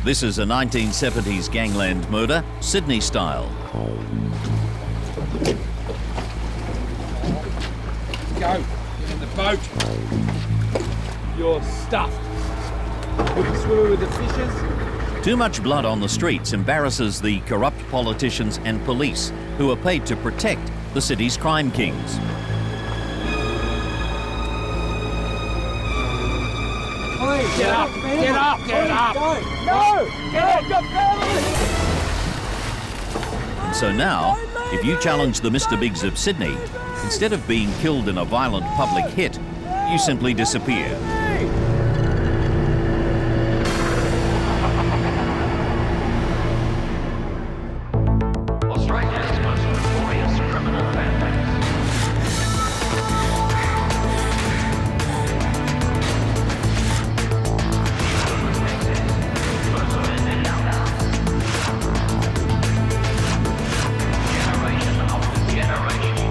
This is a 1970s gangland murder, Sydney style. Go, in the boat. You're stuffed. Will you swim with the fishes? Too much blood on the streets embarrasses the corrupt politicians and police who are paid to protect the city's crime kings. Get up! Get up! Get up! No! Get up! Your family! And so now, if you challenge the Mr. Biggs of Sydney, instead of being killed in a violent public hit, you simply disappear. Australia's most notorious criminal families. Generation after generation.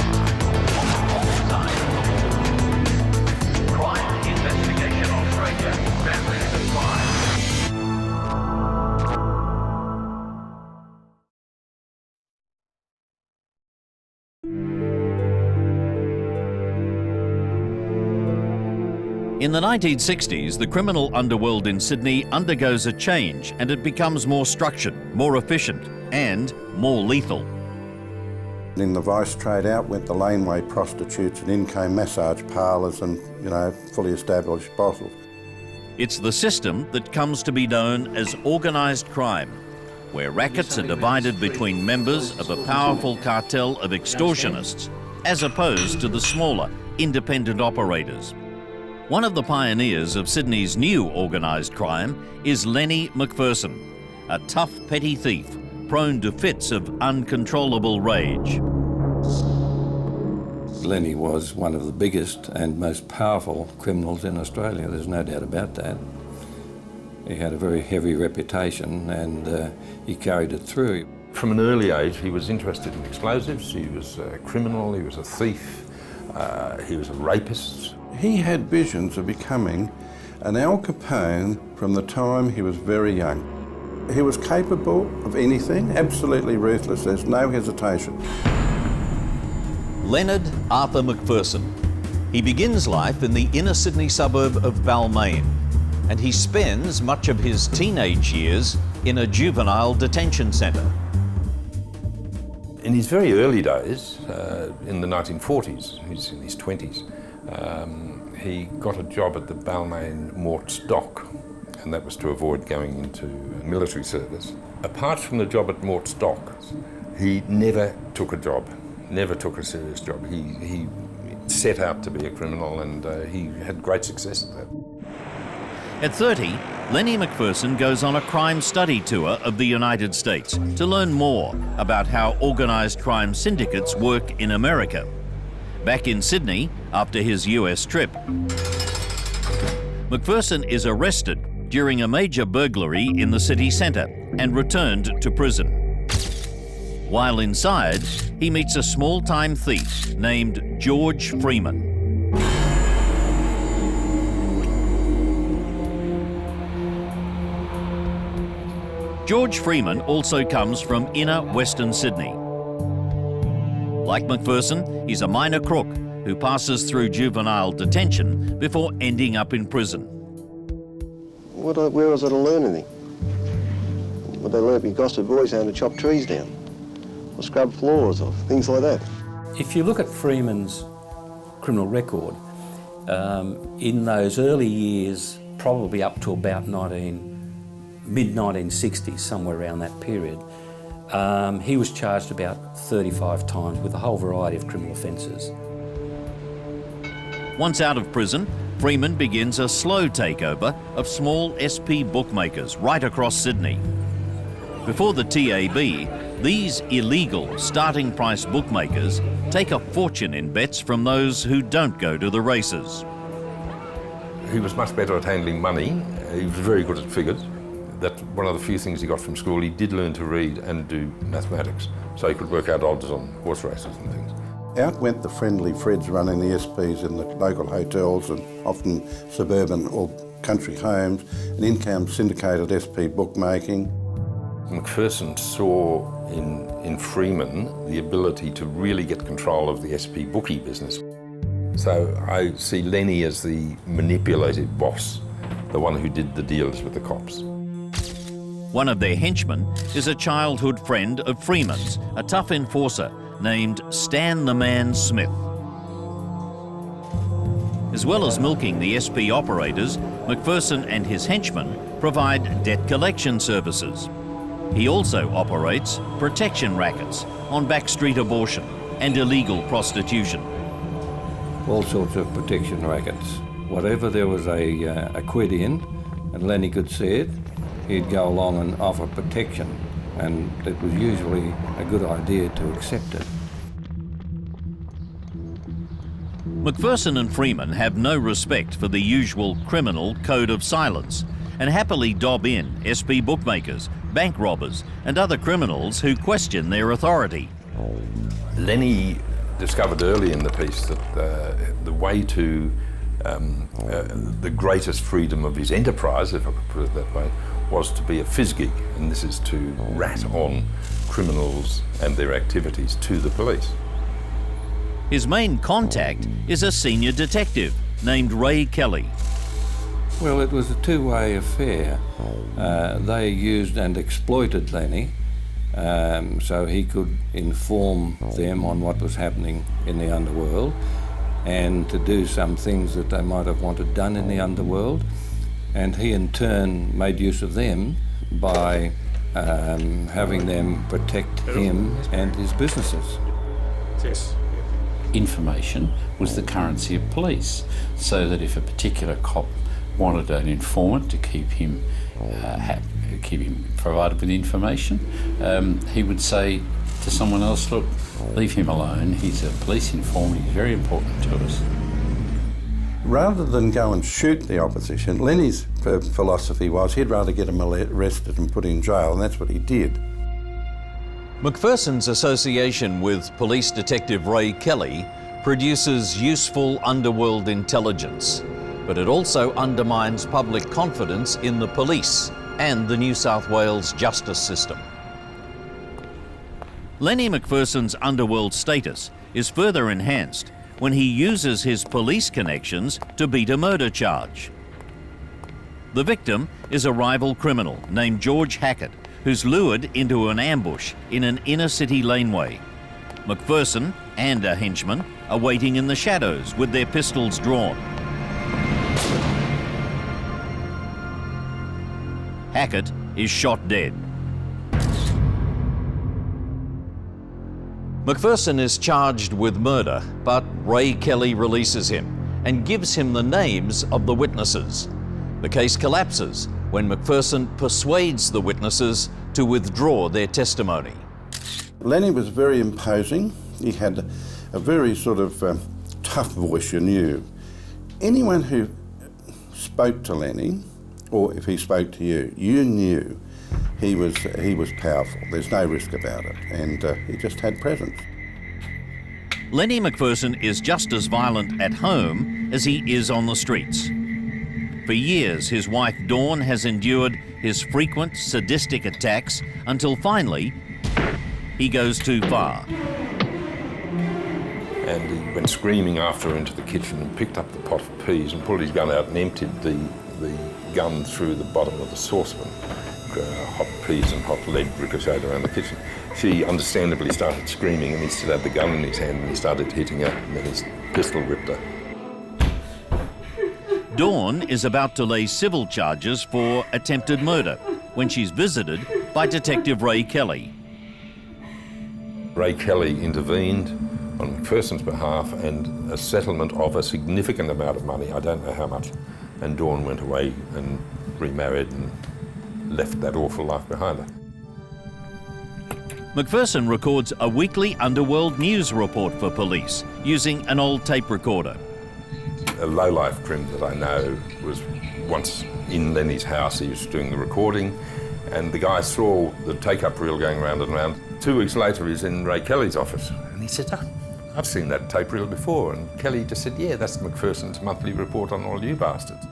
Crime Investigation Australia. Families of crime. In the 1960s, the criminal underworld in Sydney undergoes a change and it becomes more structured, more efficient and more lethal. In the vice trade, out went the laneway prostitutes and in came massage parlours and, fully established brothels. It's the system that comes to be known as organised crime, where rackets are divided between members of a powerful cartel of extortionists, as opposed to the smaller, independent operators. One of the pioneers of Sydney's new organised crime is Lenny McPherson, a tough petty thief prone to fits of uncontrollable rage. Lenny was one of the biggest and most powerful criminals in Australia, there's no doubt about that. He had a very heavy reputation and he carried it through. From an early age, he was interested in explosives, he was a criminal, he was a thief, he was a rapist. He had visions of becoming an Al Capone from the time he was very young. He was capable of anything, absolutely ruthless, there's no hesitation. Leonard Arthur McPherson. He begins life in the inner Sydney suburb of Balmain, and he spends much of his teenage years in a juvenile detention centre. In his very early days, in the 1940s, he's in his 20s, he got a job at the Balmain Mort's dock, and that was to avoid going into military service. Apart from the job at Mort's dock, he never took a job, never took a serious job. He set out to be a criminal and he had great success at that. At 30, Lenny McPherson goes on a crime study tour of the United States to learn more about how organised crime syndicates work in America. Back in Sydney, after his US trip, McPherson is arrested during a major burglary in the city centre and returned to prison. While inside, he meets a small-time thief named George Freeman. George Freeman also comes from inner Western Sydney. Like McPherson, he's a minor crook who passes through juvenile detention before ending up in prison. Where was I to learn anything? Would they learn to be gossip boys how to chop trees down, or scrub floors, or things like that? If you look at Freeman's criminal record, in those early years, probably up to about mid-1960s, somewhere around that period, he was charged about 35 times with a whole variety of criminal offences. Once out of prison, Freeman begins a slow takeover of small SP bookmakers right across Sydney. Before the TAB, these illegal starting price bookmakers take a fortune in bets from those who don't go to the races. He was much better at handling money. He was very good at figures. That's one of the few things he got from school. He did learn to read and do mathematics, so he could work out odds on horse races and things. Out went the friendly Freds running the SPs in the local hotels and often suburban or country homes, and in came syndicated SP bookmaking. McPherson saw in Freeman the ability to really get control of the SP bookie business. So I see Lenny as the manipulative boss, the one who did the deals with the cops. One of their henchmen is a childhood friend of Freeman's, a tough enforcer named Stan the Man Smith. As well as milking the SP operators, McPherson and his henchmen provide debt collection services. He also operates protection rackets on backstreet abortion and illegal prostitution. All sorts of protection rackets. Whatever there was a quid in, and Lenny could see it, he'd go along and offer protection, and it was usually a good idea to accept it. McPherson and Freeman have no respect for the usual criminal code of silence and happily dob in SP bookmakers, bank robbers and other criminals who question their authority. Lenny discovered early in the piece that the way to the greatest freedom of his enterprise, if I could put it that way, was to be a fizgeek, and this is to rat on criminals and their activities to the police. His main contact is a senior detective named Ray Kelly. Well, it was a two-way affair. They used and exploited Lenny so he could inform them on what was happening in the underworld and to do some things that they might have wanted done in the underworld. And he in turn made use of them by having them protect him and his businesses. Yes. Information was the currency of police, so that if a particular cop wanted an informant to keep him provided with information, he would say to someone else, look, leave him alone, he's a police informant, he's very important to us. Rather than go and shoot the opposition, Lenny's philosophy was he'd rather get him arrested and put in jail, and that's what he did. McPherson's association with police detective Ray Kelly produces useful underworld intelligence, but it also undermines public confidence in the police and the New South Wales justice system. Lenny McPherson's underworld status is further enhanced when he uses his police connections to beat a murder charge. The victim is a rival criminal named George Hackett, who's lured into an ambush in an inner-city laneway. McPherson and a henchman are waiting in the shadows with their pistols drawn. Hackett is shot dead. McPherson is charged with murder, but Ray Kelly releases him and gives him the names of the witnesses. The case collapses when McPherson persuades the witnesses to withdraw their testimony. Lenny was very imposing. He had a very sort of tough voice, you knew. Anyone who spoke to Lenny, or if he spoke to you, you knew he was powerful. There's no risk about it, and he just had presence. Lenny McPherson is just as violent at home as he is on the streets. For years, his wife Dawn has endured his frequent sadistic attacks until finally he goes too far. And he went screaming after her into the kitchen and picked up the pot of peas and pulled his gun out and emptied the gun through the bottom of the saucepan. Hot peas and hot lead ricocheted around the kitchen. She understandably started screaming, and he still had the gun in his hand and he started hitting her, and then his pistol ripped her. Dawn is about to lay civil charges for attempted murder when she's visited by Detective Ray Kelly. Ray Kelly intervened on McPherson's behalf, and a settlement of a significant amount of money, I don't know how much, and Dawn went away and remarried and left that awful life behind her. McPherson records a weekly underworld news report for police using an old tape recorder. A low-life crim that I know was once in Lenny's house. He was doing the recording, and the guy saw the take-up reel going round and round. 2 weeks later, he's in Ray Kelly's office, and he said, I've seen that tape reel before. And Kelly just said, yeah, that's McPherson's monthly report on all you bastards.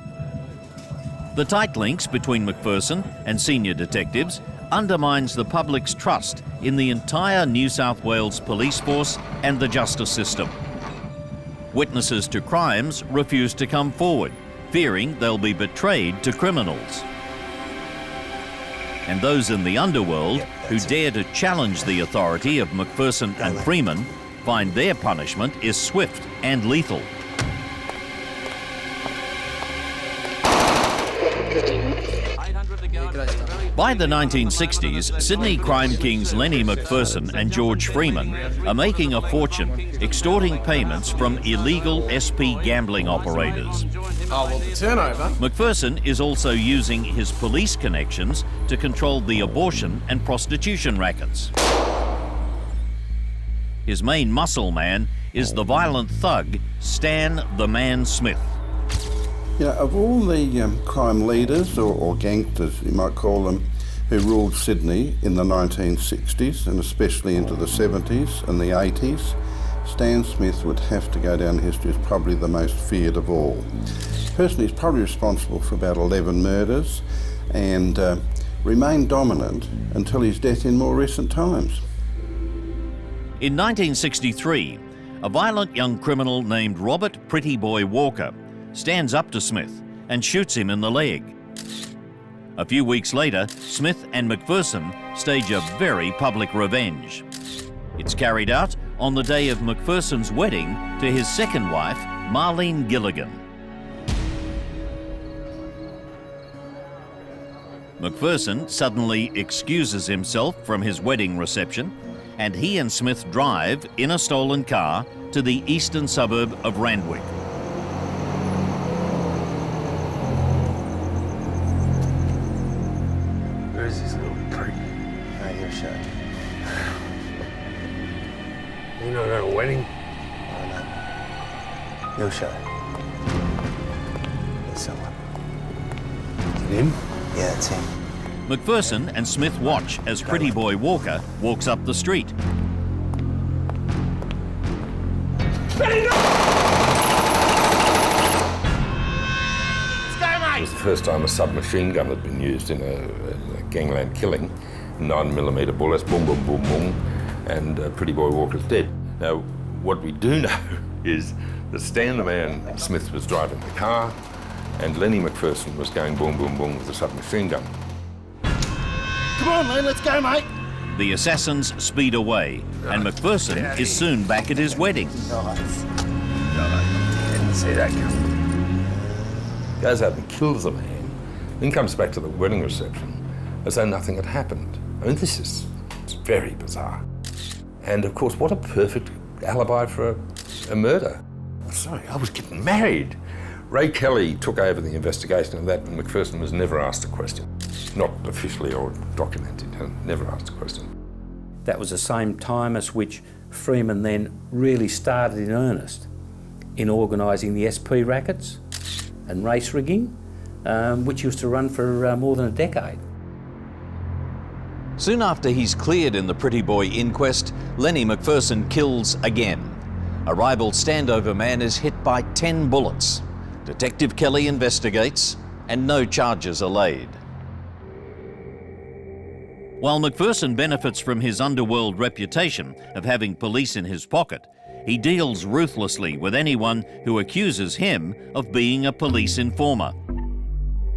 The tight links between McPherson and senior detectives undermines the public's trust in the entire New South Wales police force and the justice system. Witnesses to crimes refuse to come forward, fearing they'll be betrayed to criminals. And those in the underworld who dare to challenge the authority of McPherson and Freeman find their punishment is swift and lethal. By the 1960s, Sydney crime kings Lenny McPherson and George Freeman are making a fortune extorting payments from illegal SP gambling operators. Oh, well, the turnover. McPherson is also using his police connections to control the abortion and prostitution rackets. His main muscle man is the violent thug, Stan the Man Smith. You know, of all the crime leaders, or gangsters you might call them, who ruled Sydney in the 1960s and especially into the 70s and the 80s, Stan Smith would have to go down in history as probably the most feared of all. Personally, he's probably responsible for about 11 murders and remained dominant until his death in more recent times. In 1963, a violent young criminal named Robert Pretty Boy Walker stands up to Smith and shoots him in the leg. A few weeks later, Smith and McPherson stage a very public revenge. It's carried out on the day of McPherson's wedding to his second wife, Marlene Gilligan. McPherson suddenly excuses himself from his wedding reception, and he and Smith drive in a stolen car to the eastern suburb of Randwick. Where is this little prick? Oh, you'll show. You not at a wedding? Oh, no. You'll show. There's someone. Is it him? Yeah, it's him. McPherson and Smith watch as Pretty Boy Walker walks up the street. It was the first time a submachine gun had been used in a gangland killing. 9mm bullets, boom, boom, boom, boom, and Pretty Boy Walker's dead. Now, what we do know is that Stan the Man Smith was driving the car, and Lenny McPherson was going boom, boom, boom with a submachine gun. Come on, Len, let's go, mate. The assassins speed away, and McPherson is soon back at his wedding. Nice. Didn't see that coming. Goes out and kills the man, then comes back to the wedding reception as though nothing had happened. I mean, it's very bizarre. And of course, what a perfect alibi for a murder. Sorry, I was getting married. Ray Kelly took over the investigation of that, and McPherson was never asked a question. Not officially or documented, never asked a question. That was the same time as which Freeman then really started in earnest in organising the SP rackets and race rigging, which used to run for more than a decade. Soon after he's cleared in the Pretty Boy inquest, Lenny McPherson kills again. A rival standover man is hit by 10 bullets. Detective Kelly investigates, and no charges are laid. While McPherson benefits from his underworld reputation of having police in his pocket, he deals ruthlessly with anyone who accuses him of being a police informer.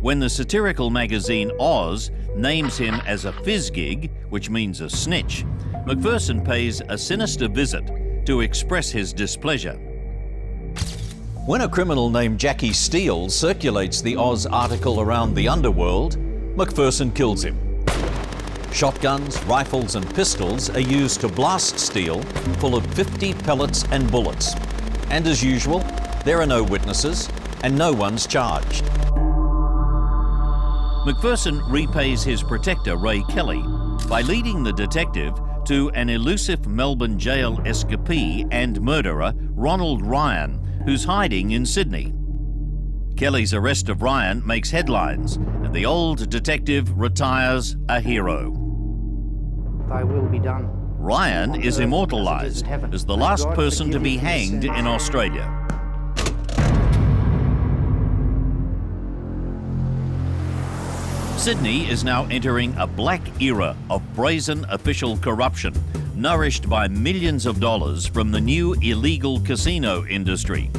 When the satirical magazine Oz names him as a fizzgig, which means a snitch, McPherson pays a sinister visit to express his displeasure. When a criminal named Jackie Steele circulates the Oz article around the underworld, McPherson kills him. Shotguns, rifles and pistols are used to blast Steele full of 50 pellets and bullets. And as usual, there are no witnesses and no one's charged. McPherson repays his protector, Ray Kelly, by leading the detective to an elusive Melbourne jail escapee and murderer, Ronald Ryan, who's hiding in Sydney. Kelly's arrest of Ryan makes headlines, and the old detective retires a hero. Thy will be done. Ryan is immortalised as the last person to be hanged in Australia. Sydney is now entering a black era of brazen official corruption, nourished by millions of dollars from the new illegal casino industry.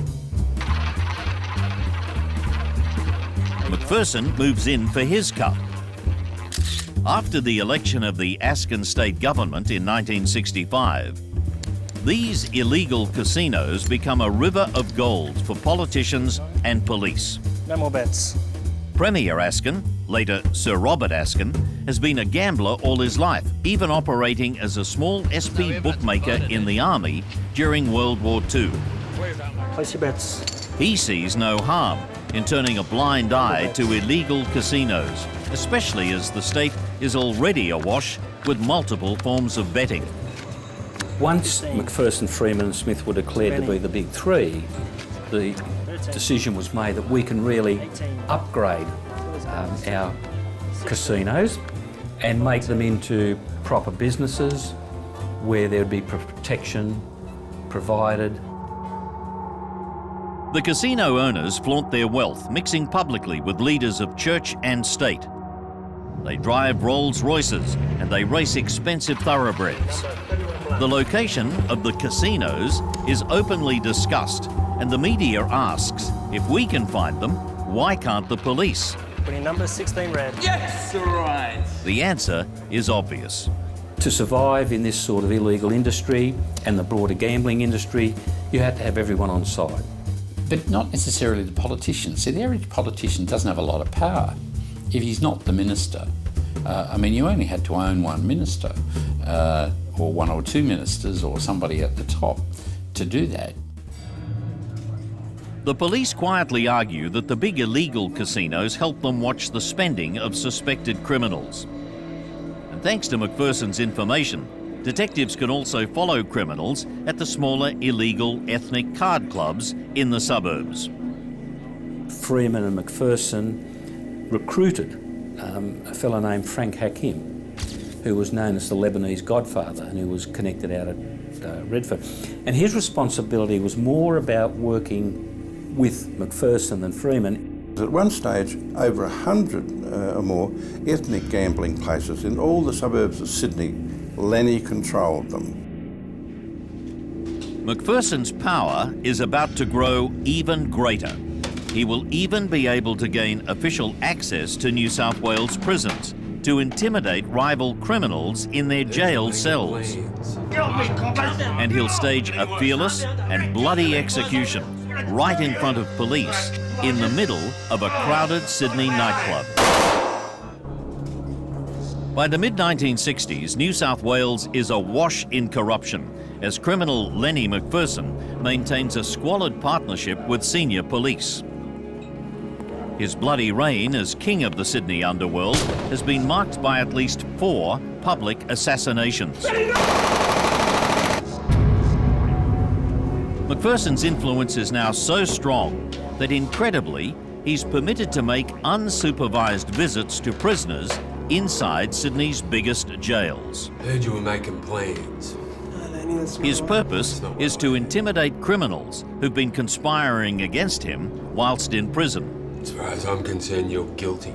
McPherson moves in for his cut. After the election of the Askin state government in 1965, these illegal casinos become a river of gold for politicians and police. No more bets. Premier Askin, later Sir Robert Askin, has been a gambler all his life, even operating as a small SP bookmaker in the army during World War II. Place your bets. He sees no harm in turning a blind eye to illegal casinos, especially as the state is already awash with multiple forms of betting. Once McPherson, Freeman and Smith were declared to be the big three, the decision was made that we can really upgrade our casinos and make them into proper businesses where there would be protection provided. The casino owners flaunt their wealth, mixing publicly with leaders of church and state. They drive Rolls Royces and they race expensive thoroughbreds. The location of the casinos is openly discussed, and the media asks, if we can find them, why can't the police? Winning number 16 red. Yes, right. The answer is obvious. To survive in this sort of illegal industry and the broader gambling industry, you have to have everyone on side. But not necessarily the politicians. See, the average politician doesn't have a lot of power if he's not the minister. I mean, you only had to own one minister, or one or two ministers, or somebody at the top to do that. The police quietly argue that the big illegal casinos help them watch the spending of suspected criminals. And thanks to McPherson's information, detectives can also follow criminals at the smaller illegal ethnic card clubs in the suburbs. Freeman and McPherson recruited a fellow named Frank Hakim, who was known as the Lebanese Godfather and who was connected out at Redford. And his responsibility was more about working with McPherson than Freeman. At one stage, over 100 or more ethnic gambling places in all the suburbs of Sydney, Lenny controlled them. McPherson's power is about to grow even greater. He will even be able to gain official access to New South Wales prisons to intimidate rival criminals in their jail cells. And he'll stage a fearless and bloody execution right in front of police in the middle of a crowded Sydney nightclub. By the mid-1960s, New South Wales is awash in corruption as criminal Lenny McPherson maintains a squalid partnership with senior police. His bloody reign as king of the Sydney underworld has been marked by at least 4 public assassinations. McPherson's influence is now so strong that, incredibly, he's permitted to make unsupervised visits to prisoners inside Sydney's biggest jails. Heard you were making plans. His purpose is to intimidate criminals who've been conspiring against him whilst in prison. As far as I'm concerned, you're guilty.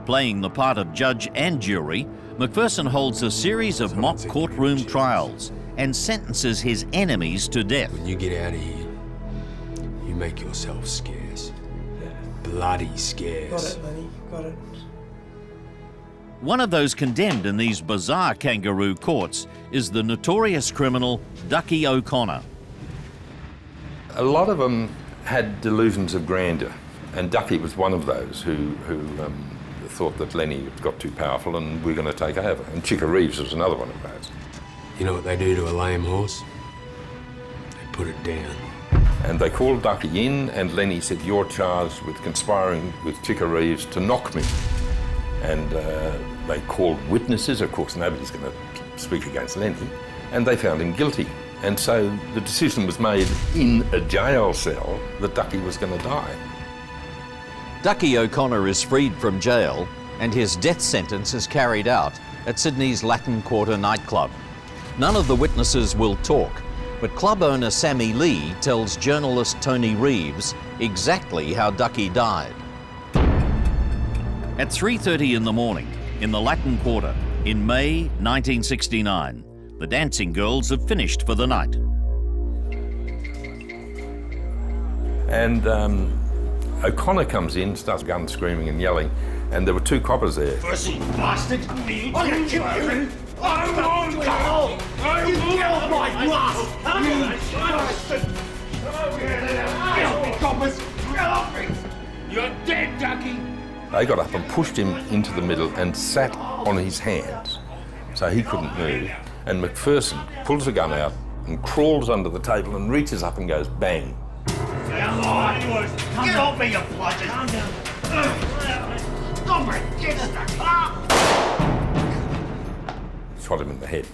Playing the part of judge and jury, McPherson holds a series of mock courtroom trials and sentences his enemies to death. When you get out of here, you make yourself scarce. Bloody scarce. Got it, Lenny. Got it. One of those condemned in these bizarre kangaroo courts is the notorious criminal Ducky O'Connor. A lot of them had delusions of grandeur, and Ducky was one of those who thought that Lenny got too powerful and we're going to take over. And Chicka Reeves was another one of those. You know what they do to a lame horse? They put it down. And they called Ducky in, and Lenny said, "You're charged with conspiring with Chicka Reeves to knock me." And they called witnesses. Of course, nobody's going to speak against Lenny. And they found him guilty. And so the decision was made in a jail cell that Ducky was going to die. Ducky O'Connor is freed from jail and his death sentence is carried out at Sydney's Latin Quarter nightclub. None of the witnesses will talk, but club owner Sammy Lee tells journalist Tony Reeves exactly how Ducky died. At 3:30 in the morning, in the Latin Quarter, in May 1969, the dancing girls have finished for the night. And O'Connor comes in, starts gun screaming and yelling, and there were two coppers there. Pussy bastard! I'm gonna kill you! I won't go! You killed my glass! You bastard! Get off me, coppers! Get off me! You're dead, Ducky! They got up and pushed him into the middle and sat on his hands, so he couldn't move. And McPherson pulls a gun out and crawls under the table and reaches up and goes bang. Get off me, you bludgeon! Calm down. Stop it! Get stuck! Shot him in the head.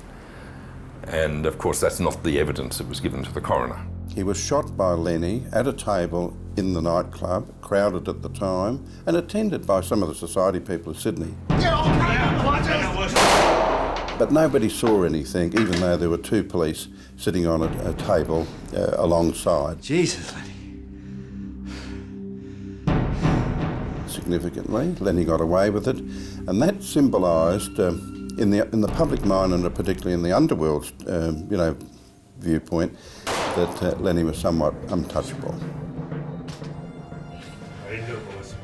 And of course that's not the evidence that was given to the coroner. He was shot by Lenny at a table in the nightclub, crowded at the time, and attended by some of the society people of Sydney. Get off me, you bludgeon! But nobody saw anything, even though there were two police sitting on a table alongside. Jesus, Lenny. Significantly, Lenny got away with it, and that symbolised, in the public mind and particularly in the Underworld, viewpoint, that Lenny was somewhat untouchable. How you doing, boys?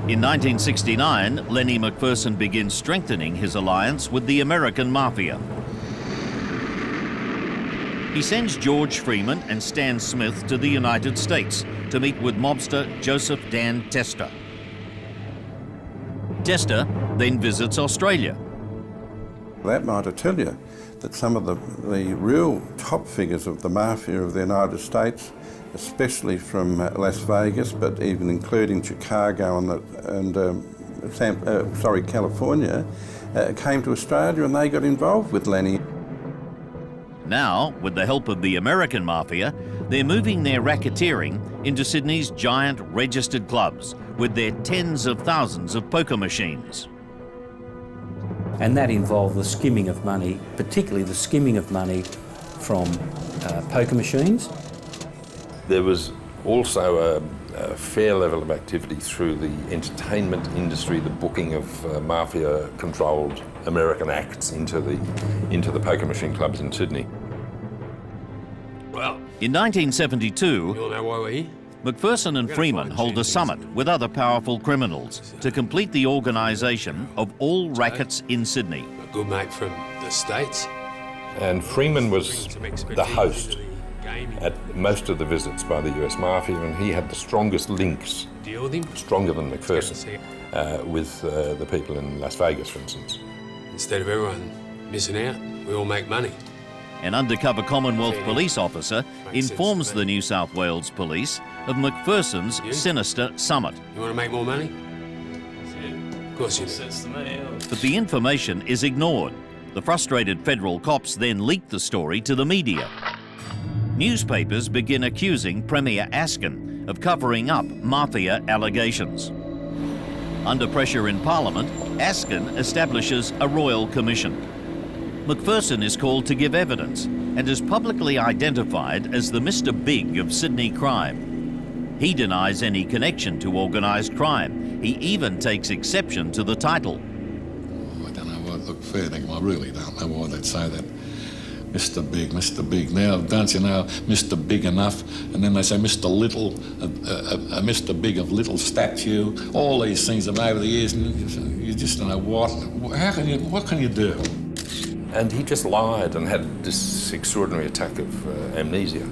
In 1969, Lenny McPherson begins strengthening his alliance with the American Mafia. He sends George Freeman and Stan Smith to the United States to meet with mobster Joseph Dan Tester. Tester then visits Australia. That might tell you that some of the real top figures of the Mafia of the United States, especially from Las Vegas, but even including Chicago and California, came to Australia and they got involved with Lenny. Now, with the help of the American Mafia, they're moving their racketeering into Sydney's giant registered clubs with their tens of thousands of poker machines. And that involved the skimming of money, particularly the skimming of money from poker machines. There was also a fair level of activity through the entertainment industry, the booking of mafia-controlled American acts into the poker machine clubs in Sydney. Well, in 1972, You all know why we're here? McPherson and Freeman hold a summit with other powerful criminals to complete the organisation of all rackets in Sydney. A good mate from the States. And Freeman was the host at most of the visits by the US Mafia, and he had the strongest links, Deal with him. stronger than McPherson, with the people in Las Vegas, for instance. Instead of everyone missing out, we all make money. An undercover Commonwealth police officer informs the New South Wales Police of McPherson's sinister summit. You want to make more money? Of course you do. But the information is ignored. The frustrated federal cops then leak the story to the media. Newspapers begin accusing Premier Askin of covering up mafia allegations. Under pressure in Parliament, Askin establishes a royal commission. McPherson is called to give evidence and is publicly identified as the Mr. Big of Sydney crime. He denies any connection to organised crime. He even takes exception to the title. I don't know why. Look, fair dinkum, I really don't know why they'd say that. Mr. Big, Mr. Big. Now, don't you know Mr. Big enough? And then they say Mr. Little, a Mr. Big of little statue. All these things have over the years, and you just don't know what can you do? And he just lied and had this extraordinary attack of amnesia.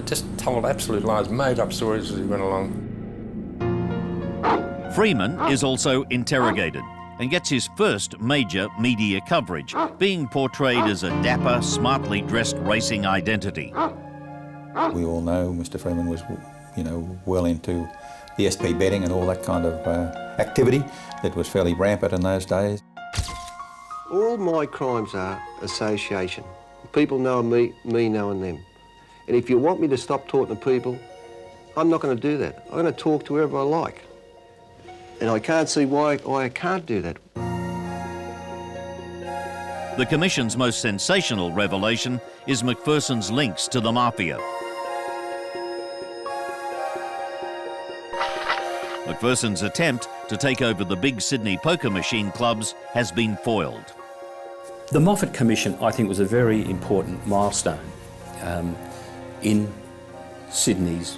Just told absolute lies, made up stories as he went along. Freeman is also interrogated and gets his first major media coverage, being portrayed as a dapper, smartly dressed racing identity. We all know Mr. Freeman was, well into the SP betting and all that kind of activity that was fairly rampant in those days. All my crimes are association. People knowing me, me knowing them. And if you want me to stop talking to people, I'm not going to do that. I'm going to talk to whoever I like. And I can't see why I can't do that. The Commission's most sensational revelation is McPherson's links to the mafia. McPherson's attempt to take over the big Sydney poker machine clubs has been foiled. The Moffat Commission, I think, was a very important milestone in Sydney's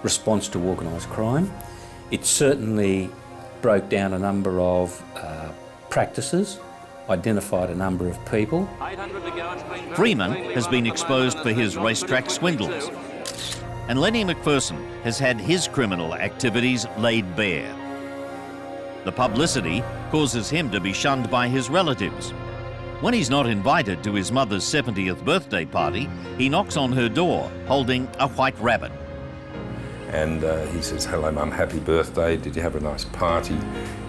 response to organised crime. It certainly broke down a number of practices, identified a number of people. Freeman has been exposed for his racetrack swindles, and Lenny McPherson has had his criminal activities laid bare. The publicity causes him to be shunned by his relatives. When he's not invited to his mother's 70th birthday party, he knocks on her door holding a white rabbit. And he says, "Hello, Mum, happy birthday. Did you have a nice party?"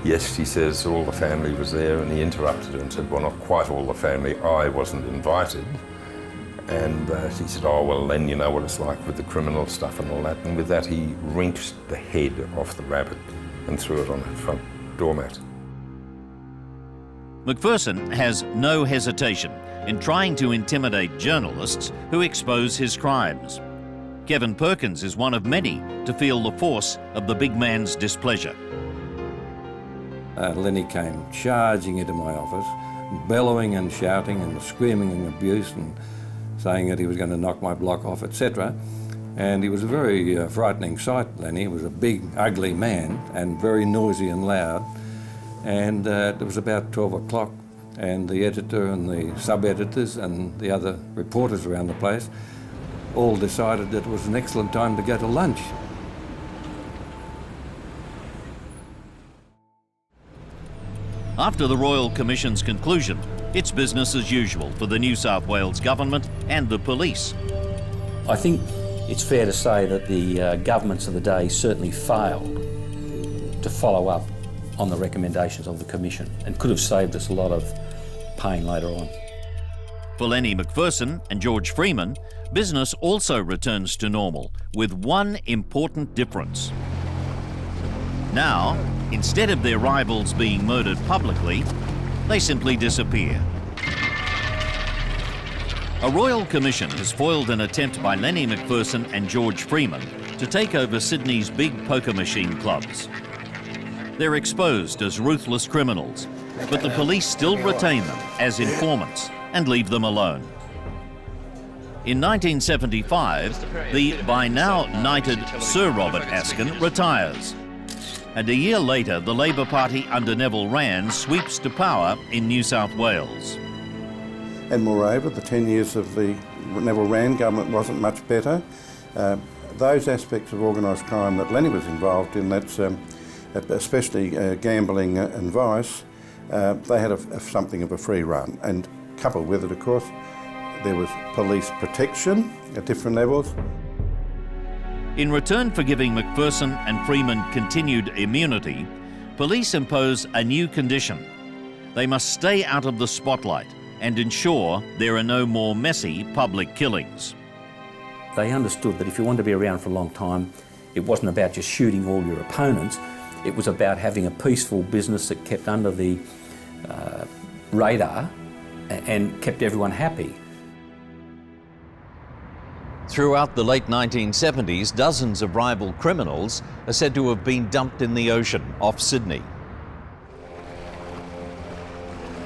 "Yes," she says, "all the family was there." And he interrupted her and said, "Well, not quite all the family. I wasn't invited." And she said, "Oh, well, Len, you know what it's like with the criminal stuff and all that." And with that, he wrenched the head off the rabbit and threw it on her front doormat. McPherson has no hesitation in trying to intimidate journalists who expose his crimes. Kevin Perkins is one of many to feel the force of the big man's displeasure. Lenny came charging into my office, bellowing and shouting and screaming and abuse and saying that he was going to knock my block off, etc. And he was a very frightening sight, Lenny. He was a big, ugly man and very noisy and loud. And it was about 12 o'clock, and the editor and the sub-editors and the other reporters around the place all decided that it was an excellent time to go to lunch. After the Royal Commission's conclusion, it's business as usual for the New South Wales government and the police. I think it's fair to say that the governments of the day certainly failed to follow up on the recommendations of the Commission and could have saved us a lot of pain later on. For Lenny McPherson and George Freeman, business also returns to normal with one important difference. Now, instead of their rivals being murdered publicly, they simply disappear. A Royal Commission has foiled an attempt by Lenny McPherson and George Freeman to take over Sydney's big poker machine clubs. They're exposed as ruthless criminals, but the police still retain them as informants and leave them alone. In 1975, the by now knighted Sir Robert Askin retires. And a year later, the Labor Party under Neville Wran sweeps to power in New South Wales. And moreover, the 10 years of the Neville Wran government wasn't much better. Those aspects of organised crime that Lenny was involved in, that's especially gambling and vice, they had something of a free run. And coupled with it, of course, there was police protection at different levels. In return for giving McPherson and Freeman continued immunity, police impose a new condition. They must stay out of the spotlight and ensure there are no more messy public killings. They understood that if you wanted to be around for a long time, it wasn't about just shooting all your opponents. It was about having a peaceful business that kept under the radar and kept everyone happy. Throughout the late 1970s, dozens of rival criminals are said to have been dumped in the ocean off Sydney.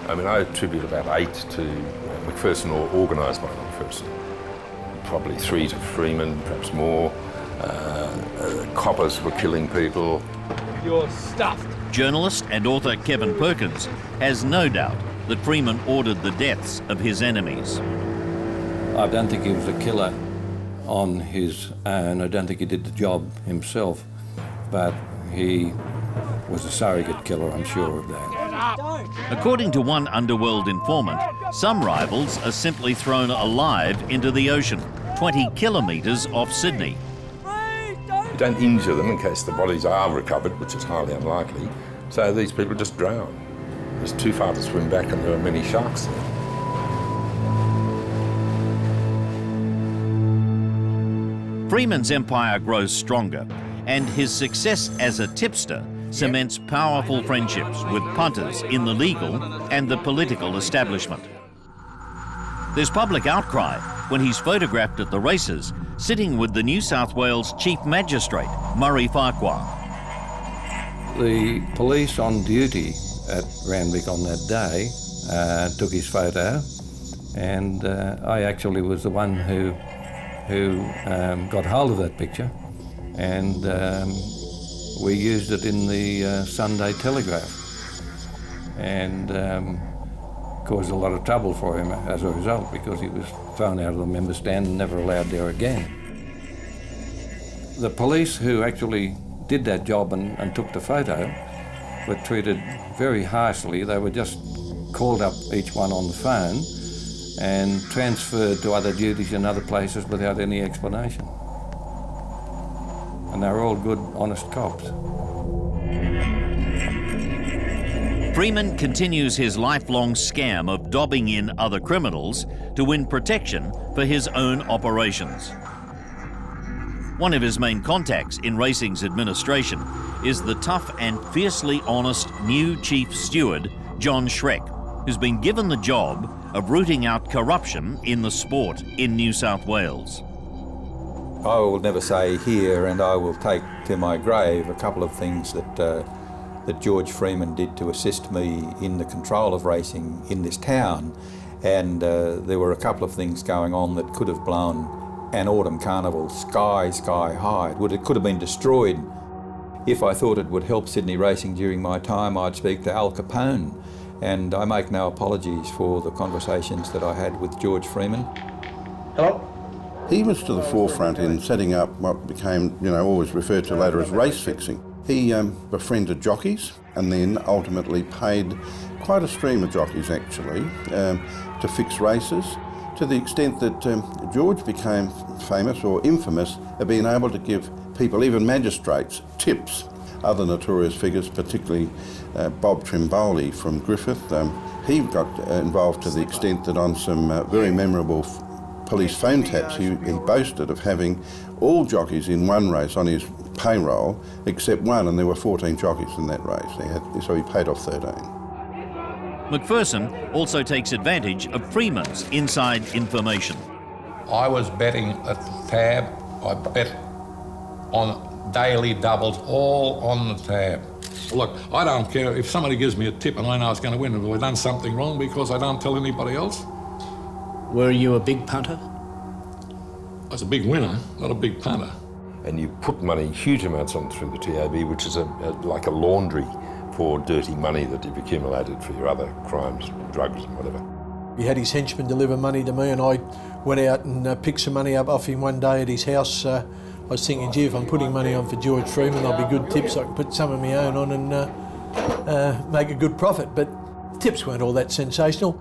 I mean, I attribute about 8 to McPherson, or organised by McPherson. Probably 3 to Freeman, perhaps more. Coppers were killing people. You're stuffed. Journalist and author Kevin Perkins has no doubt that Freeman ordered the deaths of his enemies. I don't think he was a killer on his own. I don't think he did the job himself, but he was a surrogate killer, I'm sure of that. According to one Underworld informant, some rivals are simply thrown alive into the ocean, 20 kilometres off Sydney. You don't injure them in case the bodies are recovered, which is highly unlikely, so these people just drown. It's too far to swim back and there are many sharks there. Freeman's empire grows stronger, and his success as a tipster cements powerful friendships with punters in the legal and the political establishment. There's public outcry when he's photographed at the races, sitting with the New South Wales Chief Magistrate, Murray Farquhar. The police on duty at Randwick on that day took his photo, and I actually was the one who got hold of that picture, and we used it in the Sunday Telegraph, and caused a lot of trouble for him as a result, because he was thrown out of the member stand and never allowed there again. The police who actually did that job and took the photo were treated very harshly. They were just called up, each one on the phone, and transferred to other duties in other places without any explanation. And they were all good, honest cops. Freeman continues his lifelong scam of dobbing in other criminals to win protection for his own operations. One of his main contacts in racing's administration is the tough and fiercely honest new chief steward, John Schreck, who's been given the job of rooting out corruption in the sport in New South Wales. I will never say here, and I will take to my grave, a couple of things that George Freeman did to assist me in the control of racing in this town. And there were a couple of things going on that could have blown an autumn carnival sky high. It could have been destroyed. If I thought it would help Sydney racing during my time, I'd speak to Al Capone. And I make no apologies for the conversations that I had with George Freeman. Hello? He was to the forefront in setting up what became, always referred to later as race fixing. He befriended jockeys and then ultimately paid quite a stream of jockeys, actually, to fix races, to the extent that George became famous or infamous at being able to give people, even magistrates, tips. Other notorious figures, particularly Bob Trimboli from Griffith, he got involved to the extent that on some very memorable police phone taps, he boasted of having all jockeys in one race on his payroll except one, and there were 14 jockeys in that race. So he paid off 13. McPherson also takes advantage of Freeman's inside information. I was betting at the tab. I bet on daily doubles, all on the tab. Look, I don't care if somebody gives me a tip and I know it's going to win. Have I done something wrong because I don't tell anybody else? Were you a big punter? I was a big winner, not a big punter. And you put money, huge amounts on through the TAB, which is like a laundry for dirty money that you've accumulated for your other crimes, drugs and whatever. He had his henchman deliver money to me, and I went out and picked some money up off him one day at his house. I was thinking, gee, if I'm putting money on for George Freeman, there'll be good tips. I can put some of my own on and make a good profit. But tips weren't all that sensational.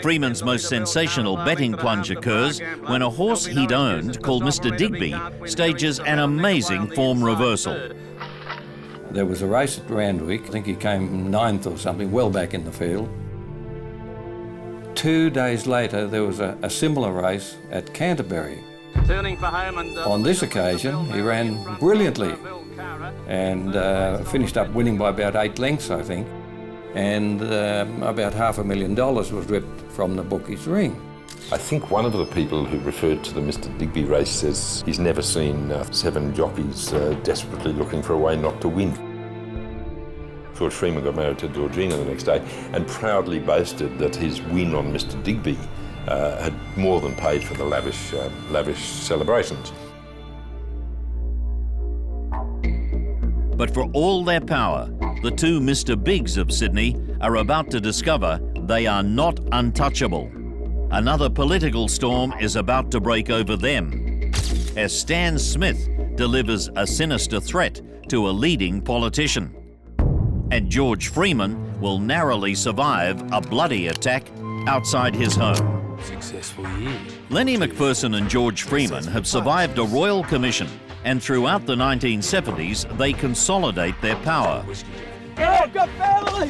Freeman's most sensational betting plunge occurs when a horse he'd owned, called Mr. Digby, stages an amazing form reversal. There was a race at Randwick, I think he came 9th or something, well back in the field. 2 days later, there was a similar race at Canterbury. On this occasion, he ran brilliantly and finished up winning by about 8 lengths, I think. And about $500,000 was ripped from the bookie's ring. I think one of the people who referred to the Mr. Digby race says he's never seen 7 jockeys desperately looking for a way not to win. George Freeman got married to Georgina the next day and proudly boasted that his win on Mr. Digby had more than paid for the lavish celebrations. But for all their power, the two Mr. Bigs of Sydney are about to discover they are not untouchable. Another political storm is about to break over them, as Stan Smith delivers a sinister threat to a leading politician. And George Freeman will narrowly survive a bloody attack outside his home. Successful year. Lenny McPherson and George Freeman have survived a royal commission, and throughout the 1970s, they consolidate their power. I've got family!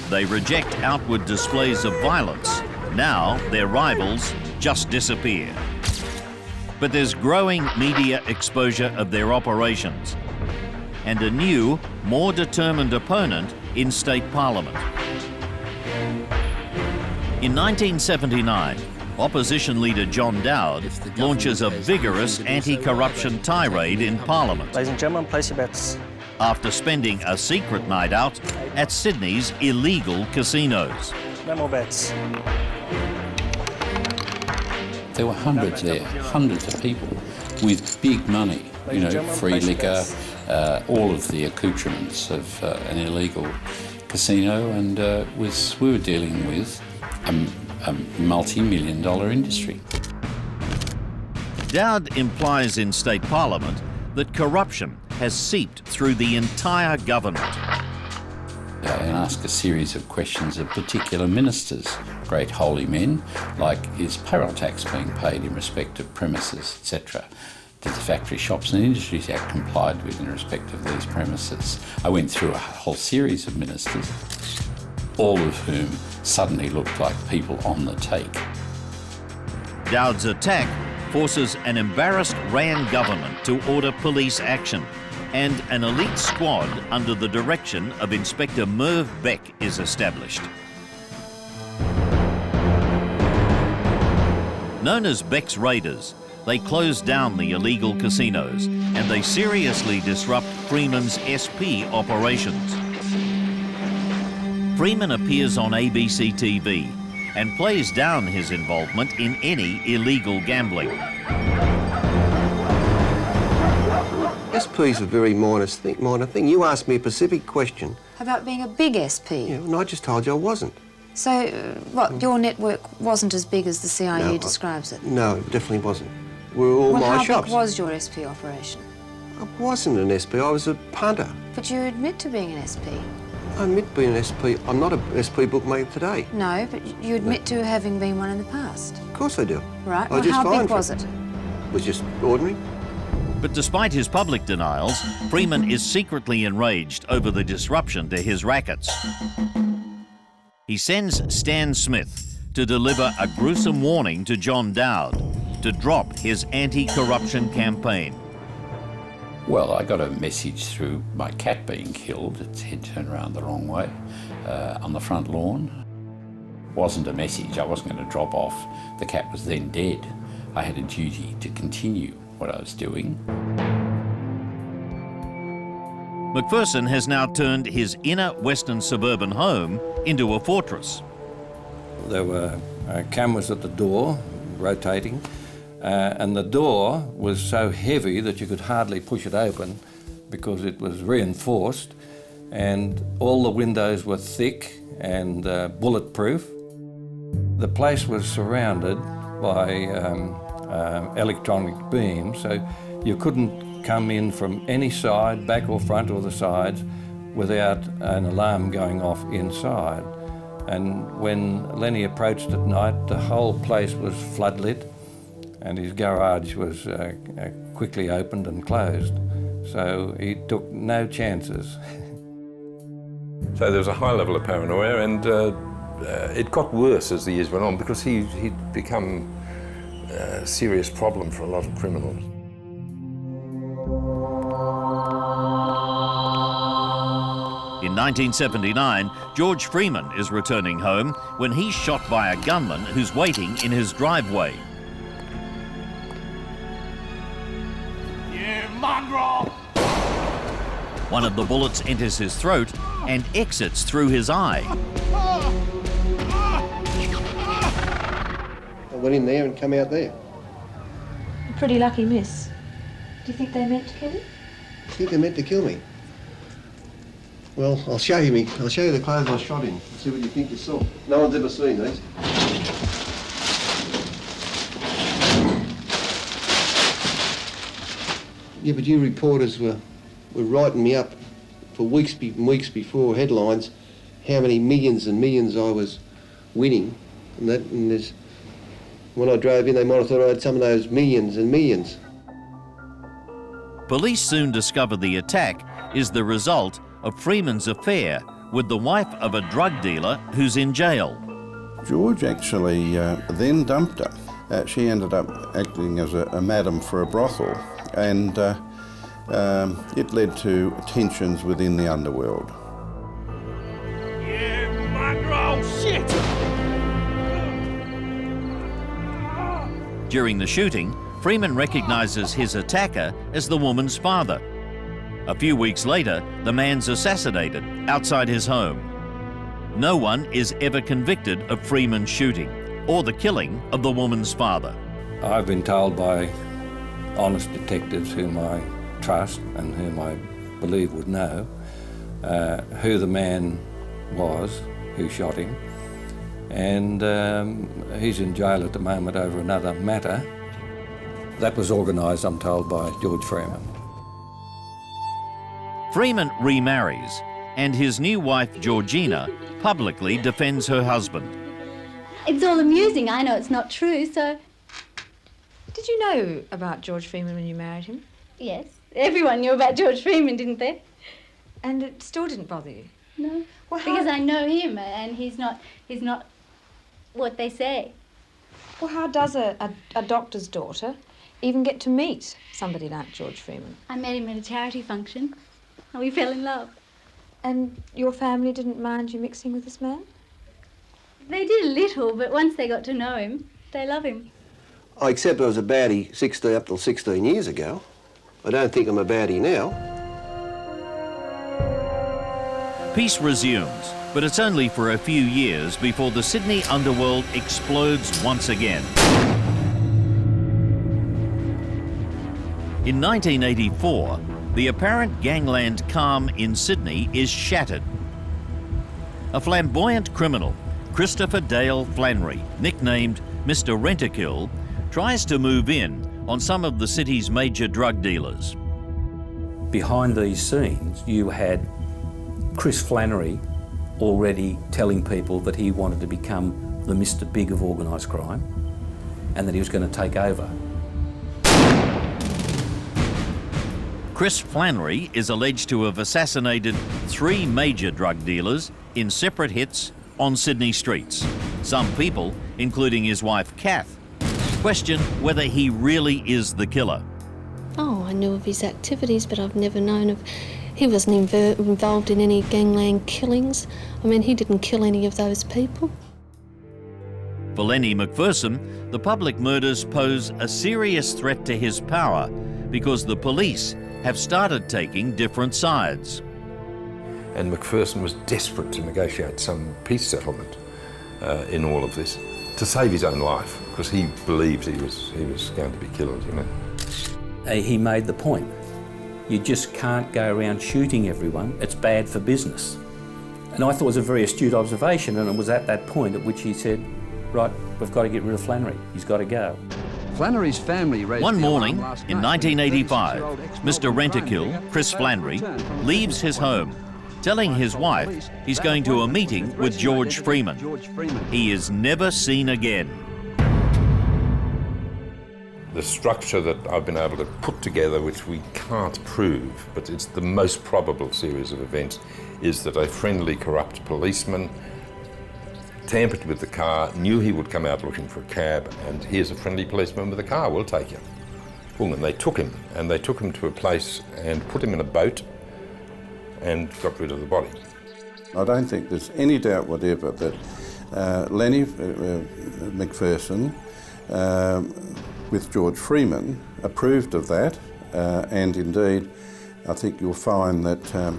They reject outward displays of violence. Now, their rivals just disappear. But there's growing media exposure of their operations and a new, more determined opponent in state parliament. In 1979, opposition leader John Dowd launches a vigorous anti-corruption tirade in Parliament. Ladies and gentlemen, place your bets. After spending a secret night out at Sydney's illegal casinos. No more bets. There were hundreds there, hundreds of people with big money, you know, free liquor, all of the accoutrements of an illegal casino, and we were dealing with a multi-million-dollar industry. Dowd implies in state parliament that corruption has seeped through the entire government. And ask a series of questions of particular ministers, great holy men, like is payroll tax being paid in respect of premises, etc. Did the Factory Shops and Industries Act complied with in respect of these premises? I went through a whole series of ministers, all of whom suddenly looked like people on the take. Dowd's attack forces an embarrassed Rand government to order police action, and an elite squad under the direction of Inspector Merv Beck is established. Known as Beck's Raiders, they close down the illegal casinos and they seriously disrupt Freeman's SP operations. Freeman appears on ABC TV and plays down his involvement in any illegal gambling. SP's a very minor thing. You asked me a specific question. About being a big SP? Yeah, and I just told you I wasn't. So, what, your network wasn't as big as the CIA describes it? No, it definitely wasn't. We were all my shops. How big was your SP operation? I wasn't an SP, I was a punter. But you admit to being an SP. I admit being an SP. I'm not a SP bookmaker today. No, but you admit to having been one in the past. Of course I do. Right, well, how big was it? It was just ordinary. But despite his public denials, Freeman is secretly enraged over the disruption to his rackets. He sends Stan Smith to deliver a gruesome warning to John Dowd to drop his anti-corruption campaign. Well, I got a message through my cat being killed, its head turned around the wrong way, on the front lawn. Wasn't a message, I wasn't going to drop off. The cat was then dead. I had a duty to continue what I was doing. McPherson has now turned his inner western suburban home into a fortress. There were cameras at the door, rotating, and the door was so heavy that you could hardly push it open because it was reinforced, and all the windows were thick and bulletproof. The place was surrounded by electronic beams, so you couldn't come in from any side, back or front or the sides, without an alarm going off inside. And when Lenny approached at night, the whole place was floodlit and his garage was quickly opened and closed. So he took no chances. So there was a high level of paranoia, and it got worse as the years went on because he'd become a serious problem for a lot of criminals. In 1979, George Freeman is returning home when he's shot by a gunman who's waiting in his driveway. You mongrel! One of the bullets enters his throat and exits through his eye. I went in there and come out there. A pretty lucky miss. Do you think they meant to kill you? I think they meant to kill me. Well, I'll show you the clothes I shot in. See what you think you saw. No one's ever seen these. Yeah, but you reporters were writing me up for weeks before headlines how many millions and millions I was winning, and there's, when I drove in, they might have thought I had some of those millions and millions. Police soon discover the attack is the result of Freeman's affair with the wife of a drug dealer who's in jail. George actually then dumped her. she ended up acting as a madam for a brothel, and it led to tensions within the underworld. Shit! During the shooting, Freeman recognises his attacker as the woman's father. A few weeks later, the man's assassinated outside his home. No one is ever convicted of Freeman's shooting or the killing of the woman's father. I've been told by honest detectives whom I trust and whom I believe would know who the man was who shot him, and he's in jail at the moment over another matter. That was organised, I'm told, by George Freeman. Freeman remarries, and his new wife, Georgina, publicly defends her husband. It's all amusing. I know it's not true, so... Did you know about George Freeman when you married him? Yes. Everyone knew about George Freeman, didn't they? And it still didn't bother you? No. Well, because I know him, and he's not what they say. Well, how does a doctor's daughter even get to meet somebody like George Freeman? I met him at a charity function, and we fell in love. And your family didn't mind you mixing with this man? They did a little, but once they got to know him, they love him. I accept I was a baddie up till 16 years ago. I don't think I'm a baddie now. Peace resumes, but it's only for a few years before the Sydney underworld explodes once again. In 1984, the apparent gangland calm in Sydney is shattered. A flamboyant criminal, Christopher Dale Flannery, nicknamed Mr. Rent-A-Kill, tries to move in on some of the city's major drug dealers. Behind these scenes, you had Chris Flannery already telling people that he wanted to become the Mr. Big of organised crime and that he was going to take over. Chris Flannery is alleged to have assassinated 3 major drug dealers in separate hits on Sydney streets. Some people, including his wife Kath, question whether he really is the killer. Oh, I knew of his activities, but I've never known of... He wasn't involved in any gangland killings. I mean, he didn't kill any of those people. For Lenny McPherson, the public murders pose a serious threat to his power because the police have started taking different sides. And McPherson was desperate to negotiate some peace settlement in all of this to save his own life, because he believed he was going to be killed, you know. He made the point. You just can't go around shooting everyone. It's bad for business. And I thought it was a very astute observation, and it was at that point at which he said, right, we've got to get rid of Flannery. He's got to go. Flannery's family raised One morning in 1985, Mr. Rent-A-Kill, Chris Flannery, leaves his home, telling his wife he's going to a meeting with George Freeman. He is never seen again. The structure that I've been able to put together, which we can't prove, but it's the most probable series of events, is that a friendly, corrupt policeman tampered with the car, knew he would come out looking for a cab, and here's a friendly policeman with a car, we'll take you. Boom, and they took him to a place and put him in a boat and got rid of the body. I don't think there's any doubt whatever that Lenny McPherson with George Freeman approved of that, and indeed I think you'll find that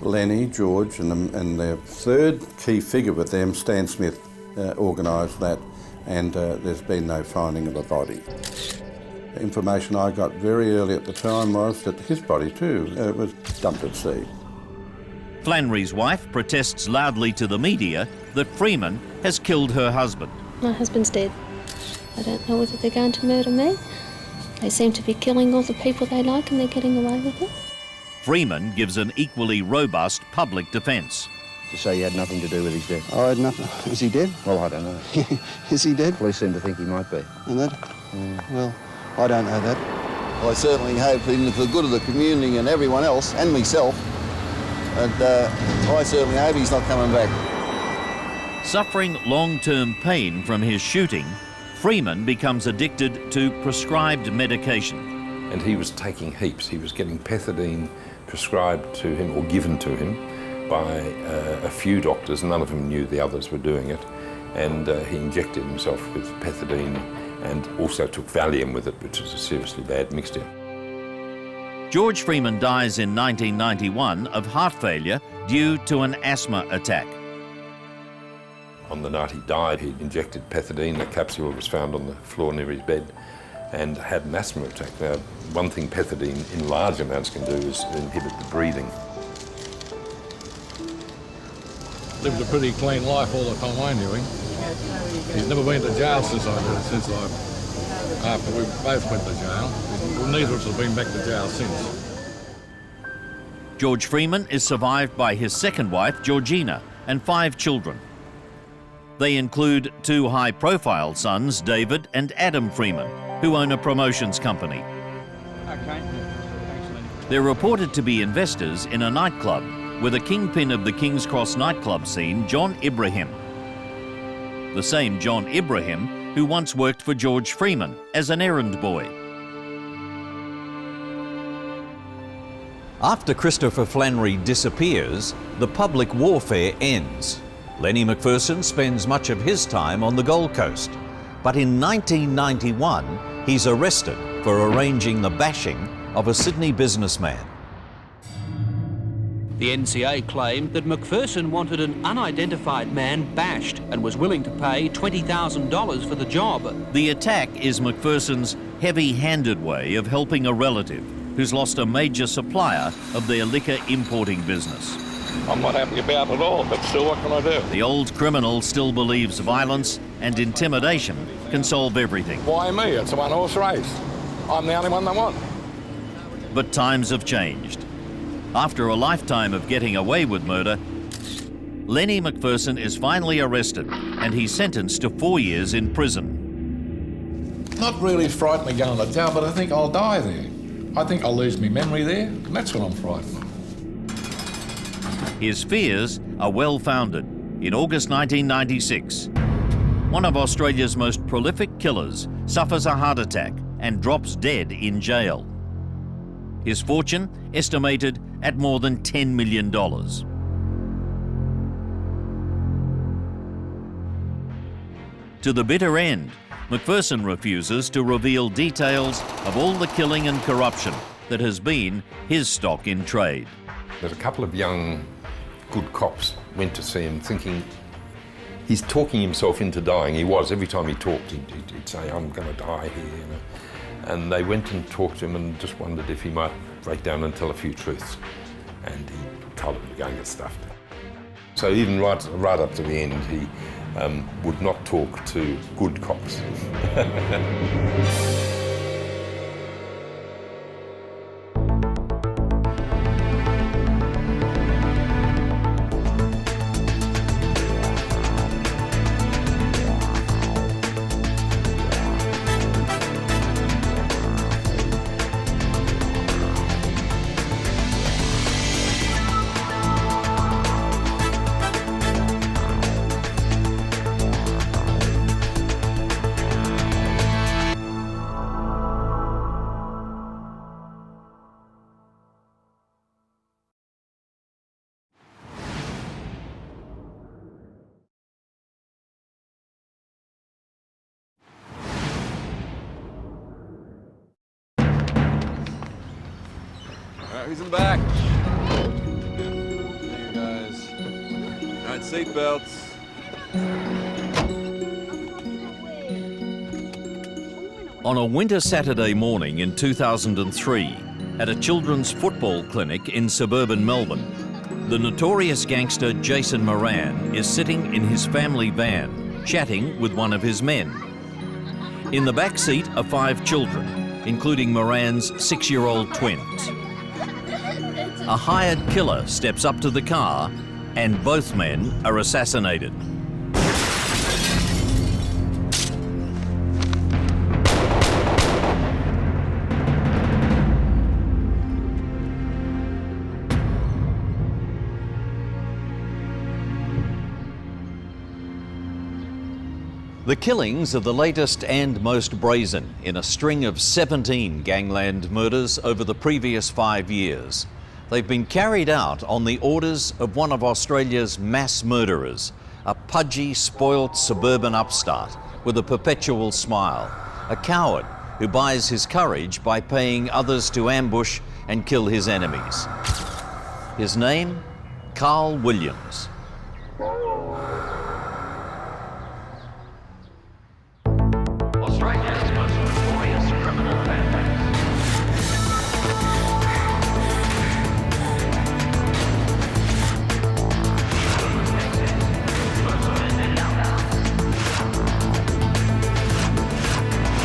Lenny, George and their third key figure with them, Stan Smith, organised that, and there's been no finding of a body. The information I got very early at the time was that his body too was dumped at sea. Flannery's wife protests loudly to the media that Freeman has killed her husband. My husband's dead. I don't know whether they're going to murder me. They seem to be killing all the people they like and they're getting away with it. Freeman gives an equally robust public defence. To say you had nothing to do with his death? I had nothing. Is he dead? Well, I don't know. Is he dead? Police seem to think he might be. And that? Well, I don't know that. I certainly hope, for the good of the community and everyone else, and myself, and I certainly hope he's not coming back. Suffering long-term pain from his shooting, Freeman becomes addicted to prescribed medication. And he was taking heaps. He was getting pethidine prescribed to him or given to him by a few doctors. None of them knew the others were doing it. And he injected himself with pethidine and also took Valium with it, which was a seriously bad mixture. George Freeman dies in 1991 of heart failure due to an asthma attack. On the night he died, he injected pethidine. A capsule was found on the floor near his bed and had an asthma attack. Now, one thing pethidine in large amounts can do is inhibit the breathing. Lived a pretty clean life all the time I knew him. He's never been to jail after we both went to jail. Neither of us have been back to jail since. George Freeman is survived by his second wife, Georgina, and 5 children. They include 2 high-profile sons, David and Adam Freeman, who own a promotions company. They're reported to be investors in a nightclub with a kingpin of the King's Cross nightclub scene, John Ibrahim. The same John Ibrahim who once worked for George Freeman as an errand boy. After Christopher Flannery disappears, the public warfare ends. Lenny McPherson spends much of his time on the Gold Coast. But in 1991, he's arrested for arranging the bashing of a Sydney businessman. The NCA claimed that McPherson wanted an unidentified man bashed and was willing to pay $20,000 for the job. The attack is McPherson's heavy-handed way of helping a relative who's lost a major supplier of their liquor importing business. I'm not happy about it all, but still, what can I do? The old criminal still believes violence and intimidation can solve everything. Why me? It's a one-horse race. I'm the only one they want. But times have changed. After a lifetime of getting away with murder, Lenny McPherson is finally arrested and he's sentenced to 4 years in prison. Not really frightened of going to jail, but I think I'll die there. I think I'll lose my memory there, and that's what I'm frightened of. His fears are well-founded. In August 1996, one of Australia's most prolific killers suffers a heart attack and drops dead in jail. His fortune estimated at more than $10 million. To the bitter end, McPherson refuses to reveal details of all the killing and corruption that has been his stock in trade. There's a couple of young good cops went to see him thinking he's talking himself into dying. He was. Every time he talked, he'd say, I'm going to die here. You know? And they went and talked to him and just wondered if he might break down and tell a few truths. And he told them to go and get stuffed. So even right up to the end, he would not talk to good cops. Who's in the back? There you guys. All right, seatbelts. On a winter Saturday morning in 2003, at a children's football clinic in suburban Melbourne, the notorious gangster Jason Moran is sitting in his family van, chatting with one of his men. In the back seat are 5 children, including Moran's 6-year-old twins. A hired killer steps up to the car and both men are assassinated. The killings are the latest and most brazen in a string of 17 gangland murders over the previous 5 years. They've been carried out on the orders of one of Australia's mass murderers, a pudgy, spoilt suburban upstart with a perpetual smile, a coward who buys his courage by paying others to ambush and kill his enemies. His name, Carl Williams. Australia's most notorious criminal bandits.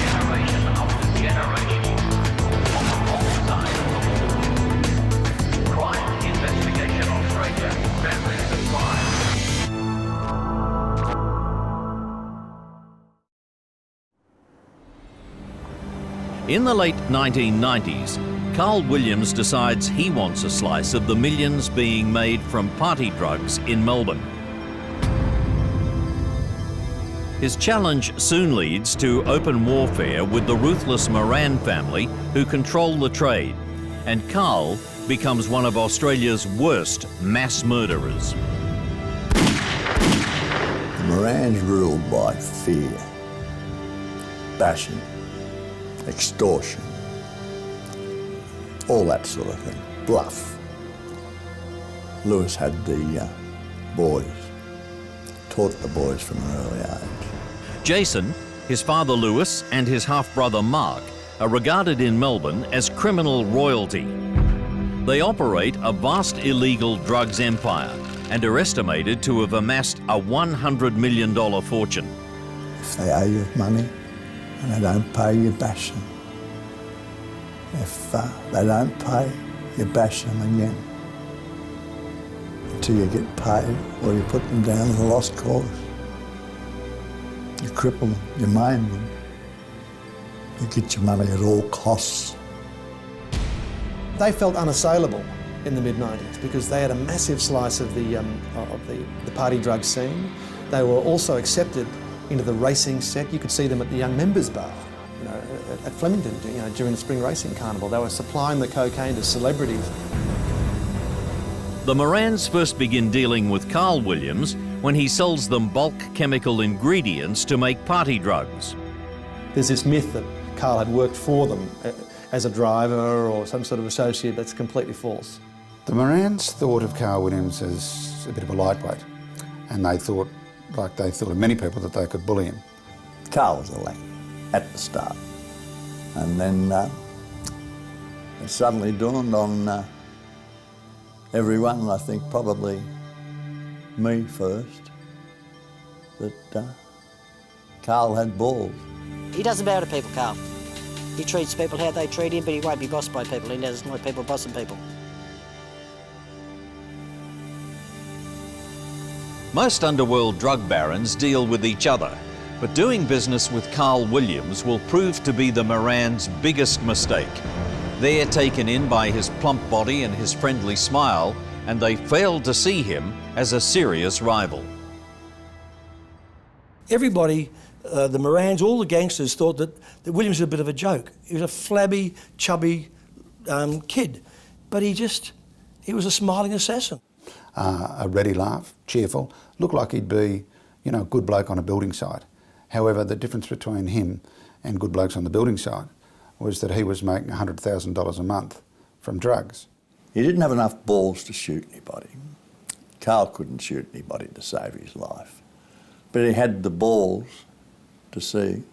Generation after generation, on the whole side of the wall. Crime Investigation Australia, families of crime. In the late 1990s, Carl Williams decides he wants a slice of the millions being made from party drugs in Melbourne. His challenge soon leads to open warfare with the ruthless Moran family who control the trade, and Carl becomes one of Australia's worst mass murderers. The Morans ruled by fear, bashing, extortion, all that sort of thing, bluff. Lewis had the boys, taught the boys from an early age. Jason, his father Lewis, and his half-brother Mark are regarded in Melbourne as criminal royalty. They operate a vast illegal drugs empire and are estimated to have amassed a $100 million fortune. If they owe you money and they don't pay, you bash them. If they don't pay, you bash them again until you get paid, or you put them down as a lost cause. You cripple them, you maim them. You get your money at all costs. They felt unassailable in the mid-90s because they had a massive slice of the party drug scene. They were also accepted into the racing set. You could see them at the Young Members Bar, you know, at Flemington, you know, during the Spring Racing Carnival. They were supplying the cocaine to celebrities. The Morans first begin dealing with Carl Williams when he sells them bulk chemical ingredients to make party drugs. There's this myth that Carl had worked for them as a driver or some sort of associate. That's completely false. The Morans thought of Carl Williams as a bit of a lightweight, and they thought, like they thought of many people, that they could bully him. Carl was a lack at the start, and then it suddenly dawned on everyone, and I think probably me first, that Carl had balls. He doesn't bow to people, Carl. He treats people how they treat him, but he won't be bossed by people. He doesn't like people bossing people. Most underworld drug barons deal with each other, but doing business with Carl Williams will prove to be the Morans' biggest mistake. They're taken in by his plump body and his friendly smile, and they fail to see him as a serious rival. Everybody, the Morans, all the gangsters thought that Williams was a bit of a joke. He was a flabby, chubby kid, but he was a smiling assassin. A ready laugh, cheerful, looked like he'd be, you know, a good bloke on a building site. However, the difference between him and good blokes on the building site was that he was making $100,000 a month from drugs. He didn't have enough balls to shoot anybody. Carl couldn't shoot anybody to save his life. But he had the balls to see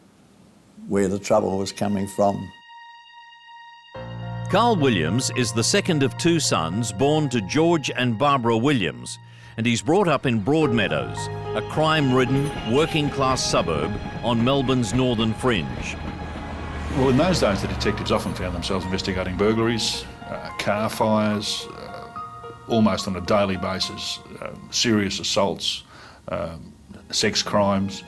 where the trouble was coming from. Carl Williams is the second of two sons born to George and Barbara Williams, and he's brought up in Broadmeadows, a crime-ridden, working-class suburb on Melbourne's northern fringe. Well, in those days, the detectives often found themselves investigating burglaries, car fires, almost on a daily basis, serious assaults, sex crimes,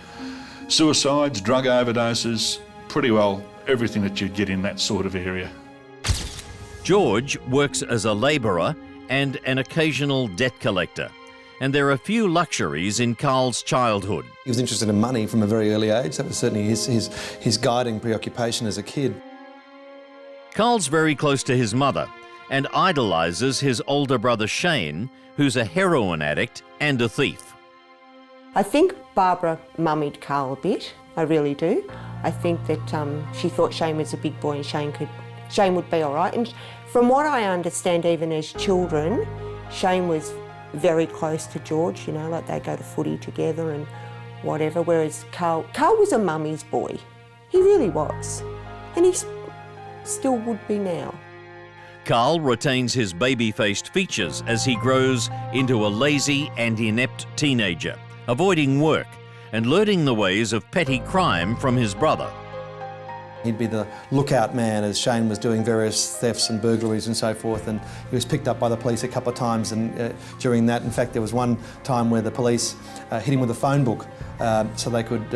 suicides, drug overdoses, pretty well everything that you'd get in that sort of area. George works as a labourer and an occasional debt collector, and there are few luxuries in Carl's childhood. He was interested in money from a very early age. That was certainly his guiding preoccupation as a kid. Carl's very close to his mother and idolises his older brother Shane, who's a heroin addict and a thief. I think Barbara mummied Carl a bit, I really do. I think that she thought Shane was a big boy and Shane would be all right. And from what I understand, even as children, Shane was very close to George, you know, like they go to footy together and whatever, whereas Carl was a mummy's boy. He really was. And he still would be now. Carl retains his baby-faced features as he grows into a lazy and inept teenager, avoiding work and learning the ways of petty crime from his brother. He'd be the lookout man as Shane was doing various thefts and burglaries and so forth, and he was picked up by the police a couple of times, and during that, in fact, there was one time where the police hit him with a phone book so they could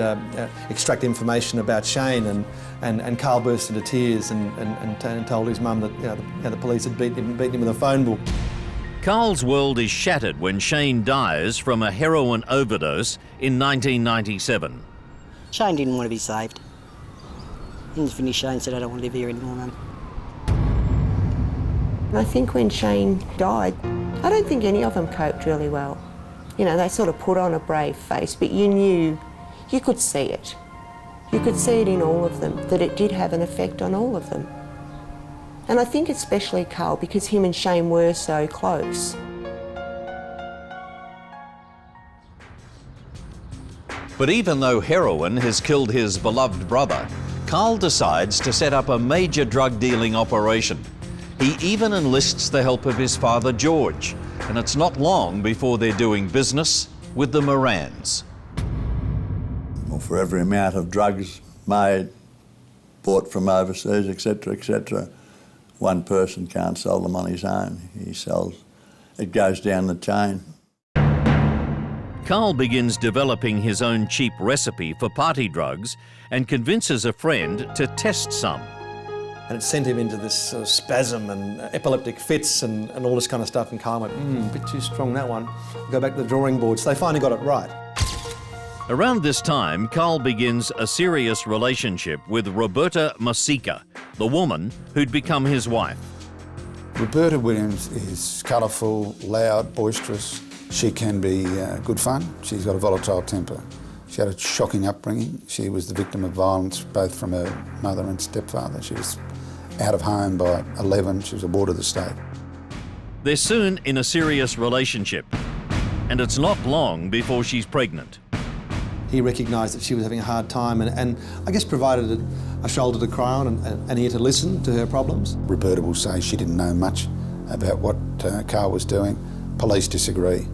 extract information about Shane, and Carl burst into tears and told his mum that the police had beaten him with a phone book. Carl's world is shattered when Shane dies from a heroin overdose in 1997. Shane didn't want to be saved. In the finish, Shane said, I don't want to live here anymore, Mum. And I think when Shane died, I don't think any of them coped really well. You know, they sort of put on a brave face, but you could see it. You could see it in all of them, that it did have an effect on all of them. And I think especially Carl, because him and Shane were so close. But even though heroin has killed his beloved brother, Carl decides to set up a major drug-dealing operation. He even enlists the help of his father, George, and it's not long before they're doing business with the Morans. Well, for every amount of drugs made, bought from overseas, etc., one person can't sell them on his own. He sells, it goes down the chain. Carl begins developing his own cheap recipe for party drugs and convinces a friend to test some. And it sent him into this sort of spasm and epileptic fits and all this kind of stuff, and Carl went, a bit too strong, that one. Go back to the drawing board. So they finally got it right. Around this time, Carl begins a serious relationship with Roberta Masica, the woman who'd become his wife. Roberta Williams is colourful, loud, boisterous. She can be good fun. She's got a volatile temper. She had a shocking upbringing. She was the victim of violence both from her mother and stepfather. She was out of home by 11. She was a ward of the state. They're soon in a serious relationship, and it's not long before she's pregnant. He recognised that she was having a hard time and I guess provided a shoulder to cry on and ear to listen to her problems. Roberta will say she didn't know much about what Carl was doing. Police disagree.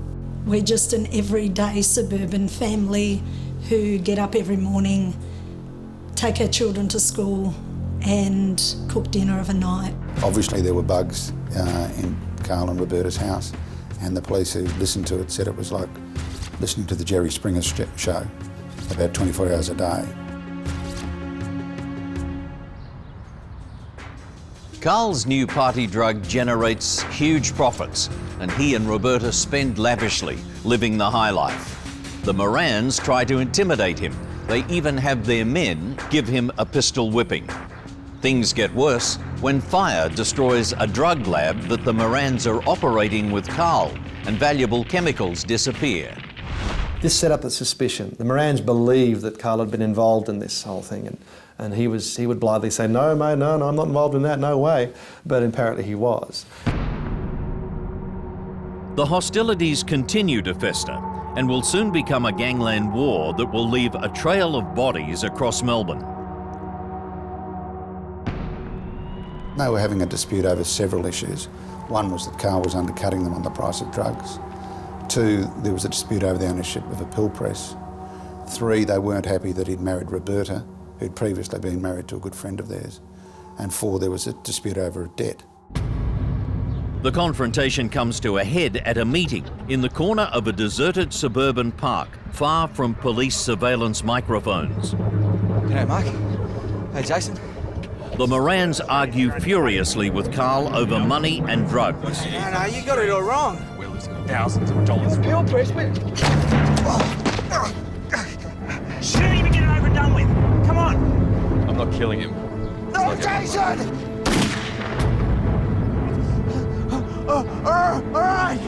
We're just an everyday suburban family who get up every morning, take our children to school and cook dinner of a night. Obviously there were bugs in Carl and Roberta's house, and the police who listened to it said it was like listening to the Jerry Springer show about 24 hours a day. Carl's new party drug generates huge profits, and he and Roberta spend lavishly, living the high life. The Morans try to intimidate him. They even have their men give him a pistol whipping. Things get worse when fire destroys a drug lab that the Morans are operating with Carl, and valuable chemicals disappear. This set up a suspicion. The Morans believed that Carl had been involved in this whole thing, and he would blithely say, no, mate, no, I'm not involved in that, no way. But apparently he was. The hostilities continue to fester and will soon become a gangland war that will leave a trail of bodies across Melbourne. They were having a dispute over several issues. One was that Carl was undercutting them on the price of drugs. 2, there was a dispute over the ownership of a pill press. 3, they weren't happy that he'd married Roberta, who'd previously been married to a good friend of theirs. And 4, there was a dispute over a debt. The confrontation comes to a head at a meeting in the corner of a deserted suburban park, far from police surveillance microphones. G'day, Mike. Hey, Jason. The Morans argue furiously with Carl over money and drugs. No, you got it all wrong. thousands of dollars. Pill press, shoot him and get it over and done with. Come on. I'm not killing him. No, Jason! All right.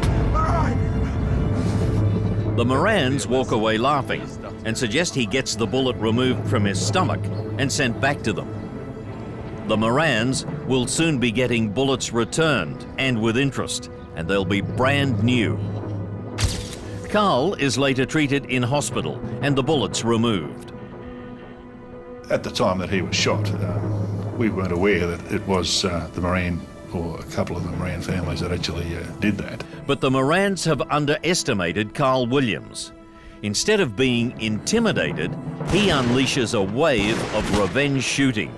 The Morans walk away laughing and suggest he gets the bullet removed from his stomach and sent back to them. The Morans will soon be getting bullets returned, and with interest, and they'll be brand new. Carl is later treated in hospital and the bullets removed. At the time that he was shot, we weren't aware that it was the Moran or a couple of the Moran families that actually did that. But the Morans have underestimated Carl Williams. Instead of being intimidated, he unleashes a wave of revenge shootings.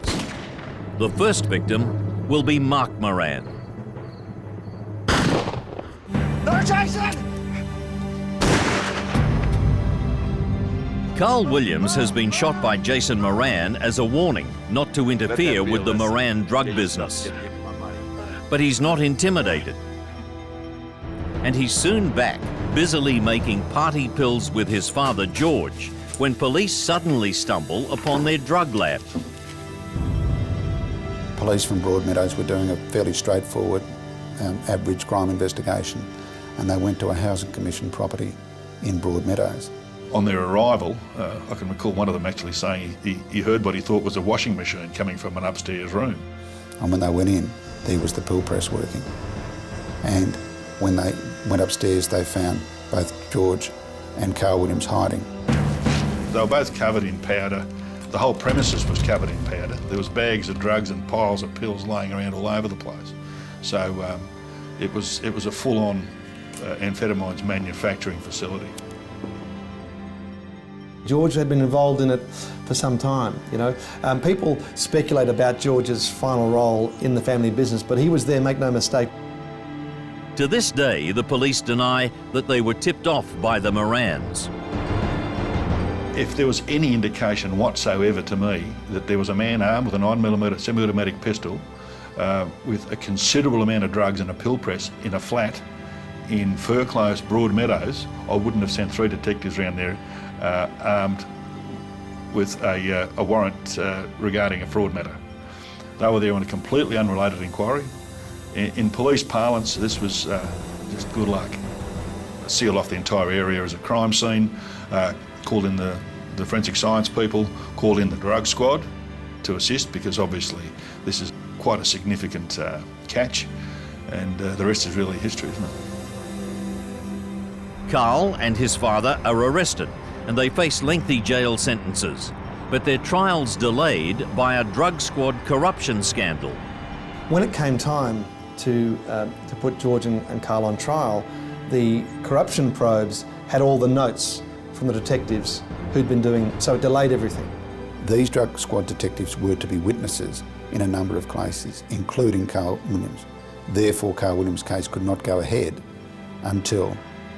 The first victim will be Mark Moran. No, Jason! Carl Williams has been shot by Jason Moran as a warning not to interfere with the Moran drug business. But he's not intimidated. And he's soon back, busily making party pills with his father George, when police suddenly stumble upon their drug lab. Police from Broadmeadows were doing a fairly straightforward, average crime investigation, and they went to a housing commission property in Broadmeadows. On their arrival, I can recall one of them actually saying he heard what he thought was a washing machine coming from an upstairs room. And when they went in, there was the pill press working. And when they went upstairs, they found both George and Carl Williams hiding. They were both covered in powder. The whole premises was covered in powder. There was bags of drugs and piles of pills laying around all over the place. So it was a full-on amphetamines manufacturing facility. George had been involved in it for some time, you know. People speculate about George's final role in the family business, but he was there, make no mistake. To this day, the police deny that they were tipped off by the Morans. If there was any indication whatsoever to me that there was a man armed with a 9mm semi-automatic pistol with a considerable amount of drugs and a pill press in a flat in Fur-Close, Broadmeadows, I wouldn't have sent 3 detectives around there armed with a warrant regarding a fraud matter. They were there on a completely unrelated inquiry. In police parlance, this was just good luck. Sealed off the entire area as a crime scene, called in the forensic science people, called in the drug squad to assist, because obviously this is quite a significant catch, and the rest is really history, isn't it? Carl and his father are arrested and they face lengthy jail sentences, but their trials delayed by a drug squad corruption scandal. When it came time to put George and Carl on trial, the corruption probes had all the notes from the detectives who'd been doing, so it delayed everything. These drug squad detectives were to be witnesses in a number of cases, including Carl Williams. Therefore, Carl Williams' case could not go ahead until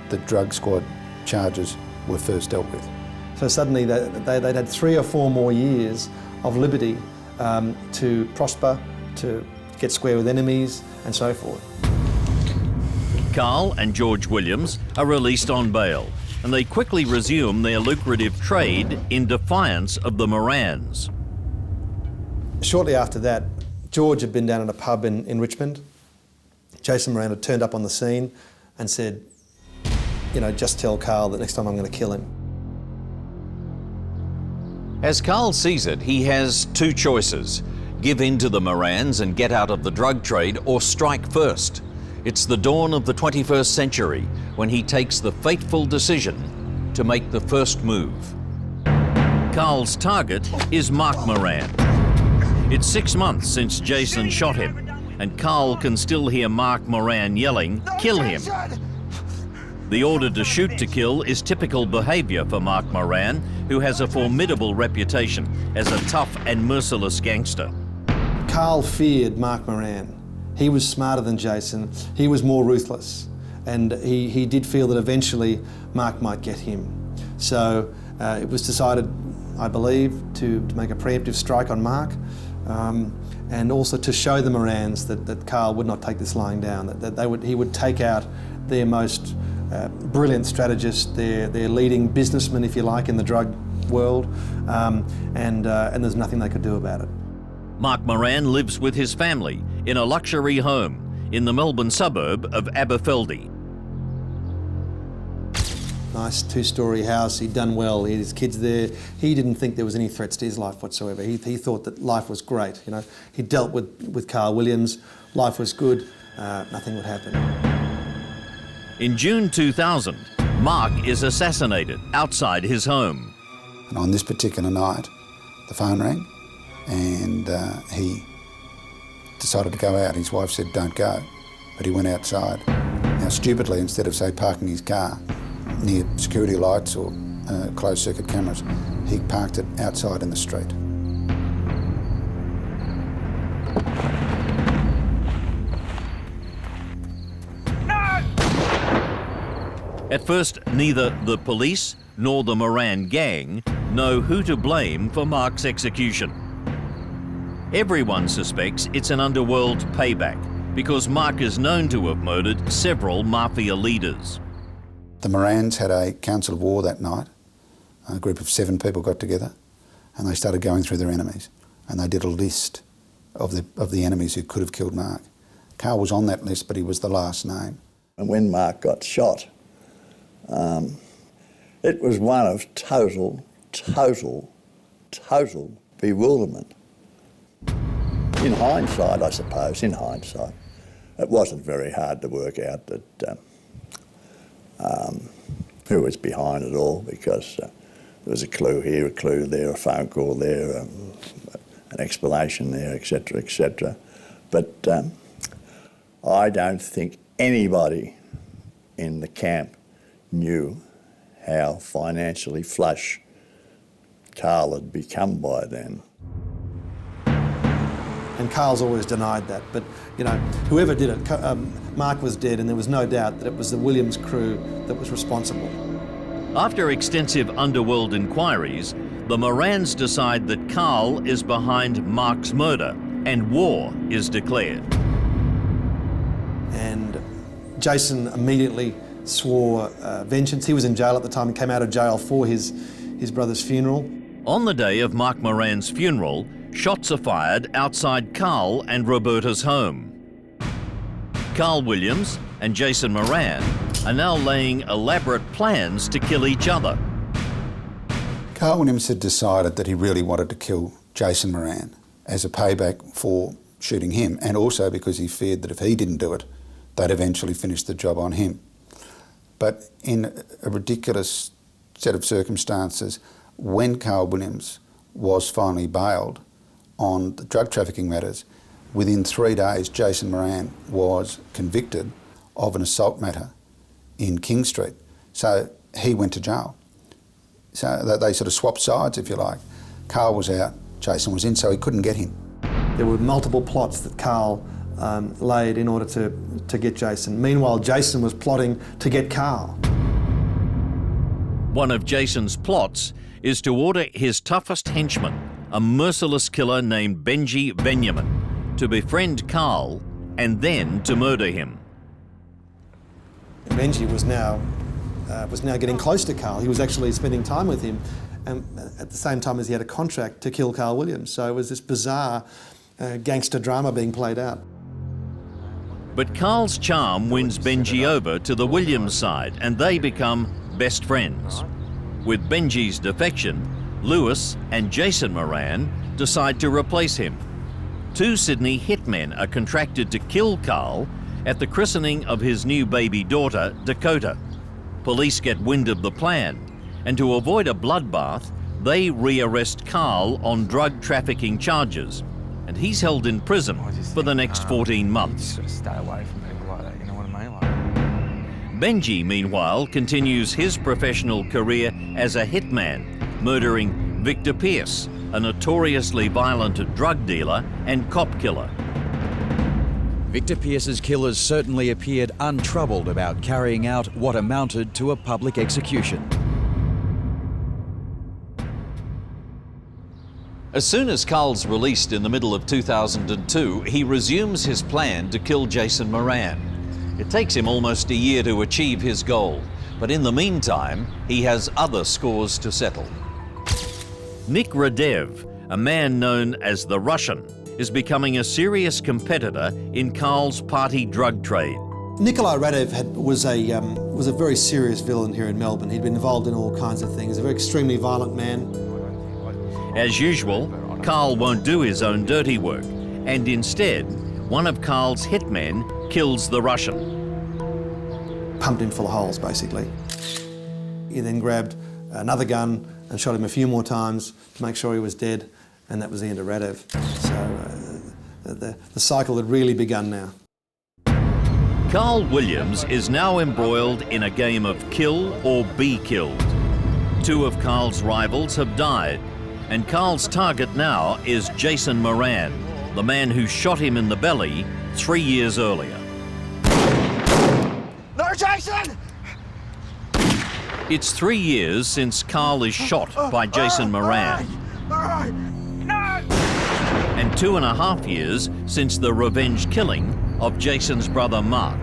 the drug squad charges were first dealt with. So suddenly they'd had 3 or 4 more years of liberty to prosper, to get square with enemies and so forth. Carl and George Williams are released on bail, and they quickly resume their lucrative trade in defiance of the Morans. Shortly after that, George had been down at a pub in Richmond. Jason Moran had turned up on the scene and said, you know, just tell Carl that next time I'm going to kill him. As Carl sees it, he has 2 choices: give in to the Morans and get out of the drug trade, or strike first. It's the dawn of the 21st century when he takes the fateful decision to make the first move. Carl's target is Mark Moran. It's 6 months since Jason shot him, and Carl can still hear Mark Moran yelling, "Kill him!" The order to shoot to kill is typical behaviour for Mark Moran, who has a formidable reputation as a tough and merciless gangster. Carl feared Mark Moran. He was smarter than Jason, he was more ruthless, and he did feel that eventually Mark might get him. So it was decided, I believe, to make a preemptive strike on Mark, and also to show the Morans that Carl would not take this lying down, that he would take out their most brilliant strategist, their leading businessman, if you like, in the drug world, and there's nothing they could do about it. Mark Moran lives with his family in a luxury home in the Melbourne suburb of Aberfeldy. Nice two-storey house, he'd done well, he had his kids there. He didn't think there was any threats to his life whatsoever. He thought that life was great, you know. He dealt with Carl Williams, life was good, nothing would happen. In June 2000, Mark is assassinated outside his home. And on this particular night, the phone rang and he decided to go out. His wife said, don't go, but he went outside. Now, stupidly, instead of, say, parking his car near security lights or closed circuit cameras, he parked it outside in the street. At first, neither the police nor the Moran gang know who to blame for Mark's execution. Everyone suspects it's an Underworld payback because Mark is known to have murdered several mafia leaders. The Morans had a council of war that night. A group of 7 people got together and they started going through their enemies, and they did a list of the enemies who could have killed Mark. Carl was on that list, but he was the last name. And when Mark got shot, it was one of total bewilderment. In hindsight, I suppose, it wasn't very hard to work out that who was behind it all, because there was a clue here, a clue there, a phone call there, an explanation there, etc., etc. But I don't think anybody in the camp knew how financially flush Carl had become by then. And Carl's always denied that, but you know, whoever did it, Mark was dead, and there was no doubt that it was the Williams crew that was responsible. After extensive Underworld inquiries, the Morans decide that Carl is behind Mark's murder, and war is declared. And Jason immediately swore vengeance. He was in jail at the time and came out of jail for his brother's funeral. On the day of Mark Moran's funeral, shots are fired outside Carl and Roberta's home. Carl Williams and Jason Moran are now laying elaborate plans to kill each other. Carl Williams had decided that he really wanted to kill Jason Moran as a payback for shooting him, and also because he feared that if he didn't do it, they'd eventually finish the job on him. But in a ridiculous set of circumstances, when Carl Williams was finally bailed on the drug trafficking matters, within 3 days Jason Moran was convicted of an assault matter in King Street. So he went to jail. So they sort of swapped sides, if you like. Carl was out, Jason was in, so he couldn't get him. There were multiple plots that Carl laid in order to get Jason. Meanwhile, Jason was plotting to get Carl. One of Jason's plots is to order his toughest henchman, a merciless killer named Benji Benjamin, to befriend Carl and then to murder him. Benji was now getting close to Carl. He was actually spending time with him, and at the same time as he had a contract to kill Carl Williams. So it was this bizarre gangster drama being played out. But Carl's charm wins Benji over to the Williams side, and they become best friends. With Benji's defection, Lewis and Jason Moran decide to replace him. 2 Sydney hitmen are contracted to kill Carl at the christening of his new baby daughter, Dakota. Police get wind of the plan, and to avoid a bloodbath, they rearrest Carl on drug trafficking charges, and he's held in prison for the next 14 months. Just stay away from people like that, you know what I mean? Benji, meanwhile, continues his professional career as a hitman, murdering Victor Pearce, a notoriously violent drug dealer and cop killer. Victor Pearce's killers certainly appeared untroubled about carrying out what amounted to a public execution. As soon as Carl's released in the middle of 2002, he resumes his plan to kill Jason Moran. It takes him almost a year to achieve his goal, but in the meantime, he has other scores to settle. Nick Radev, a man known as the Russian, is becoming a serious competitor in Carl's party drug trade. Nikolai Radev was a very serious villain here in Melbourne. He'd been involved in all kinds of things. A very extremely violent man. As usual, Carl won't do his own dirty work, and instead, one of Carl's hitmen kills the Russian. Pumped him full of holes, basically. He then grabbed another gun and shot him a few more times to make sure he was dead, and that was the end of Radev. So the cycle had really begun now. Carl Williams is now embroiled in a game of kill or be killed. Two of Carl's rivals have died, and Carl's target now is Jason Moran, the man who shot him in the belly 3 years earlier. No, Jason! It's 3 years since Carl is shot by Jason Moran. All right. No! And 2.5 years since the revenge killing of Jason's brother Mark.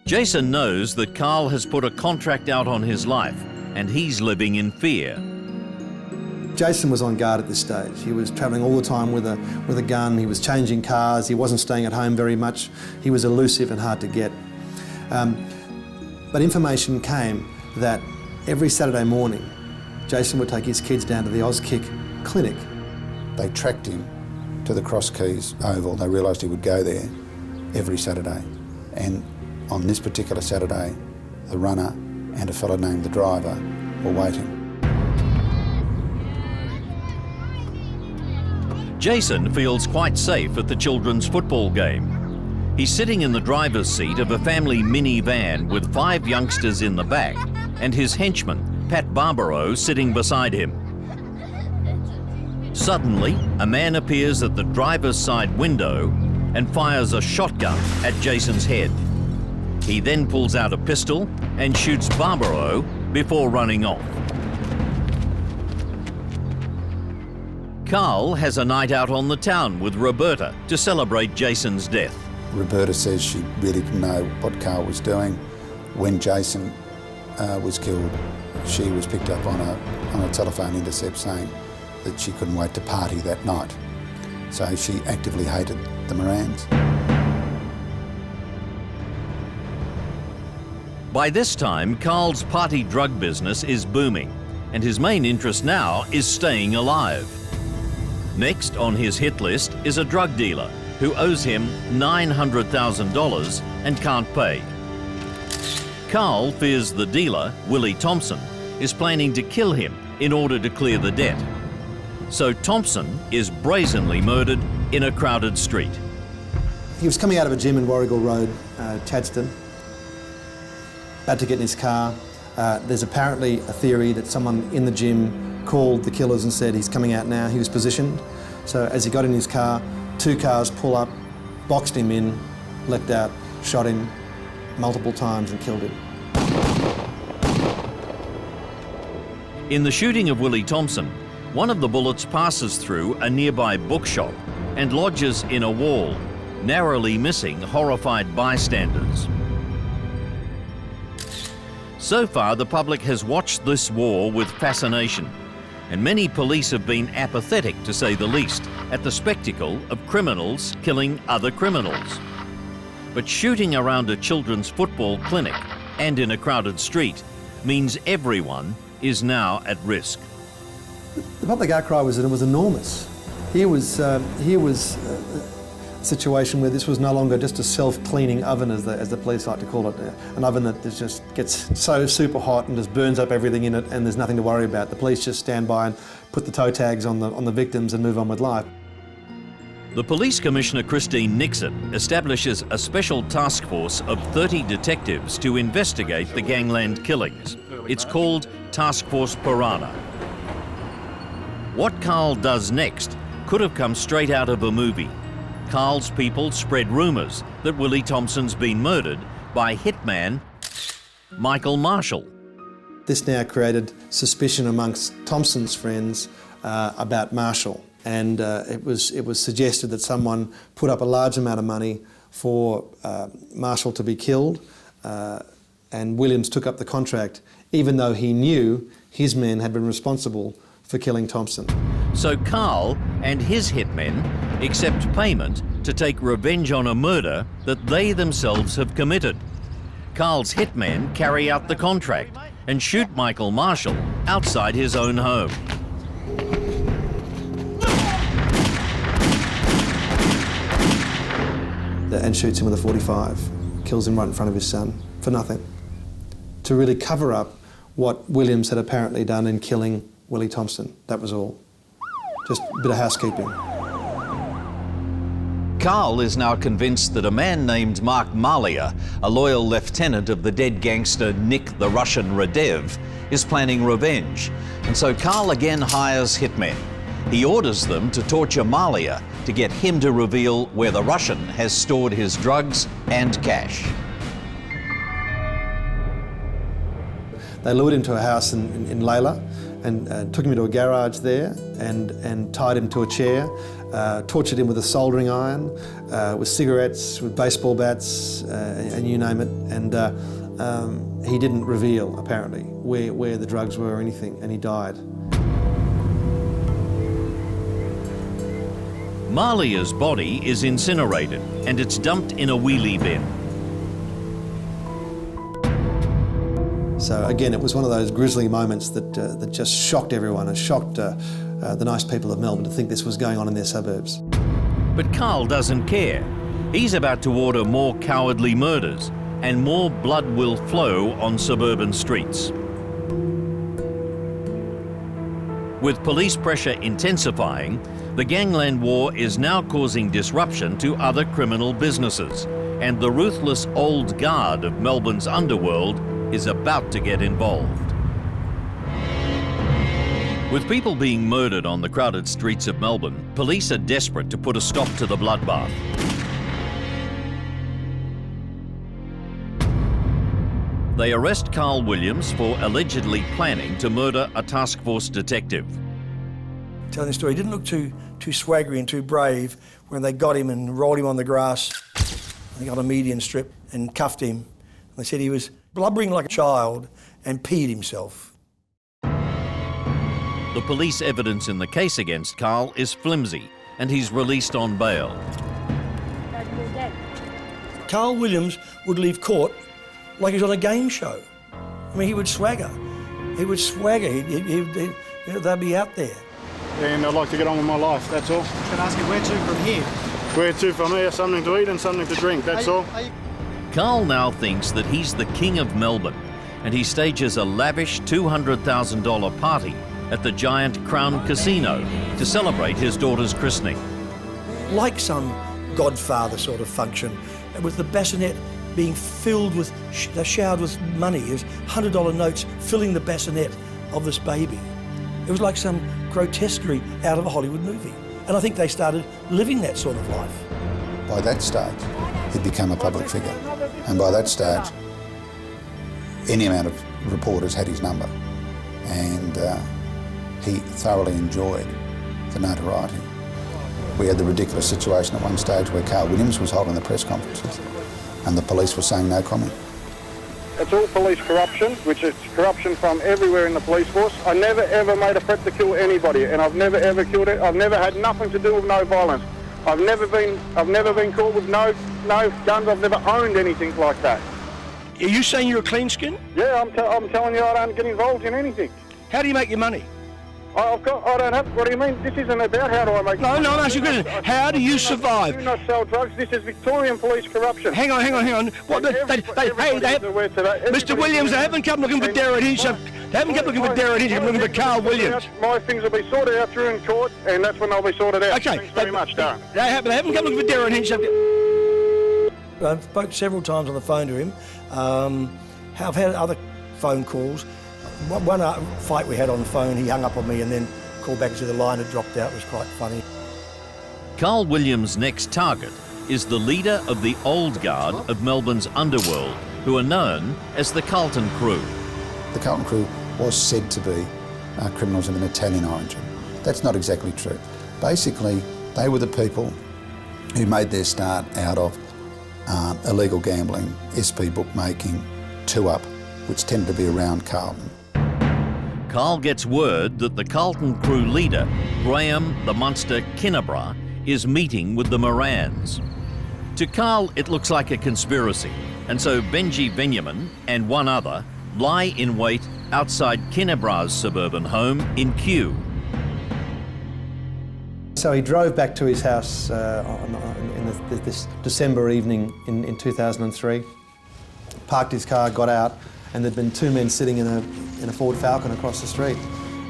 Jason knows that Carl has put a contract out on his life, and he's living in fear. Jason was on guard at this stage. He was travelling all the time with a gun. He was changing cars. He wasn't staying at home very much. He was elusive and hard to get. But information came that every Saturday morning, Jason would take his kids down to the Auskick clinic. They tracked him to the Cross Keys Oval. They realised he would go there every Saturday. And on this particular Saturday, the runner and a fellow named the driver were waiting. Jason feels quite safe at the children's football game. He's sitting in the driver's seat of a family minivan with 5 youngsters in the back and his henchman, Pat Barbaro, sitting beside him. Suddenly, a man appears at the driver's side window and fires a shotgun at Jason's head. He then pulls out a pistol and shoots Barbaro before running off. Carl has a night out on the town with Roberta to celebrate Jason's death. Roberta says she really didn't know what Carl was doing. When Jason was killed, she was picked up on a telephone intercept saying that she couldn't wait to party that night. So she actively hated the Morans. By this time, Carl's party drug business is booming, and his main interest now is staying alive. Next on his hit list is a drug dealer who owes him $900,000 and can't pay. Carl fears the dealer, Willie Thompson, is planning to kill him in order to clear the debt. So Thompson is brazenly murdered in a crowded street. He was coming out of a gym in Warrigal Road, Chadstone, about to get in his car. There's apparently a theory that someone in the gym called the killers and said he's coming out now. He was positioned. So as he got in his car, 2 cars pull up, boxed him in, leapt out, shot him multiple times and killed him. In the shooting of Willie Thompson, one of the bullets passes through a nearby bookshop and lodges in a wall, narrowly missing horrified bystanders. So far, the public has watched this war with fascination, and many police have been apathetic, to say the least, at the spectacle of criminals killing other criminals. But shooting around a children's football clinic and in a crowded street means everyone is now at risk. The public outcry was enormous. Here was a situation where this was no longer just a self-cleaning oven, as the police like to call it, an oven that just gets so super hot and just burns up everything in it, and there's nothing to worry about. The police just stand by and put the toe tags on the victims and move on with life. The Police Commissioner Christine Nixon establishes a special task force of 30 detectives to investigate the Gangland killings. It's called Task Force Piranha. What Carl does next could have come straight out of a movie. Carl's people spread rumours that Willie Thompson's been murdered by hitman Michael Marshall. This now created suspicion amongst Thompson's friends about Marshall, and it was suggested that someone put up a large amount of money for Marshall to be killed, and Williams took up the contract even though he knew his men had been responsible for killing Thompson. So Carl and his hitmen accept payment to take revenge on a murder that they themselves have committed. Carl's hitmen carry out the contract and shoot Michael Marshall outside his own home. And shoots him with a .45, kills him right in front of his son, for nothing. To really cover up what Williams had apparently done in killing Willie Thompson, that was all. Just a bit of housekeeping. Carl is now convinced that a man named Mark Malia, a loyal lieutenant of the dead gangster Nick the Russian Radev, is planning revenge. And so Carl again hires hitmen. He orders them to torture Malia to get him to reveal where the Russian has stored his drugs and cash. They lured him to a house in Layla and took him into a garage there and tied him to a chair, tortured him with a soldering iron, with cigarettes, with baseball bats, and you name it. And he didn't reveal, apparently, where the drugs were or anything, and he died. Malia's body is incinerated and it's dumped in a wheelie bin. So again, it was one of those grisly moments that just shocked everyone and shocked the nice people of Melbourne to think this was going on in their suburbs. But Carl doesn't care. He's about to order more cowardly murders, and more blood will flow on suburban streets. With police pressure intensifying, the gangland war is now causing disruption to other criminal businesses, and the ruthless old guard of Melbourne's underworld is about to get involved. With people being murdered on the crowded streets of Melbourne, police are desperate to put a stop to the bloodbath. They arrest Carl Williams for allegedly planning to murder a task force detective. Telling the story, he didn't look too swaggery and too brave when they got him and rolled him on the grass. They got a median strip and cuffed him. They said he was blubbering like a child and peed himself. The police evidence in the case against Carl is flimsy, and he's released on bail. Carl Williams would leave court like he was on a game show. I mean, he would swagger. He would swagger. They'd be out there. And I'd like to get on with my life, that's all. Can I ask you, where to from here? Where to from here? Something to eat and something to drink, that's all. Carl now thinks that he's the king of Melbourne, and he stages a lavish $200,000 party at the giant Crown Casino to celebrate his daughter's christening. Like some Godfather sort of function, with the bassinet being filled with, showered with money. There's $100 notes filling the bassinet of this baby. It was like some grotesquerie out of a Hollywood movie. And I think they started living that sort of life. By that stage, he'd become a public figure. And by that stage, any amount of reporters had his number. And he thoroughly enjoyed the notoriety. We had the ridiculous situation at one stage where Carl Williams was holding the press conferences and the police were saying no comment. It's all police corruption, which is corruption from everywhere in the police force. I never ever made a threat to kill anybody, and I've never ever killed it. I've never had nothing to do with no violence. I've never been caught with no guns. I've never owned anything like that. Are you saying you're a clean skin? Yeah, I'm telling you, I don't get involved in anything. How do you make your money? I don't have. What do you mean? This isn't about how do I make. No, I'm asking you a question. How do you survive? I do not sell drugs. This is Victorian police corruption. Hang on. What? Mr. Williams, they haven't come looking for Darren Hinch. They haven't come looking for Darren Hinch. They're looking for Carl Williams. My things will be sorted out during court, and that's when they'll be sorted out. Okay. Thanks very much, Darren. They haven't come looking for Darren Hinch. I spoke several times on the phone to him. I've had other phone calls. One fight we had on the phone, he hung up on me and then called back and said the line had dropped out. It was quite funny. Carl Williams' next target is the leader of the old guard of Melbourne's underworld, who are known as the Carlton Crew. the Carlton crew was said to be criminals of an Italian origin. That's not exactly true. Basically, they were the people who made their start out of illegal gambling, SP bookmaking, two-up, which tended to be around Carlton. Carl gets word that the Carlton crew leader, Graham the Monster Kinnebra, is meeting with the Morans. To Carl, it looks like a conspiracy, and so Benji Benjamin and one other lie in wait outside Kinnebra's suburban home in Kew. So he drove back to his house in this December evening in 2003, parked his car, got out, and there'd been two men sitting in a Ford Falcon across the street,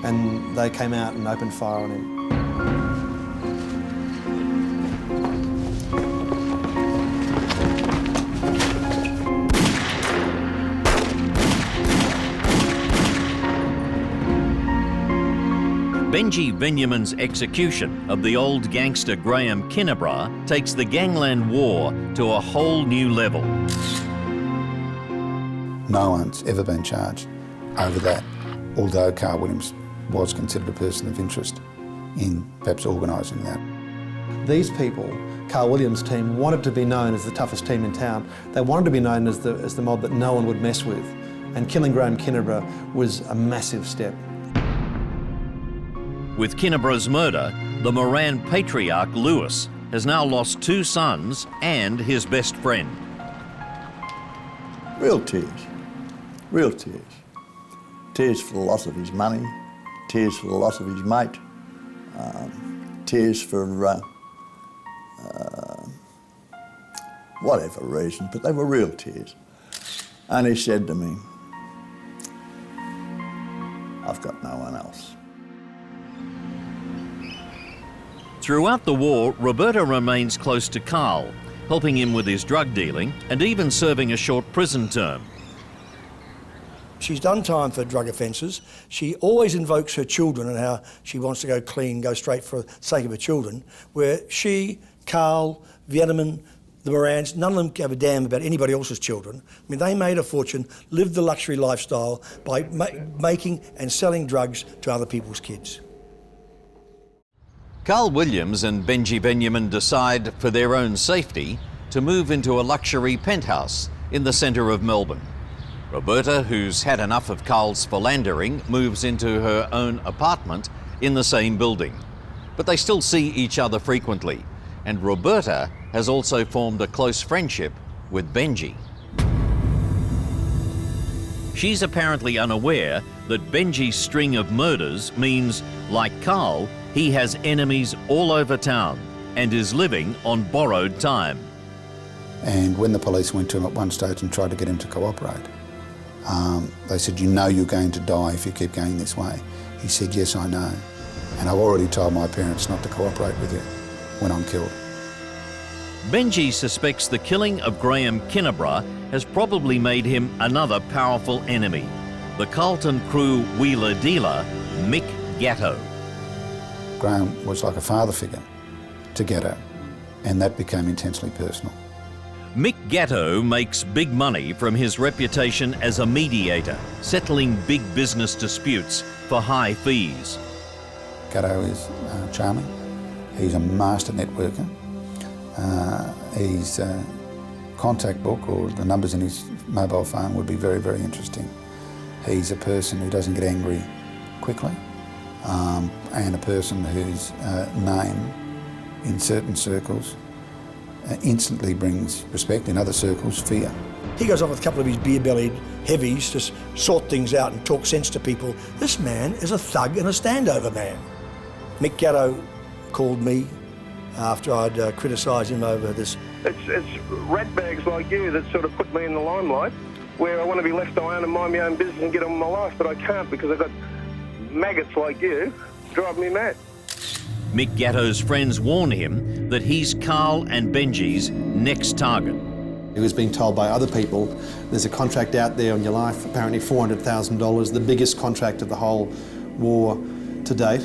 and they came out and opened fire on him. Benji Benjamin's execution of the old gangster Graham Kinnebra takes the Gangland war to a whole new level. No one's ever been charged over that, although Carl Williams was considered a person of interest in perhaps organising that. These people, Carl Williams' team, wanted to be known as the toughest team in town. They wanted to be known as the mob that no one would mess with. And killing Graham Kinnebra was a massive step. With Kinnebra's murder, the Moran patriarch Lewis has now lost two sons and his best friend. Real tears. Real tears. Tears for the loss of his money, tears for the loss of his mate, tears for whatever reason, but they were real tears. And he said to me, "I've got no one else." Throughout the war, Roberta remains close to Carl, helping him with his drug dealing and even serving a short prison term. She's done time for drug offences. She always invokes her children and how she wants to go clean, go straight for the sake of her children, where she, Carl, Vietnamman, the Morans, none of them gave a damn about anybody else's children. I mean, they made a fortune, lived the luxury lifestyle by making and selling drugs to other people's kids. Carl Williams and Benji Benjamin decide, for their own safety, to move into a luxury penthouse in the centre of Melbourne. Roberta, who's had enough of Carl's philandering, moves into her own apartment in the same building. But they still see each other frequently, and Roberta has also formed a close friendship with Benji. She's apparently unaware that Benji's string of murders means, like Carl, he has enemies all over town and is living on borrowed time. And when the police went to him at one stage and tried to get him to cooperate, they said, "You know you're going to die if you keep going this way." He said, "Yes, I know. And I've already told my parents not to cooperate with you when I'm killed." Benji suspects the killing of Graham Kinnebra has probably made him another powerful enemy, the Carlton crew wheeler dealer, Mick Gatto. Graham was like a father figure to Gatto, and that became intensely personal. Mick Gatto makes big money from his reputation as a mediator, settling big business disputes for high fees. Gatto is charming. He's a master networker. His contact book, or the numbers in his mobile phone, would be very, very interesting. He's a person who doesn't get angry quickly, and a person whose name in certain circles instantly brings respect, in other circles fear. He goes off with a couple of his beer-bellied heavies to sort things out and talk sense to people. This man is a thug and a standover man. Mick Gatto called me after I'd criticised him over this. It's ratbags like you that sort of put me in the limelight, where I want to be left alone and mind my own business and get on with my life, but I can't because I've got maggots like you drive me mad. Mick Gatto's friends warn him that he's Carl and Benji's next target. He was being told by other people, there's a contract out there on your life, apparently $400,000, the biggest contract of the whole war to date.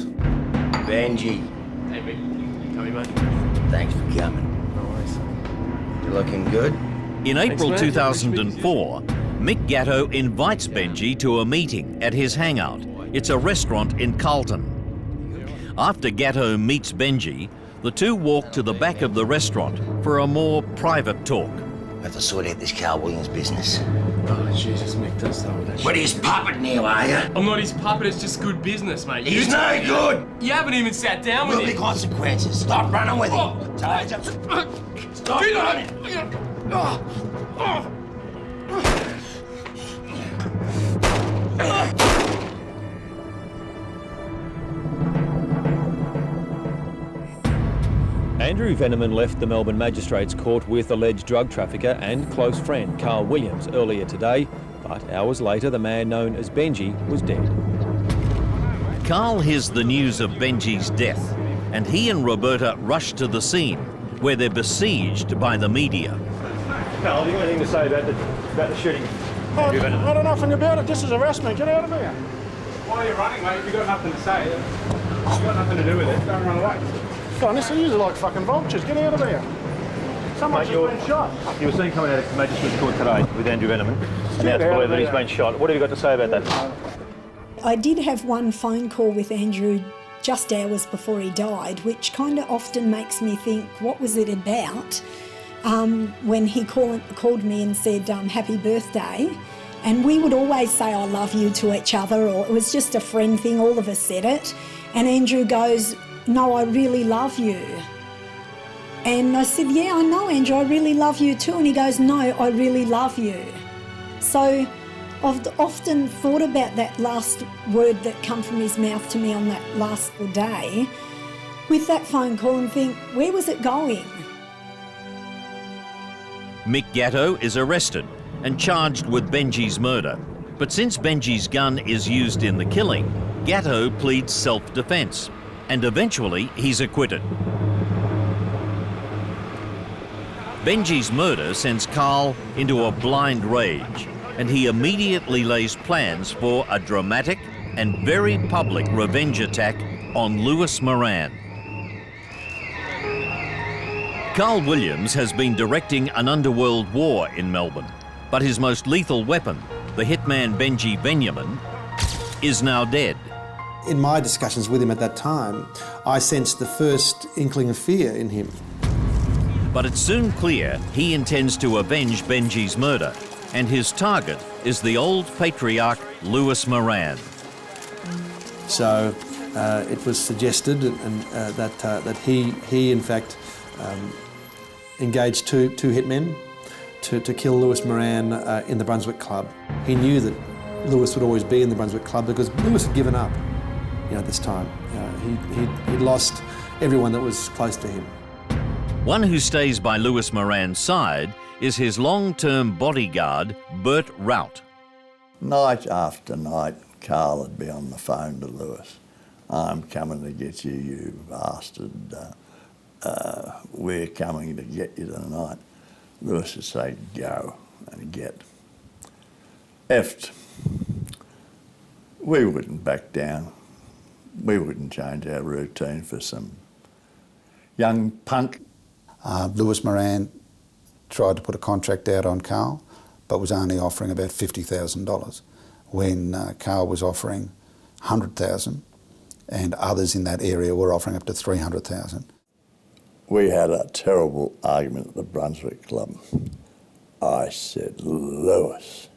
Benji. Hey, Mick. Tell me, mate. Thanks for coming. No worries. You're looking good. In April 2004, Mick Gatto invites Benji to a meeting at his hangout. It's a restaurant in Carlton. After Gatto meets Benji, the two walk to the back of the restaurant for a more private talk. I have to sort out this Carl Williams business. Oh, Jesus, Mick, don't start with that What, shit. his puppet now, are you? I'm not his puppet, it's just good business, mate. He's no good! You haven't even sat down with Will him. be consequences. Stop running with him. Stop running. Andrew Veneman left the Melbourne Magistrates Court with alleged drug trafficker and close friend Carl Williams earlier today, but hours later the man known as Benji was dead. Carl hears the news of Benji's death, and he and Roberta rush to the scene, where they're besieged by the media. Carl, have you got anything to say about the shooting? I don't know nothing about it. This is harassment. Get out of here. Why are you running, mate? You've got nothing to say. You've got nothing to do with it. Don't run away. God, listen, you're like fucking vultures. Get out of here. Someone's just been shot. You were seen coming out of the Magistrates Court today with Andrew Veneman. And now it's believed that he's been shot. What have you got to say about that? I did have one phone call with Andrew just hours before he died, which kind of often makes me think, what was it about? When he called me and said, happy birthday. And we would always say, I love you to each other, or it was just a friend thing, all of us said it. And Andrew goes, no, I really love you. And I said, yeah, I know, Andrew, I really love you too. And he goes, no, I really love you. So I've often thought about that last word that come from his mouth to me on that last day with that phone call and think, where was it going? Mick Gatto is arrested and charged with Benji's murder. But since Benji's gun is used in the killing, Gatto pleads self-defense, and eventually he's acquitted. Benji's murder sends Carl into a blind rage, and he immediately lays plans for a dramatic and very public revenge attack on Lewis Moran. Carl Williams has been directing an underworld war in Melbourne, but his most lethal weapon, the hitman Benji Benjamin, is now dead. In my discussions with him at that time, I sensed the first inkling of fear in him. But it's soon clear he intends to avenge Benji's murder, and his target is the old patriarch Lewis Moran. So it was suggested that he in fact engaged two hitmen to kill Lewis Moran in the Brunswick Club. He knew that Lewis would always be in the Brunswick Club because Lewis had given up, at this time. He'd lost everyone that was close to him. One who stays by Lewis Moran's side is his long-term bodyguard, Bert Rout. Night after night, Carl would be on the phone to Lewis. I'm coming to get you, you bastard. We're coming to get you tonight. Lewis would say, go, and get effed. We wouldn't back down. We wouldn't change our routine for some young punk. Lewis Moran tried to put a contract out on Carl, but was only offering about $50,000 when Carl was offering $100,000 and others in that area were offering up to $300,000. We had a terrible argument at the Brunswick Club. I said, Lewis,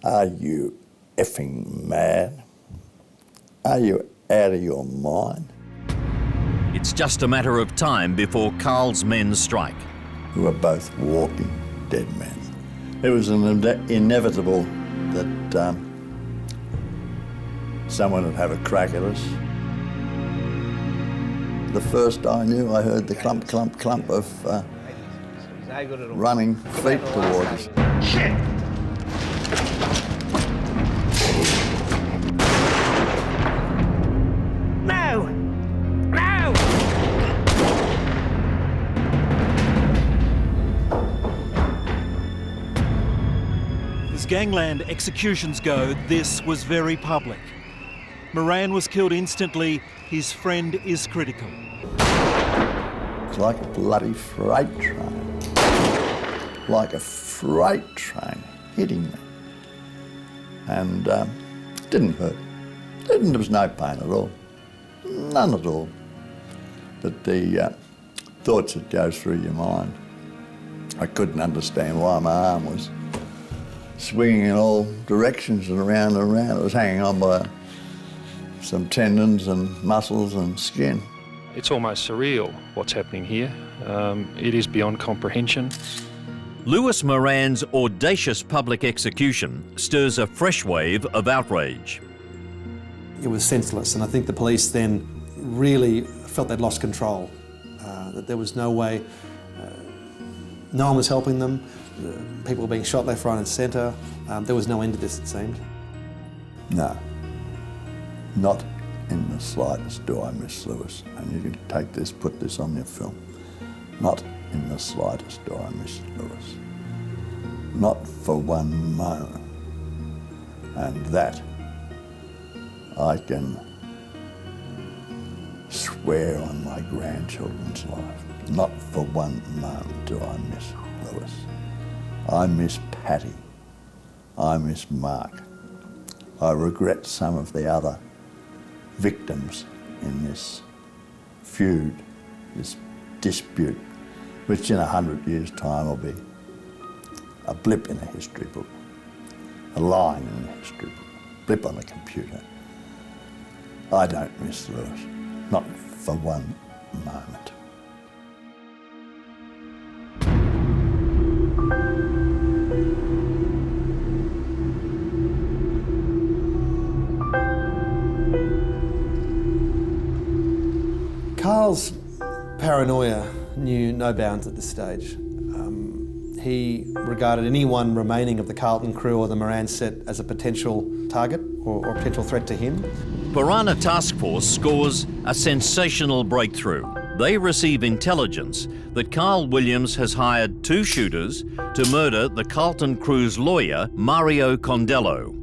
are you effing mad? Are you out of your mind? It's just a matter of time before Carl's men strike. We were both walking dead men. It was inevitable that someone would have a crack at us. The first I knew, I heard the clump, clump, clump of running feet towards us. Shit! No! No! As Gangland executions go, this was very public. Moran was killed instantly. His friend is critical. It's like a bloody freight train. Like a freight train. hitting me. And it didn't hurt. There was no pain at all. None at all. But the thoughts that go through your mind, I couldn't understand why my arm was swinging in all directions and around and around. It was hanging on by some tendons and muscles and skin. It's almost surreal what's happening here. It is beyond comprehension. Lewis Moran's audacious public execution stirs a fresh wave of outrage. It was senseless, and I think the police then really felt they'd lost control, that there was no way, no one was helping them, people were being shot left, right and centre. There was no end to this, it seemed. No, not in the slightest do I miss Lewis, and you can take this, put this on your film. Not in the slightest do I miss Lewis. Not for one moment. And that I can swear on my grandchildren's life. Not for one moment do I miss Lewis. I miss Patty. I miss Mark. I regret some of the other victims in this feud, this dispute, which in 100 years' time will be a blip in a history book, a line in a history book, a blip on a computer. I don't miss Lewis, not for one moment. Carl's paranoia knew no bounds at this stage. He regarded anyone remaining of the Carlton crew or the Moran set as a potential target or potential threat to him. Piranha Task Force scores a sensational breakthrough. They receive intelligence that Carl Williams has hired 2 shooters to murder the Carlton crew's lawyer, Mario Condello.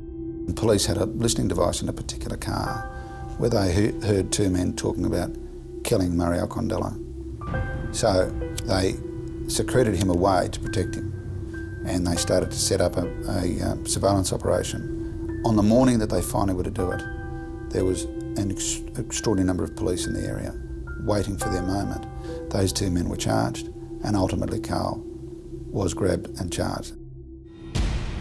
The police had a listening device in a particular car where they heard 2 men talking about killing Mario Condello. So they secreted him away to protect him, and they started to set up a surveillance operation. On the morning that they finally were to do it, there was an extraordinary number of police in the area waiting for their moment. Those 2 men were charged, and ultimately Carl was grabbed and charged.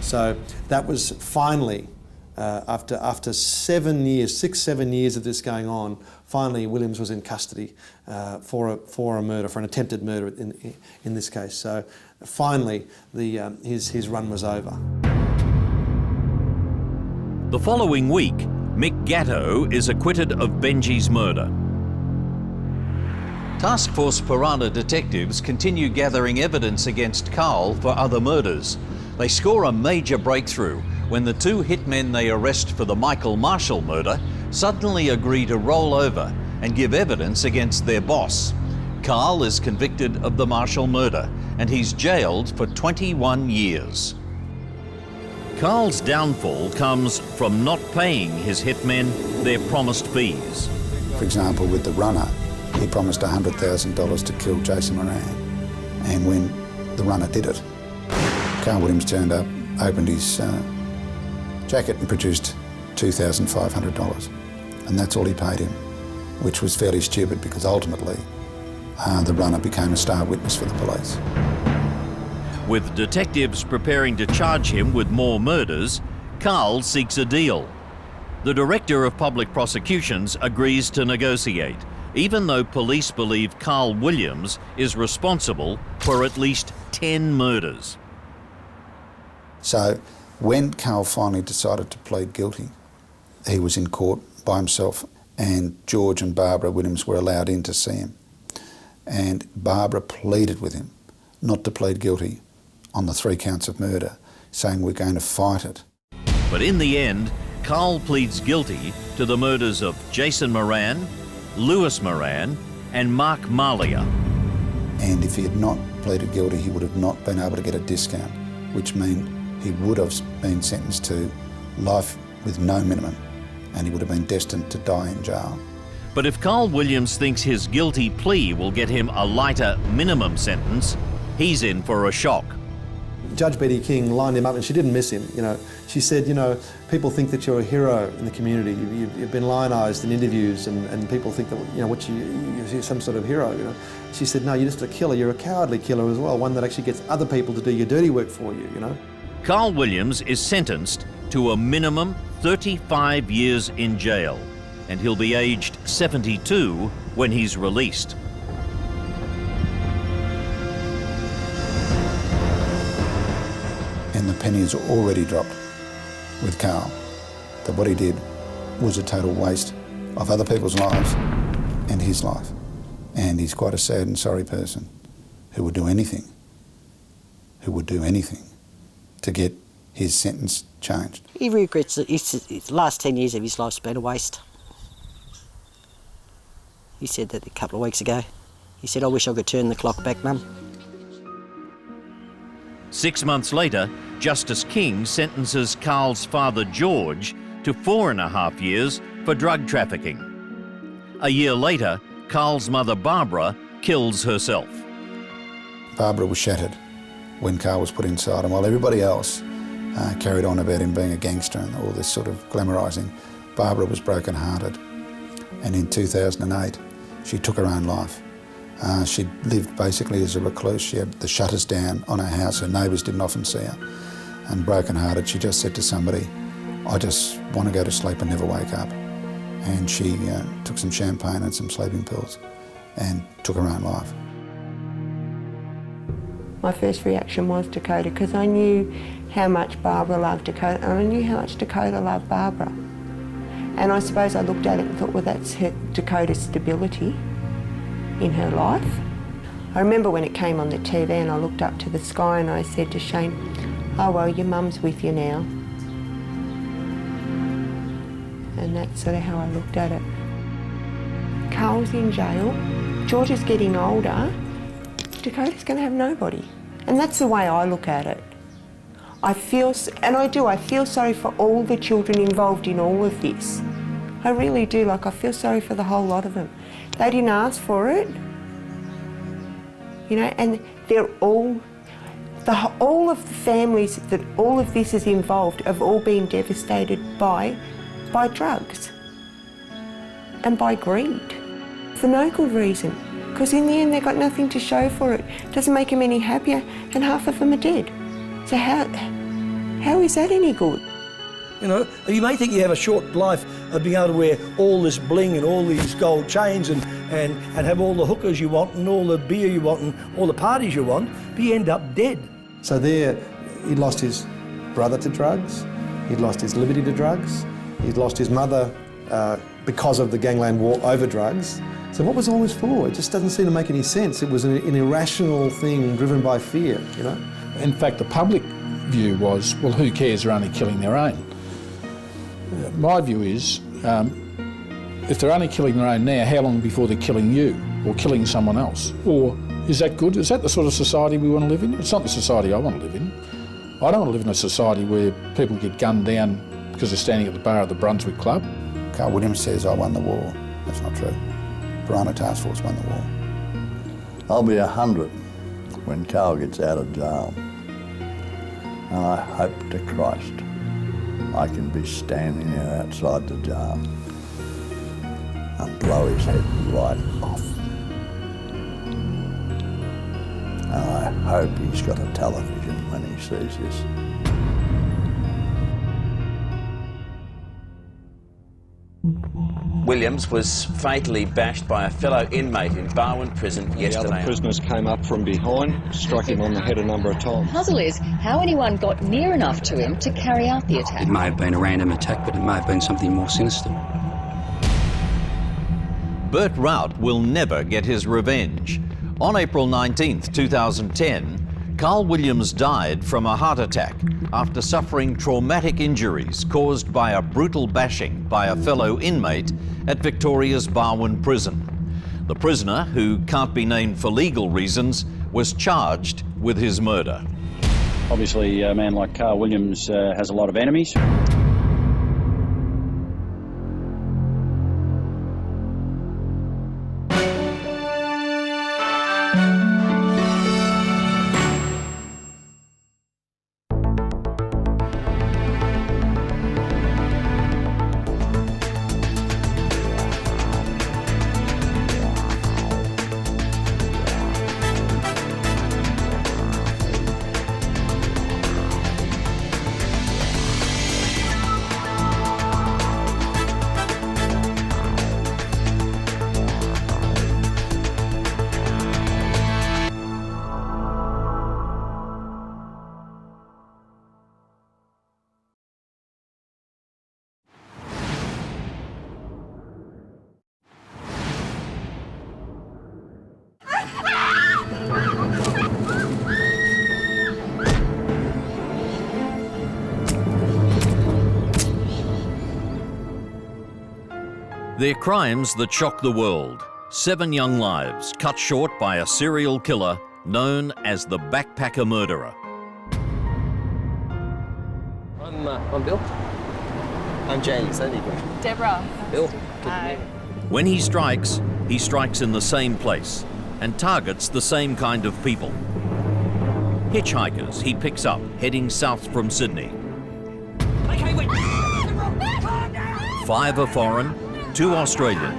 So that was finally, after 7 years, 6-7 years of this going on, finally Williams was in custody for a murder, for an attempted murder in this case. So finally his run was over. The following week, Mick Gatto is acquitted of Benji's murder. Task Force Piranha detectives continue gathering evidence against Carl for other murders. They score a major breakthrough when the 2 hitmen they arrest for the Michael Marshall murder suddenly agree to roll over and give evidence against their boss. Carl is convicted of the Marshall murder and he's jailed for 21 years. Carl's downfall comes from not paying his hitmen their promised fees. For example, with the runner, he promised $100,000 to kill Jason Moran, and when the runner did it, Carl Williams turned up, opened his jacket and produced $2,500, and that's all he paid him, which was fairly stupid because ultimately the runner became a star witness for the police. With detectives preparing to charge him with more murders, Carl seeks a deal. The Director of Public Prosecutions agrees to negotiate, even though police believe Carl Williams is responsible for at least 10 murders. So when Carl finally decided to plead guilty, he was in court by himself, and George and Barbara Williams were allowed in to see him. And Barbara pleaded with him not to plead guilty on the 3 counts of murder, saying we're going to fight it. But in the end, Carl pleads guilty to the murders of Jason Moran, Lewis Moran and Mark Malia. And if he had not pleaded guilty, he would have not been able to get a discount, which meant he would have been sentenced to life with no minimum, and he would have been destined to die in jail. But if Carl Williams thinks his guilty plea will get him a lighter minimum sentence, he's in for a shock. Judge Betty King lined him up, and she didn't miss him. You know, she said, you know, people think that you're a hero in the community. You've been lionised in interviews, and people think that, you know, you're some sort of hero. You know, she said, no, you're just a killer. You're a cowardly killer as well, one that actually gets other people to do your dirty work for you. You know. Carl Williams is sentenced to a minimum 35 years in jail, and he'll be aged 72 when he's released. And the pennies are already dropped with Carl, that what he did was a total waste of other people's lives and his life. And he's quite a sad and sorry person who would do anything to get his sentence changed. He regrets that his last 10 years of his life's been a waste. He said that a couple of weeks ago. He said, I wish I could turn the clock back, Mum. 6 months later, Justice King sentences Carl's father, George, to 4.5 years for drug trafficking. A year later, Carl's mother, Barbara, kills herself. Barbara was shattered when Carl was put inside, and while everybody else carried on about him being a gangster and all this sort of glamorising, Barbara was broken-hearted. And in 2008, she took her own life. She lived basically as a recluse. She had the shutters down on her house. Her neighbours didn't often see her. And broken-hearted, she just said to somebody, I just want to go to sleep and never wake up. And she took some champagne and some sleeping pills and took her own life. My first reaction was Dakota, because I knew how much Barbara loved Dakota, and I knew how much Dakota loved Barbara. And I suppose I looked at it and thought, well, that's Dakota's stability in her life. I remember when it came on the TV and I looked up to the sky and I said to Shane, oh well, your mum's with you now. And that's sort of how I looked at it. Carl's in jail, George is getting older, Dakota's going to have nobody. And that's the way I look at it. I feel sorry for all the children involved in all of this. I really do, I feel sorry for the whole lot of them. They didn't ask for it, you know, and they're all of the families that all of this is involved have all been devastated by drugs and by greed, for no good reason. Because in the end they've got nothing to show for it. Doesn't make them any happier, and half of them are dead. So how is that any good? You know, you may think you have a short life of being able to wear all this bling and all these gold chains and have all the hookers you want and all the beer you want and all the parties you want, but you end up dead. So there, he lost his brother to drugs, he'd lost his liberty to drugs, he'd lost his mother because of the gangland war over drugs. So what was all this for? It just doesn't seem to make any sense. It was an irrational thing driven by fear, you know? In fact, the public view was, well, who cares, they're only killing their own. My view is, if they're only killing their own now, how long before they're killing you or killing someone else? Or is that good? Is that the sort of society we want to live in? It's not the society I want to live in. I don't want to live in a society where people get gunned down because they're standing at the bar of the Brunswick Club. Carl Williams says, I won the war. That's not true. Piranha Task Force won the war. I'll be 100 when Carl gets out of jail. And I hope to Christ I can be standing there outside the jail and blow his head right off. And I hope he's got a television when he sees this. Williams was fatally bashed by a fellow inmate in Barwon Prison yesterday. The other prisoners came up from behind, struck him on the head a number of times. The puzzle is how anyone got near enough to him to carry out the attack. It may have been a random attack, but it may have been something more sinister. Bert Rout will never get his revenge. On April 19th, 2010, Carl Williams died from a heart attack after suffering traumatic injuries caused by a brutal bashing by a fellow inmate at Victoria's Barwon Prison. The prisoner, who can't be named for legal reasons, was charged with his murder. Obviously, a man like Carl Williams has a lot of enemies. They're crimes that shock the world. 7 young lives cut short by a serial killer known as the backpacker murderer. I'm Bill. I'm James. How are you doing? Deborah. Bill. Hi. When he strikes in the same place and targets the same kind of people. Hitchhikers he picks up heading south from Sydney. 5 are foreign, 2 Australian.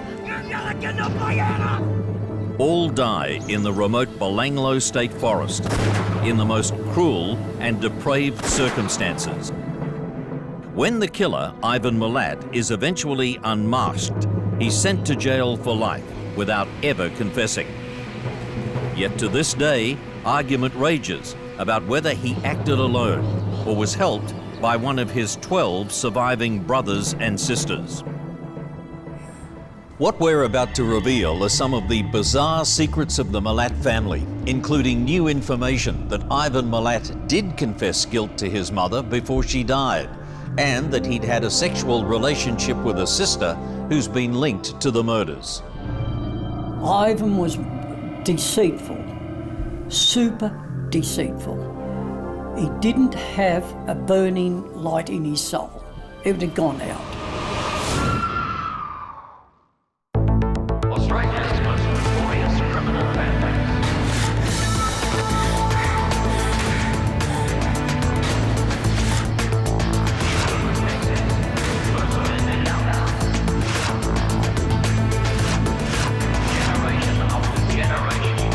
All die in the remote Belanglo State Forest in the most cruel and depraved circumstances. When the killer, Ivan Milat, is eventually unmasked, he's sent to jail for life without ever confessing. Yet to this day, argument rages about whether he acted alone or was helped by one of his 12 surviving brothers and sisters. What we're about to reveal are some of the bizarre secrets of the Milat family, including new information that Ivan Milat did confess guilt to his mother before she died, and that he'd had a sexual relationship with a sister who's been linked to the murders. Ivan was deceitful, super deceitful. He didn't have a burning light in his soul. It would have gone out. Australia's most notorious criminal bandits. Generation after generation,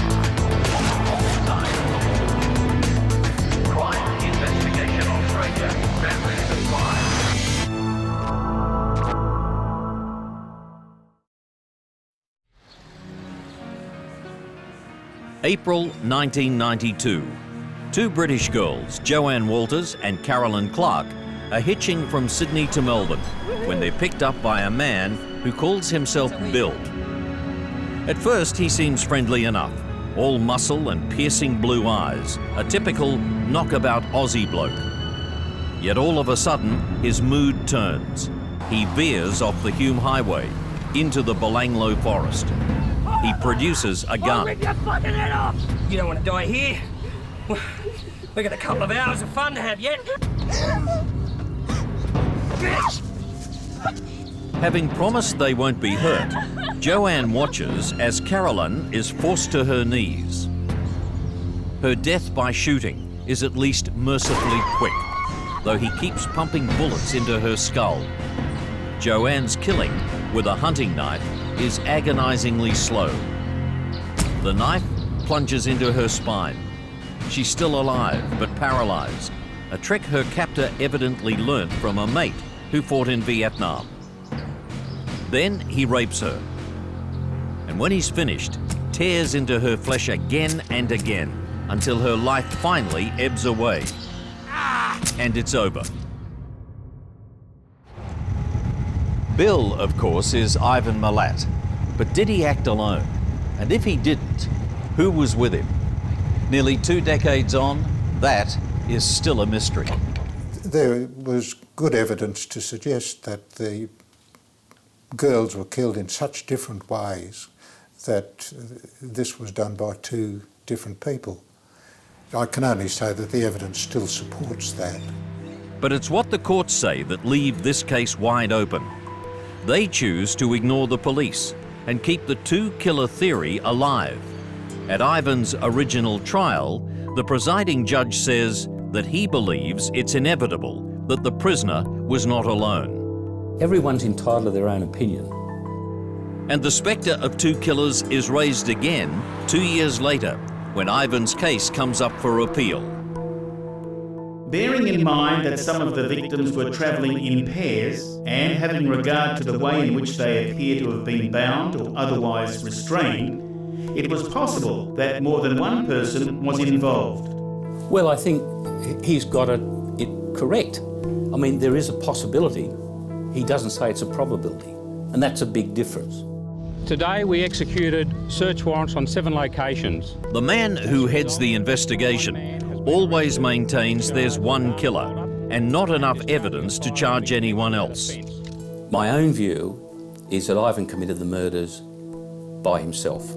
all sides of the war. Crime Investigation Australia, families of crime. April 1992. 2 British girls, Joanne Walters and Carolyn Clark, are hitching from Sydney to Melbourne when they're picked up by a man who calls himself Bill. At first, he seems friendly enough, all muscle and piercing blue eyes, a typical knockabout Aussie bloke. Yet all of a sudden, his mood turns. He veers off the Hume Highway into the Belanglo forest. He produces a gun. I'll rip your fucking head off! You don't want to die here. We got a couple of hours of fun to have yet. Bitch! Having promised they won't be hurt, Joanne watches as Carolyn is forced to her knees. Her death by shooting is at least mercifully quick, though he keeps pumping bullets into her skull. Joanne's killing with a hunting knife is agonizingly slow. The knife plunges into her spine. She's still alive, but paralyzed, a trick her captor evidently learnt from a mate who fought in Vietnam. Then he rapes her, and when he's finished, tears into her flesh again and again until her life finally ebbs away. And it's over. Bill, of course, is Ivan Milat. But did he act alone? And if he didn't, who was with him? Nearly 2 decades on, that is still a mystery. There was good evidence to suggest that the girls were killed in such different ways that this was done by 2 different people. I can only say that the evidence still supports that. But it's what the courts say that leave this case wide open. They choose to ignore the police and keep the 2-killer theory alive. At Ivan's original trial, the presiding judge says that he believes it's inevitable that the prisoner was not alone. Everyone's entitled to their own opinion. And the spectre of 2 killers is raised again 2 years later, when Ivan's case comes up for appeal. Bearing in mind that some of the victims were travelling in pairs and having regard to the way in which they appear to have been bound or otherwise restrained, it was possible that more than one person was involved. Well, I think he's got it correct. I mean, there is a possibility. He doesn't say it's a probability, and that's a big difference. Today we executed search warrants on 7 locations. The man who heads the investigation always maintains there's one killer and not enough evidence to charge anyone else. My own view is that Ivan committed the murders by himself.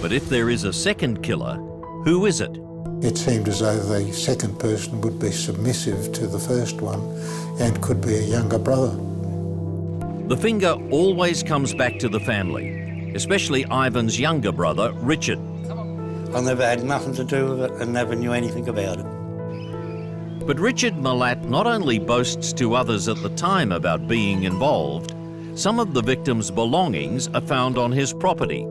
But if there is a second killer, who is it? It seemed as though the second person would be submissive to the first one and could be a younger brother. The finger always comes back to the family, especially Ivan's younger brother, Richard. I never had nothing to do with it and never knew anything about it. But Richard Milat not only boasts to others at the time about being involved, some of the victims' belongings are found on his property,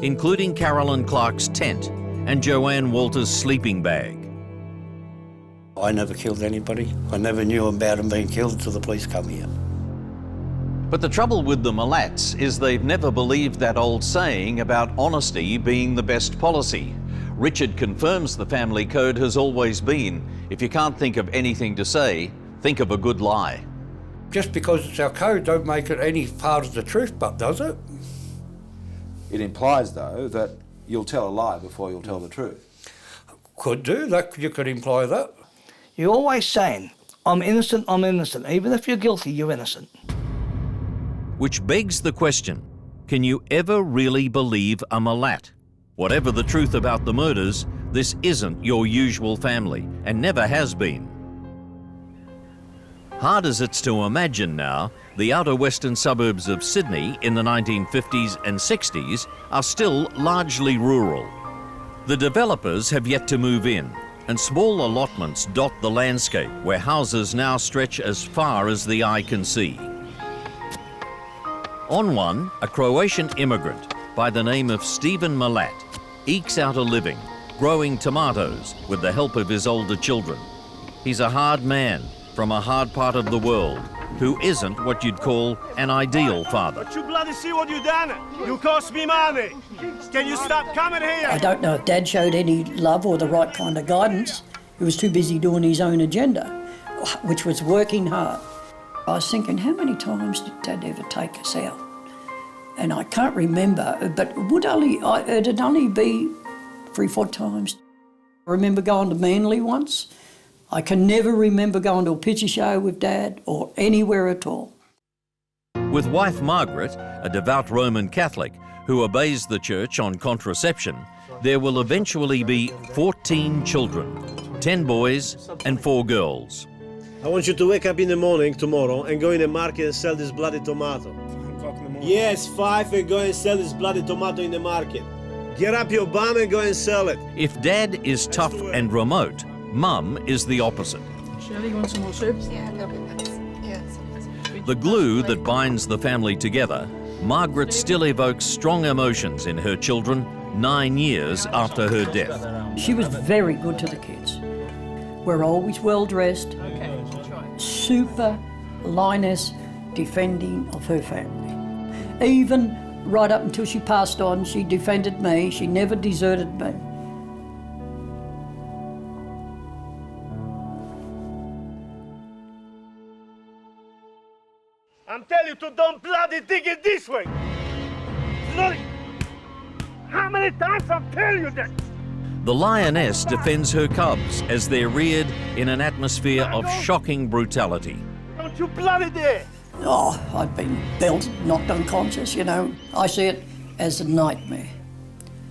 including Carolyn Clark's tent and Joanne Walter's sleeping bag. I never killed anybody. I never knew about them being killed until the police come here. But the trouble with the Milats is they've never believed that old saying about honesty being the best policy. Richard confirms the family code has always been, if you can't think of anything to say, think of a good lie. Just because it's our code don't make it any part of the truth, but does it? It implies, though, that you'll tell a lie before you'll tell the truth. Could do, you could imply that. You're always saying, I'm innocent, even if you're guilty, you're innocent. Which begs the question, can you ever really believe a Milat? Whatever the truth about the murders, this isn't your usual family, and never has been. Hard as it's to imagine now, the outer western suburbs of Sydney in the 1950s and 60s are still largely rural. The developers have yet to move in, and small allotments dot the landscape where houses now stretch as far as the eye can see. On one, a Croatian immigrant by the name of Stephen Milat ekes out a living, growing tomatoes with the help of his older children. He's a hard man from a hard part of the world who isn't what you'd call an ideal father. But you bloody see what you done? You cost me money. Can you stop coming here? I don't know if Dad showed any love or the right kind of guidance. He was too busy doing his own agenda, which was working hard. I was thinking, how many times did Dad ever take us out? And I can't remember, but it'd only be 3 or 4 times. I remember going to Manly once. I can never remember going to a picture show with Dad or anywhere at all. With wife Margaret, a devout Roman Catholic who obeys the church on contraception, there will eventually be 14 children, 10 boys and 4 girls. I want you to wake up in the morning tomorrow and go in the market and sell this bloody tomato. Yes, 5 and go and sell this bloody tomato in the market. Get up your bum and go and sell it. If Dad is tough and remote, Mum is the opposite. Shirley, you want some more soup? Yeah, a little bit. Yeah. The glue that binds the family together, Margaret still evokes strong emotions in her children 9 years after her death. She was very good to the kids. We're always well dressed, super lioness defending of her family. Even right up until she passed on, she defended me. She never deserted me. I'm telling you to don't bloody dig it this way. Bloody... How many times I've tell you that? The lioness defends her cubs as they're reared in an atmosphere of shocking brutality. Don't you bloody dare! Oh, I'd been belted, knocked unconscious, you know. I see it as a nightmare.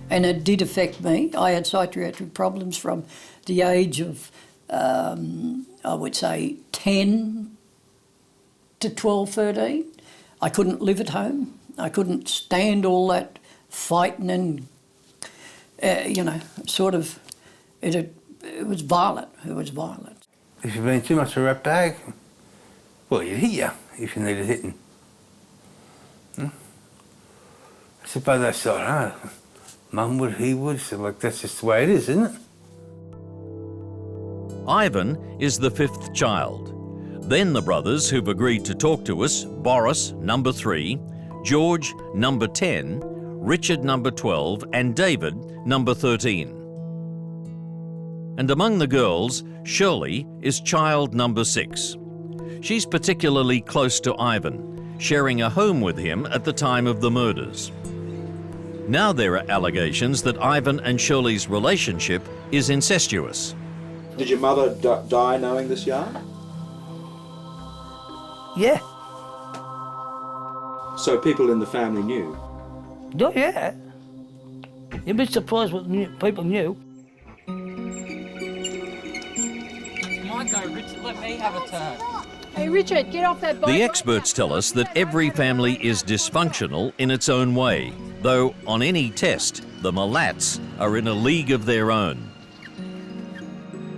And it did affect me. I had psychiatric problems from the age of, I would say, 10 to 12, 13. I couldn't live at home. I couldn't stand all that fighting and, sort of, it was violent. It was violent. If you've been too much of a rat bag, well, you'd hit you if you needed hitting. I suppose that's all right. Mum would, he would, so like that's just the way it is, isn't it? Ivan is the 5th child. Then the brothers who've agreed to talk to us, Boris, number 3, George, number 10, Richard, number 12, and David, number 13. And among the girls, Shirley is child number 6. She's particularly close to Ivan, sharing a home with him at the time of the murders. Now there are allegations that Ivan and Shirley's relationship is incestuous. Did your mother die knowing this yarn? Yeah. So people in the family knew? Oh, yeah. You'd be surprised what people knew. My go, Richard. Let me have a turn. Hey, Richard, get off that boat. The experts tell us that every family is dysfunctional in its own way, though on any test, the Milats are in a league of their own.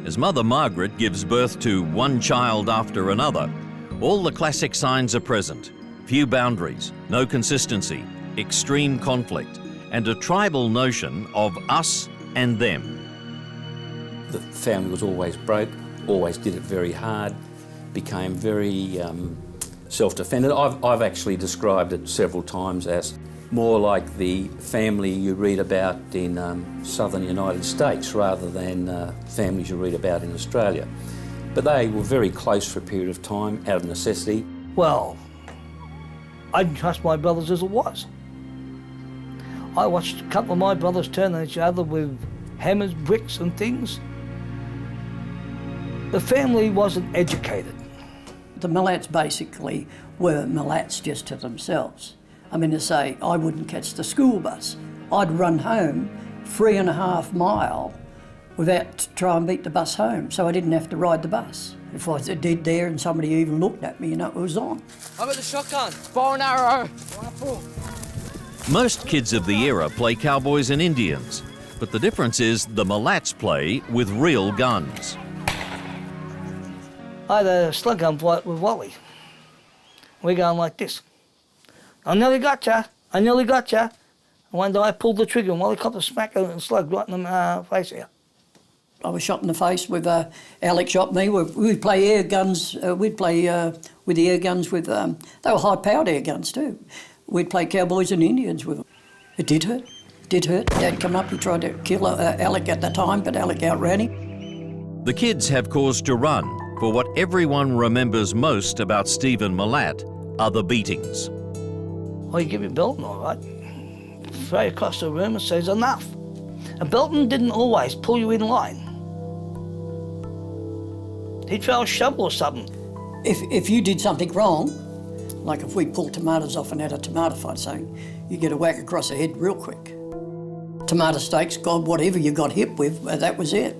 As Mother Margaret gives birth to one child after another, all the classic signs are present. Few boundaries, no consistency, extreme conflict, and a tribal notion of us and them. The family was always broke, always did it very hard, became very self-defended. I've actually described it several times as more like the family you read about in southern United States rather than families you read about in Australia. But they were very close for a period of time out of necessity. Well, I didn't trust my brothers as it was. I watched a couple of my brothers turn on each other with hammers, bricks and things. The family wasn't educated. The Milats basically were Milats just to themselves. I mean, to say, I wouldn't catch the school bus. I'd run home 3.5 miles without trying to beat the bus home, so I didn't have to ride the bus. If I did there and somebody even looked at me, you know, it was on. I've got the shotgun. Bow and arrow. Rifle. Most kids of the era play cowboys and Indians, but the difference is the Milats play with real guns. I had a slug gun fight with Wally. We're going like this. I nearly got ya. I nearly got ya. And one day I pulled the trigger and Wally caught the smack of the slug right in the face out. I was shot in the face with Alex shot me. We'd play air guns. We'd play with the air guns with. They were high-powered air guns too. We'd play cowboys and Indians with them. It did hurt. It did hurt. Dad come up. He tried to kill Alec at the time, but Alec outran him. The kids have cause to run, for what everyone remembers most about Stephen Milat are the beatings. Well, you give your belting all right. Throw you across the room and says enough. A belting didn't always pull you in line. He'd throw a shovel or something. If you did something wrong, like if we pulled tomatoes off and had a tomato fight, saying, you get a whack across the head real quick. Tomato steaks, God, whatever you got hit with, that was it.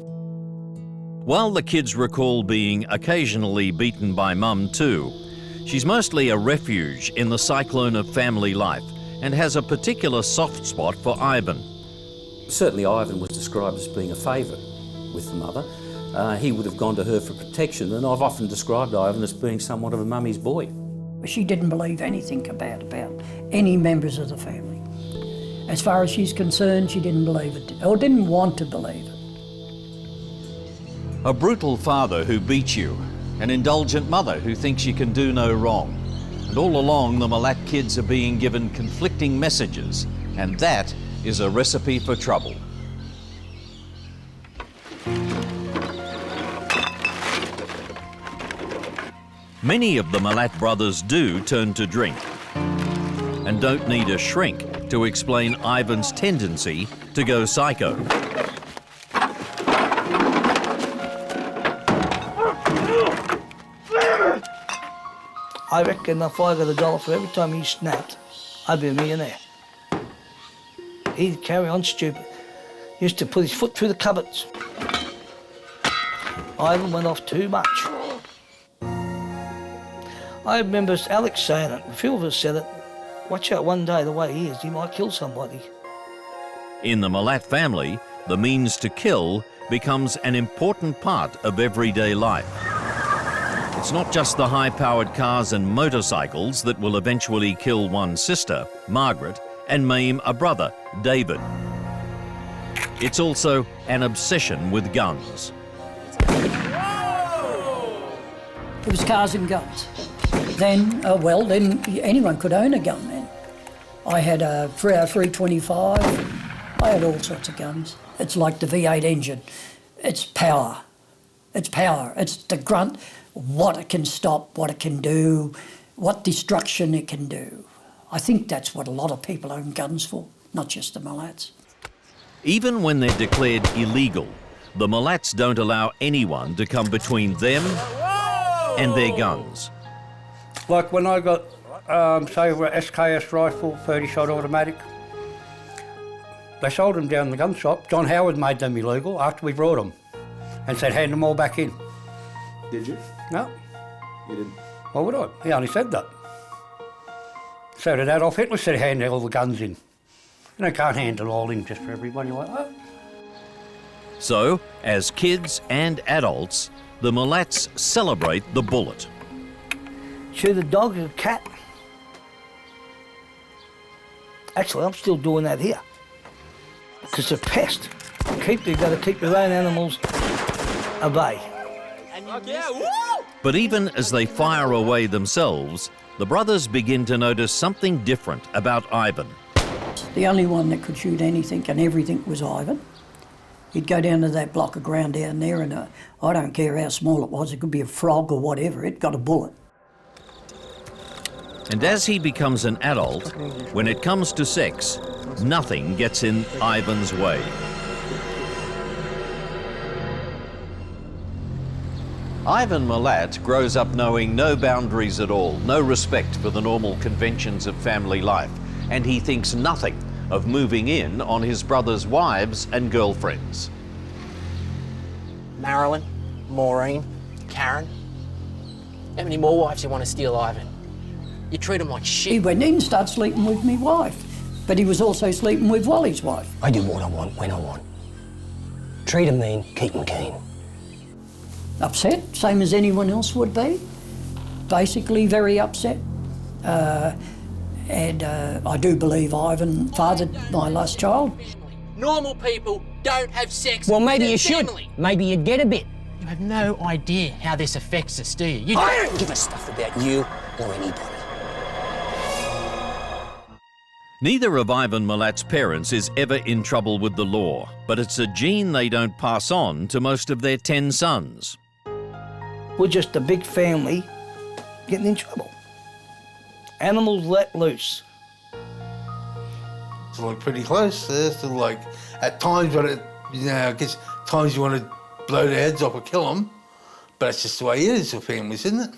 While the kids recall being occasionally beaten by Mum too, she's mostly a refuge in the cyclone of family life and has a particular soft spot for Ivan. Certainly Ivan was described as being a favourite with the mother. He would have gone to her for protection, and I've often described Ivan as being somewhat of a mummy's boy. She didn't believe anything about any members of the family. As far as she's concerned, she didn't believe it, or didn't want to believe it. A brutal father who beats you, an indulgent mother who thinks you can do no wrong. And all along, the Milat kids are being given conflicting messages, and that is a recipe for trouble. Many of the Milat brothers do turn to drink, and don't need a shrink to explain Ivan's tendency to go psycho. I reckon if I got $1 for every time he snapped, I'd be a millionaire. He'd carry on stupid. He used to put his foot through the cupboards. Ivan went off too much. I remember Alex saying it, a few of us said it, watch out one day the way he is, he might kill somebody. In the Milat family, the means to kill becomes an important part of everyday life. It's not just the high-powered cars and motorcycles that will eventually kill one sister, Margaret, and maim a brother, David. It's also an obsession with guns. It was cars and guns. Then anyone could own a gun then. I had a 325. I had all sorts of guns. It's like the V8 engine. It's power. It's power. It's the grunt, what it can stop, what it can do, what destruction it can do. I think that's what a lot of people own guns for, not just the Milats. Even when they're declared illegal, the Milats don't allow anyone to come between them and their guns. Like when I got say were SKS rifle, 30-shot automatic. They sold them down the gun shop. John Howard made them illegal after we brought them and said hand them all back in. Did you? No. You didn't? Why would I? He only said that. So did Adolf Hitler said hand all the guns in. You can't hand it all in just for everybody like that. So, as kids and adults, the Milats celebrate the bullet. Shoot a dog or a cat. Actually, I'm still doing that here. Because it's a pest. You've got to keep your own animals at bay. But even as they fire away themselves, the brothers begin to notice something different about Ivan. The only one that could shoot anything and everything was Ivan. He'd go down to that block of ground down there and I don't care how small it was, it could be a frog or whatever, it got a bullet. And as he becomes an adult, when it comes to sex, nothing gets in Ivan's way. Ivan Milat grows up knowing no boundaries at all, no respect for the normal conventions of family life, and he thinks nothing of moving in on his brother's wives and girlfriends. Marilyn, Maureen, Karen. How many more wives you want to steal, Ivan? You treat him like shit. He went in and started sleeping with me wife, but he was also sleeping with Wally's wife. I do what I want, when I want. Treat him mean, keep him keen. Upset, same as anyone else would be. Basically very upset. And I do believe Ivan fathered my last child. Normal people don't have sex. Well, maybe with you their should. family. Maybe you'd get a bit. You have no idea how this affects us, do you? I don't give a stuff about you or anybody. Neither of Ivan Milat's parents is ever in trouble with the law, but it's a gene they don't pass on to most of their 10 sons. We're just a big family getting in trouble. Animals let loose. It's like pretty close. There's still like at times when I guess times you want to blow their heads off or kill them, but it's just the way it is for families, isn't it?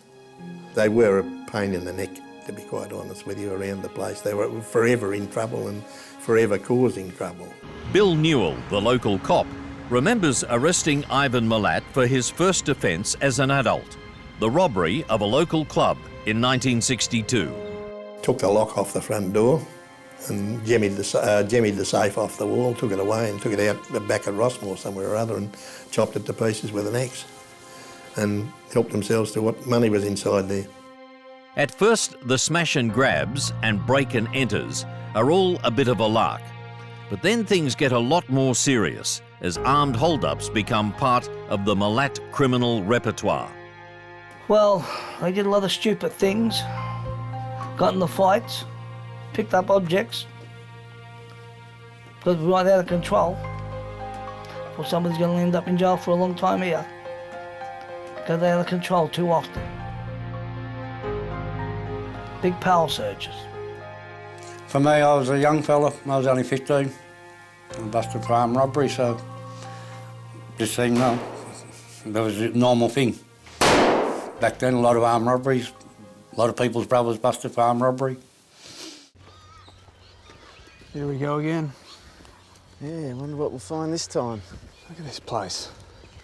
They were a pain in the neck, to be quite honest with you, around the place. They were forever in trouble and forever causing trouble. Bill Newell, the local cop, remembers arresting Ivan Milat for his first offence as an adult, the robbery of a local club in 1962. Took the lock off the front door and jemmied the safe off the wall, took it away and took it out the back of Rossmore somewhere or other and chopped it to pieces with an axe and helped themselves to what money was inside there. At first, the smash and grabs and break and enters are all a bit of a lark. But then things get a lot more serious as armed hold-ups become part of the Milat criminal repertoire. Well, I did a lot of stupid things, got into fights, picked up objects, because we're right out of control. Well, somebody's going to end up in jail for a long time here, because they're out of control too often. Big power surges. For me, I was a young fella. I was only 15. I busted for armed robbery, so just seemed that was a normal thing. Back then, a lot of armed robberies, a lot of people's brothers busted for armed robbery. Here we go again. Yeah, I wonder what we'll find this time. Look at this place.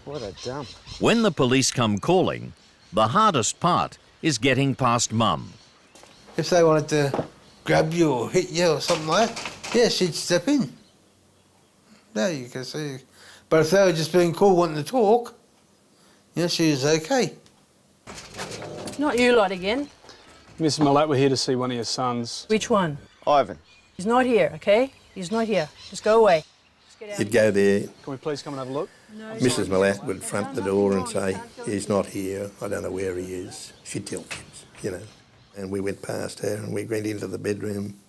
What a dump. When the police come calling, the hardest part is getting past Mum. If they wanted to grab you or hit you or something like that, yeah, she'd step in. There you can see. But if they were just being cool, wanting to talk, yeah, she was okay. Not you lot again. Miss Milat, we're here to see one of your sons. Which one? Ivan. He's not here, okay? He's not here. Just go away. You'd go there. Can we please come and have a look? No, Mrs. Milat would front the door and say, he's not here, I don't know where he is. She'd tell kids, you know. And we went past her and we went into the bedroom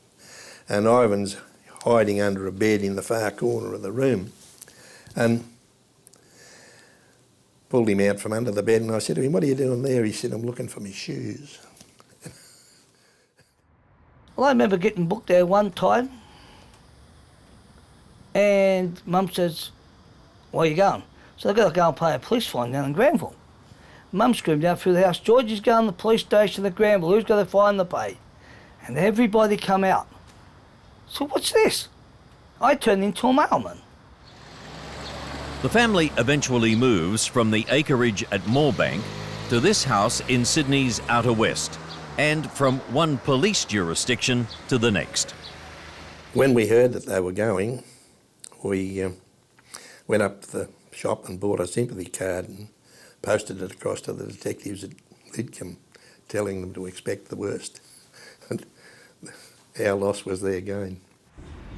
and Ivan's hiding under a bed in the far corner of the room and pulled him out from under the bed and I said to him, what are you doing there? He said, I'm looking for my shoes. Well, I remember getting booked there one time and Mum says, where are you going? So they've got to go and pay a police fine down in Granville. Mum screamed out through the house, George is going to the police station at Granville, who's got to fine to pay? and everybody come out. So what's this? I turned into a mailman. The family eventually moves from the acreage at Moorebank to this house in Sydney's Outer West, and from one police jurisdiction to the next. When we heard that they were going, we went up to the shop and bought a sympathy card and posted it across to the detectives at Lidcombe, telling them to expect the worst. And our loss was their gain.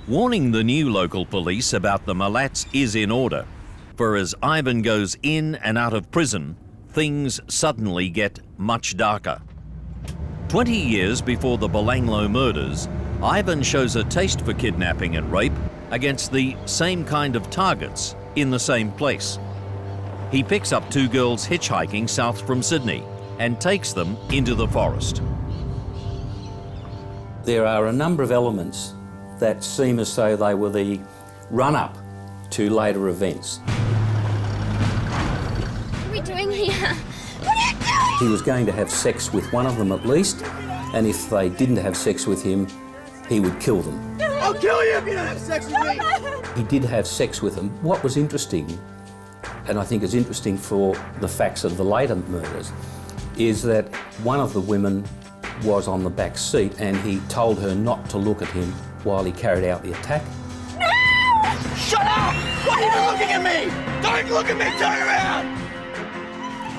Warning the new local police about the Milats is in order, for as Ivan goes in and out of prison, things suddenly get much darker. 20 years before the Belanglo murders, Ivan shows a taste for kidnapping and rape against the same kind of targets in the same place. He picks up two girls hitchhiking south from Sydney and takes them into the forest. There are a number of elements that seem as though they were the run-up to later events. What are we doing here? What are you doing? He was going to have sex with one of them at least, and if they didn't have sex with him, he would kill them. I'll kill you if you don't have sex with me! He did have sex with them. What was interesting, and I think is interesting for the facts of the later murders, is that one of the women was on the back seat and he told her not to look at him while he carried out the attack. No! Shut up! Why are you looking at me? Don't look at me, turn around!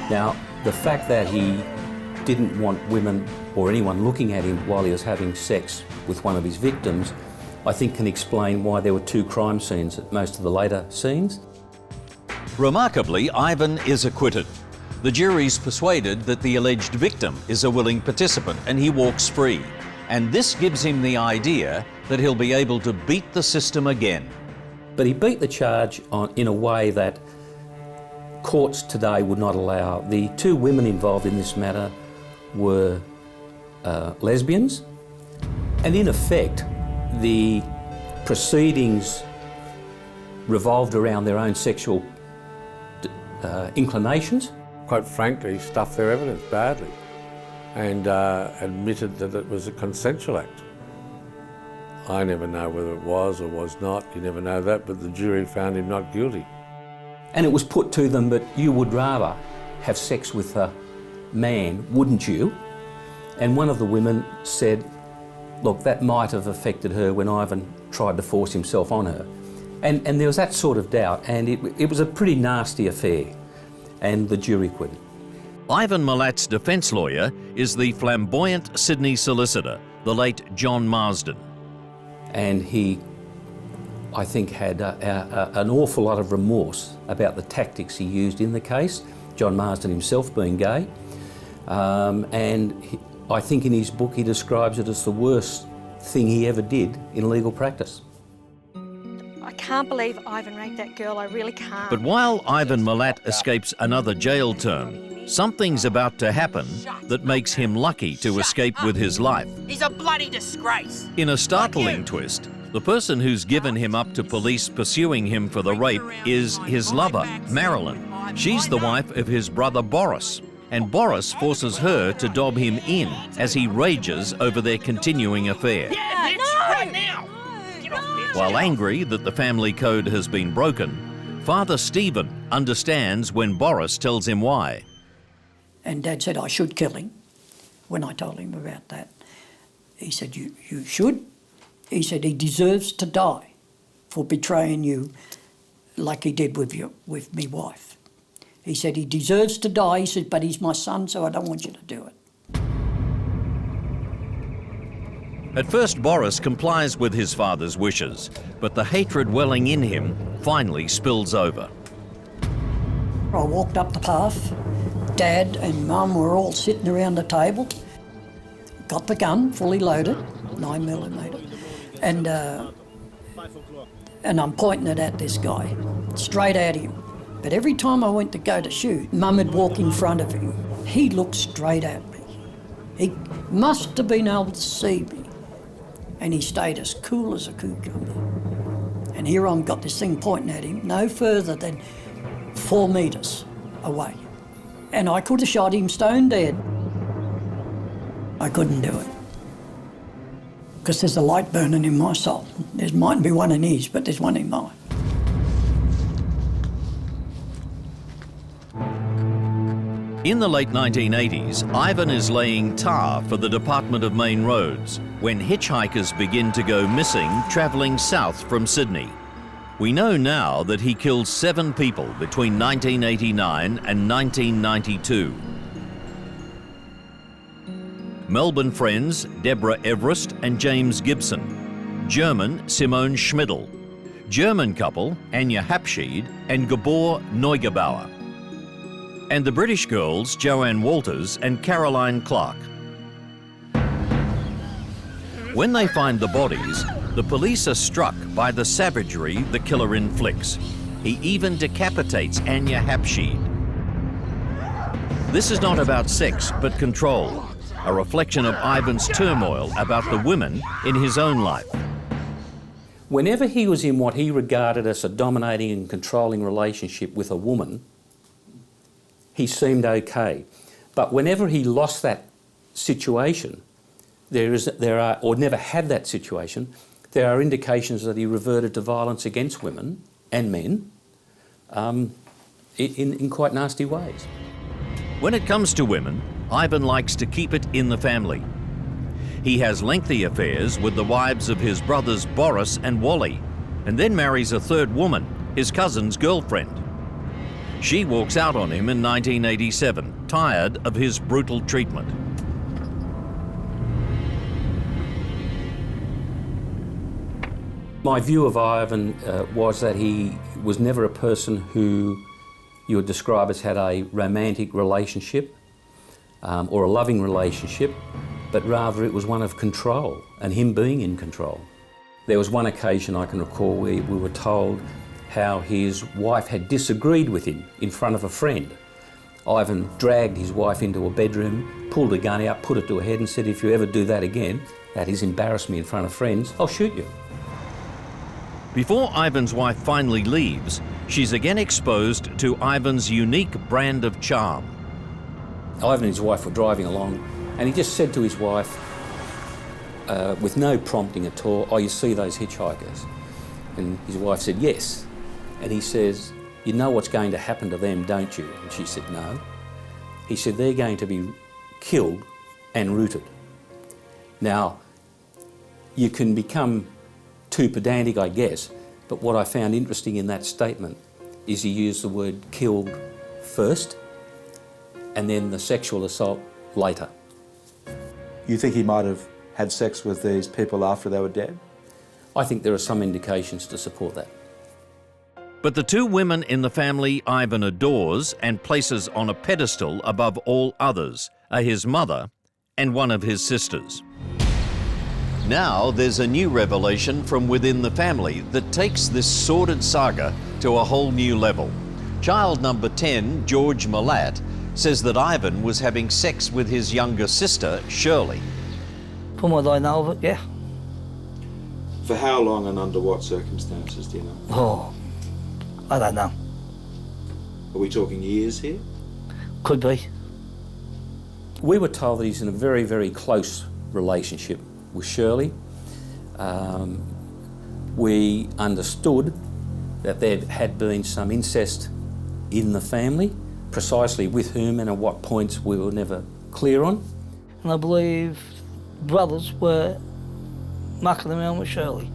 Now, the fact that he didn't want women or anyone looking at him while he was having sex with one of his victims, I think can explain why there were two crime scenes at most of the later scenes. Remarkably, Ivan is acquitted. The jury's persuaded that the alleged victim is a willing participant and he walks free. And this gives him the idea that he'll be able to beat the system again. But he beat the charge in a way that courts today would not allow. The two women involved in this matter were lesbians, and in effect, the proceedings revolved around their own sexual inclinations. Quite frankly, stuffed their evidence badly and admitted that it was a consensual act. I never know whether it was or was not, you never know that, but the jury found him not guilty. And it was put to them that you would rather have sex with a man, wouldn't you? And one of the women said, look, that might have affected her when Ivan tried to force himself on her. And there was that sort of doubt, and it was a pretty nasty affair, and the jury acquitted. Ivan Milat's defence lawyer is the flamboyant Sydney solicitor, the late John Marsden. And he, I think, had an awful lot of remorse about the tactics he used in the case, John Marsden himself being gay. I think in his book he describes it as the worst thing he ever did in legal practice. I can't believe Ivan raped that girl, I really can't. But while Ivan Milat escapes another jail term, something's about to happen that makes him lucky to escape with his life. He's a bloody disgrace. In a startling twist, the person who's given him up to police pursuing him for the rape is his lover, Marilyn. She's the wife of his brother Boris, and Boris forces her to dob him in as he rages over their continuing affair. Right now! While angry that the family code has been broken, Father Stephen understands when Boris tells him why. And Dad said I should kill him. When I told him about that, he said, you should? He said he deserves to die for betraying you like he did with me wife. He said he deserves to die, he said, but he's my son, so I don't want you to do it. At first, Boris complies with his father's wishes, but the hatred welling in him finally spills over. I walked up the path. Dad and Mum were all sitting around the table. Got the gun, fully loaded, 9mm, and I'm pointing it at this guy, straight at him. But every time I went to go to shoot, Mum would walk in front of him. He looked straight at me. He must have been able to see me. And he stayed as cool as a cucumber. And here I've got this thing pointing at him, no further than 4 metres away. And I could have shot him stone dead. I couldn't do it. because there's a light burning in my soul. There mightn't be one in his, but there's one in mine. In the late 1980s, Ivan is laying tar for the Department of Main Roads when hitchhikers begin to go missing travelling south from Sydney. We know now that he killed 7 people between 1989 and 1992. Melbourne friends Deborah Everest and James Gibson, German Simone Schmidl, German couple Anja Hapschied and Gabor Neugebauer, and the British girls Joanne Walters and Caroline Clark. When they find the bodies, the police are struck by the savagery the killer inflicts. He even decapitates Anja Hapschied. This is not about sex, but control, a reflection of Ivan's turmoil about the women in his own life. Whenever he was in what he regarded as a dominating and controlling relationship with a woman, he seemed okay. But whenever he lost that situation, or never had that situation, there are indications that he reverted to violence against women and men in quite nasty ways. When it comes to women, Ivan likes to keep it in the family. He has lengthy affairs with the wives of his brothers Boris and Wally, and then marries a third woman, his cousin's girlfriend. She walks out on him in 1987, tired of his brutal treatment. My view of Ivan was that he was never a person who you would describe as had a romantic relationship or a loving relationship, but rather it was one of control and him being in control. There was one occasion I can recall where we were told how his wife had disagreed with him in front of a friend. Ivan dragged his wife into a bedroom, pulled a gun out, put it to her head and said, "If you ever do that again, that is, embarrass me in front of friends, I'll shoot you." Before Ivan's wife finally leaves, she's again exposed to Ivan's unique brand of charm. Ivan and his wife were driving along and he just said to his wife, with no prompting at all, "Oh, you see those hitchhikers?" And his wife said, "Yes." And he says, "You know what's going to happen to them, don't you?" And she said, "No." He said, "They're going to be killed and rooted." Now, you can become too pedantic, I guess, but what I found interesting in that statement is he used the word killed first and then the sexual assault later. You think he might have had sex with these people after they were dead? I think there are some indications to support that. But the 2 women in the family Ivan adores and places on a pedestal above all others are his mother and one of his sisters. Now there's a new revelation from within the family that takes this sordid saga to a whole new level. Child number 10, George Milat, says that Ivan was having sex with his younger sister, Shirley. From what I know of it, yeah. For how long and under what circumstances, do you know? Oh, I don't know. Are we talking years here? Could be. We were told that he's in a very, very close relationship with Shirley. We understood that there had been some incest in the family, precisely with whom and at what points we were never clear on. And I believe brothers were mucking around with Shirley.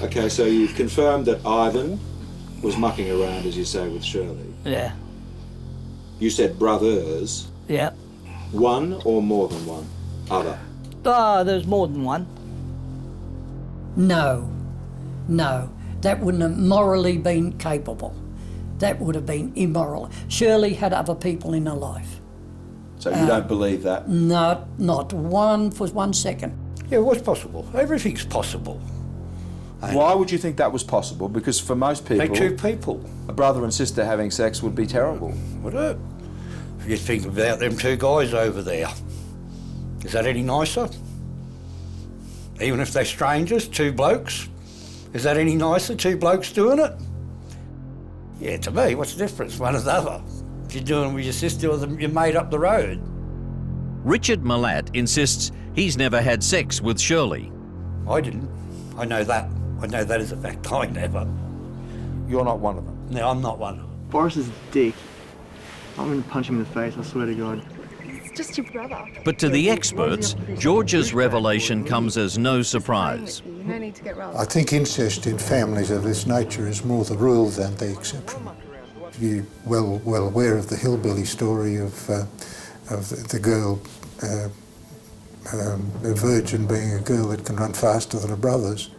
Okay, so you've confirmed that Ivan was mucking around, as you say, with Shirley. Yeah. You said brothers. Yeah. One or more than one? Other? There's more than one. No, that wouldn't have morally been capable. That would have been immoral. Shirley had other people in her life. So you don't believe that? No, not one for 1 second. Yeah, what's possible? Everything's possible. Why would you think that was possible? Because for most people, They're 2 people. a brother and sister having sex would be terrible. Would it? If you think about them 2 guys over there, is that any nicer? Even if they're strangers, 2 blokes, is that any nicer? 2 blokes doing it? Yeah, to me, what's the difference, one or the other? If you're doing it with your sister or your mate up the road. Richard Milat insists He's never had sex with Shirley. I didn't. I know that. I know that is a fact. I never. You're not one of them? No, I'm not one. Boris is a dick. I'm going to punch him in the face, I swear to God. It's just your brother. But to the experts, George's revelation comes as no surprise. No need to get rolled. I think incest in families of this nature is more the rule than the exception. You're well aware of the hillbilly story of the girl, a virgin being a girl that can run faster than her brothers.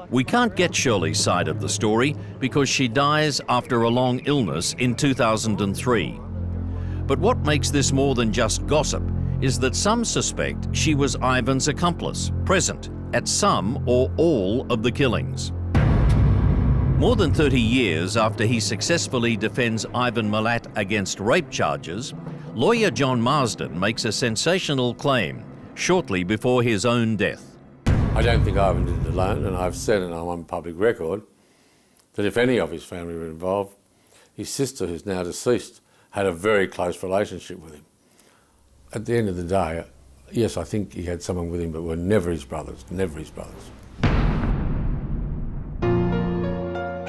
We can't get Shirley's side of the story because she dies after a long illness in 2003. But what makes this more than just gossip is that some suspect she was Ivan's accomplice, present at some or all of the killings. More than 30 years after he successfully defends Ivan Milat against rape charges, lawyer John Marsden makes a sensational claim shortly before his own death. I don't think Ivan did it alone, and I've said, and I'm on public record, that if any of his family were involved, his sister, who's now deceased, had a very close relationship with him. At the end of the day, yes, I think he had someone with him, but were never his brothers, never his brothers.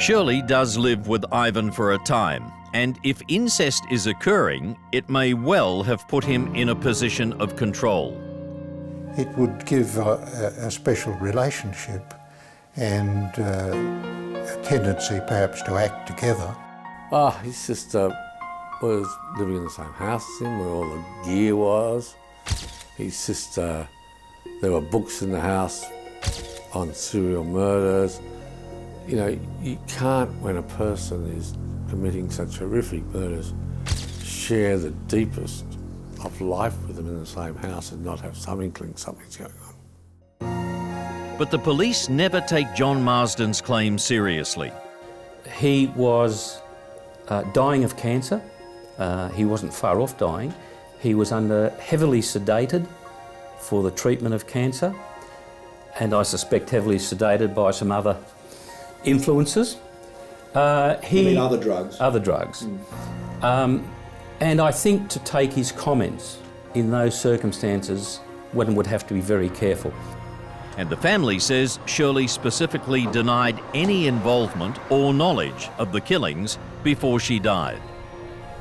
Shirley does live with Ivan for a time, and if incest is occurring, it may well have put him in a position of control. It would give a special relationship and a tendency perhaps to act together. His sister was living in the same house as him, where all the gear was. His sister, there were books in the house on serial murders. You know, you can't, when a person is committing such horrific murders, share the deepest of life with them in the same house and not have some inkling something's going on. But the police never take John Marsden's claim seriously. He was dying of cancer. He wasn't far off dying. He was heavily sedated for the treatment of cancer, and I suspect heavily sedated by some other influences. You mean other drugs? Other drugs. And I think to take his comments in those circumstances, one would have to be very careful. And the family says Shirley specifically denied any involvement or knowledge of the killings before she died.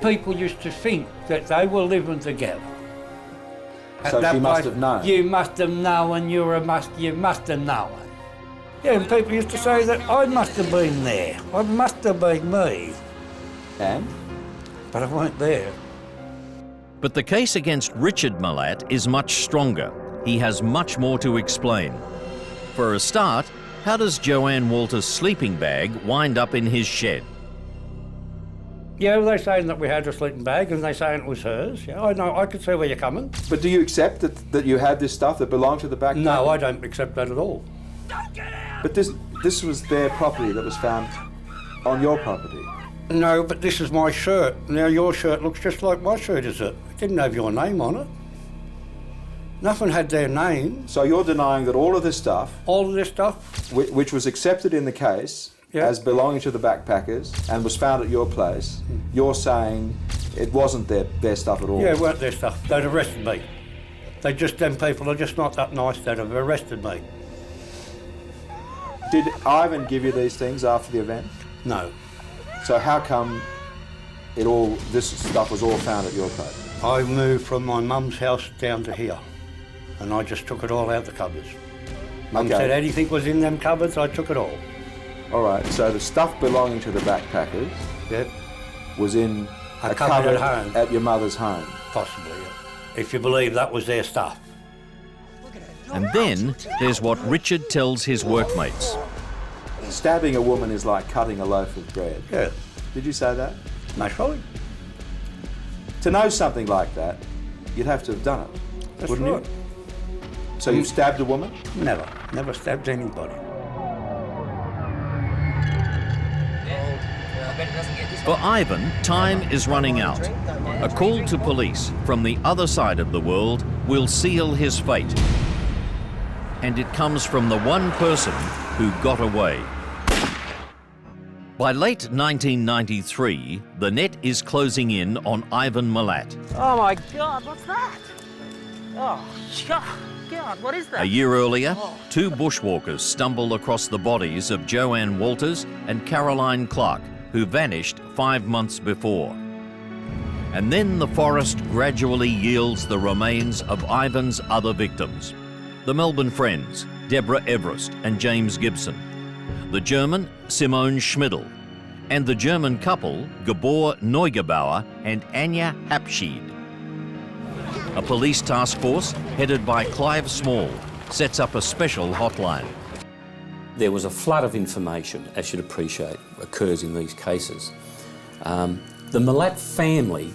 People used to think that they were living together. So she must have known? You must have known, you must have known. Yeah, and people used to say that I must have been there. I must have been me. And? But I weren't there. But the case against Richard Milat is much stronger. He has much more to explain. For a start, how does Joanne Walter's sleeping bag wind up in his shed? Yeah, they're saying that we had a sleeping bag and they're saying it was hers. Yeah, I know, I can see where you're coming. But do you accept that you had this stuff that belonged to the back? No, I don't accept that at all. But this was their property that was found on your property. No, but this is my shirt. Now your shirt looks just like my shirt, is it? It didn't have your name on it. Nothing had their name. So you're denying that all of this stuff... All of this stuff? Which was accepted in the case as belonging to the backpackers and was found at your place, you're saying it wasn't their stuff at all? Yeah, it weren't their stuff. They'd arrested me. Them people are just not that nice. They'd have arrested me. Did Ivan give you these things after the event? No. So how come this stuff was all found at your place? I moved from my mum's house down to here, and I just took it all out the cupboards. Mum said anything was in them cupboards, I took it all. All right, so the stuff belonging to the backpackers was in a cupboard at home. At your mother's home? Possibly, yeah. If you believe that was their stuff. And then there's what Richard tells his workmates. Stabbing a woman is like cutting a loaf of bread. Yeah. Did you say that? Naturally. To know something like that, you'd have to have done it, wouldn't you? So you've stabbed a woman? Never. Never stabbed anybody. For Ivan, time is running out. A call to police from the other side of the world will seal his fate. And it comes from the one person who got away. By late 1993, the net is closing in on Ivan Milat. Oh my God, what's that? Oh, God, what is that? A year earlier, two bushwalkers stumbled across the bodies of Joanne Walters and Caroline Clark, who vanished 5 months before. And then the forest gradually yields the remains of Ivan's other victims. The Melbourne Friends, Deborah Everest and James Gibson. The German, Simone Schmidl. And the German couple, Gabor Neugebauer and Anja Hapschied. A police task force, headed by Clive Small, sets up a special hotline. There was a flood of information, as you'd appreciate, occurs in these cases. The Milat family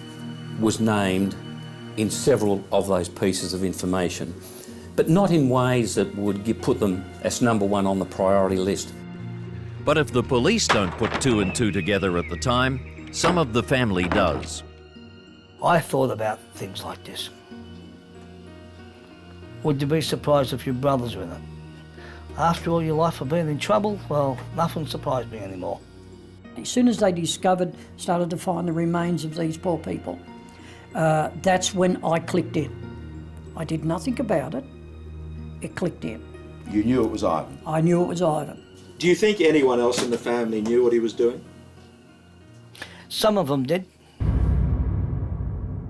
was named in several of those pieces of information, but not in ways that would put them as number one on the priority list. But if the police don't put two and two together at the time, some of the family does. I thought about things like this. Would you be surprised if your brothers were in it? After all your life of being in trouble, well, nothing surprised me anymore. As soon as they started to find the remains of these poor people, that's when I clicked in. I did nothing about it. It clicked in. You knew it was Ivan? I knew it was Ivan. Do you think anyone else in the family knew what he was doing? Some of them did.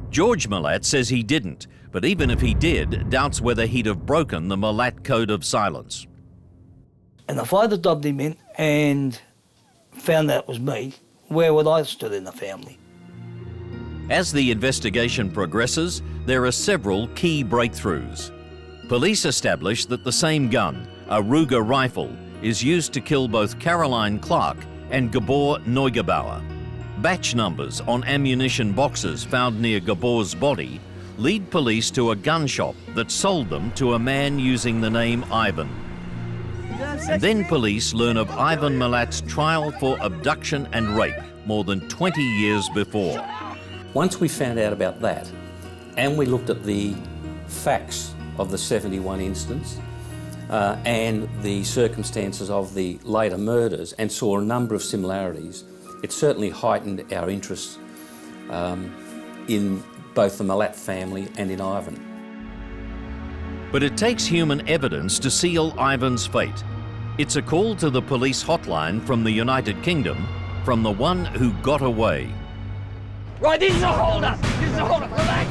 George Milat says he didn't, but even if he did, doubts whether he'd have broken the Milat Code of Silence. And if I'd have dobbed him in and found that it was me, where would I have stood in the family? As the investigation progresses, there are several key breakthroughs. Police establish that the same gun, a Ruger rifle, is used to kill both Caroline Clark and Gabor Neugebauer. Batch numbers on ammunition boxes found near Gabor's body lead police to a gun shop that sold them to a man using the name Ivan. And then police learn of Ivan Milat's trial for abduction and rape more than 20 years before. Once we found out about that, and we looked at the facts of the 71 instance and the circumstances of the later murders and saw a number of similarities, it certainly heightened our interest in both the Milat family and in Ivan. But it takes human evidence to seal Ivan's fate. It's a call to the police hotline from the United Kingdom from the one who got away. Right, this is a hold-up. This is a hold-up. Relax.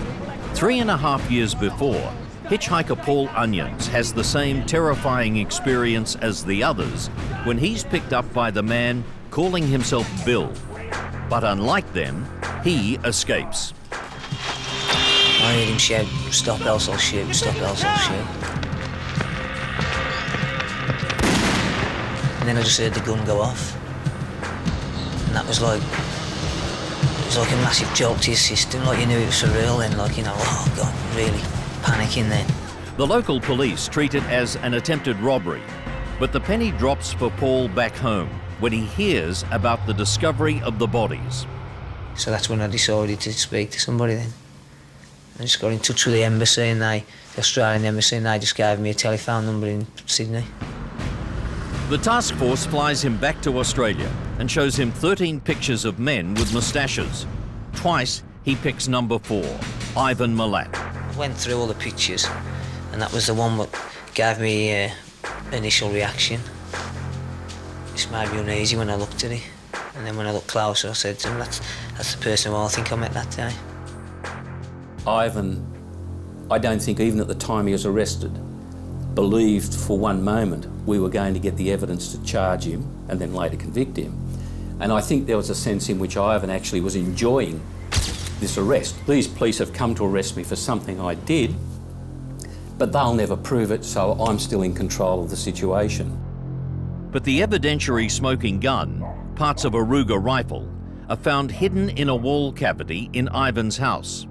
3.5 years before, hitchhiker Paul Onions has the same terrifying experience as the others when he's picked up by the man calling himself Bill. But unlike them, he escapes. I heard him shout, "Stop else I'll shoot, stop else I'll shoot." And then I just heard the gun go off. And that was like, it was like a massive jolt to your system, like you knew it was for real then, like, you know, oh God, really panicking then. The local police treat it as an attempted robbery, but the penny drops for Paul back home when he hears about the discovery of the bodies. So that's when I decided to speak to somebody then. I just got in touch with the embassy and the Australian embassy, and they just gave me a telephone number in Sydney. The task force flies him back to Australia and shows him 13 pictures of men with moustaches. Twice he picks number 4, Ivan Milat. I went through all the pictures, and that was the one that gave me initial reaction. It made me uneasy when I looked at it, and then when I looked closer I said to him, that's the person who I think I met that day. Ivan, I don't think even at the time he was arrested, believed for one moment we were going to get the evidence to charge him and then later convict him. And I think there was a sense in which Ivan actually was enjoying this arrest. These police have come to arrest me for something I did, but they'll never prove it, so I'm still in control of the situation. But the evidentiary smoking gun, parts of a Ruger rifle, are found hidden in a wall cavity in Ivan's house.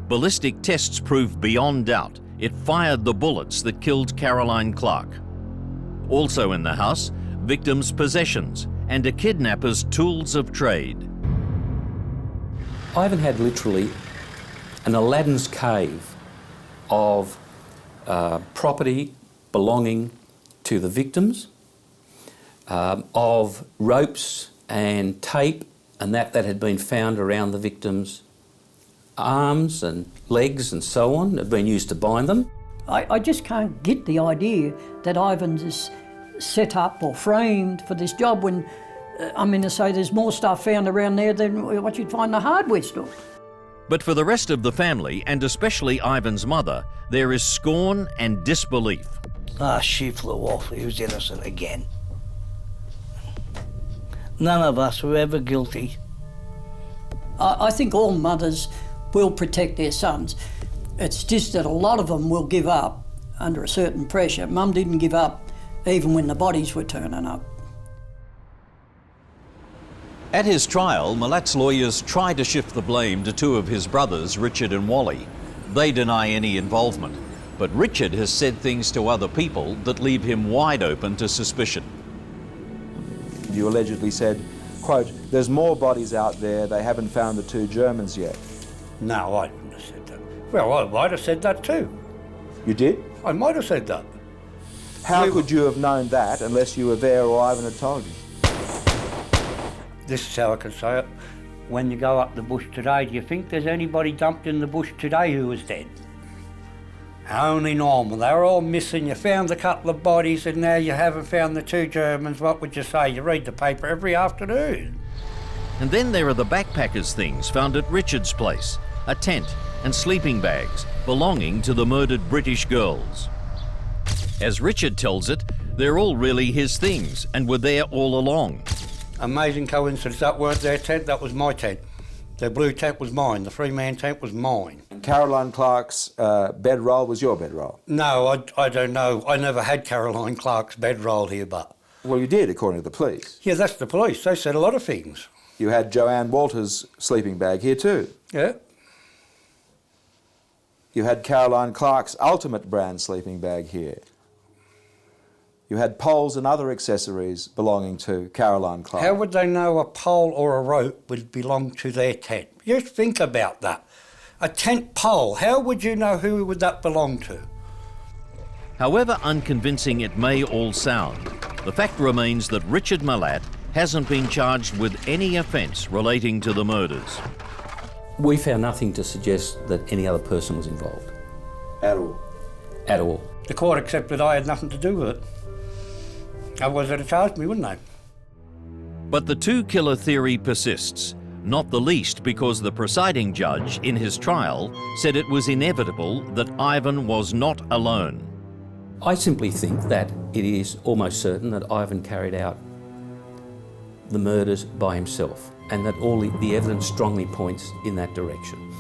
Ballistic tests prove beyond doubt it fired the bullets that killed Caroline Clark. Also in the house, victims' possessions and a kidnapper's tools of trade. Ivan had literally an Aladdin's cave of property belonging to the victims, of ropes and tape and that had been found around the victims' arms and legs and so on, had been used to bind them. I just can't get the idea that Ivan's is set up or framed for this job when, I say there's more stuff found around there than what you'd find in a hardware store. But for the rest of the family, and especially Ivan's mother, there is scorn and disbelief. She flew off. He was innocent again. None of us were ever guilty. I think all mothers will protect their sons. It's just that a lot of them will give up under a certain pressure. Mum didn't give up even when the bodies were turning up. At his trial, Milat's lawyers try to shift the blame to two of his brothers, Richard and Wally. They deny any involvement, but Richard has said things to other people that leave him wide open to suspicion. You allegedly said, quote, "There's more bodies out there, they haven't found the two Germans yet." No, I wouldn't have said that. Well, I might have said that too. You did? I might have said that. How could you have known that unless you were there or Ivan had told you? This is how I can say it. When you go up the bush today, do you think there's anybody dumped in the bush today who was dead? Only normal. They were all missing. You found a couple of bodies and now you haven't found the two Germans. What would you say? You read the paper every afternoon. And then there are the backpackers' things found at Richard's place, a tent and sleeping bags belonging to the murdered British girls. As Richard tells it, they're all really his things and were there all along. Amazing coincidence, that weren't their tent, that was my tent. Their blue tent was mine, the Freeman tent was mine. And Caroline Clark's bedroll was your bedroll? No, I don't know. I never had Caroline Clark's bedroll here, but... Well, you did, according to the police. Yeah, that's the police. They said a lot of things. You had Joanne Walter's sleeping bag here too? Yeah. You had Caroline Clark's Ultimate brand sleeping bag here. You had poles and other accessories belonging to Caroline Clark. How would they know a pole or a rope would belong to their tent? Just think about that. A tent pole, how would you know who would that belong to? However unconvincing it may all sound, the fact remains that Richard Milat hasn't been charged with any offence relating to the murders. We found nothing to suggest that any other person was involved. At all? At all. The court accepted I had nothing to do with it. Otherwise they'd have charged me, wouldn't they? But the two-killer theory persists, not the least because the presiding judge in his trial said it was inevitable that Ivan was not alone. I simply think that it is almost certain that Ivan carried out the murders by himself and that all the evidence strongly points in that direction.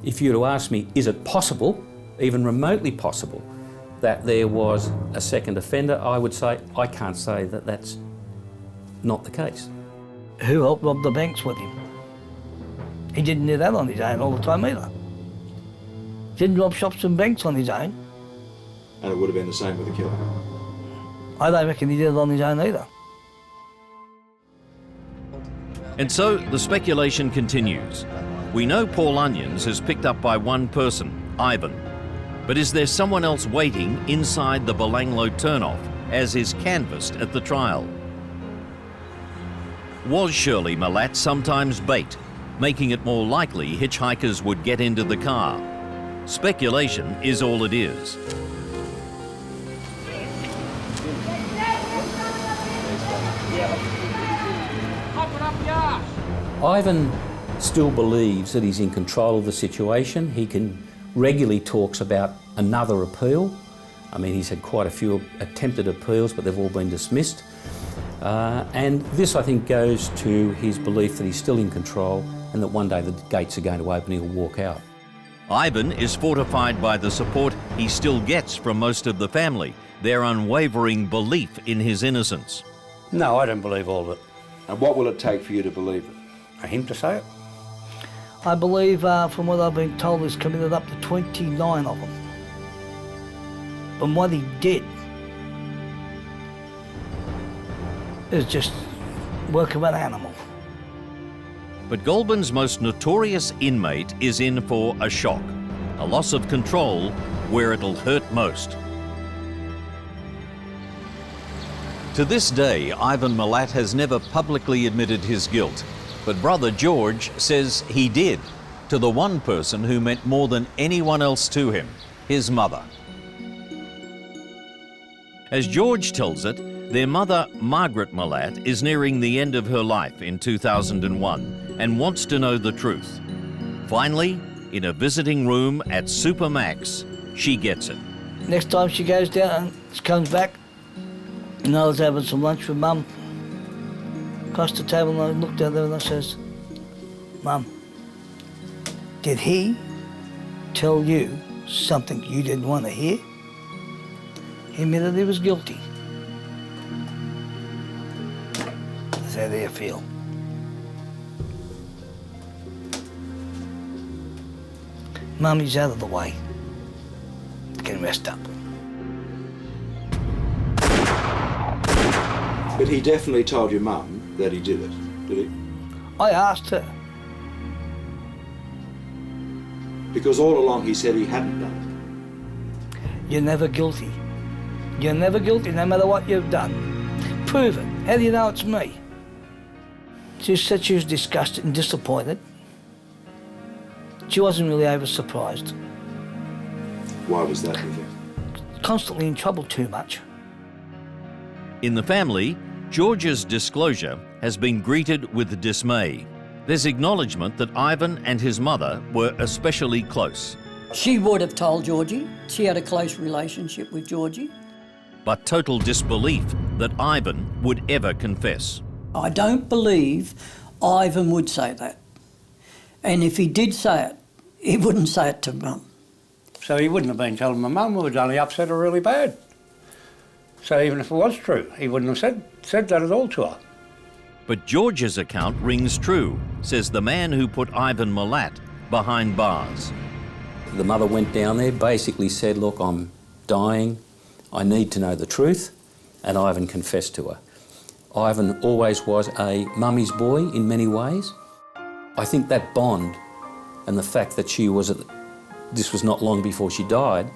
If you were to ask me, is it possible, even remotely possible, that there was a second offender, I would say, I can't say that that's not the case. Who helped rob the banks with him? He didn't do that on his own all the time either. Didn't rob shops and banks on his own. And it would have been the same with the killer? I don't reckon he did it on his own either. And so the speculation continues. We know Paul Onions is picked up by one person, Ivan. But is there someone else waiting inside the Belanglo turnoff, as is canvassed at the trial? Was Shirley Milat sometimes bait, making it more likely hitchhikers would get into the car? Speculation is all it is. Ivan still believes that he's in control of the situation. He regularly talks about another appeal. I mean, he's had quite a few attempted appeals, but they've all been dismissed. And this, I think, goes to his belief that he's still in control and that one day the gates are going to open and he'll walk out. Ivan is fortified by the support he still gets from most of the family, their unwavering belief in his innocence. No, I don't believe all of it. And what will it take for you to believe it? For him to say it? I believe, from what I've been told, he's committed up to 29 of them. And what he did is just work of an animal. But Goulburn's most notorious inmate is in for a shock, a loss of control where it'll hurt most. To this day, Ivan Milat has never publicly admitted his guilt, but brother George says he did, to the one person who meant more than anyone else to him, his mother. As George tells it, their mother, Margaret Milat, is nearing the end of her life in 2001 and wants to know the truth. Finally, in a visiting room at Supermax, she gets it. Next time she goes down and she comes back, and I was having some lunch with Mum across the table, and I looked at her and I says, Mum, did he tell you something you didn't want to hear? He admitted he was guilty. That's how they feel. Mummy's out of the way. Can rest up. But he definitely told your mum that he did it, did he? I asked her. Because all along he said he hadn't done it. You're never guilty. You're never guilty no matter what you've done. Prove it. How do you know it's me? She said she was disgusted and disappointed. She wasn't really over surprised. Why was that, do you think? Constantly in trouble too much. In the family, George's disclosure has been greeted with dismay. There's acknowledgement that Ivan and his mother were especially close. She would have told Georgie. She had a close relationship with Georgie. But total disbelief that Ivan would ever confess. I don't believe Ivan would say that. And if he did say it, he wouldn't say it to Mum. So he wouldn't have been telling my mum, it would only upset her really bad. So even if it was true, he wouldn't have said that at all to her. But George's account rings true, says the man who put Ivan Milat behind bars. The mother went down there, basically said, look, I'm dying, I need to know the truth, and Ivan confessed to her. Ivan always was a mummy's boy in many ways. I think that bond and the fact that this was not long before she died,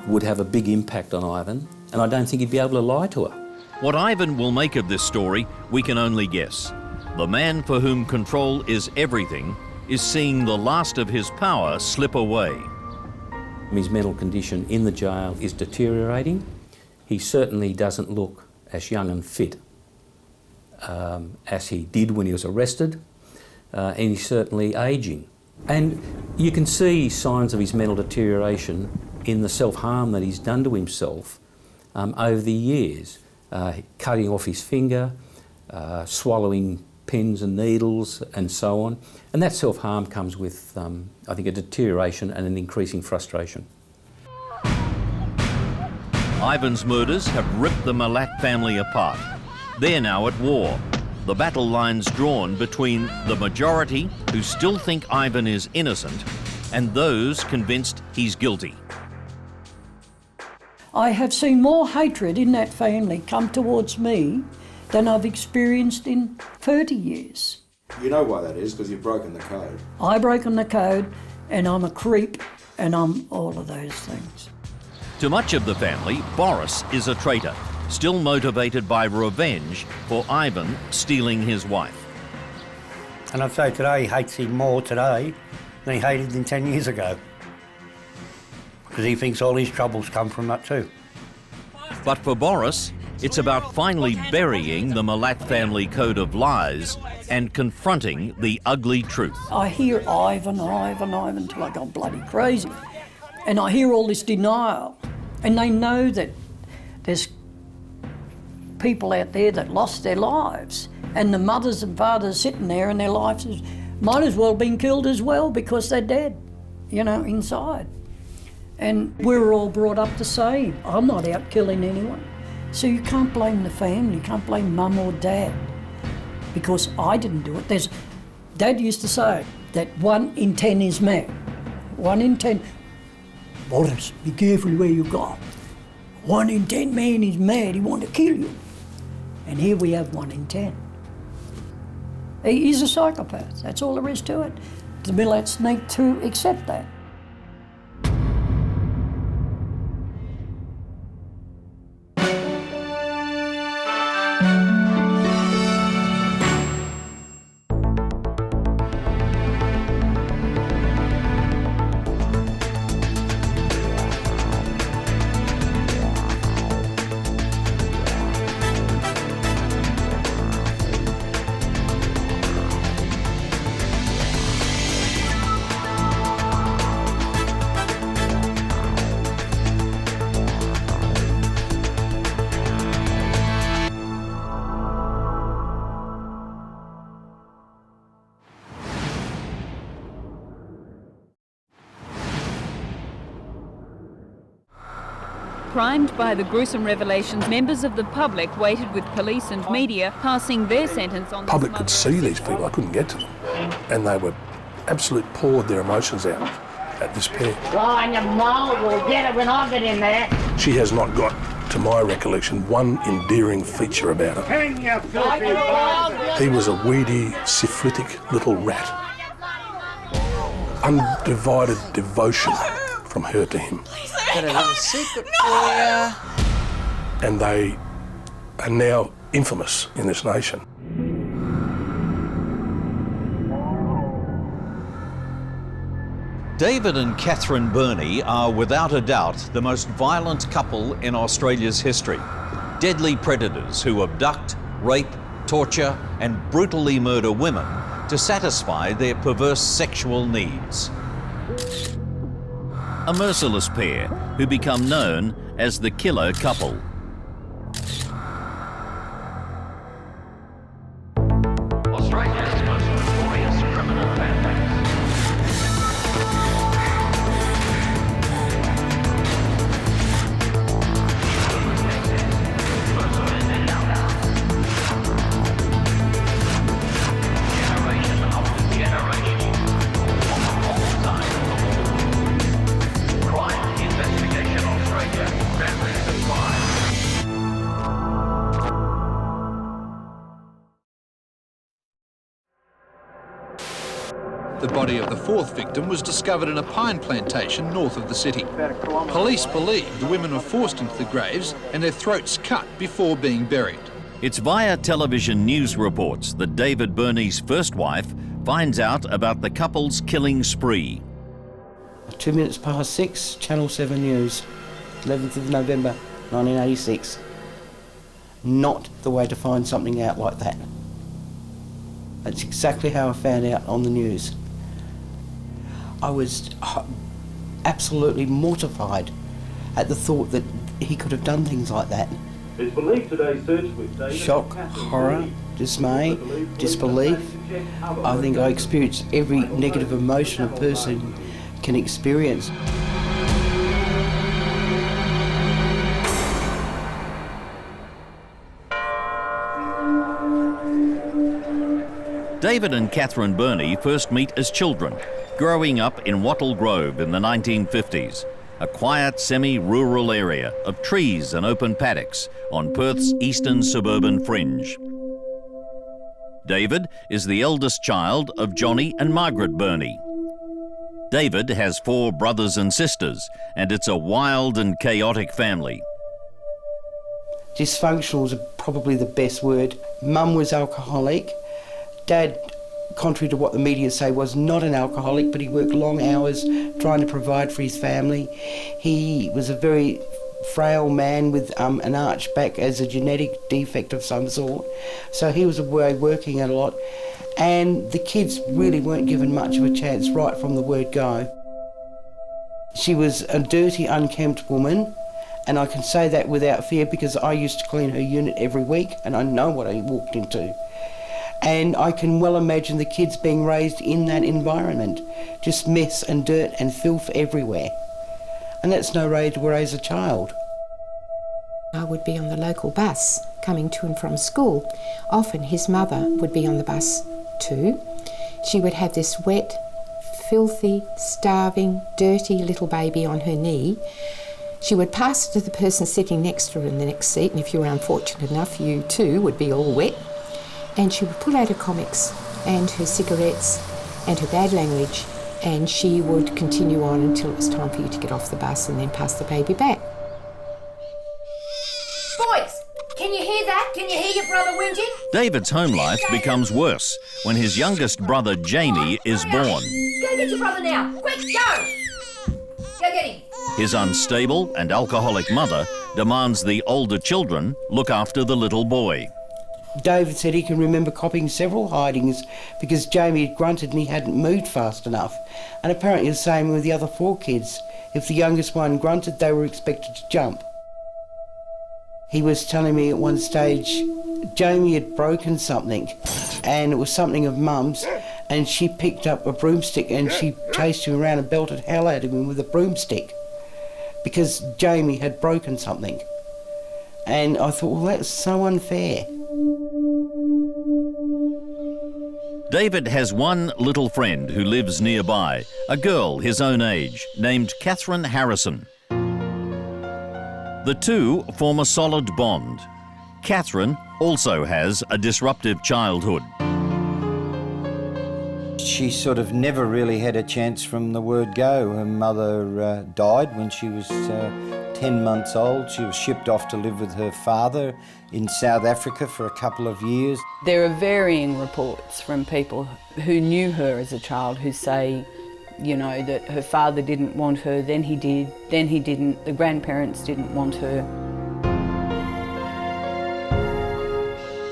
would have a big impact on Ivan, and I don't think he'd be able to lie to her. What Ivan will make of this story, we can only guess. The man for whom control is everything is seeing the last of his power slip away. His mental condition in the jail is deteriorating. He certainly doesn't look as young and fit as he did when he was arrested, and he's certainly ageing. And you can see signs of his mental deterioration in the self-harm that he's done to himself over the years. Cutting off his finger, swallowing pins and needles and so on. And that self-harm comes with, I think, a deterioration and an increasing frustration. Ivan's murders have ripped the Milat family apart. They're now at war. The battle lines drawn between the majority who still think Ivan is innocent and those convinced he's guilty. I have seen more hatred in that family come towards me than I've experienced in 30 years. You know why that is, because you've broken the code. I've broken the code, and I'm a creep, and I'm all of those things. To much of the family, Boris is a traitor, still motivated by revenge for Ivan stealing his wife. And I'd say today he hates him more today than he hated him 10 years ago. Because he thinks all his troubles come from that too. But for Boris, it's about finally burying the Milat family code of lies and confronting the ugly truth. I hear Ivan till I go bloody crazy. And I hear all this denial. And they know that there's people out there that lost their lives. And the mothers and fathers sitting there and their lives might as well have been killed as well because they're dead, you know, inside. And we're all brought up the same. I'm not out killing anyone. So you can't blame the family, you can't blame mum or dad because I didn't do it. Dad used to say that 1 in 10 is mad. 1 in 10. Boris, be careful where you go. 1 in 10 man is mad, he wants to kill you. And here we have 1 in 10. He's a psychopath, that's all there is to it. The Milats need to accept that. Primed by the gruesome revelations, members of the public waited with police and media, passing their sentence on. The public could see these people. I couldn't get to them, and they were absolutely poured their emotions out at this pair. Well, your mole will get it when I get in there. She has not got, to my recollection, one endearing feature about her. Hang your filthy. He was a weedy, syphilitic little rat. Undivided devotion from her to him. Got a little secret for you. And they are now infamous in this nation. David and Katherine Birnie are without a doubt the most violent couple in Australia's history. Deadly predators who abduct, rape, torture and brutally murder women to satisfy their perverse sexual needs. A merciless pair who become known as the killer couple. Australia's most notorious criminal bandits. The body of the fourth victim was discovered in a pine plantation north of the city. Police believe the women were forced into the graves and their throats cut before being buried. It's via television news reports that David Birnie's first wife finds out about the couple's killing spree. 2 minutes past 6, Channel 7 News, 11th of November 1986. Not the way to find something out like that. That's exactly how I found out on the news. I was absolutely mortified at the thought that he could have done things like that. It's believed today's search with David. Shock, horror, dismay, disbelief. I think I experienced every negative emotion a person can experience. David and Katherine Birnie first meet as children, growing up in Wattle Grove in the 1950s, a quiet semi-rural area of trees and open paddocks on Perth's eastern suburban fringe. David is the eldest child of Johnny and Margaret Birnie. David has 4 brothers and sisters, and it's a wild and chaotic family. Dysfunctional is probably the best word. Mum was alcoholic. Dad, contrary to what the media say, was not an alcoholic, but he worked long hours trying to provide for his family. He was a very frail man with an arched back as a genetic defect of some sort. So he was away working a lot. And the kids really weren't given much of a chance right from the word go. She was a dirty, unkempt woman, and I can say that without fear because I used to clean her unit every week and I know what I walked into. And I can well imagine the kids being raised in that environment. Just mess and dirt and filth everywhere. And that's no way to raise a child. I would be on the local bus coming to and from school. Often his mother would be on the bus too. She would have this wet, filthy, starving, dirty little baby on her knee. She would pass it to the person sitting next to her in the next seat, and if you were unfortunate enough, you too would be all wet. And she would pull out her comics and her cigarettes and her bad language, and she would continue on until it was time for you to get off the bus and then pass the baby back. Boys, can you hear that? Can you hear your brother whinging? David's home life becomes worse when his youngest brother Jamie is born. Go get your brother now. Quick, go! Go get him. His unstable and alcoholic mother demands the older children look after the little boy. David said he can remember copying several hidings because Jamie had grunted and he hadn't moved fast enough. And apparently the same with the other 4 kids. If the youngest one grunted, they were expected to jump. He was telling me at one stage Jamie had broken something, and it was something of Mum's, and she picked up a broomstick and she chased him around and belted hell out of him with a broomstick. because Jamie had broken something. And I thought, well, that's so unfair. David has one little friend who lives nearby, a girl his own age, named Katherine Harrison. The two form a solid bond. Katherine also has a disruptive childhood. She sort of never really had a chance from the word go. Her mother died when she was 10 months old. She was shipped off to live with her father in South Africa for a couple of years. There are varying reports from people who knew her as a child who say, you know, that her father didn't want her, then he did, then he didn't, the grandparents didn't want her.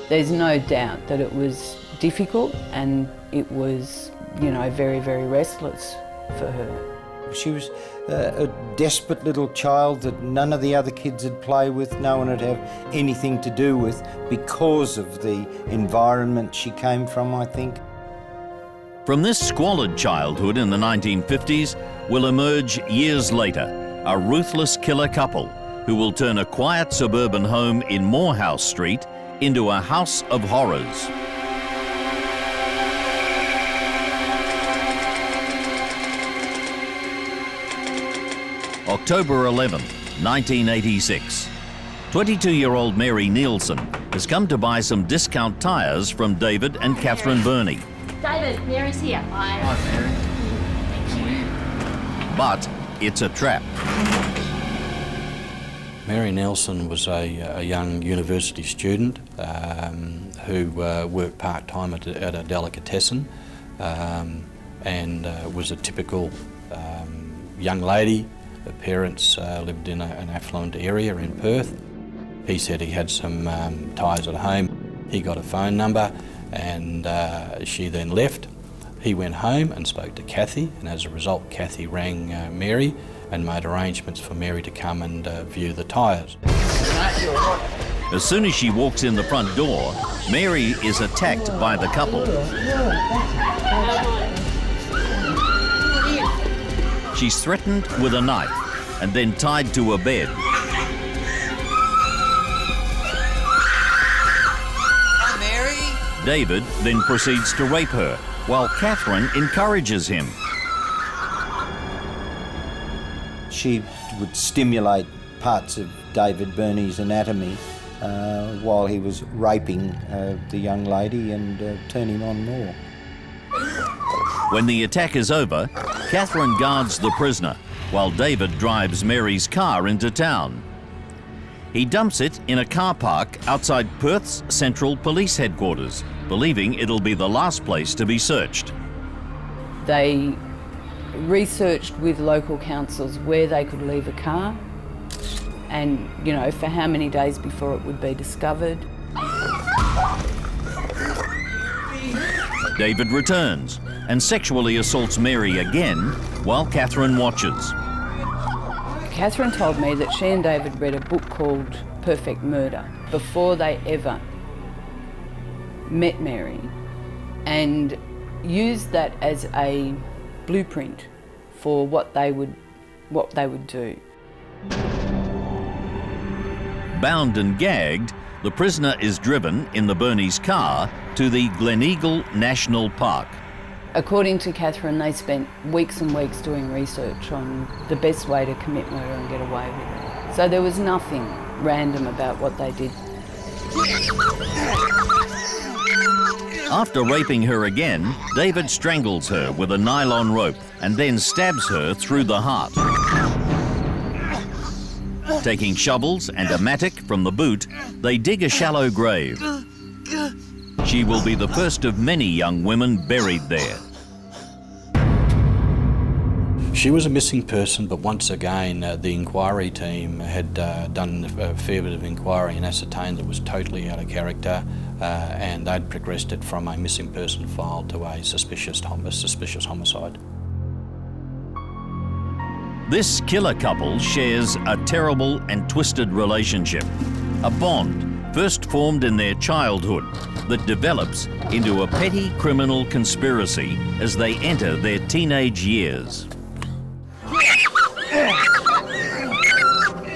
There's no doubt that it was difficult and it was, you know, very, very restless for her. She was a desperate little child that none of the other kids would play with, no one would have anything to do with because of the environment she came from, I think. From this squalid childhood in the 1950s will emerge years later a ruthless killer couple who will turn a quiet suburban home in Morehouse Street into a house of horrors. October 11, 1986. 22-year-old Mary Nielsen has come to buy some discount tyres from David and Katherine Birnie. David, Mary's here. Hi. Hi, Mary. But it's a trap. Mary Nelson was a young university student who worked part-time at a delicatessen and was a typical young lady. Her parents lived in an affluent area in Perth. He said he had some tyres at home. He got a phone number and she then left. He went home and spoke to Kathy, and as a result Kathy rang Mary and made arrangements for Mary to come and view the tyres. As soon as she walks in the front door, Mary is attacked by the couple. She's threatened with a knife and then tied to a bed. Hi, Mary. David then proceeds to rape her, while Katherine encourages him. She would stimulate parts of David Birnie's anatomy while he was raping the young lady and turn him on more. When the attack is over, Katherine guards the prisoner, while David drives Mary's car into town. He dumps it in a car park outside Perth's Central Police Headquarters, believing it'll be the last place to be searched. They researched with local councils where they could leave a car and, you know, for how many days before it would be discovered. David returns and sexually assaults Mary again while Katherine watches. Katherine told me that she and David read a book called Perfect Murder before they ever met Mary and used that as a blueprint for what they would do. Bound and gagged, the prisoner is driven in the Birnie's car to the Gleneagle National Park. According to Katherine, they spent weeks and weeks doing research on the best way to commit murder and get away with it. So there was nothing random about what they did. After raping her again, David strangles her with a nylon rope and then stabs her through the heart. Taking shovels and a mattock from the boot, they dig a shallow grave. She will be the first of many young women buried there. She was a missing person, but once again the inquiry team had done a fair bit of inquiry and ascertained that it was totally out of character, and they'd progressed it from a missing person file to a suspicious homicide. This killer couple shares a terrible and twisted relationship, a bond first formed in their childhood that develops into a petty criminal conspiracy as they enter their teenage years.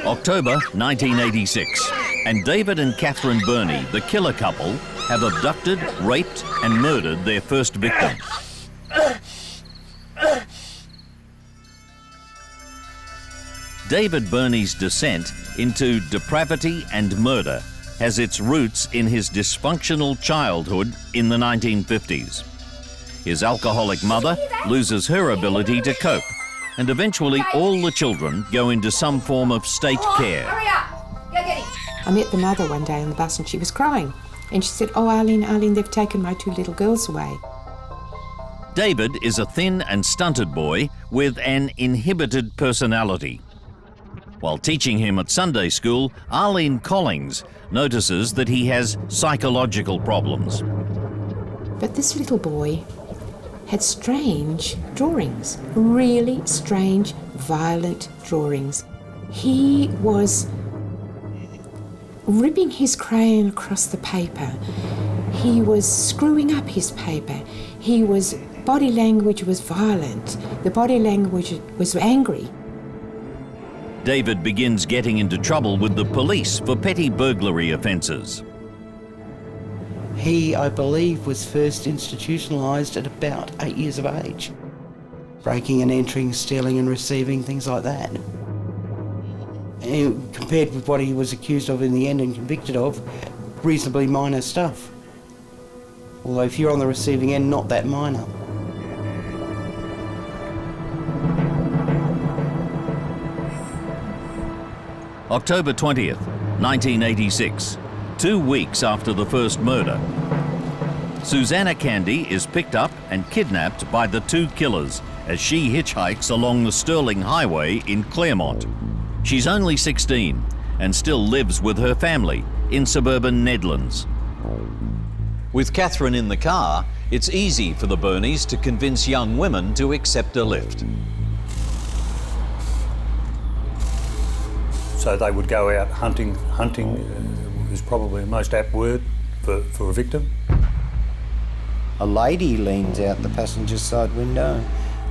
October 1986, and David and Katherine Birnie, the killer couple, have abducted, raped and murdered their first victim. David Birnie's descent into depravity and murder has its roots in his dysfunctional childhood in the 1950s. His alcoholic mother loses her ability to cope, and eventually all the children go into some form of state care. Hurry up! Go get him! I met the mother one day on the bus and she was crying. And she said, "Oh, Arlene, they've taken my 2 little girls away." David is a thin and stunted boy with an inhibited personality. While teaching him at Sunday school, Arlene Collings notices that he has psychological problems. But this little boy had strange drawings, really strange, violent drawings. He was ripping his crayon across the paper. He was screwing up his paper. Body language was violent. The body language was angry. David begins getting into trouble with the police for petty burglary offences. He, I believe, was first institutionalised at about 8 years of age. Breaking and entering, stealing and receiving, things like that. And compared with what he was accused of in the end and convicted of, reasonably minor stuff. Although if you're on the receiving end, not that minor. October 20th, 1986, 2 weeks after the first murder. Susanna Candy is picked up and kidnapped by the 2 killers as she hitchhikes along the Stirling Highway in Claremont. She's only 16 and still lives with her family in suburban Nedlands. With Katherine in the car, it's easy for the Birnies to convince young women to accept a lift. So they would go out hunting. Hunting is probably the most apt word for a victim. A lady leans out the passenger side window.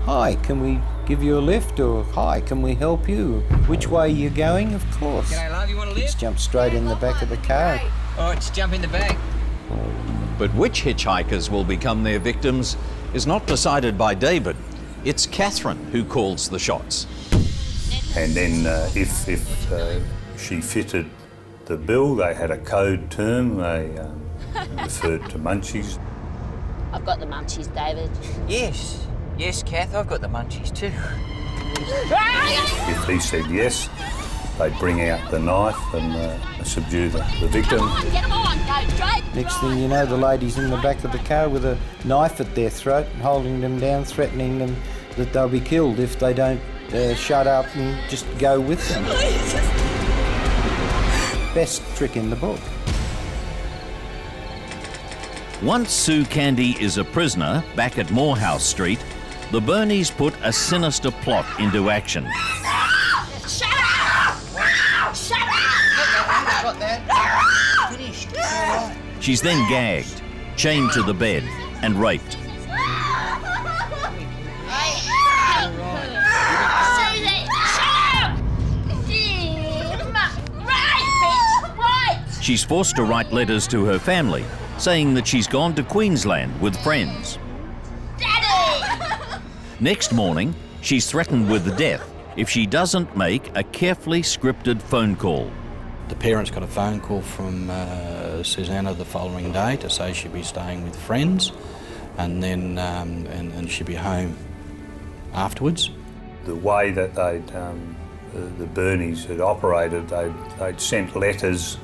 "Hi, can we give you a lift?" Or "Hi, can we help you? Which way are you going?" Of course. G'day, love, you want a lift? Kids jump straight in the back of the car. All right, just jump in the back. But which hitchhikers will become their victims is not decided by David. It's Katherine who calls the shots. And then if she fitted the bill, they had a code term. They referred to munchies. I've got the munchies, David. Yes, Kath, I've got the munchies too. If he said yes, they'd bring out the knife and subdue the victim. Get them on, go straight. Next thing you know, the lady's in the back of the car with a knife at their throat, holding them down, threatening them that they'll be killed if they don't shut up and just go with them. Best trick in the book. Once Sue Candy is a prisoner back at Morehouse Street, the Birnies put a sinister plot into action. Shut up! Shut up! Got that. Finished. She's then gagged, chained to the bed and raped. She's forced to write letters to her family, saying that she's gone to Queensland with friends. Daddy! Next morning, she's threatened with death if she doesn't make a carefully scripted phone call. The parents got a phone call from Susanna the following day to say she'd be staying with friends, and then and she'd be home afterwards. The way that the Birnies had operated, they'd sent letters.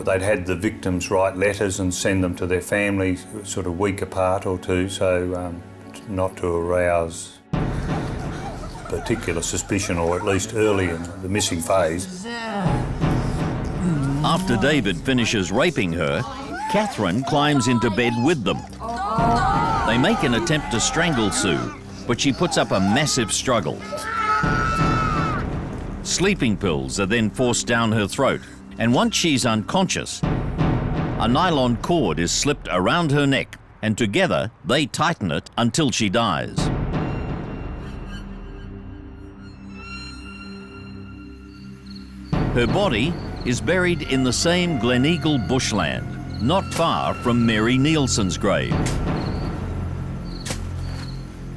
They'd had the victims write letters and send them to their families sort of a week apart or two, so not to arouse particular suspicion, or at least early in the missing phase. After David finishes raping her, Katherine climbs into bed with them. They make an attempt to strangle Sue, but she puts up a massive struggle. Sleeping pills are then forced down her throat, and once she's unconscious, a nylon cord is slipped around her neck, and together they tighten it until she dies. Her body is buried in the same Gleneagle bushland, not far from Mary Nielsen's grave.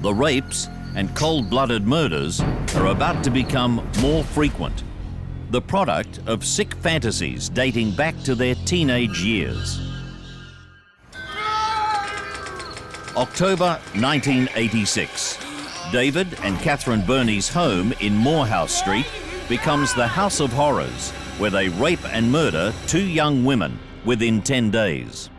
The rapes and cold-blooded murders are about to become more frequent, the product of sick fantasies dating back to their teenage years. October 1986. David and Katherine Birnie's home in Morehouse Street becomes the House of Horrors, where they rape and murder 2 young women within 10 days.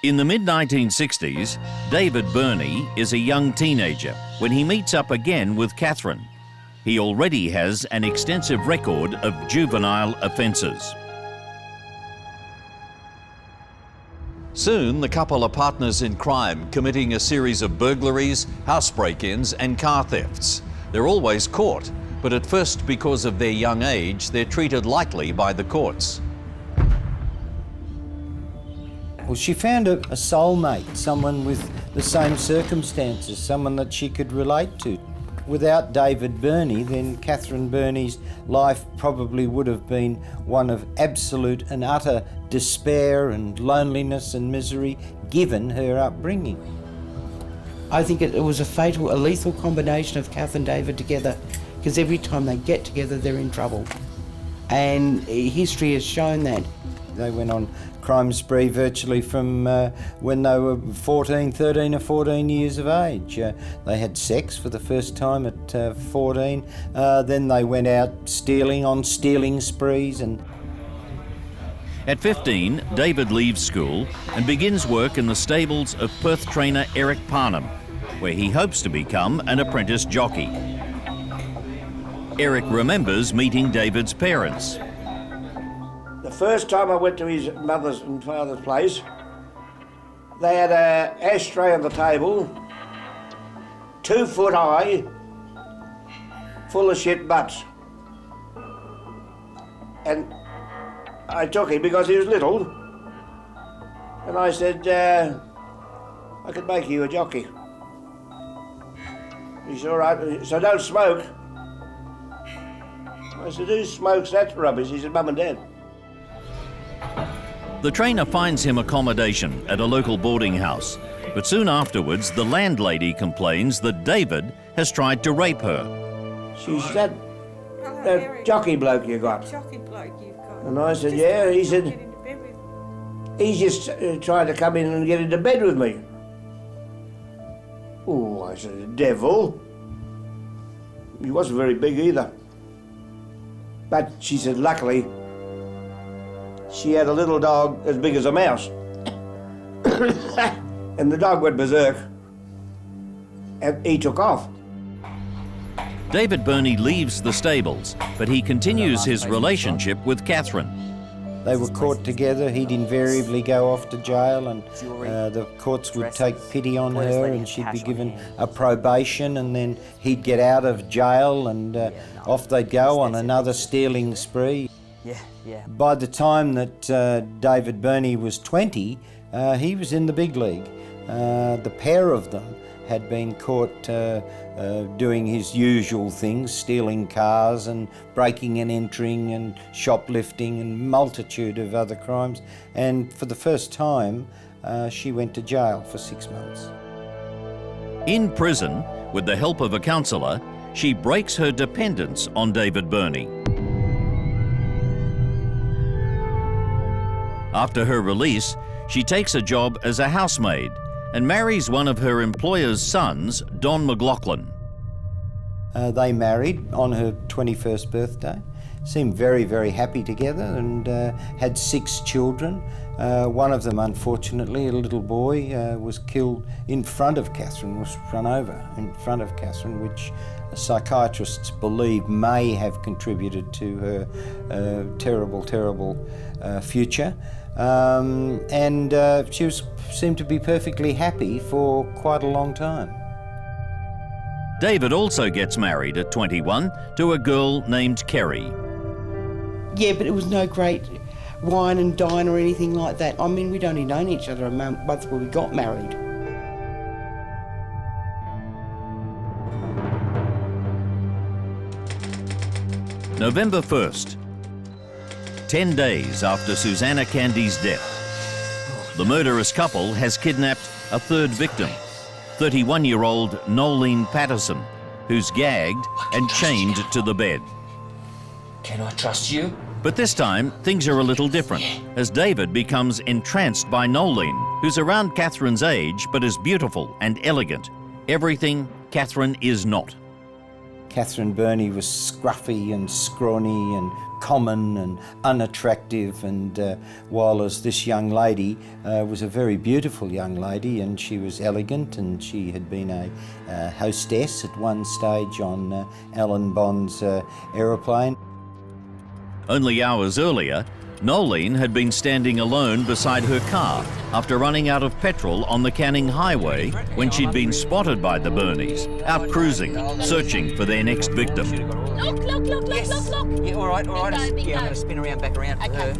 In the mid-1960s, David Birnie is a young teenager when he meets up again with Katherine. He already has an extensive record of juvenile offences. Soon, the couple are partners in crime, committing a series of burglaries, house break-ins and car thefts. They're always caught, but at first, because of their young age, they're treated lightly by the courts. Well, she found a soulmate, someone with the same circumstances, someone that she could relate to. Without David Birnie, then Katherine Birnie's life probably would have been one of absolute and utter despair and loneliness and misery, given her upbringing. I think it was a lethal combination of Kath and David together, because every time they get together, they're in trouble. And history has shown that. They went on crime spree virtually from when they were 13 or 14 years of age. They had sex for the first time at 14. Then they went out stealing sprees. And at 15, David leaves school and begins work in the stables of Perth trainer Eric Parnham, where he hopes to become an apprentice jockey. Eric remembers meeting David's parents. The first time I went to his mother's and father's place, they had an ashtray on the table, 2 foot high, full of shit butts. And I took him because he was little, and I said, I could make you a jockey. He said, all right, so don't smoke. I said, who smokes? That's rubbish. He said, Mum and Dad. The trainer finds him accommodation at a local boarding house, but soon afterwards the landlady complains that David has tried to rape her. She said, that jockey bloke you got. And I said, yeah. He said, he's just trying to come in and get into bed with me. Oh, I said, the devil. He wasn't very big either. But she said, luckily, she had a little dog as big as a mouse. And the dog went berserk, and he took off. David Birnie leaves the stables, but he continues his relationship with Katherine. They were caught together. He'd invariably go off to jail, and the courts would take pity on her, and she'd be given a probation, and then he'd get out of jail, and off they'd go on another stealing spree. By the time that David Birnie was 20, he was in the big league. The pair of them had been caught doing his usual things, stealing cars and breaking and entering and shoplifting and multitude of other crimes. And for the first time, she went to jail for 6 months. In prison, with the help of a counsellor, she breaks her dependence on David Birnie. After her release, she takes a job as a housemaid and marries one of her employer's sons, Don McLaughlin. They married on her 21st birthday, seemed very, very happy together, and had 6 children. One of them, unfortunately, a little boy, was killed in front of Katherine, was run over in front of Katherine, which psychiatrists believe may have contributed to her terrible, terrible future. And she seemed to be perfectly happy for quite a long time. David also gets married at 21 to a girl named Kerry. Yeah, but it was no great wine and dine or anything like that. I mean, we'd only known each other a month before we got married. November 1st, 10 days after Susanna Candy's death. The murderous couple has kidnapped a third victim, 31-year-old Nolene Patterson, who's gagged and chained to the bed. Can I trust you? But this time, things are a little different, as David becomes entranced by Nolene, who's around Katherine's age but is beautiful and elegant. Everything Katherine is not. Katherine Birnie was scruffy and scrawny and common and unattractive, and while as this young lady was a very beautiful young lady, and she was elegant, and she had been a hostess at one stage on Alan Bond's aeroplane. Only hours earlier, Nolene had been standing alone beside her car after running out of petrol on the Canning Highway when she'd been spotted by the Birnies, out cruising, searching for their next victim. Look. Yeah, all right. Bingo. I'm going to spin around, back around for her.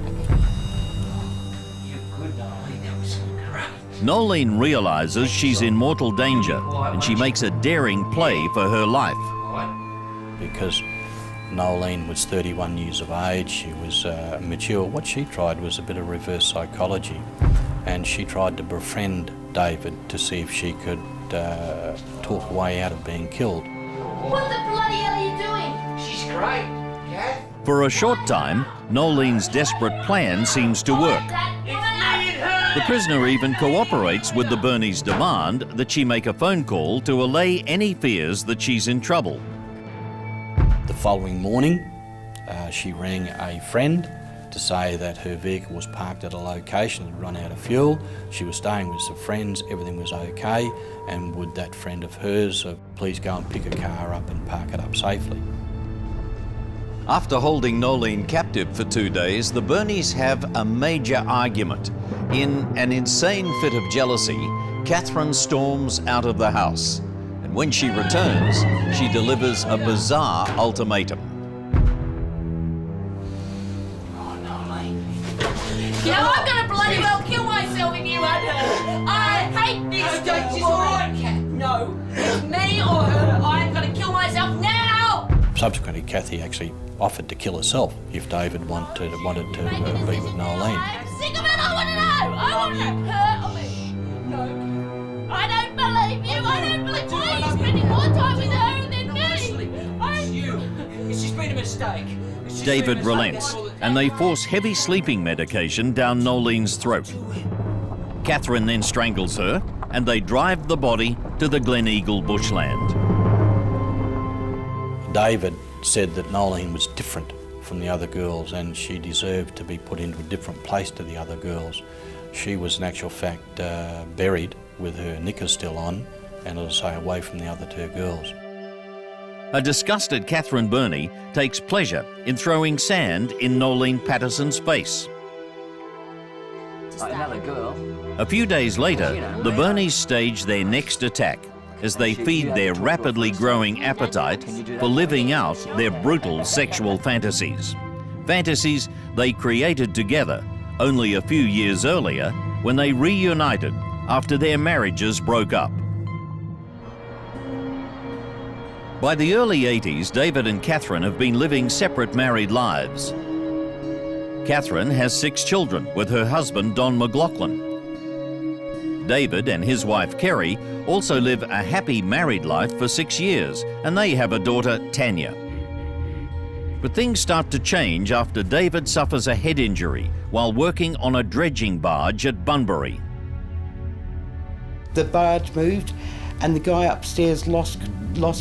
Nolene realises she's in mortal danger and she makes a daring play for her life. Because Nolene was 31 years of age, she was mature. What she tried was a bit of reverse psychology, and she tried to befriend David to see if she could talk a way out of being killed. What the bloody hell are you doing? She's great, Kath. For a short time, Nolene's desperate plan seems to work. The prisoner even cooperates with the Birnies' demand that she make a phone call to allay any fears that she's in trouble. The following morning, she rang a friend to say that her vehicle was parked at a location, had run out of fuel. She was staying with some friends, everything was okay, and would that friend of hers please go and pick her car up and park it up safely. After holding Nolene captive for 2 days, the Birnies have a major argument. In an insane fit of jealousy, Katherine storms out of the house. And when she returns, she delivers a bizarre ultimatum. You know, I'm gonna bloody well kill myself if you had her. I hate this. No, she's all right, Kath. No. It's me or her. I'm gonna kill myself now. Subsequently, Kathy actually offered to kill herself if David wanted to be with Nolene. I'm sick of it. I want to know. I want her or me. No. I don't believe you. I don't believe. Why are you spending more time with her than me? It's you. It's just been a mistake. David relents, and they force heavy sleeping medication down Nolene's throat. Katherine then strangles her, and they drive the body to the Glen Eagle bushland. David said that Nolene was different from the other girls and she deserved to be put into a different place to the other girls. She was in actual fact buried with her knickers still on and, as I say, away from the other two girls. A disgusted Katherine Birnie takes pleasure in throwing sand in Nolene Patterson's face. Another girl. A few days later, the Birnies stage their next attack as they feed their rapidly growing appetite for living out their brutal sexual fantasies. Fantasies they created together only a few years earlier when they reunited after their marriages broke up. By the early 80s, David and Katherine have been living separate married lives. Katherine has 6 children with her husband, Don McLaughlin. David and his wife, Kerry, also live a happy married life for 6 years, and they have a daughter, Tanya. But things start to change after David suffers a head injury while working on a dredging barge at Bunbury. The barge moved and the guy upstairs lost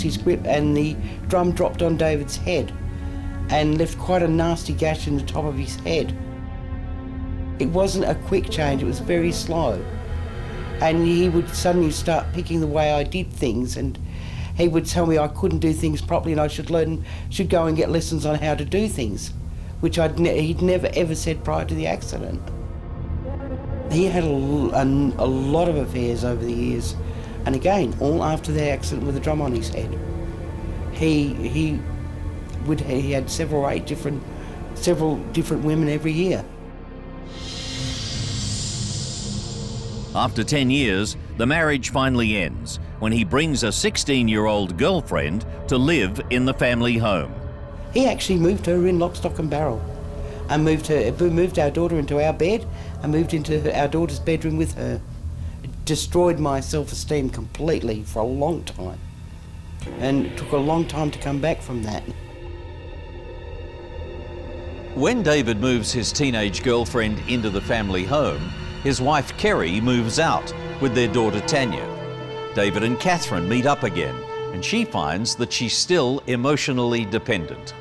his grip and the drum dropped on David's head and left quite a nasty gash in the top of his head. It wasn't a quick change, it was very slow. And he would suddenly start picking the way I did things, and he would tell me I couldn't do things properly and I should go and get lessons on how to do things, which he'd never ever said prior to the accident. He had a lot of affairs over the years, and again, all after the accident with a drum on his head. He had several different women every year. After 10 years, the marriage finally ends when he brings a 16-year-old girlfriend to live in the family home. He actually moved her in lock, stock and barrel, and moved our daughter into our bed and moved into our daughter's bedroom with her. It destroyed my self-esteem completely for a long time, and it took a long time to come back from that. When David moves his teenage girlfriend into the family home, his wife Kerry moves out with their daughter Tanya. David and Katherine meet up again, and she finds that she's still emotionally dependent.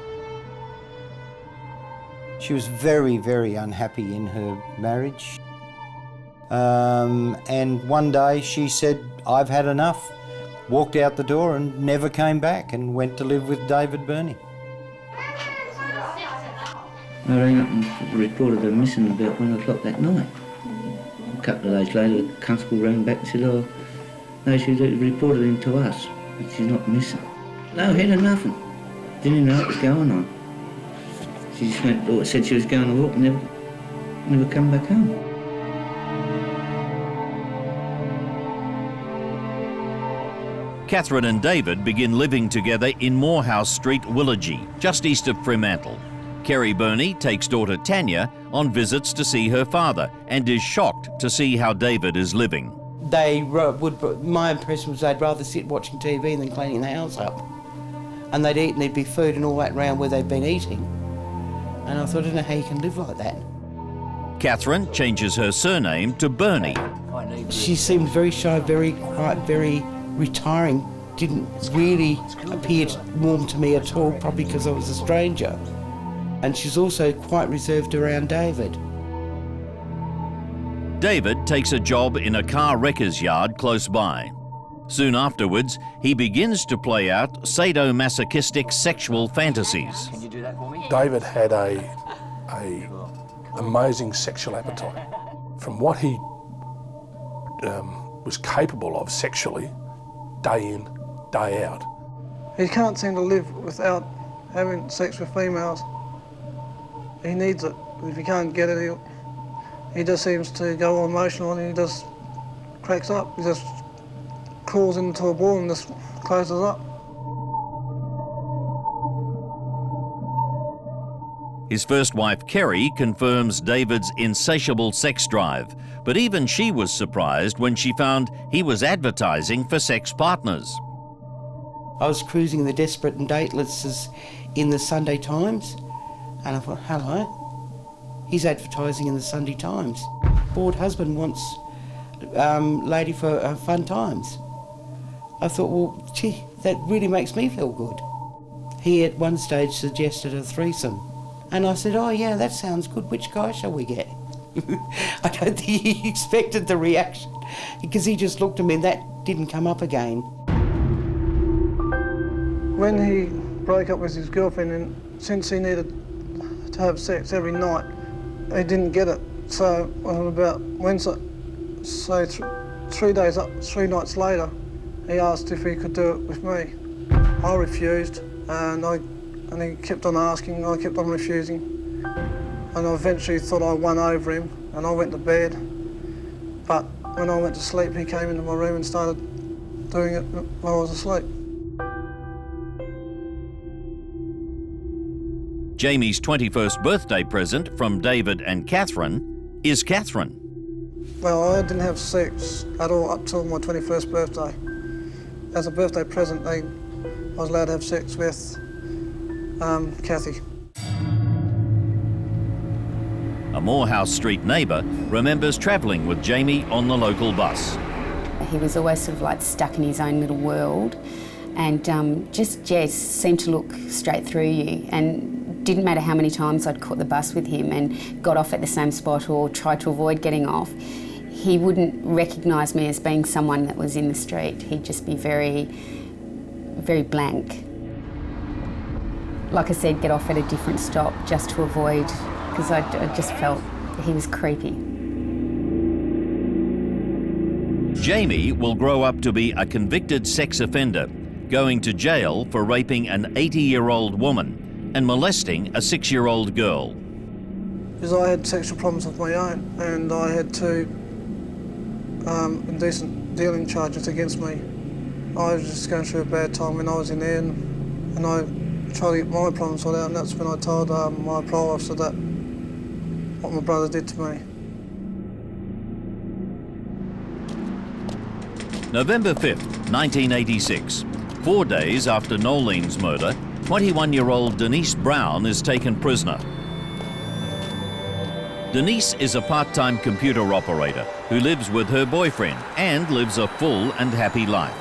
She was very, very unhappy in her marriage. And one day she said, "I've had enough." Walked out the door and never came back and went to live with David Birnie. I rang up and reported her missing about 1 o'clock that night. A couple of days later, the constable rang back and said, "Oh, no, she reported him to us, but she's not missing." No head of nothing. Didn't even know what was going on. She just went, or said she was going to walk and never come back home. Katherine and David begin living together in Morehouse Street, Willagee, just east of Fremantle. Kerry Birnie takes daughter Tanya on visits to see her father and is shocked to see how David is living. My impression was they'd rather sit watching TV than cleaning the house up. And they'd eat and there'd be food and all that round where they'd been eating. And I thought, I don't know how you can live like that. Katherine changes her surname to Birnie. She seemed very shy, very quiet, very retiring. Didn't really appear warm to me at all, probably because I was a stranger. And she's also quite reserved around David. David takes a job in a car wrecker's yard close by. Soon afterwards, he begins to play out sadomasochistic sexual fantasies. Can you do that for me? David had a amazing sexual appetite. From what he was capable of sexually, day in, day out. He can't seem to live without having sex with females. He needs it. If he can't get it, he just seems to go all emotional and he just cracks up. He just crawls into a ball and just closes up. His first wife, Kerry, confirms David's insatiable sex drive, but even she was surprised when she found he was advertising for sex partners. I was cruising the Desperate and Dateless in the Sunday Times, and I thought, hello, he's advertising in the Sunday Times. Bored husband wants lady for fun times. I thought, well, gee, that really makes me feel good. He at one stage suggested a threesome. And I said, oh yeah, that sounds good. Which guy shall we get? I don't think he expected the reaction, because he just looked at me and that didn't come up again. When he broke up with his girlfriend, and since he needed to have sex every night, he didn't get it. So on about Wednesday, so 3 nights later, he asked if he could do it with me. I refused, and he kept on asking, I kept on refusing. And I eventually thought I won over him, and I went to bed. But when I went to sleep, he came into my room and started doing it while I was asleep. Jamie's 21st birthday present from David and Katherine is Katherine. Well, I didn't have sex at all up till my 21st birthday. As a birthday present, I was allowed to have sex with Kathy. A Morehouse Street neighbour remembers travelling with Jamie on the local bus. He was always sort of like stuck in his own little world, and just seemed to look straight through you, and didn't matter how many times I'd caught the bus with him and got off at the same spot or tried to avoid getting off, he wouldn't recognise me as being someone that was in the street. He'd just be very, very blank. Like I said, get off at a different stop just to avoid, because I just felt he was creepy. Jamie will grow up to be a convicted sex offender, going to jail for raping an 80-year-old woman and molesting a 6-year-old girl. Because I had sexual problems of my own, and I had 2 indecent dealing charges against me. I was just going through a bad time when I was in there, and I try to get my problem sorted out, and that's when I told my parole officer that what my brother did to me. November 5th, 1986. 4 days after Nolene's murder, 21-year-old Denise Brown is taken prisoner. Denise is a part-time computer operator who lives with her boyfriend and lives a full and happy life.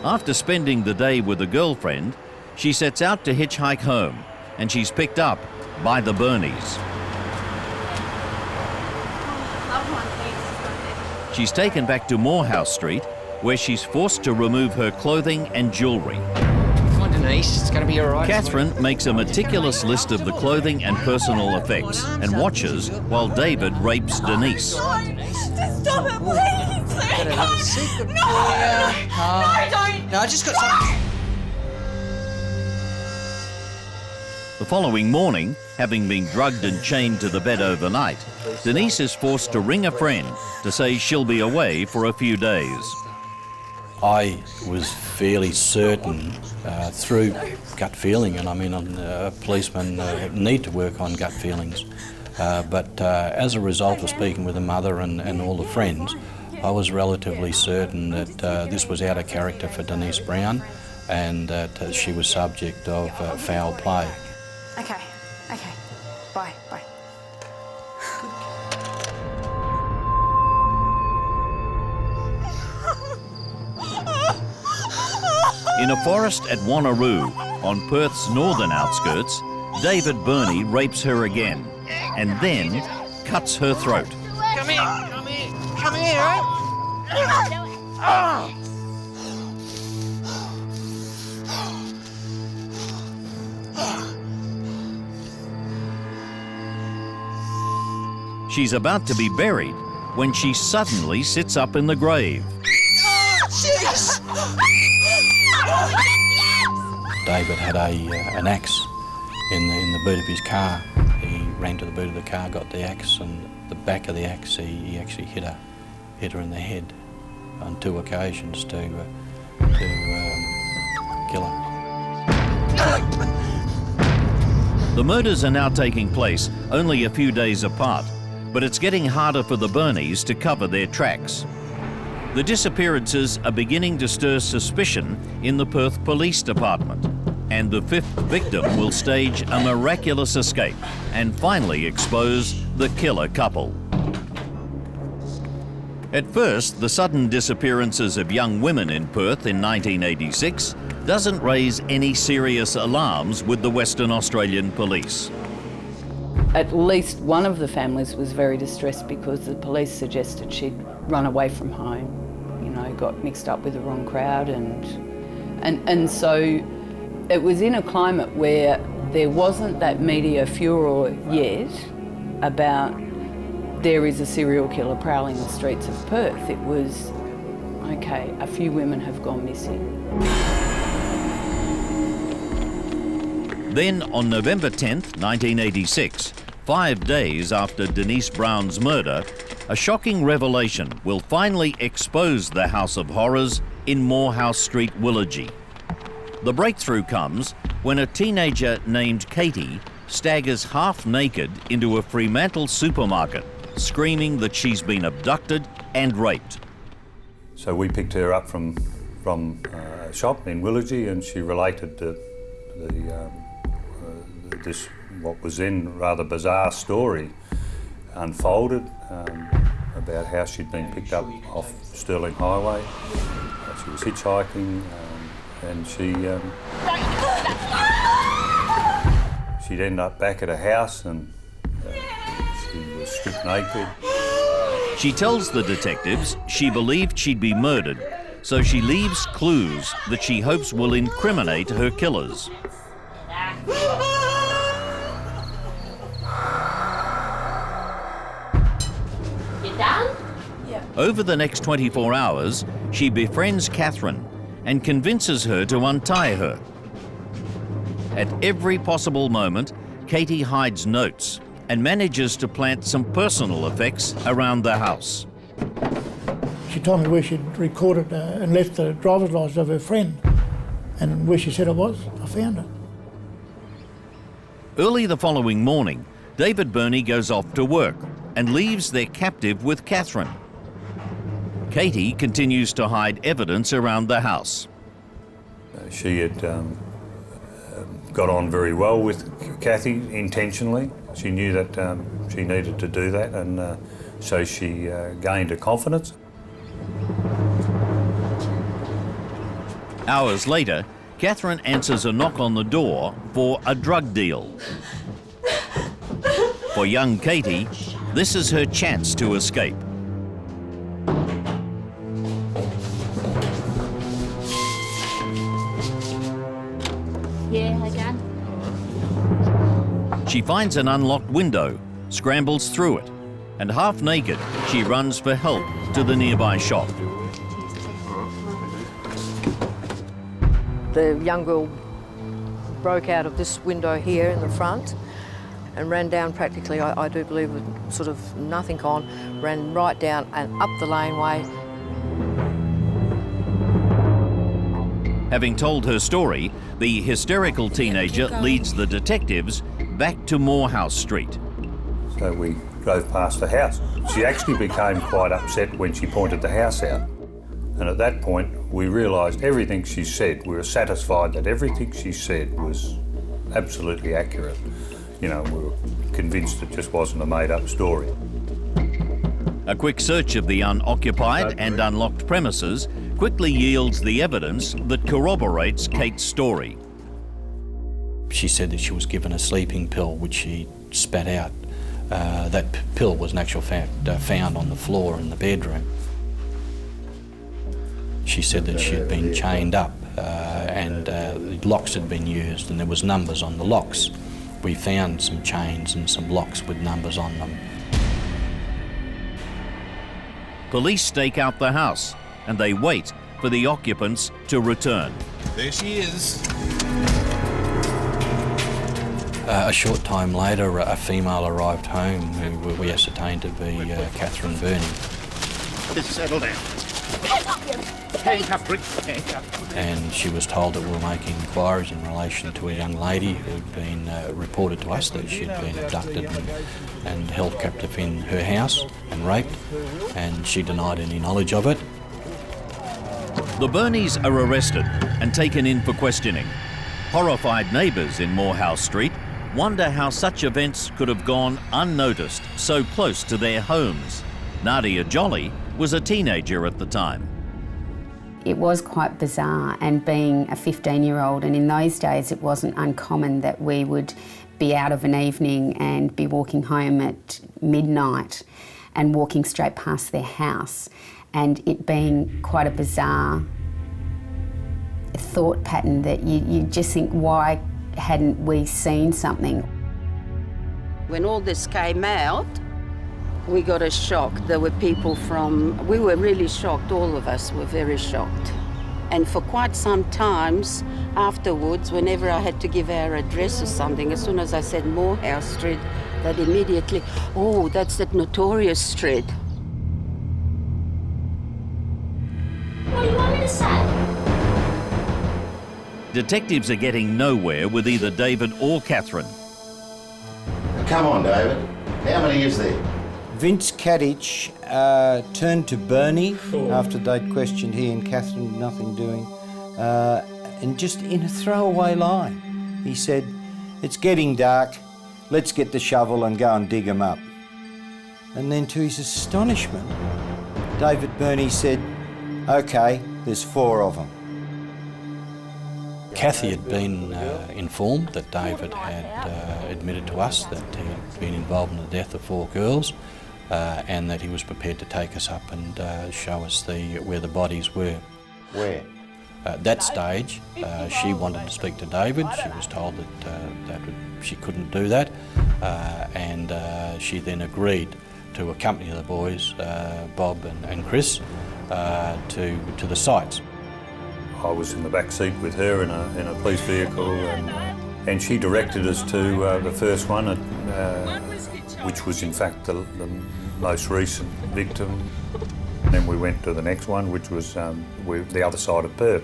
After spending the day with a girlfriend, she sets out to hitchhike home, and she's picked up by the Birnies. She's taken back to Morehouse Street, where she's forced to remove her clothing and jewellery. Come on, Denise, it's going to be all right. Catherine makes a meticulous list of the clothing and personal effects and watches while David rapes Denise. Just stop it, please! No! No, don't! No, I just got something. The following morning, having been drugged and chained to the bed overnight, Denise is forced to ring a friend to say she'll be away for a few days. I was fairly certain through gut feeling, and I mean, policemen need to work on gut feelings, but as a result of speaking with the mother and all the friends, I was relatively certain that this was out of character for Denise Brown and that she was subject of foul play. Okay. Bye. In a forest at Wanneroo, on Perth's northern outskirts, David Birnie rapes her again and then cuts her throat. Come here, right? She's about to be buried when she suddenly sits up in the grave. Jeez! David had an axe in the boot of his car. He ran to the boot of the car, got the axe, and the back of the axe he actually hit her in the head on 2 occasions to kill her. The murders are now taking place only a few days apart, but it's getting harder for the Birnies to cover their tracks. The disappearances are beginning to stir suspicion in the Perth Police Department, and the 5th victim will stage a miraculous escape and finally expose the killer couple. At first, the sudden disappearances of young women in Perth in 1986 doesn't raise any serious alarms with the Western Australian Police. At least one of the families was very distressed because the police suggested she'd run away from home, you know, got mixed up with the wrong crowd, and so it was in a climate where there wasn't that media furor yet about there is a serial killer prowling the streets of Perth. It was, okay, a few women have gone missing. Then on November 10th, 1986, 5 days after Denise Brown's murder, a shocking revelation will finally expose the House of Horrors in Morehouse Street, Willagee. The breakthrough comes when a teenager named Katie staggers half naked into a Fremantle supermarket, screaming that she's been abducted and raped. So we picked her up from a shop in Willagee, and she related to this, what was then rather bizarre story unfolded about how she'd been picked up off Stirling Highway. She was hitchhiking, and she'd end up back at a house, and she was stripped naked. She tells the detectives she believed she'd be murdered, so she leaves clues that she hopes will incriminate her killers. Over the next 24 hours, she befriends Katherine and convinces her to untie her. At every possible moment, Katie hides notes and manages to plant some personal effects around the house. She told me where she'd recorded and left the driver's license of her friend, and where she said it was, I found it. Early the following morning, David Birnie goes off to work and leaves their captive with Katherine. Katie continues to hide evidence around the house. She had got on very well with Kathy intentionally. She knew that she needed to do that, and so she gained her confidence. Hours later, Katherine answers a knock on the door for a drug deal. For young Katie, this is her chance to escape. Yeah, I can. She finds an unlocked window, scrambles through it, and half naked, she runs for help to the nearby shop. The young girl broke out of this window here in the front and ran down practically, I do believe, with sort of nothing on, ran right down and up the laneway. Having told her story, the hysterical teenager leads the detectives back to Morehouse Street. So we drove past the house. She actually became quite upset when she pointed the house out. And at that point, we realised everything she said, we were satisfied that everything she said was absolutely accurate. You know, we were convinced it just wasn't a made-up story. A quick search of the unoccupied and unlocked premises quickly yields the evidence that corroborates Kate's story. She said that she was given a sleeping pill, which she spat out. That pill was in actual fact found on the floor in the bedroom. She said that she had been chained up and locks had been used, and there was numbers on the locks. We found some chains and some locks with numbers on them. Police stake out the house and they wait for the occupants to return. There she is. A short time later, a female arrived home who we ascertained to be Katherine Birnie. Just settle down. Handcuff, Rick. Handcuff. And she was told that we were making inquiries in relation to a young lady who'd been reported to us that she'd been abducted and held captive in her house and raped, and she denied any knowledge of it. The Birnies are arrested and taken in for questioning. Horrified neighbours in Morehouse Street wonder how such events could have gone unnoticed so close to their homes. Nadia Jolly was a teenager at the time. It was quite bizarre, and being a 15-year-old, and in those days it wasn't uncommon that we would be out of an evening and be walking home at midnight and walking straight past their house, and it being quite a bizarre thought pattern that you just think, why hadn't we seen something? When all this came out, we got a shock. There were people we were really shocked, all of us were very shocked. And for quite some times afterwards, whenever I had to give our address or something, as soon as I said Morehouse Street, they'd immediately, oh, that's that notorious street. What do you want me to say? Detectives are getting nowhere with either David or Katherine. Come on, David. How many is there? Vince Kadich turned to Birnie after they'd questioned he and Katherine, nothing doing, and just in a throwaway line, he said, "It's getting dark, let's get the shovel and go and dig them up." And then to his astonishment, David Birnie said, "Okay, there's 4 of them." Kathy had been informed that David had admitted to us that he had been involved in the death of 4 girls, and that he was prepared to take us up and show us where the bodies were. Where? At that stage, she wanted to speak to David. She was told that she couldn't do that, and she then agreed to accompany the boys, Bob and Chris, to the sites. I was in the back seat with her in a police vehicle, and she directed us to the first one, which was in fact the most recent victim. Then we went to the next one, which was the other side of Perth.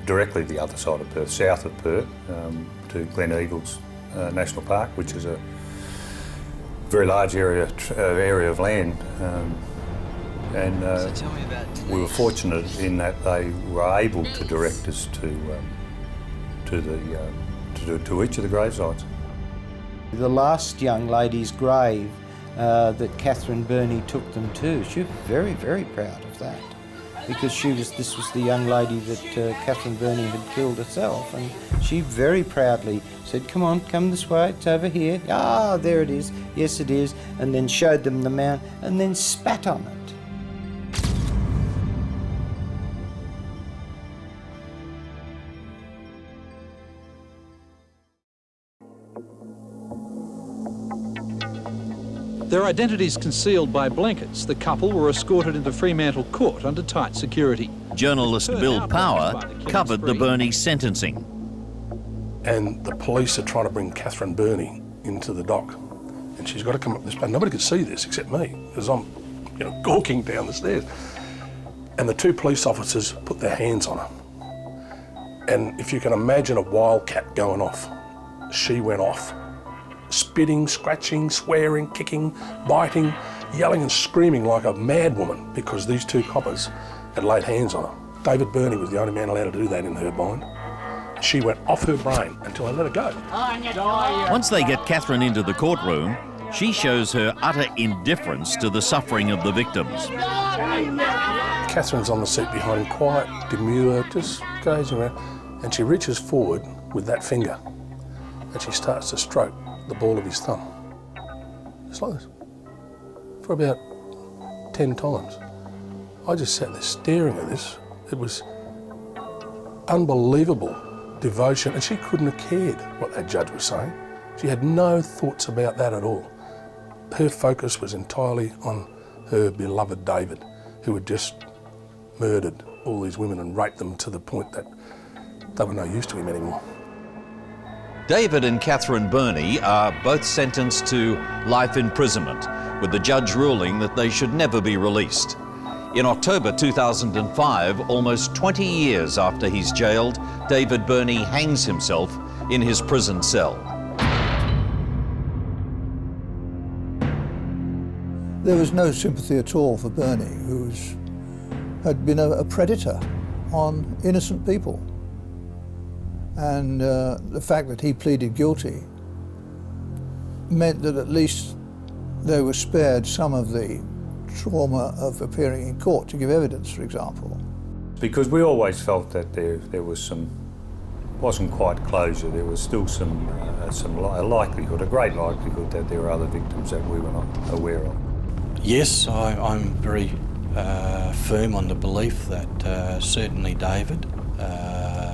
directly the other side of Perth, south of Perth, to Glen Eagles National Park, which is a very large area of land. So tell me about we were fortunate in that they were able to direct us to each of the gravesites. The last young lady's grave that Katherine Birnie took them to, she was very, very proud of that, because this was the young lady that Katherine Birnie had killed herself, and she very proudly said, "Come on, come this way, it's over here. Ah, there it is, yes it is," and then showed them the mound and then spat on it. Their identities concealed by blankets, the couple were escorted into Fremantle Court under tight security. Journalist Bill Power covered the Birnie sentencing. And the police are trying to bring Katherine Birnie into the dock. And she's got to come up this path. Nobody could see this except me, because I'm, gawking down the stairs. And the two police officers put their hands on her. And if you can imagine a wildcat going off, she went off. Spitting, scratching, swearing, kicking, biting, yelling and screaming like a mad woman, because these two coppers had laid hands on her. David Birnie was the only man allowed to do that in her mind. She went off her brain until I let her go. Once they get Katherine into the courtroom, she shows her utter indifference to the suffering of the victims. Katherine's on the seat behind him, quiet, demure, just gazing around, and she reaches forward with that finger and she starts to stroke the ball of his thumb, just like this, for about 10 times. I just sat there staring at this. It was unbelievable devotion, and she couldn't have cared what that judge was saying. She had no thoughts about that at all. Her focus was entirely on her beloved David, who had just murdered all these women and raped them to the point that they were no use to him anymore. David and Katherine Birnie are both sentenced to life imprisonment, with the judge ruling that they should never be released. In October 2005, almost 20 years after he's jailed, David Birnie hangs himself in his prison cell. There was no sympathy at all for Birnie, who had been a predator on innocent people. And the fact that he pleaded guilty meant that at least they were spared some of the trauma of appearing in court to give evidence, for example. Because we always felt that there was wasn't quite closure. There was still a likelihood, a great likelihood, that there were other victims that we were not aware of. Yes, I'm very firm on the belief that certainly David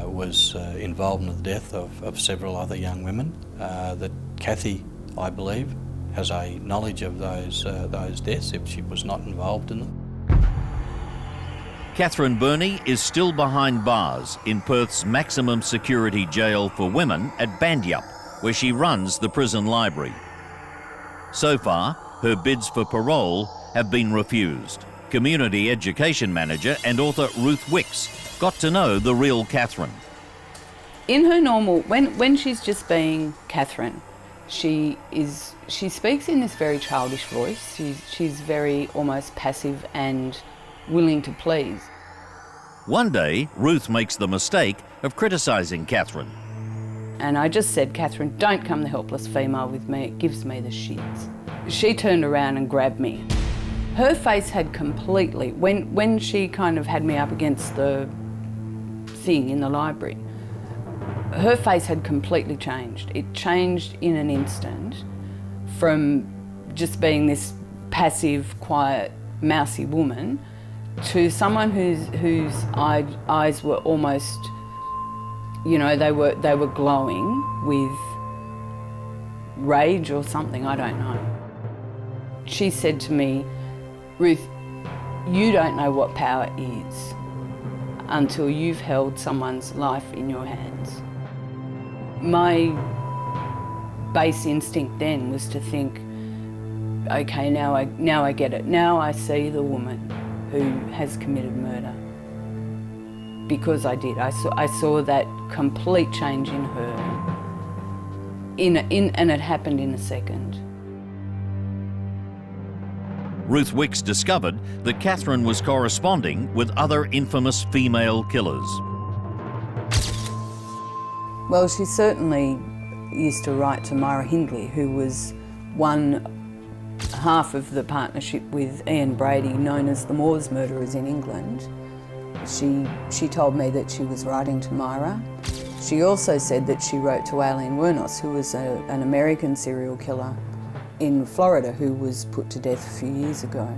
was involved in the death of several other young women. That Kathy, I believe, has a knowledge of those deaths if she was not involved in them. Katherine Birnie is still behind bars in Perth's maximum security jail for women at Banijay, where she runs the prison library. So far, her bids for parole have been refused. Community education manager and author Ruth Wicks got to know the real Katherine. In her normal, when she's just being Katherine, she speaks in this very childish voice. She's very almost passive and willing to please. One day, Ruth makes the mistake of criticising Katherine. And I just said, "Katherine, don't come the helpless female with me, it gives me the shits." She turned around and grabbed me. Her face had completely, when she kind of had me up against the thing in the library, her face had completely changed. It changed in an instant from just being this passive, quiet, mousy woman to someone whose eyes were almost, they were glowing with rage or something, I don't know. She said to me, "Ruth, you don't know what power is until you've held someone's life in your hands." My base instinct then was to think, okay, now I get it. Now I see the woman who has committed murder. because I did. I saw that complete change in her, and it happened in a second. Ruth Wicks discovered that Katherine was corresponding with other infamous female killers. Well, she certainly used to write to Myra Hindley, who was one half of the partnership with Ian Brady, known as the Moors murderers in England. She told me that she was writing to Myra. She also said that she wrote to Aileen Wuornos, who was an American serial killer in Florida who was put to death a few years ago.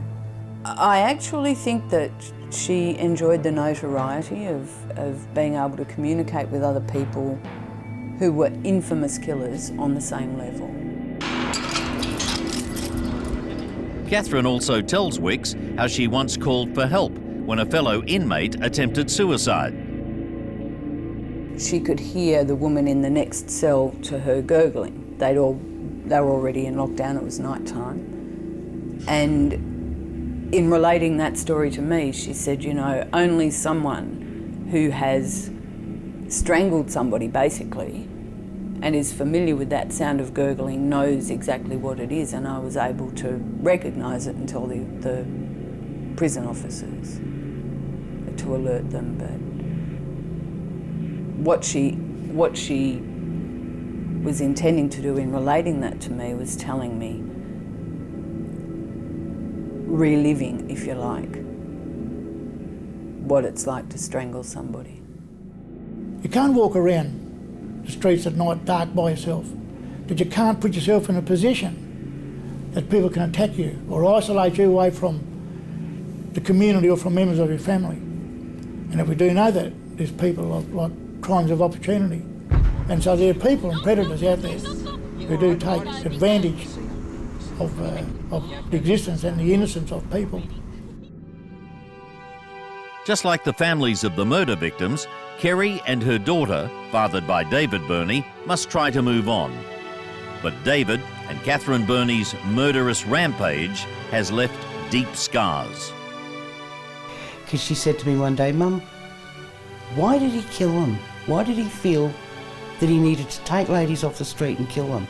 I actually think that she enjoyed the notoriety of being able to communicate with other people who were infamous killers on the same level. Katherine also tells Wicks how she once called for help when a fellow inmate attempted suicide. She could hear the woman in the next cell to her gurgling. They were already in lockdown, it was night time. And in relating that story to me, she said, you know, only someone who has strangled somebody, basically, and is familiar with that sound of gurgling knows exactly what it is, and I was able to recognise it and tell the prison officers to alert them. But what she was intending to do in relating that to me was telling me, reliving, if you like, what it's like to strangle somebody. You can't walk around the streets at night dark by yourself, but you can't put yourself in a position that people can attack you or isolate you away from the community or from members of your family. And if we do know that, there's people like crimes of opportunity. And so there are people and predators out there who do take advantage of the existence and the innocence of people. Just like the families of the murder victims, Kerry and her daughter, fathered by David Birnie, must try to move on. But David and Katherine Birnie's murderous rampage has left deep scars. Because she said to me one day, Mum, why did he kill them? Why did he feel that he needed to take ladies off the street and kill them?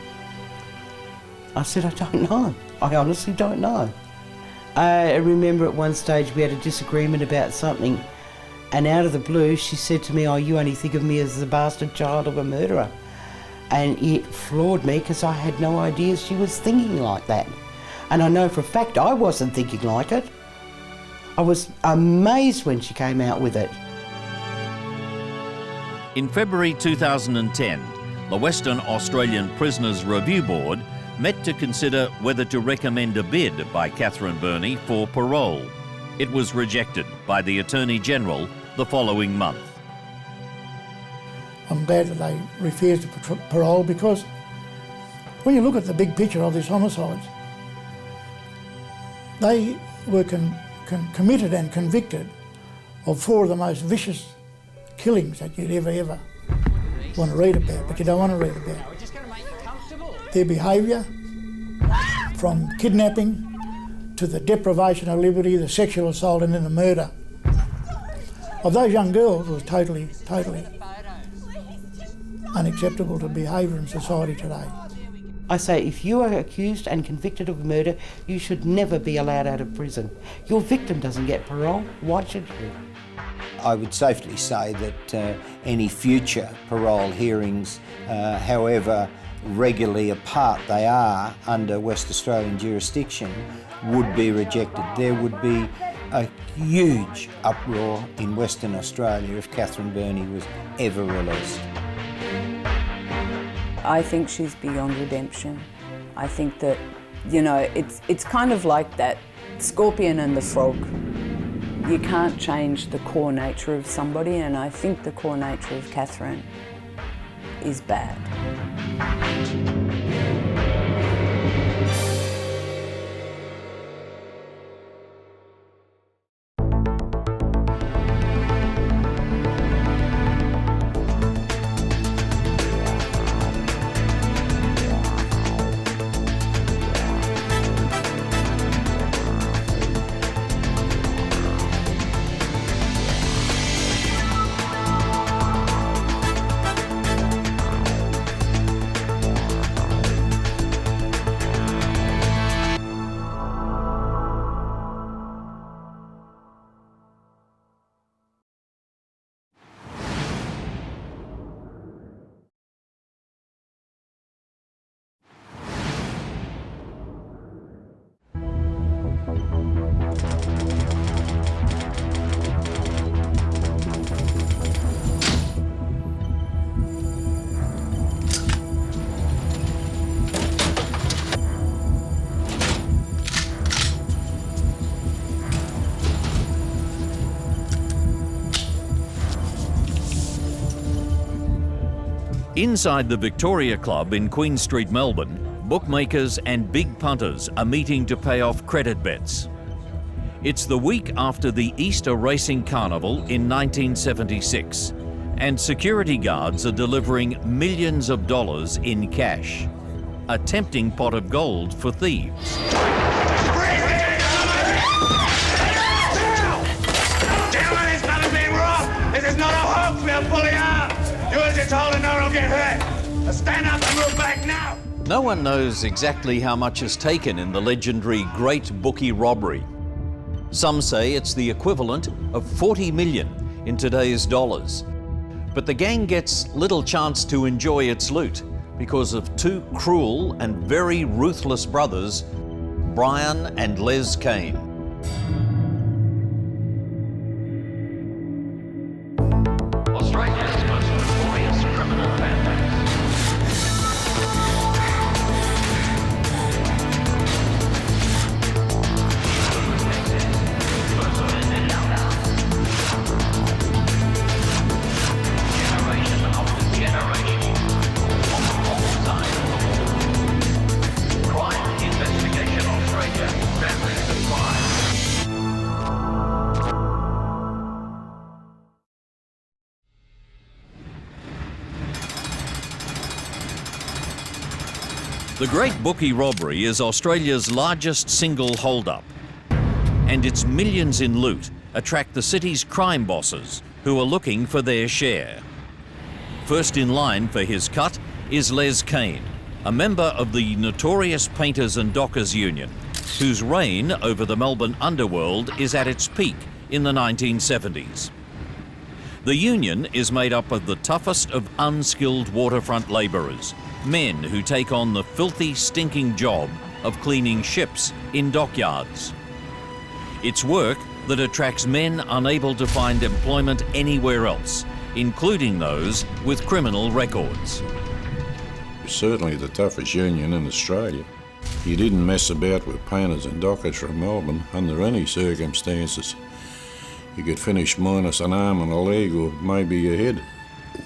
I said, I don't know. I honestly don't know. I remember at one stage we had a disagreement about something, and out of the blue she said to me, oh, you only think of me as the bastard child of a murderer. And it floored me because I had no idea she was thinking like that. And I know for a fact I wasn't thinking like it. I was amazed when she came out with it. In February 2010, the Western Australian Prisoners Review Board met to consider whether to recommend a bid by Katherine Birnie for parole. It was rejected by the Attorney General the following month. I'm glad that they refused parole, because when you look at the big picture of these homicides, they were committed and convicted of 4 of the most vicious killings that you'd ever want to read about, but you don't want to read about. Their behaviour, from kidnapping to the deprivation of liberty, the sexual assault and then the murder of those young girls was totally unacceptable to behaviour in society today. I say, if you are accused and convicted of murder, you should never be allowed out of prison. Your victim doesn't get parole, why should you? I would safely say that any future parole hearings, however regularly apart they are under West Australian jurisdiction, would be rejected. There would be a huge uproar in Western Australia if Katherine Birnie was ever released. I think she's beyond redemption. I think that, you know, it's kind of like that scorpion and the frog. You can't change the core nature of somebody, and I think the core nature of Katherine is bad. Inside the Victoria Club in Queen Street, Melbourne, bookmakers and big punters are meeting to pay off credit bets. It's the week after the Easter Racing Carnival in 1976, and security guards are delivering millions of dollars in cash. A tempting pot of gold for thieves. Gentlemen, it's nothing being robbed. This is not a hoax. We are fully armed. Do as you're told and no one will get hurt. Now stand up and move back now. No one knows exactly how much is taken in the legendary Great Bookie robbery. Some say it's the equivalent of 40 million in today's dollars. But the gang gets little chance to enjoy its loot because of two cruel and very ruthless brothers, Brian and Les Kane. Australia's most notorious criminal bandits. Generation after generation. Crime Investigation Australia. Families of crime. The Great Bookie robbery is Australia's largest single hold-up, and its millions in loot attract the city's crime bosses who are looking for their share. First in line for his cut is Les Kane, a member of the notorious Painters and Dockers Union, whose reign over the Melbourne Underworld is at its peak in the 1970s. The union is made up of the toughest of unskilled waterfront labourers, men who take on the filthy, stinking job of cleaning ships in dockyards. It's work that attracts men unable to find employment anywhere else, including those with criminal records. Certainly the toughest union in Australia. You didn't mess about with painters and dockers from Melbourne under any circumstances. You could finish minus an arm and a leg or maybe a head.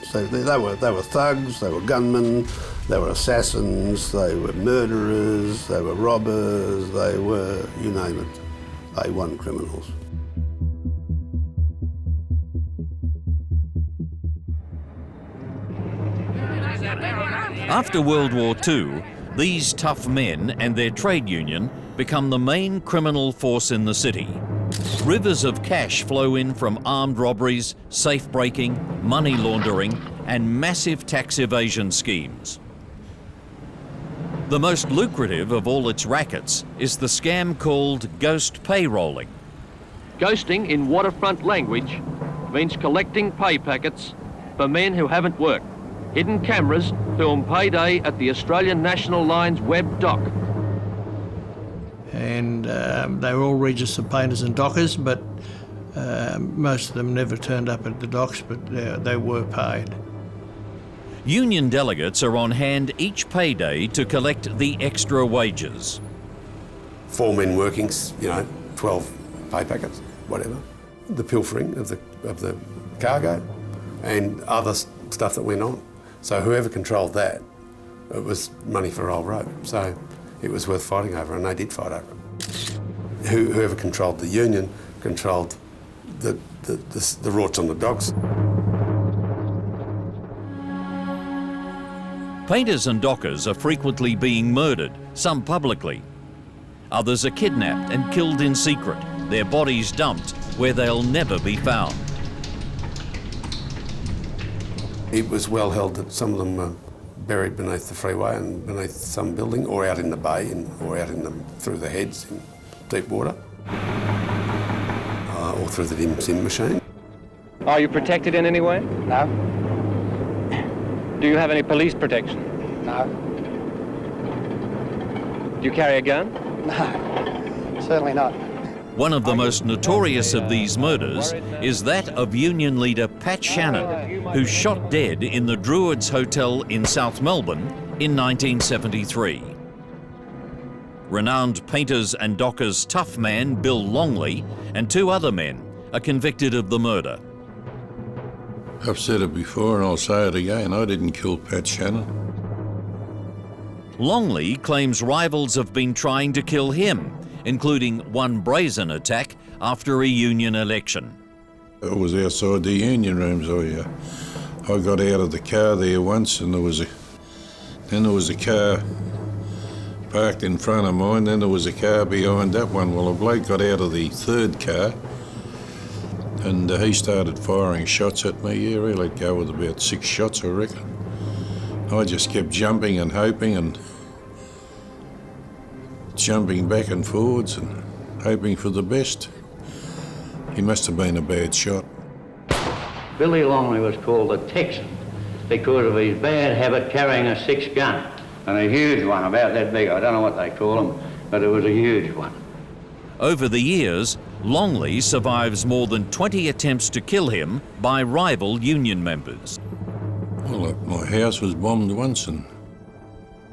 So they were thugs, they were gunmen, they were assassins, they were murderers, they were robbers, they were, you name it, A1 criminals. After World War II, these tough men and their trade union become the main criminal force in the city. Rivers of cash flow in from armed robberies, safe breaking, money laundering, and massive tax evasion schemes. The most lucrative of all its rackets is the scam called ghost payrolling. Ghosting, in waterfront language, means collecting pay packets for men who haven't worked. Hidden cameras film payday at the Australian National Line's web dock. And they were all registered painters and dockers, but most of them never turned up at the docks, but they were paid. Union delegates are on hand each payday to collect the extra wages. 4 men working, 12 pay packets, whatever. The pilfering of the cargo and other stuff that went on. So whoever controlled that, it was money for old rope. So it was worth fighting over, and they did fight over it. Whoever controlled the union controlled the rorts on the docks. Painters and dockers are frequently being murdered, some publicly. Others are kidnapped and killed in secret, their bodies dumped where they'll never be found. It was well held that some of them were buried beneath the freeway and beneath some building, or out in the bay, or out in through the heads in deep water, or through the dim sim machine. Are you protected in any way? No. Do you have any police protection? No. Do you carry a gun? No, certainly not. One of the most notorious of these murders is that of union leader Pat Shannon, who shot dead in the Druids Hotel in South Melbourne in 1973. Renowned painters and dockers tough man Bill Longley and 2 other men are convicted of the murder. I've said it before and I'll say it again, I didn't kill Pat Shannon. Longley claims rivals have been trying to kill him, including one brazen attack after a union election. I was outside the union rooms. I got out of the car there once, and there was a car parked in front of mine, then there was a car behind that one. Well, a bloke got out of the third car and he started firing shots at me. Yeah, he let go with about 6 shots, I reckon. I just kept jumping and hoping and jumping back and forwards and hoping for the best. He must have been a bad shot. Billy Longley was called the Texan because of his bad habit carrying a 6-gun, and a huge one, about that big. I don't know what they call them, but it was a huge one. Over the years, Longley survives more than 20 attempts to kill him by rival union members. Well, my house was bombed once and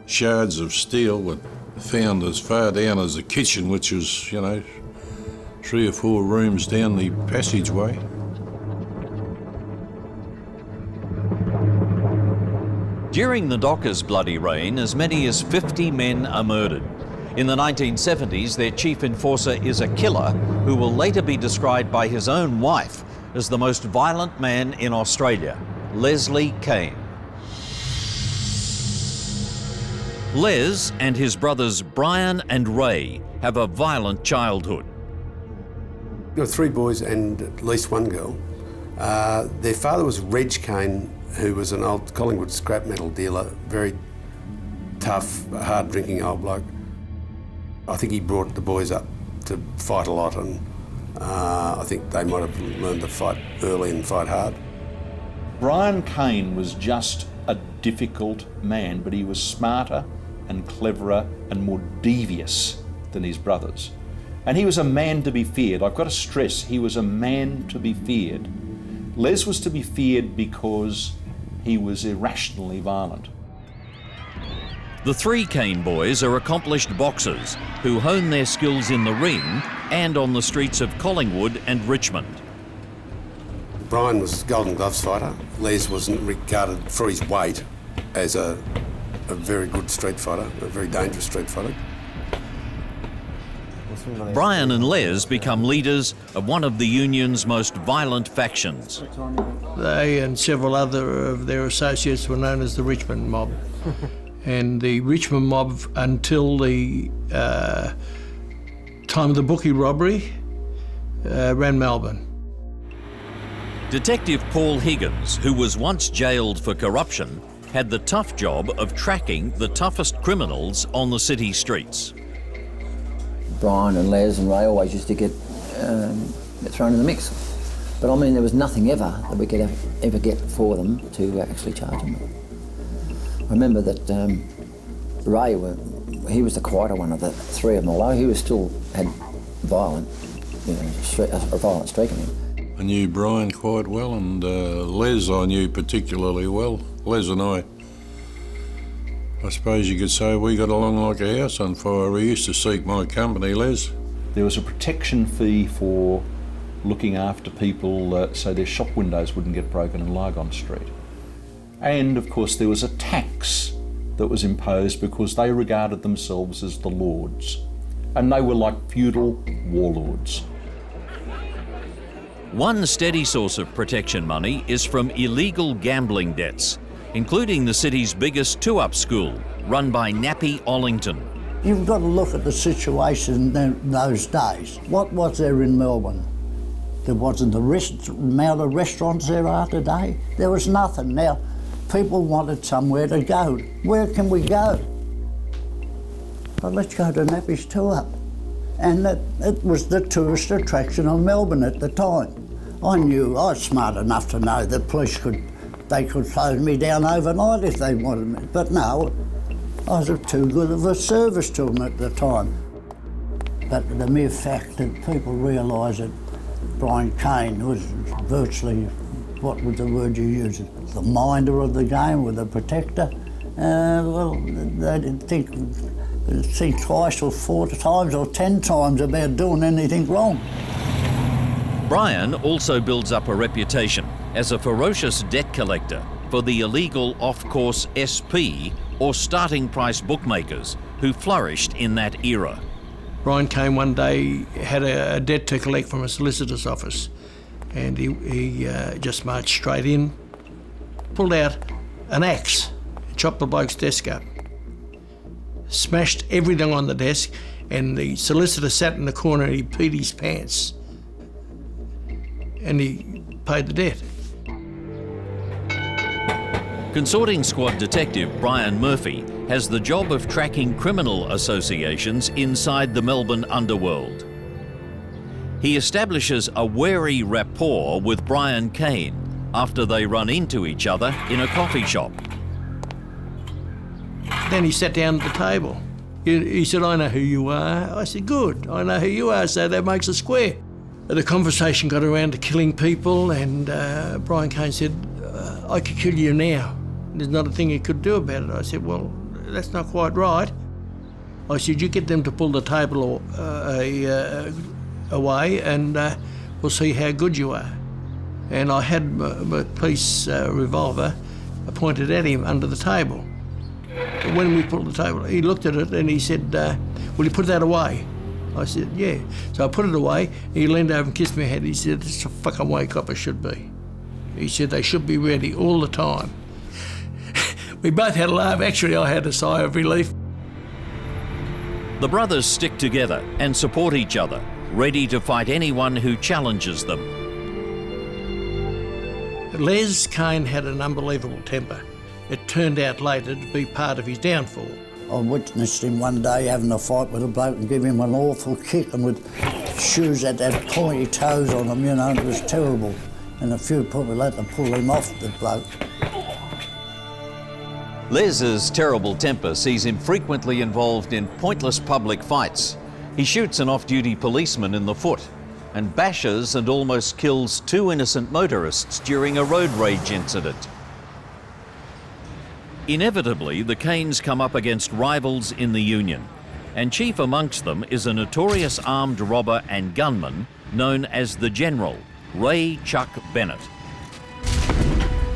shards of steel were found as far down as the kitchen, which was, 3 or 4 rooms down the passageway. During the Dockers' bloody reign, as many as 50 men are murdered. In the 1970s, their chief enforcer is a killer who will later be described by his own wife as the most violent man in Australia, Leslie Kane. Les and his brothers Brian and Ray have a violent childhood. There were 3 boys and at least 1 girl. Their father was Reg Kane, who was an old Collingwood scrap metal dealer, very tough, hard-drinking old bloke. I think he brought the boys up to fight a lot, and I think they might have learned to fight early and fight hard. Brian Kane was just a difficult man, but he was smarter and cleverer and more devious than his brothers. And he was a man to be feared. I've got to stress, he was a man to be feared. Les was to be feared because he was irrationally violent. The 3 Kane boys are accomplished boxers who hone their skills in the ring and on the streets of Collingwood and Richmond. Brian was Golden Gloves fighter. Les wasn't regarded for his weight as a very good street fighter, a very dangerous street fighter. Brian and Les become leaders of one of the union's most violent factions. They and several other of their associates were known as the Richmond Mob. And the Richmond Mob, until the time of the bookie robbery, ran Melbourne. Detective Paul Higgins, who was once jailed for corruption, had the tough job of tracking the toughest criminals on the city streets. Brian and Les and Ray always used to get thrown in the mix. But I mean, there was nothing ever that we could ever get for them to actually charge them. I remember that Ray, he was the quieter one of the 3 of them, although he was still had violent, a violent streak in him. I knew Brian quite well, and Les I knew particularly well. Les and I suppose you could say we got along like a house on fire. We used to seek my company, Les. There was a protection fee for looking after people so their shop windows wouldn't get broken in Lygon Street. And of course there was a tax that was imposed because they regarded themselves as the lords. And they were like feudal warlords. One steady source of protection money is from illegal gambling debts, including the city's biggest 2-up school, run by Nappy Ollington. You've got to look at the situation in those days. What was there in Melbourne? There wasn't the amount of restaurants there are today. There was nothing. Now, people wanted somewhere to go. Where can we go? Well, let's go to Nappy's 2-up. And it was the tourist attraction of Melbourne at the time. I was smart enough to know that police could close me down overnight if they wanted me. But no, I was too good of a service to them at the time. But the mere fact that people realise that Brian Kane was virtually, what was the word you used, the minder of the game, or the protector, well, they didn't think twice or 4 times or 10 times about doing anything wrong. Brian also builds up a reputation, as a ferocious debt collector for the illegal off-course SP or starting price bookmakers who flourished in that era. Brian Kane one day had a debt to collect from a solicitor's office, and he just marched straight in, pulled out an axe, chopped the bloke's desk up, smashed everything on the desk, and the solicitor sat in the corner and he peed his pants. And he paid the debt. Consorting Squad Detective Brian Murphy has the job of tracking criminal associations inside the Melbourne underworld. He establishes a wary rapport with Brian Kane after they run into each other in a coffee shop. Then he sat down at the table. He said, "I know who you are." I said, "Good, I know who you are, so that makes us square." The conversation got around to killing people, and Brian Kane said, "I could kill you now. There's not a thing you could do about it." I said, "Well, that's not quite right." I said, "You get them to pull the table away and we'll see how good you are." And I had my police revolver pointed at him under the table. But when we pulled the table, he looked at it and he said, "Will you put that away?" I said, "Yeah." So I put it away. He leaned over and kissed my head. He said, "That's the fucking way coppers should be." He said they should be ready all the time. We both had a laugh. Actually, I had a sigh of relief. The brothers stick together and support each other, ready to fight anyone who challenges them. Les Kane had an unbelievable temper. It turned out later to be part of his downfall. I witnessed him one day having a fight with a bloke and give him an awful kick, and with shoes that had pointy toes on them, you know, it was terrible. And a few people had to pull him off the bloke. Les's terrible temper sees him frequently involved in pointless public fights. He shoots an off-duty policeman in the foot and bashes and almost kills 2 innocent motorists during a road rage incident. Inevitably, the Kanes come up against rivals in the Union, and chief amongst them is a notorious armed robber and gunman known as the General, Ray Chuck Bennett.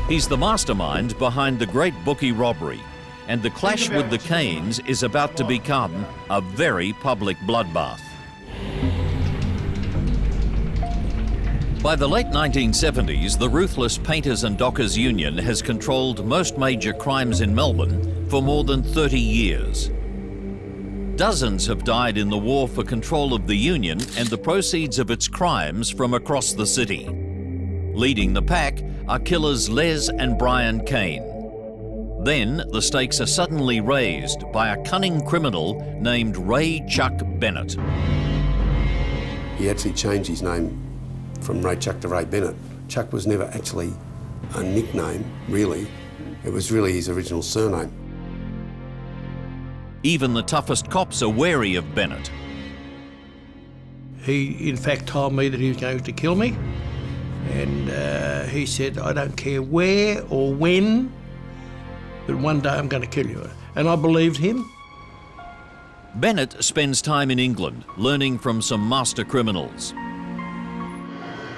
He's the mastermind behind the great bookie robbery, and the clash with the Kanes is about to become a very public bloodbath. By the late 1970s, the ruthless Painters and Dockers Union has controlled most major crimes in Melbourne for more than 30 years. Dozens have died in the war for control of the union and the proceeds of its crimes from across the city. Leading the pack are killers Les and Brian Kane. Then the stakes are suddenly raised by a cunning criminal named Ray Chuck Bennett. He actually changed his name from Ray Chuck to Ray Bennett. Chuck was never actually a nickname, really. It was really his original surname. Even the toughest cops are wary of Bennett. He, in fact, told me that he was going to kill me. And he said, "I don't care where or when, but one day I'm going to kill you." And I believed him. Bennett spends time in England, learning from some master criminals.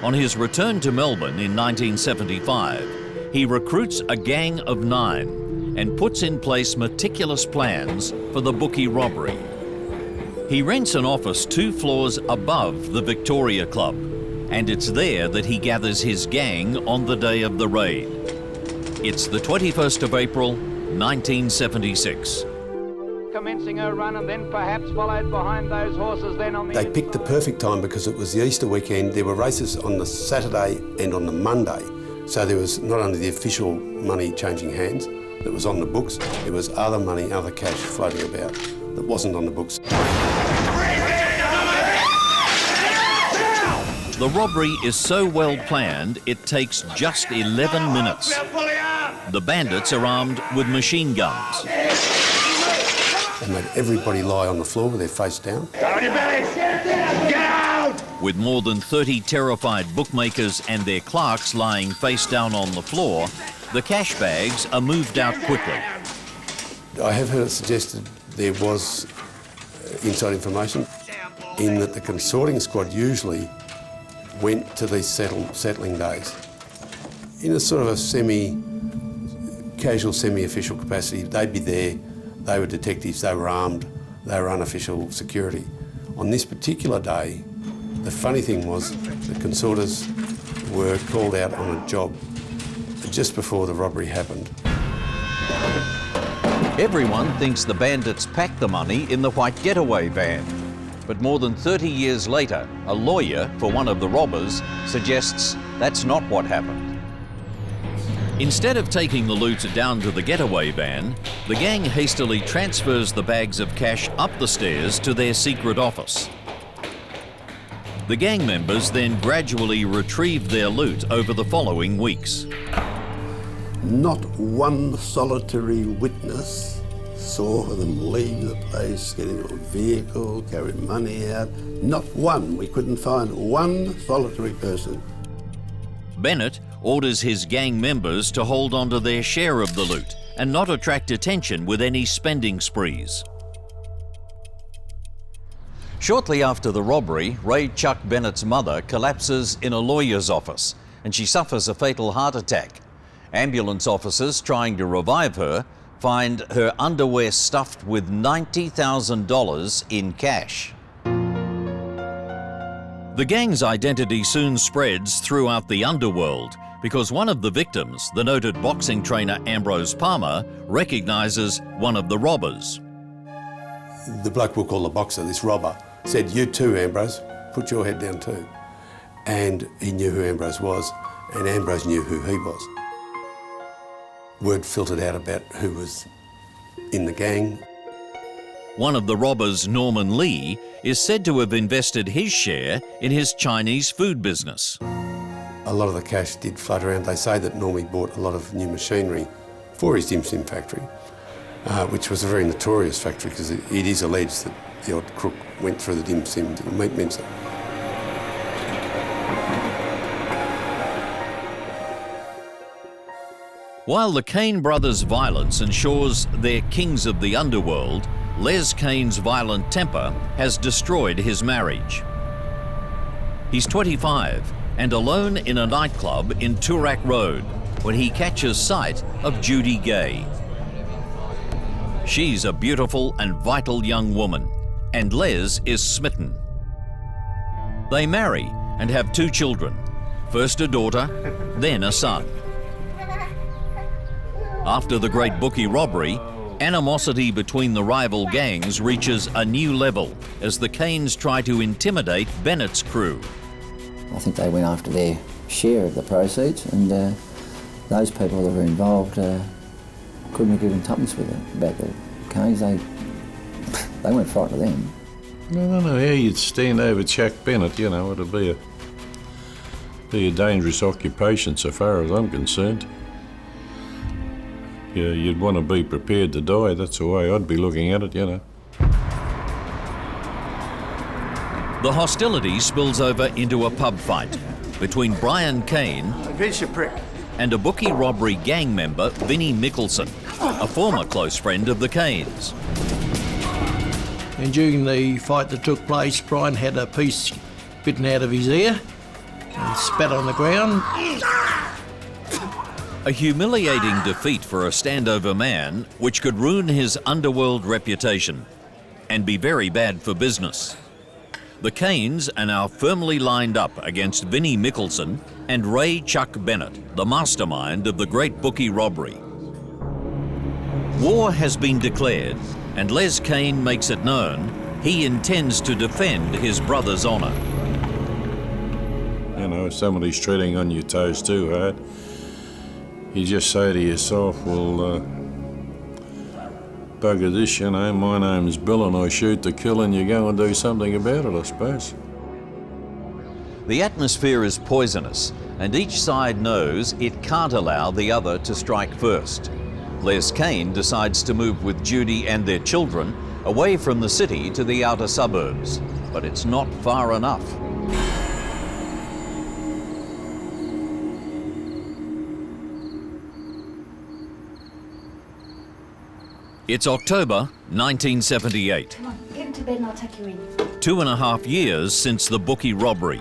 On his return to Melbourne in 1975, he recruits a gang of 9 and puts in place meticulous plans for the bookie robbery. He rents an office 2 floors above the Victoria Club, and it's there that he gathers his gang on the day of the raid. It's the 21st of April, 1976. Commencing her run and then perhaps followed behind those horses then on the... They picked the perfect time because it was the Easter weekend. There were races on the Saturday and on the Monday. So there was not only the official money changing hands that was on the books, there was other money, other cash floating about that wasn't on the books. The robbery is so well planned, it takes just 11 minutes. The bandits are armed with machine guns. They made everybody lie on the floor with their face down. Down your bellies! Get out! With more than 30 terrified bookmakers and their clerks lying face down on the floor, the cash bags are moved out quickly. I have heard it suggested there was inside information in that the consorting squad usually went to these settling days in a sort of a casual, semi-official capacity. They'd be there, they were detectives, they were armed, they were unofficial security. On this particular day, the funny thing was the consorters were called out on a job just before the robbery happened. Everyone thinks the bandits packed the money in the white getaway van. But more than 30 years later, a lawyer for one of the robbers suggests that's not what happened. Instead of taking the loot down to the getaway van, the gang hastily transfers the bags of cash up the stairs to their secret office. The gang members then gradually retrieved their loot over the following weeks. Not one solitary witness saw them leave the place, get into a vehicle, carry money out. Not one. We couldn't find one solitary person. Bennett orders his gang members to hold on to their share of the loot and not attract attention with any spending sprees. Shortly after the robbery, Ray Chuck Bennett's mother collapses in a lawyer's office and she suffers a fatal heart attack. Ambulance officers trying to revive her find her underwear stuffed with $90,000 in cash. The gang's identity soon spreads throughout the underworld because one of the victims, the noted boxing trainer Ambrose Palmer, recognises one of the robbers. The bloke we'll call the boxer, this robber, said, "You too, Ambrose, put your head down too." And he knew who Ambrose was, and Ambrose knew who he was. Word filtered out about who was in the gang. One of the robbers, Norman Lee, is said to have invested his share in his Chinese food business. A lot of the cash did float around. They say that Normie bought a lot of new machinery for his dim sum factory, which was a very notorious factory because it is alleged that the odd crook went through the dim sum to the meat mincer. While the Kane brothers' violence ensures they're kings of the underworld, Les Kane's violent temper has destroyed his marriage. He's 25 and alone in a nightclub in Toorak Road when he catches sight of Judy Gay. She's a beautiful and vital young woman, and Les is smitten. They marry and have 2 children, first a daughter, then a son. After the Great Bookie robbery, animosity between the rival gangs reaches a new level as the Kanes try to intimidate Bennett's crew. I think they went after their share of the proceeds, and those people that were involved couldn't have given tuppence with it about the Kanes. They weren't frightened of them. I don't know how you'd stand over Chuck Bennett, you know, it'd be a dangerous occupation so far as I'm concerned. Yeah, you'd want to be prepared to die, that's the way I'd be looking at it, you know. The hostility spills over into a pub fight between Brian Kane and a bookie robbery gang member, Vinnie Mickelson, a former close friend of the Kanes. And during the fight that took place, Brian had a piece bitten out of his ear and spat on the ground. A humiliating defeat for a standover man, which could ruin his underworld reputation and be very bad for business. The Kanes are now firmly lined up against Vinnie Mickelson and Ray Chuck Bennett, the mastermind of the Great Bookie robbery. War has been declared, and Les Kane makes it known he intends to defend his brother's honour. You know, if somebody's treading on your toes too hard, you just say to yourself, well, bugger this, you know, my name's Bill and I shoot to kill, and you go and do something about it, I suppose. The atmosphere is poisonous, and each side knows it can't allow the other to strike first. Les Kane decides to move with Judy and their children away from the city to the outer suburbs, but it's not far enough. It's October 1978. Come on, get into bed and I'll tuck you in. 2.5 years since the bookie robbery.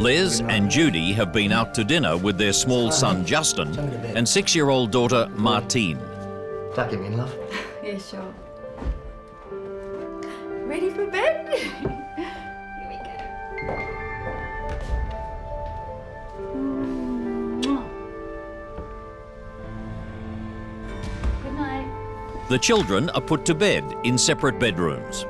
Les and Judy have been out to dinner with their small son Justin and 6-year-old daughter Martine. Tuck him in, love. Yeah, sure. Ready for bed? Here we go. Good night. The children are put to bed in separate bedrooms.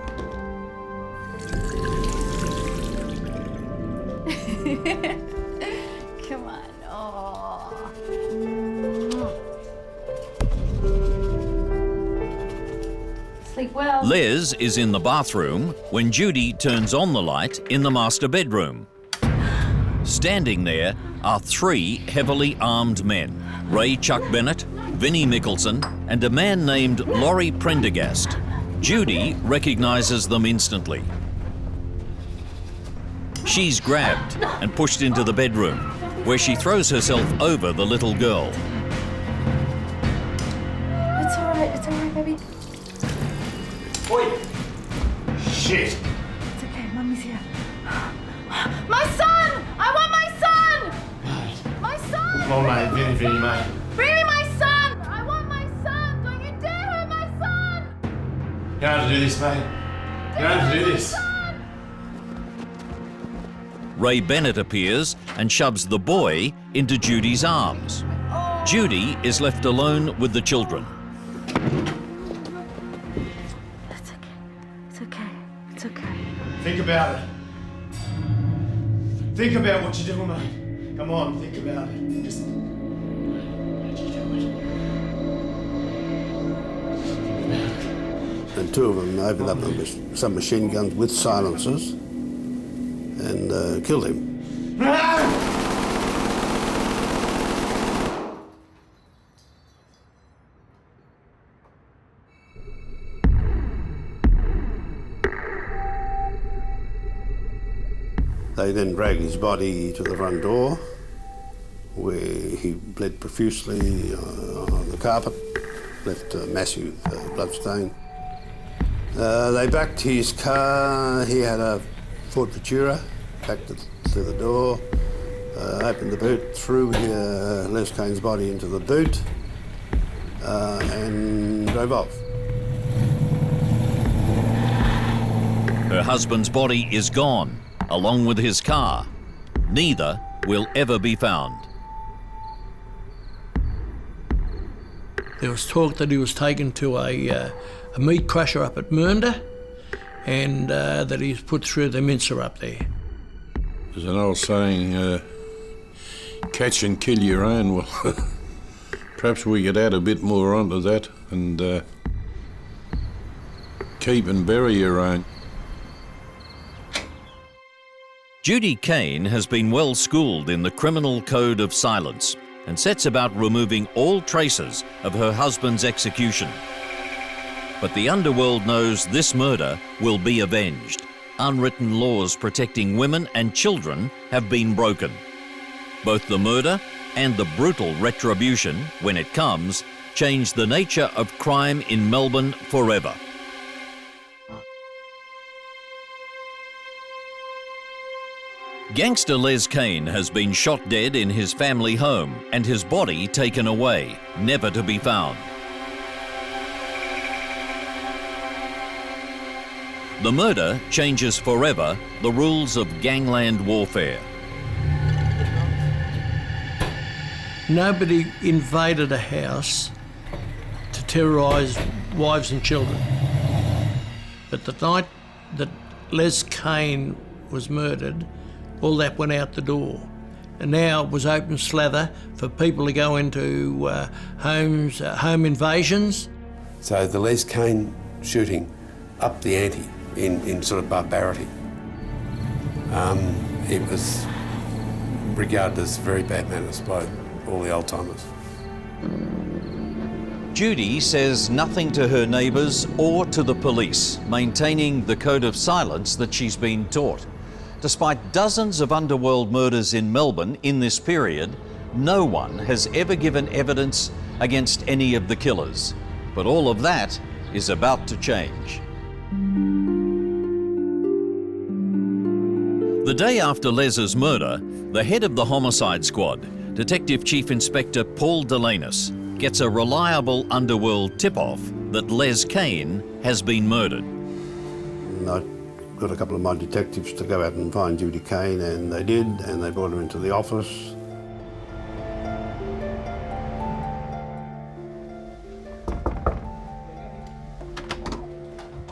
Come on. Oh. Sleep well. Les is in the bathroom when Judy turns on the light in the master bedroom. Standing there are 3 heavily armed men, Ray Chuck Bennett, Vinnie Mickelson, and a man named Laurie Prendergast. Judy recognises them instantly. She's grabbed and pushed into the bedroom, where she throws herself over the little girl. It's all right, baby. Oi! Shit! It's okay, Mummy's here. My son! I want my son! My son! Come on, mate. Vinny, mate. Bring me my son! I want my son! Don't you dare hurt my son! You don't have to do this, mate. You don't have to do this. Ray Bennett appears and shoves the boy into Judy's arms. Judy is left alone with the children. It's okay. Think about it. Think about what you're doing, mate. Come on, think about it. Just... And 2 of them opened up some machine guns with silencers and killed him. They then dragged his body to the front door, where he bled profusely on the carpet, left a massive bloodstain. They backed his car. He had a Ford Futura, backed it to the door, opened the boot, threw Les Kane's body into the boot, and drove off. Her husband's body is gone, along with his car. Neither will ever be found. There was talk that he was taken to a meat crusher up at Mernda, and that he was put through the mincer up there. There's an old saying, catch and kill your own. Well, perhaps we could add a bit more onto that and keep and bury your own. Judy Kane has been well schooled in the criminal code of silence and sets about removing all traces of her husband's execution. But the underworld knows this murder will be avenged. Unwritten laws protecting women and children have been broken. Both the murder and the brutal retribution, when it comes, change the nature of crime in Melbourne forever. Gangster Les Kane has been shot dead in his family home and his body taken away, never to be found. The murder changes forever the rules of gangland warfare. Nobody invaded a house to terrorise wives and children. But the night that Les Kane was murdered, all that went out the door. And now it was open slather for people to go into homes, home invasions. So the Les Kane shooting upped the ante in sort of barbarity. It was regarded as very bad manners by all the old-timers. Judy says nothing to her neighbours or to the police, maintaining the code of silence that she's been taught. Despite dozens of underworld murders in Melbourne in this period, no one has ever given evidence against any of the killers. But all of that is about to change. The The day after Les's murder, the head of the homicide squad, Detective Chief Inspector Paul Delanus, gets a reliable Underworld tip-off that Les Kane has been murdered. I got a couple of my detectives to go out and find Judy Kane, and they did, and they brought her into the office.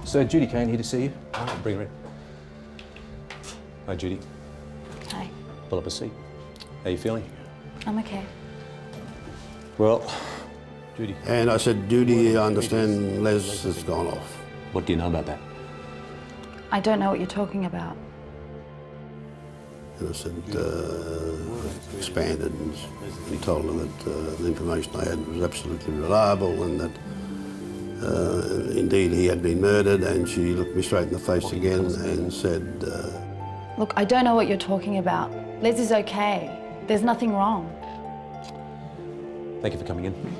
So, Judy Kane here to see you. Bring her in. Hi, Judy. Hi. Pull up a seat. How you feeling? I'm okay. Well, Judy. And I said, Judy, I understand Les has gone off. What do you know about that? I don't know what you're talking about. And I said, expanded and told her that the information I had was absolutely reliable and that indeed he had been murdered, and she looked me straight in the face again and said... Look, I don't know what you're talking about. Les is okay. There's nothing wrong. Thank you for coming in.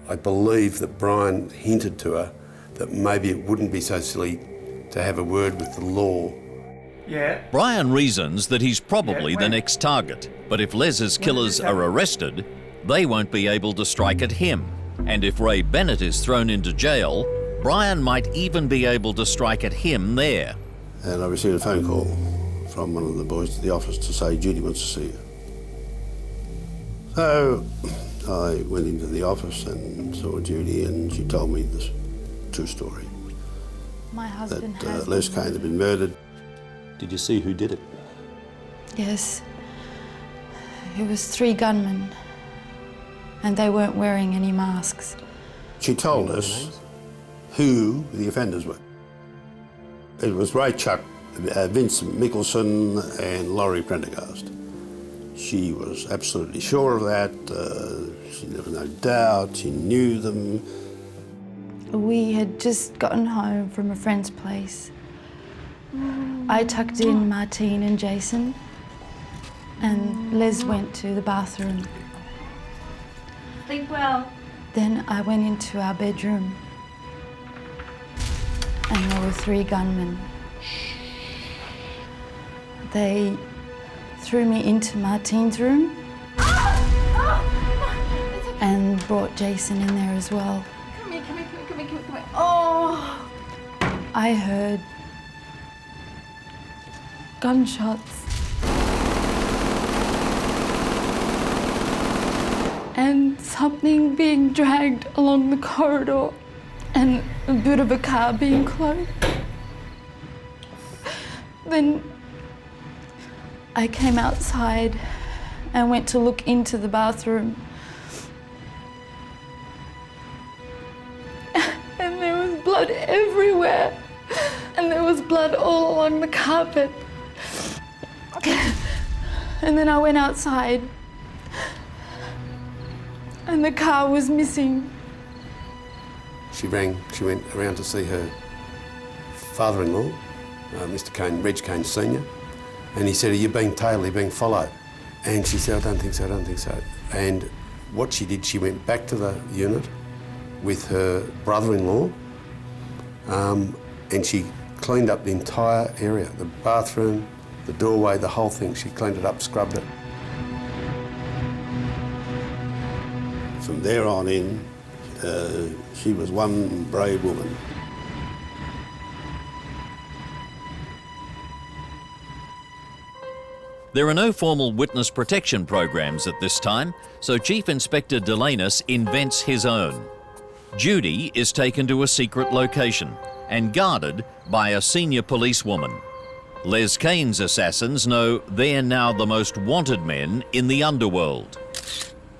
I believe that Brian hinted to her that maybe it wouldn't be so silly to have a word with the law. Yeah. Brian reasons that he's probably the next target, but if Les's killers are arrested, they won't be able to strike at him. And if Ray Bennett is thrown into jail, Brian might even be able to strike at him there. And I received a phone call from one of the boys to the office to say Judy wants to see you. So I went into the office and saw Judy, and she told me this true story. My husband that has... Les Kane had been murdered. Did you see who did it? Yes. It was 3 gunmen. And they weren't wearing any masks. She told us who the offenders were. It was Ray Chuck, Vincent Mickelson and Laurie Prendergast. She was absolutely sure of that. She never no doubt. She knew them. We had just gotten home from a friend's place. I tucked in Martine and Jason, and Les went to the bathroom. Sleep well. Then I went into our bedroom, and there were 3 gunmen. They threw me into Martine's room and brought Jason in there as well. Come here, come here, come here, come here, come here. Oh! I heard gunshots and something being dragged along the corridor and a bit of a car being closed. Then I came outside and went to look into the bathroom. And there was blood everywhere. And there was blood all along the carpet. And then I went outside and the car was missing. She went around to see her father-in-law, Mr. Kane, Reg Kane Sr., and he said, "Are you being tailed, are you being followed?" And she said, "I don't think so, I don't think so." And what she did, she went back to the unit with her brother-in-law, and she cleaned up the entire area, the bathroom, the doorway, the whole thing. She cleaned it up, scrubbed it. From there on in, she was one brave woman. There are no formal witness protection programs at this time, so Chief Inspector Delanus invents his own. Judy is taken to a secret location and guarded by a senior policewoman. Les Kane's assassins know they're now the most wanted men in the underworld.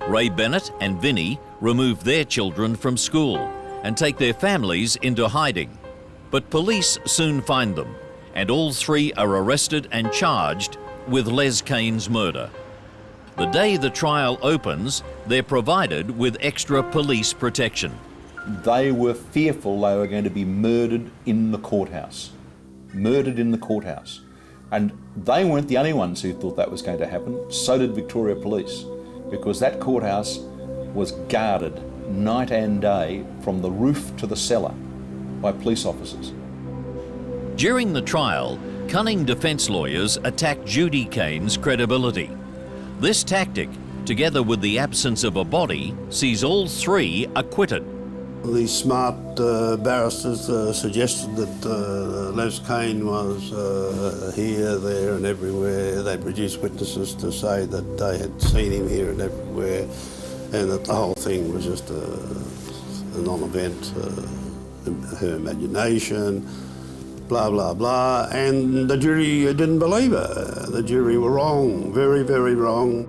Ray Bennett and Vinnie remove their children from school and take their families into hiding. But police soon find them, and all 3 are arrested and charged with Les Kane's murder. The day the trial opens, they're provided with extra police protection. They were fearful they were going to be murdered in the courthouse. Murdered in the courthouse. And they weren't the only ones who thought that was going to happen. So did Victoria Police, because that courthouse was guarded night and day from the roof to the cellar by police officers. During the trial, cunning defence lawyers attacked Judy Kane's credibility. This tactic, together with the absence of a body, sees all three acquitted. These smart barristers suggested that Les Kane was here, there and everywhere. They produced witnesses to say that they had seen him here and everywhere, and that the whole thing was just a non-event, her imagination, blah, blah, blah. And the jury didn't believe her. The jury were wrong, very, very wrong.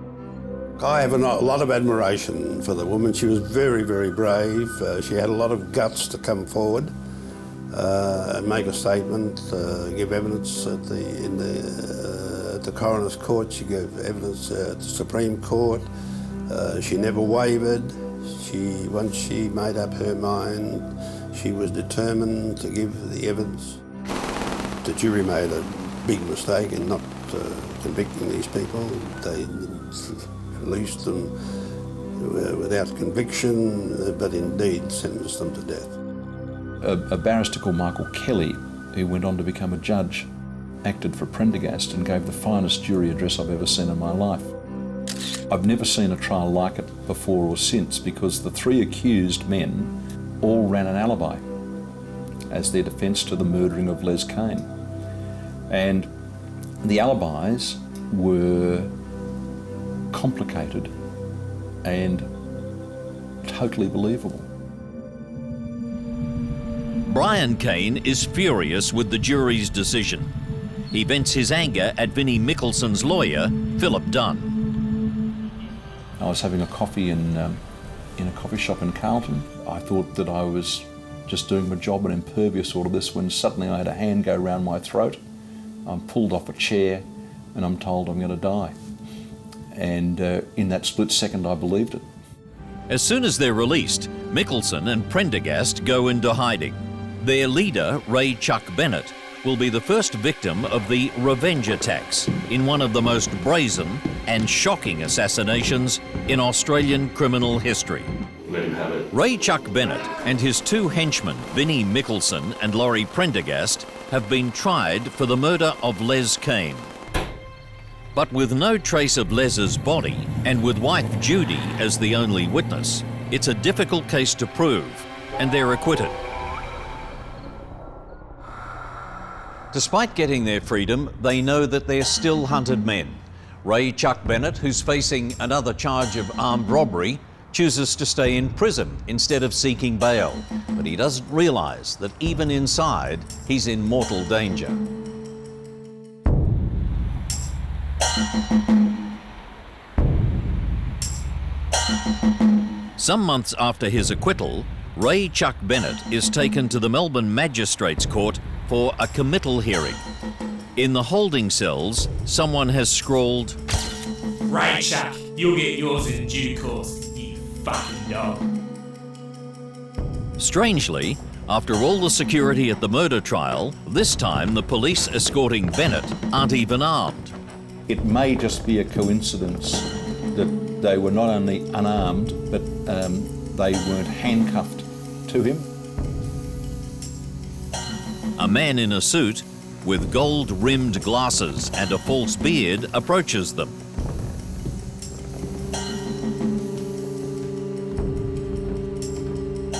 I have a lot of admiration for the woman. She was very, very brave. She had a lot of guts to come forward and make a statement, give evidence at the coroner's court. She gave evidence at the Supreme Court. She never wavered. Once she made up her mind, she was determined to give the evidence. The jury made a big mistake in not convicting these people. They released them without conviction, but indeed sentenced them to death. A barrister called Michael Kelly, who went on to become a judge, acted for Prendergast and gave the finest jury address I've ever seen in my life. I've never seen a trial like it before or since, because the three accused men all ran an alibi as their defence to the murdering of Les Kane. And the alibis were complicated and totally believable. Brian Kane is furious with the jury's decision. He vents his anger at Vinnie Mickelson's lawyer, Philip Dunn. I was having a coffee in a coffee shop in Carlton. I thought that I was just doing my job and impervious to all of this, when suddenly I had a hand go round my throat. I'm pulled off a chair and I'm told I'm going to die. And in that split second, I believed it. As soon as they're released, Mickelson and Prendergast go into hiding. Their leader, Ray Chuck Bennett, will be the first victim of the revenge attacks in one of the most brazen and shocking assassinations in Australian criminal history. Let him have it. Ray Chuck Bennett and his two henchmen, Vinnie Mickelson and Laurie Prendergast, have been tried for the murder of Les Kane. But with no trace of Les's body, and with wife Judy as the only witness, it's a difficult case to prove, and they're acquitted. Despite getting their freedom, they know that they're still hunted men. Ray Chuck Bennett, who's facing another charge of armed robbery, chooses to stay in prison instead of seeking bail. But he doesn't realise that even inside, he's in mortal danger. Some months after his acquittal, Ray Chuck Bennett is taken to the Melbourne Magistrates Court for a committal hearing. In the holding cells, someone has scrawled, Ray Chuck, you'll get yours in due course, you fucking dog. Strangely, after all the security at the murder trial, this time the police escorting Bennett aren't even armed. It may just be a coincidence that they were not only unarmed, but they weren't handcuffed to him. A man in a suit with gold-rimmed glasses and a false beard approaches them.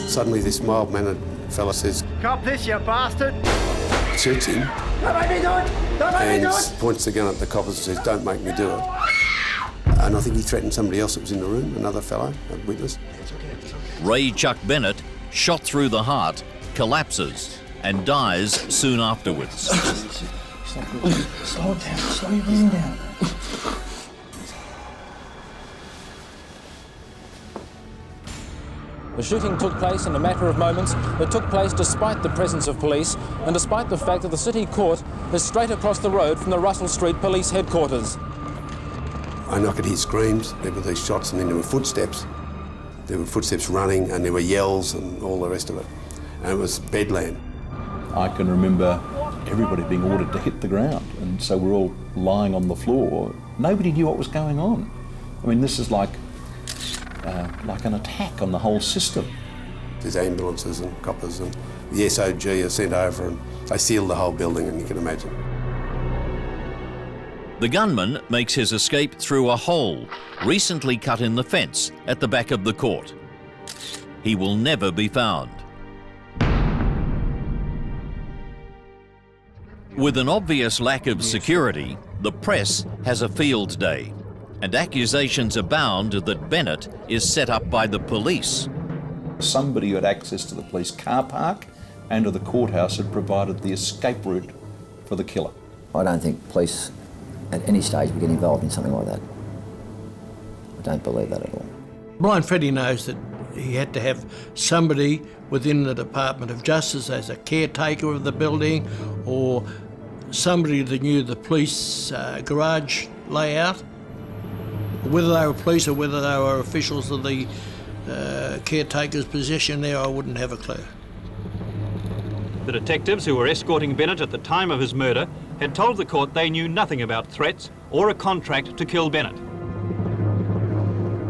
Suddenly this mild-mannered fella says, Cop this, you bastard! shoots him, Don't make me do it! Don't make me do and it! points the gun at the cop and says, don't make me do it. And I think he threatened somebody else that was in the room, another fellow, a witness. Ray Chuck Bennett, shot through the heart, collapses and dies soon afterwards. Slow down, slow your breathing down. The shooting took place in a matter of moments. It took place despite the presence of police and despite the fact that the City Court is straight across the road from the Russell Street Police Headquarters. And I could hear screams. There were these shots and then there were footsteps. There were footsteps running and there were yells and all the rest of it. And it was bedlam. I can remember everybody being ordered to hit the ground, and so we're all lying on the floor. Nobody knew what was going on. I mean, this is like an attack on the whole system. There's ambulances and coppers and the SOG are sent over and They sealed the whole building, and you can imagine. The gunman makes his escape through a hole recently cut in the fence at the back of the court. He will never be found. With an obvious lack of security, the press has a field day, and accusations abound that Bennett is set up by the police. Somebody who had access to the police car park and to the courthouse had provided the escape route for the killer. I don't think police at any stage would get involved in something like that. I don't believe that at all. Brian Freddie knows that he had to have somebody within the Department of Justice as a caretaker of the building, or somebody that knew the police garage layout. Whether they were police or whether they were officials of the caretaker's position there, I wouldn't have a clue. The detectives who were escorting Bennett at the time of his murder had told the court they knew nothing about threats or a contract to kill Bennett.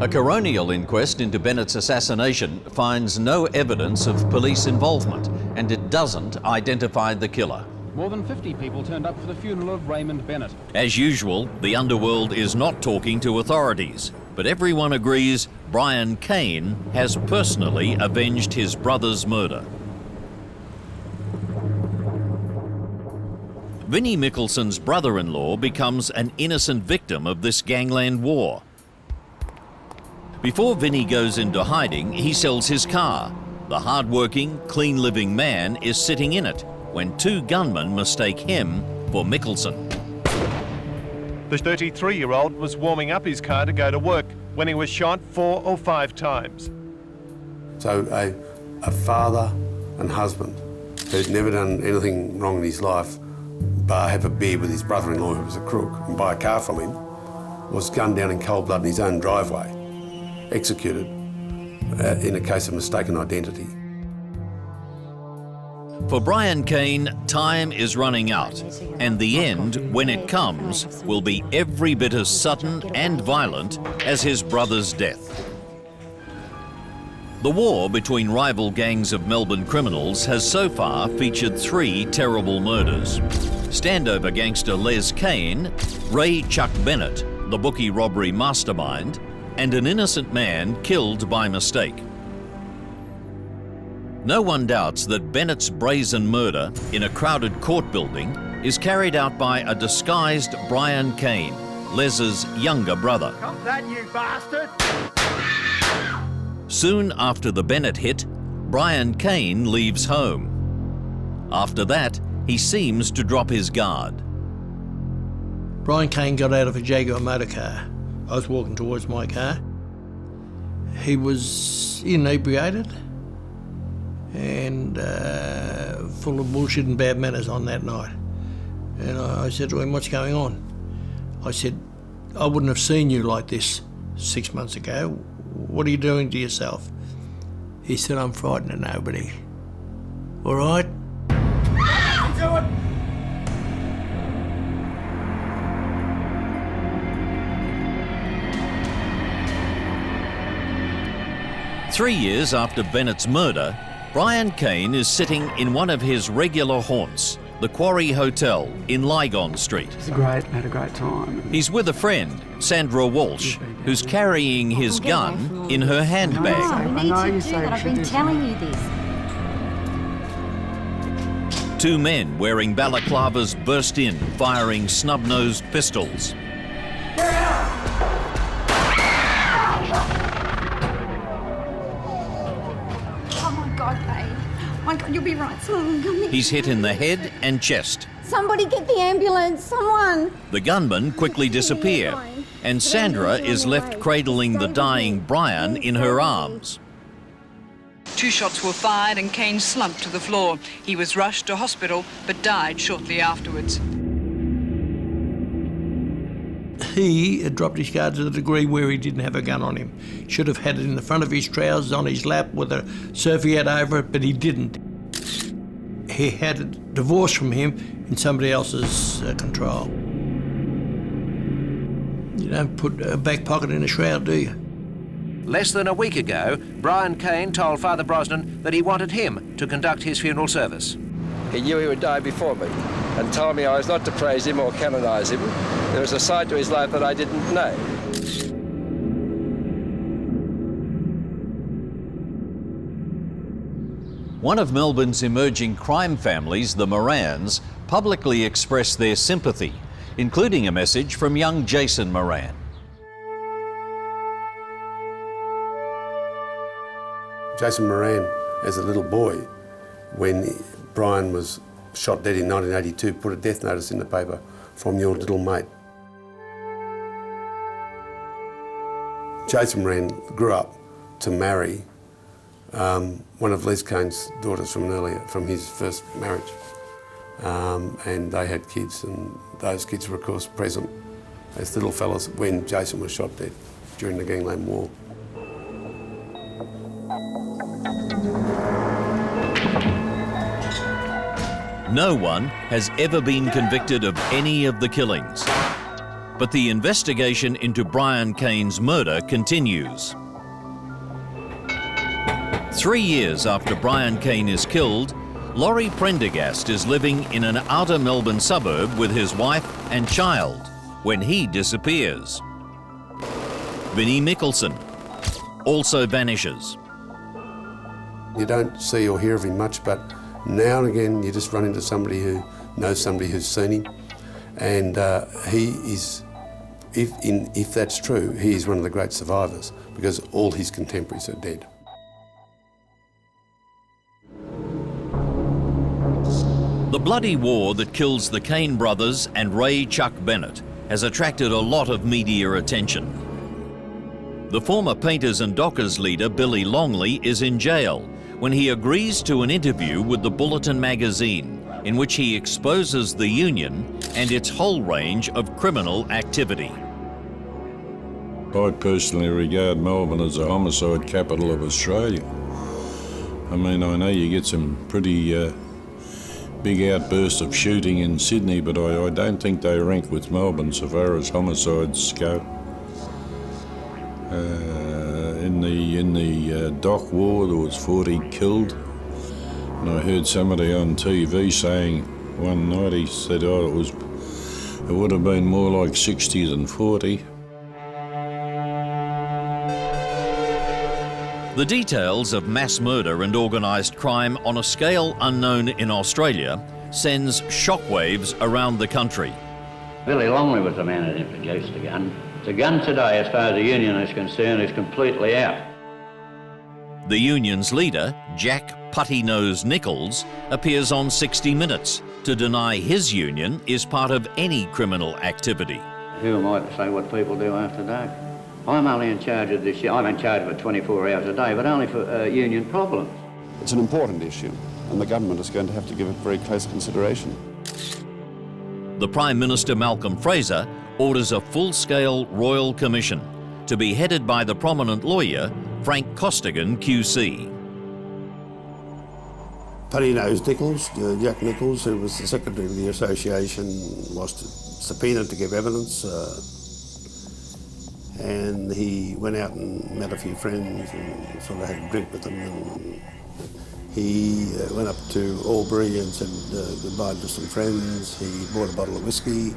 A coronial inquest into Bennett's assassination finds no evidence of police involvement, and it doesn't identify the killer. More than 50 people turned up for the funeral of Raymond Bennett. As usual, the Underworld is not talking to authorities, but everyone agrees Brian Kane has personally avenged his brother's murder. Vinnie Mickelson's brother-in-law becomes an innocent victim of this gangland war. Before Vinnie goes into hiding, he sells his car. The hard-working, clean-living man is sitting in it when two gunmen mistake him for Mickelson. The 33-year-old was warming up his car to go to work when he was shot 4 or 5 times. So a father and husband who'd never done anything wrong in his life but have a beer with his brother-in-law, who was a crook, and buy a car from him, was gunned down in cold blood in his own driveway, executed in a case of mistaken identity. For Brian Kane, time is running out, and the end, when it comes, will be every bit as sudden and violent as his brother's death. The war between rival gangs of Melbourne criminals has so far featured 3 terrible murders. Standover gangster Les Kane, Ray Chuck Bennett, the bookie robbery mastermind, and an innocent man killed by mistake. No one doubts that Bennett's brazen murder in a crowded court building is carried out by a disguised Brian Kane, Les's younger brother. Come that, you bastard! Soon after the Bennett hit, Brian Kane leaves home. After that, he seems to drop his guard. Brian Kane got out of a Jaguar motor car. I was walking towards my car. He was inebriated and full of bullshit and bad manners on that night. And I said to him, "What's going on?" I said, "I wouldn't have seen you like this 6 months ago. What are you doing to yourself?" He said, "I'm frightened of nobody." "All right?" Do it! Three years after Bennett's murder, Brian Kane is sitting in one of his regular haunts, the Quarry Hotel in Lygon Street. It's great, had a great time. He's with a friend, Sandra Walsh, who's carrying his gun in her handbag. I know you say I've been telling you this. Two men wearing balaclavas burst in, firing snub-nosed pistols. My God, you'll be right soon. Come here. He's hit in the head and chest. Somebody get the ambulance, someone. The gunmen quickly disappear, and Sandra is left cradling the dying Brian in her arms. 2 shots were fired and Kane slumped to the floor. He was rushed to hospital but died shortly afterwards. He had dropped his guard to the degree where he didn't have a gun on him. Should have had it in the front of his trousers on his lap with a serviette over it, but he didn't. He had it divorced from him in somebody else's control. You don't put a back pocket in a shroud, do you? Less than a week ago, Brian Kane told Father Brosnan that he wanted him to conduct his funeral service. He knew he would die before me and told me I was not to praise him or canonise him. There was a side to his life that I didn't know. One of Melbourne's emerging crime families, the Morans, publicly expressed their sympathy, including a message from young Jason Moran. Jason Moran, as a little boy, when Brian was shot dead in 1982, put a death notice in the paper, "From your little mate." Jason Moran grew up to marry one of Les Kane's daughters from his first marriage. And they had kids, and those kids were of course present as little fellas when Jason was shot dead during the Gangland War. No one has ever been convicted of any of the killings. But the investigation into Brian Kane's murder continues. 3 years after Brian Kane is killed, Laurie Prendergast is living in an outer Melbourne suburb with his wife and child when he disappears. Vinnie Mickelson also vanishes. You don't see or hear of him much, but now and again you just run into somebody who knows somebody who's seen him, and he is, if that's true, he is one of the great survivors because all his contemporaries are dead. The bloody war that kills the Kane brothers and Ray Chuck Bennett has attracted a lot of media attention. The former Painters and Dockers leader Billy Longley is in jail when he agrees to an interview with the Bulletin magazine in which he exposes the union and its whole range of criminal activity. I personally regard Melbourne as the homicide capital of Australia. I mean, I know you get some pretty big outbursts of shooting in Sydney, but I don't think they rank with Melbourne so far as homicides go. In the dock war, there was 40 killed, and I heard somebody on TV saying one night, he said, "Oh, it would have been more like 60 than 40." The details of mass murder and organised crime on a scale unknown in Australia sends shockwaves around the country. Billy Longley was the man that introduced the gun. The gun today, as far as the union is concerned, is completely out. The union's leader, Jack Putty-Nose Nichols, appears on 60 Minutes to deny his union is part of any criminal activity. Who am I to say what people do after dark? I'm only in charge of this. I'm in charge of it 24 hours a day, but only for union problems. It's an important issue, and the government is going to have to give it very close consideration. The Prime Minister, Malcolm Fraser, orders a full-scale royal commission to be headed by the prominent lawyer, Frank Costigan QC. Putty-Nose Nichols, Jack Nichols, who was the secretary of the association, was subpoenaed to give evidence. And he went out and met a few friends and sort of had a drink with them. And he went up to Albury and said goodbye to some friends. He bought a bottle of whiskey.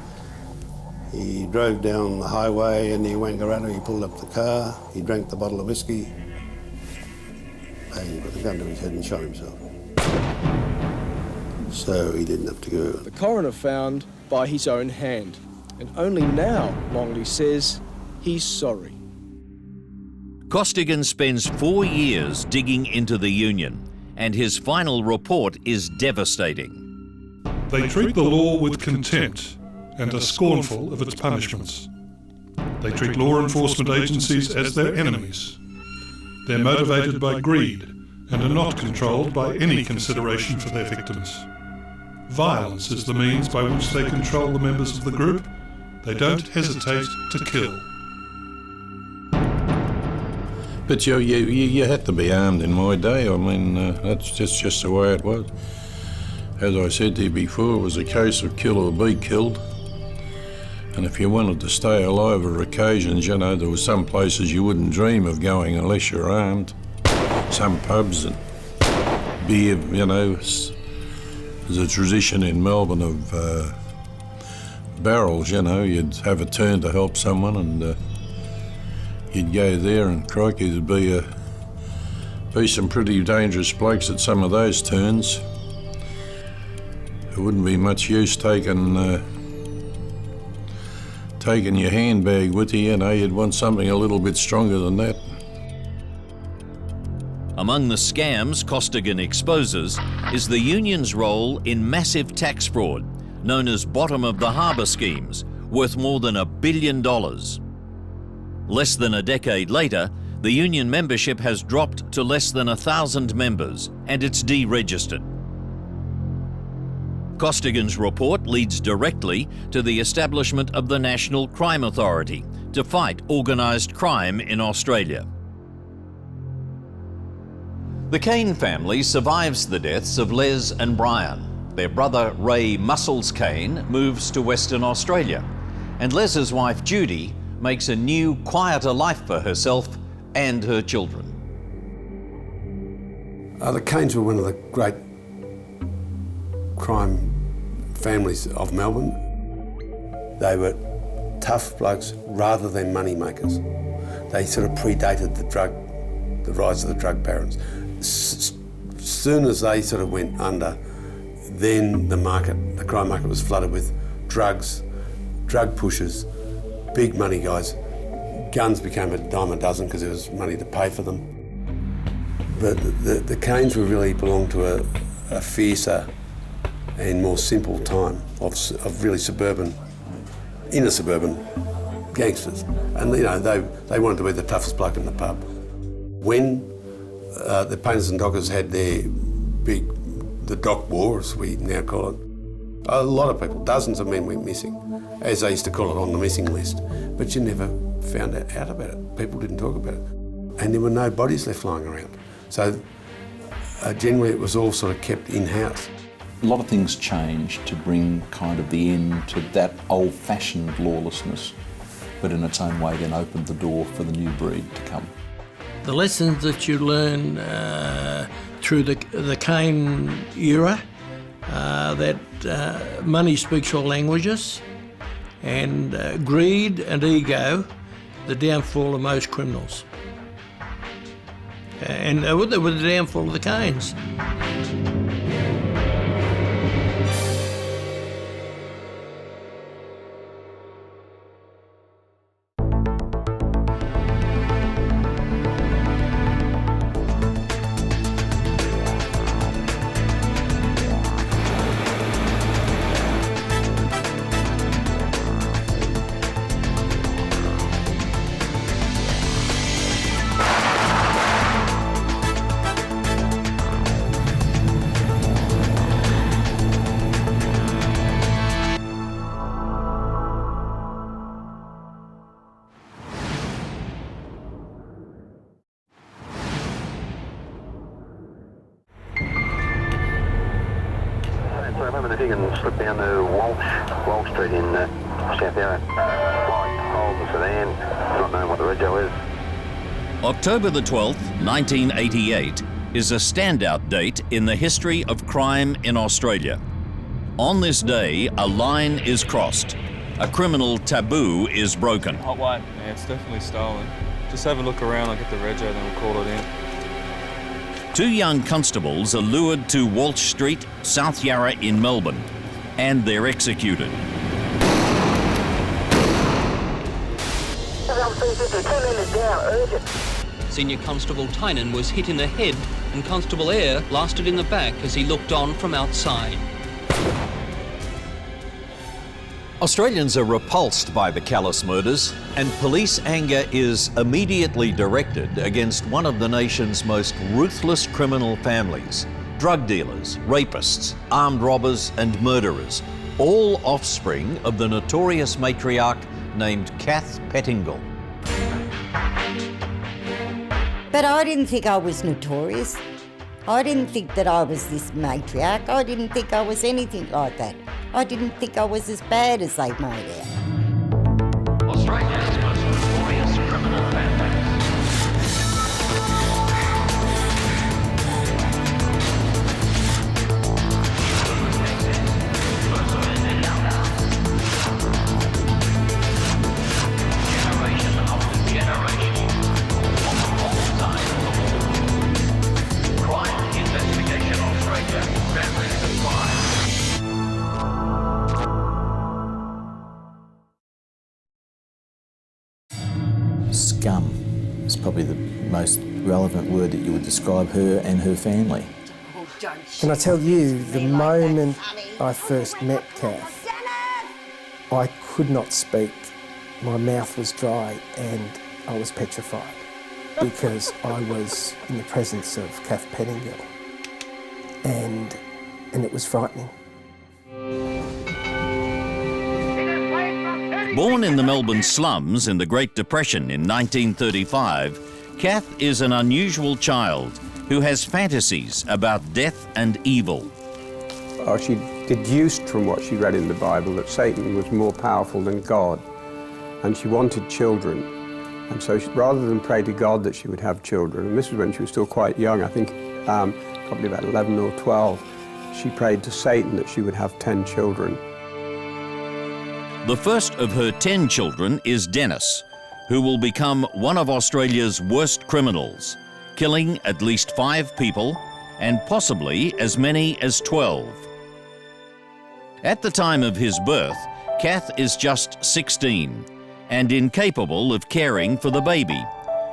He drove down the highway and he went around. He pulled up the car. He drank the bottle of whiskey. Bang, he put the gun to his head and shot himself. So he didn't have to go. The coroner found by his own hand, and only now, Longley says, he's sorry. Costigan spends 4 years digging into the union, and his final report is devastating. They treat the law with contempt and are scornful of its punishments. They treat law enforcement agencies as their enemies. They're motivated by greed and are not controlled by any consideration for their victims. Violence is the means by which they control the members of the group. They don't hesitate to kill. But you had to be armed in my day. I mean, that's just the way it was. As I said to you before, it was a case of kill or be killed. And if you wanted to stay alive on occasions, you know, there were some places you wouldn't dream of going unless you're armed. Some pubs and beer, you know, There's a tradition in Melbourne of barrels, you know. You'd have a turn to help someone and you'd go there and crikey, there'd be some pretty dangerous blokes at some of those turns. It wouldn't be much use taking your handbag with you, you know. You'd want something a little bit stronger than that. Among the scams Costigan exposes is the union's role in massive tax fraud, known as bottom of the harbour schemes, worth more than $1 billion. Less than a decade later, the union membership has dropped to less than 1,000 members, and it's deregistered. Costigan's report leads directly to the establishment of the National Crime Authority to fight organised crime in Australia. The Kane family survives the deaths of Les and Brian. Their brother Ray Muscles Kane moves to Western Australia, and Les's wife Judy makes a new, quieter life for herself and her children. The Kanes were one of the great crime families of Melbourne. They were tough blokes rather than money makers. They sort of predated the rise of the drug barons. Soon as they sort of went under, then the crime market was flooded with drugs, drug pushers, big money guys. Guns became a dime a dozen because there was money to pay for them. But the Kanes really belonged to a fiercer and more simple time of really inner suburban gangsters. And you know, they wanted to be the toughest bloke in the pub. When the painters and dockers had the dock war, as we now call it, a lot of people, dozens of men went missing, as they used to call it, on the missing list. But you never found out about it. People didn't talk about it. And there were no bodies left lying around. So generally it was all sort of kept in-house. A lot of things changed to bring kind of the end to that old-fashioned lawlessness, but in its own way then opened the door for the new breed to come. The lessons that you learn through the Kane era, that money speaks all languages, and greed and ego, the downfall of most criminals. And with the downfall of the Kanes. If you can slip down to Walsh Street in South Yarra. Hold the sedan, not knowing what the rego is. October the 12th, 1988, is a standout date in the history of crime in Australia. On this day, a line is crossed. A criminal taboo is broken. Hot white, yeah, it's definitely stolen. Just have a look around, I'll get the rego, then we'll call it in. Two young constables are lured to Walsh Street, South Yarra in Melbourne, and they're executed. Senior Constable Tynan was hit in the head and Constable Eyre lasted in the back as he looked on from outside. Australians are repulsed by the callous murders, and police anger is immediately directed against one of the nation's most ruthless criminal families. Drug dealers, rapists, armed robbers and murderers, all offspring of the notorious matriarch named Kath Pettingill. But I didn't think I was notorious. I didn't think that I was this matriarch. I didn't think I was anything like that. I didn't think I was as bad as they made out. Australia's most notorious criminal families. scum is probably the most relevant word that you would describe her and her family. Can I tell you, the moment I first met Kath, I could not speak. My mouth was dry and I was petrified because I was in the presence of Kath Pettingill, and it was frightening. Born in the Melbourne slums in the Great Depression in 1935, Kath is an unusual child who has fantasies about death and evil. Oh, she deduced from what she read in the Bible that Satan was more powerful than God, and she wanted children. And so rather than pray to God that she would have children, and this was when she was still quite young, I think probably about 11 or 12, she prayed to Satan that she would have 10 children. The first of her 10 children is Dennis, who will become one of Australia's worst criminals, killing at least 5 people and possibly as many as 12. At the time of his birth, Kath is just 16 and incapable of caring for the baby,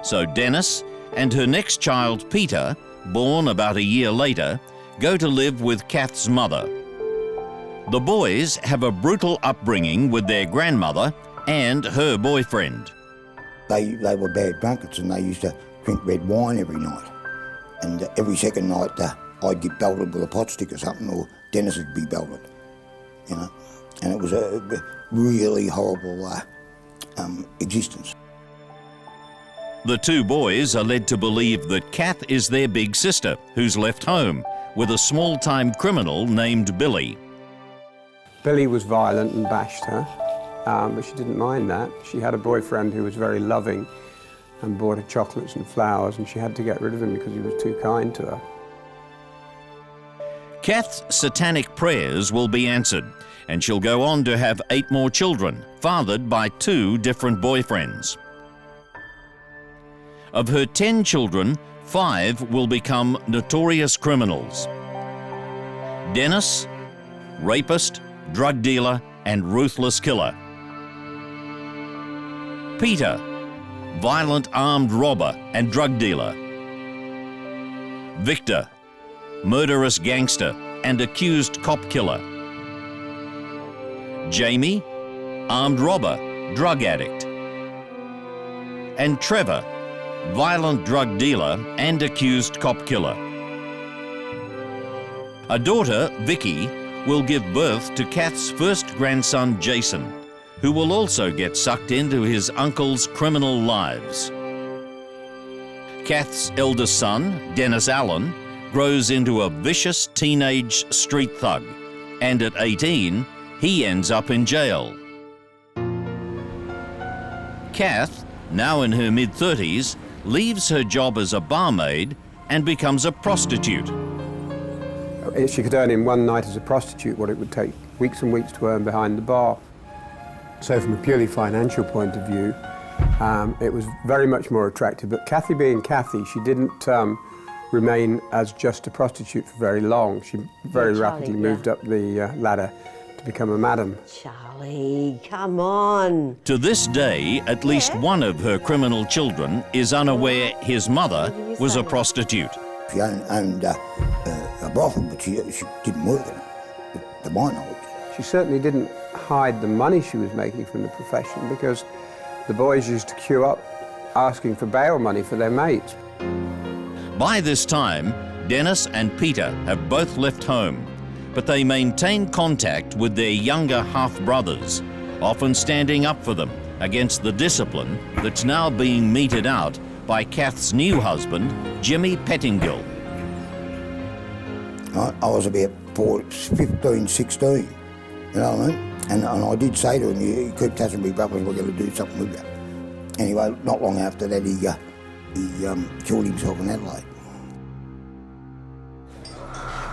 so Dennis and her next child, Peter, born about a year later, go to live with Kath's mother. The boys have a brutal upbringing with their grandmother and her boyfriend. They were bad drunkards and they used to drink red wine every night. And every second night I'd get belted with a pot stick or something, or Dennis would be belted, you know. And it was a really horrible existence. The 2 boys are led to believe that Kath is their big sister, who's left home with a small-time criminal named Billy. Billy was violent and bashed her, but she didn't mind that. She had a boyfriend who was very loving and bought her chocolates and flowers, and she had to get rid of him because he was too kind to her. Kath's satanic prayers will be answered, and she'll go on to have 8 more children, fathered by 2 different boyfriends. Of her 10 children, 5 will become notorious criminals. Dennis, rapist, drug dealer, and ruthless killer. Peter, violent armed robber and drug dealer. Victor, murderous gangster and accused cop killer. Jamie, armed robber, drug addict. And Trevor, violent drug dealer and accused cop killer. A daughter, Vicky, will give birth to Kath's first grandson, Jason, who will also get sucked into his uncle's criminal lives. Kath's eldest son, Dennis Allen, grows into a vicious teenage street thug, and at 18, he ends up in jail. Kath, now in her mid-30s, leaves her job as a barmaid and becomes a prostitute. She could earn in one night as a prostitute what it would take weeks and weeks to earn behind the bar. So from a purely financial point of view, it was very much more attractive. But Kathy being Kathy, she didn't remain as just a prostitute for very long. She very rapidly moved up the ladder to become a madam. Charlie, come on. To this day, at least one of her criminal children is unaware his mother was a prostitute. She owned a brothel, but she didn't work in it, to my knowledge. She certainly didn't hide the money she was making from the profession, because the boys used to queue up asking for bail money for their mates. By this time, Dennis and Peter have both left home, but they maintain contact with their younger half-brothers, often standing up for them against the discipline that's now being meted out by Kath's new husband, Jimmy Pettingill. I was about 15, 16, you know what I mean? And I did say to him, you keep touching me brothers, we're going to do something with you. Anyway, not long after that, he killed himself in Adelaide.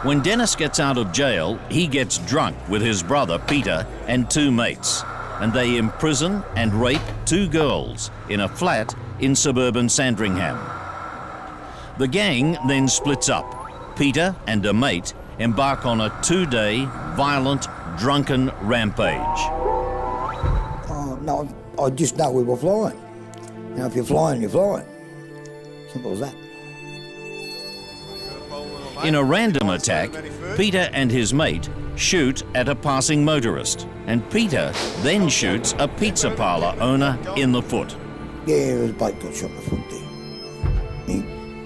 When Dennis gets out of jail, he gets drunk with his brother Peter and 2 mates, and they imprison and rape 2 girls in a flat in suburban Sandringham. The gang then splits up. Peter and a mate embark on a 2-day, violent, drunken rampage. Oh, no, I just know we were flying. You know, if you're flying, you're flying. Simple as that. In a random attack, Peter and his mate shoot at a passing motorist, and Peter then shoots a pizza parlour owner in the foot. Yeah, his bloke got shot in the foot there.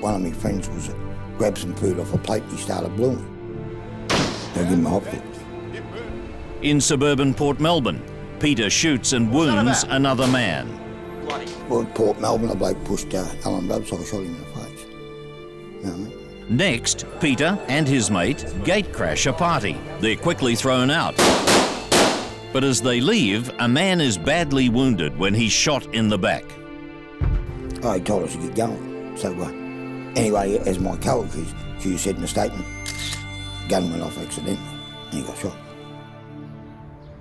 One of my friends was grabbed some food off a plate and he started blowing. They give him a hot fix. In suburban Port Melbourne, Peter shoots and wounds another man. Well, at Port Melbourne, a bloke pushed Alan Rubbs, so I shot him in the face. You know what I mean? Next, Peter and his mate gate crash a party. They're quickly thrown out. But as they leave, a man is badly wounded when he's shot in the back. Oh, he told us to get going. So anyway, as my co-accused, she said in the statement, gun went off accidentally and he got shot.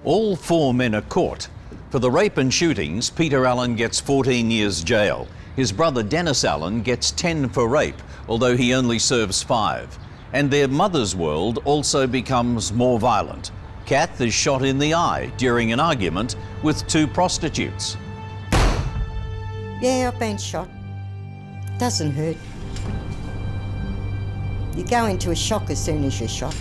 All 4 men are caught. For the rape and shootings, Peter Allen gets 14 years jail. His brother Dennis Allen gets 10 for rape, although he only serves 5. And their mother's world also becomes more violent. Kath is shot in the eye during an argument with 2 prostitutes. Yeah, I've been shot. Doesn't hurt. You go into a shock as soon as you're shot.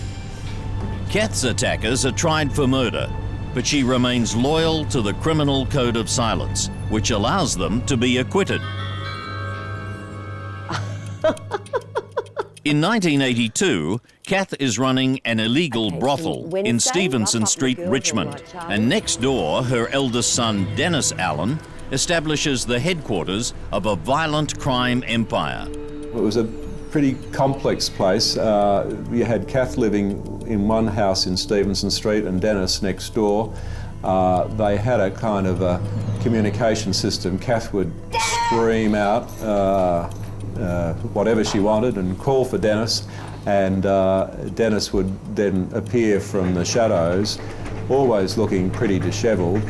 Kath's attackers are tried for murder, but she remains loyal to the criminal code of silence, which allows them to be acquitted. In 1982, Kath is running an illegal brothel in Stevenson Street, Richmond, and next door, her eldest son, Dennis Allen, establishes the headquarters of a violent crime empire. It was a pretty complex place. You had Kath living in one house in Stevenson Street and Dennis next door. They had a kind of a communication system. Kath would scream out whatever she wanted and call for Dennis, and Dennis would then appear from the shadows, always looking pretty dishevelled,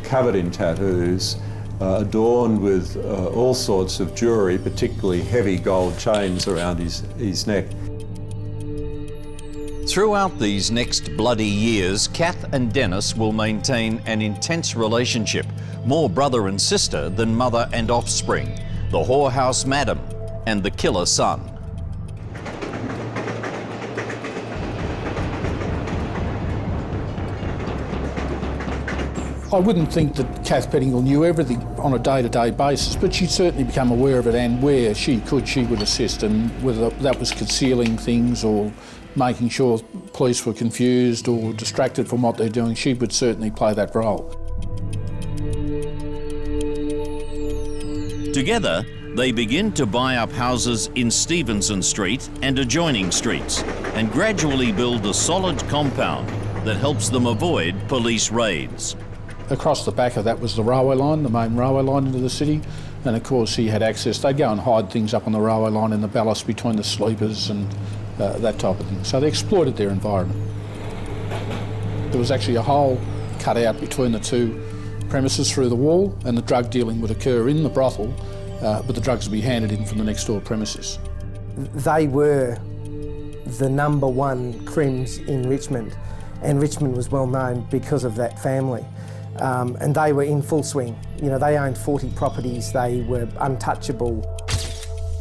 covered in tattoos, adorned with all sorts of jewellery, particularly heavy gold chains around his neck. Throughout these next bloody years, Kath and Dennis will maintain an intense relationship, more brother and sister than mother and offspring, the whorehouse madam and the killer son. I wouldn't think that Kath Pettingill knew everything on a day-to-day basis, but she'd certainly become aware of it, and where she could, she would assist, and whether that was concealing things or making sure police were confused or distracted from what they're doing, she would certainly play that role. Together, they begin to buy up houses in Stevenson Street and adjoining streets, and gradually build a solid compound that helps them avoid police raids. Across the back of that was the railway line, the main railway line into the city, and of course he had access. They'd go and hide things up on the railway line in the ballast between the sleepers and that type of thing. So they exploited their environment. There was actually a hole cut out between the 2 premises through the wall, and the drug dealing would occur in the brothel, but the drugs would be handed in from the next door premises. They were the #1 crims in Richmond, and Richmond was well known because of that family. And they were in full swing. You know, they owned 40 properties, they were untouchable.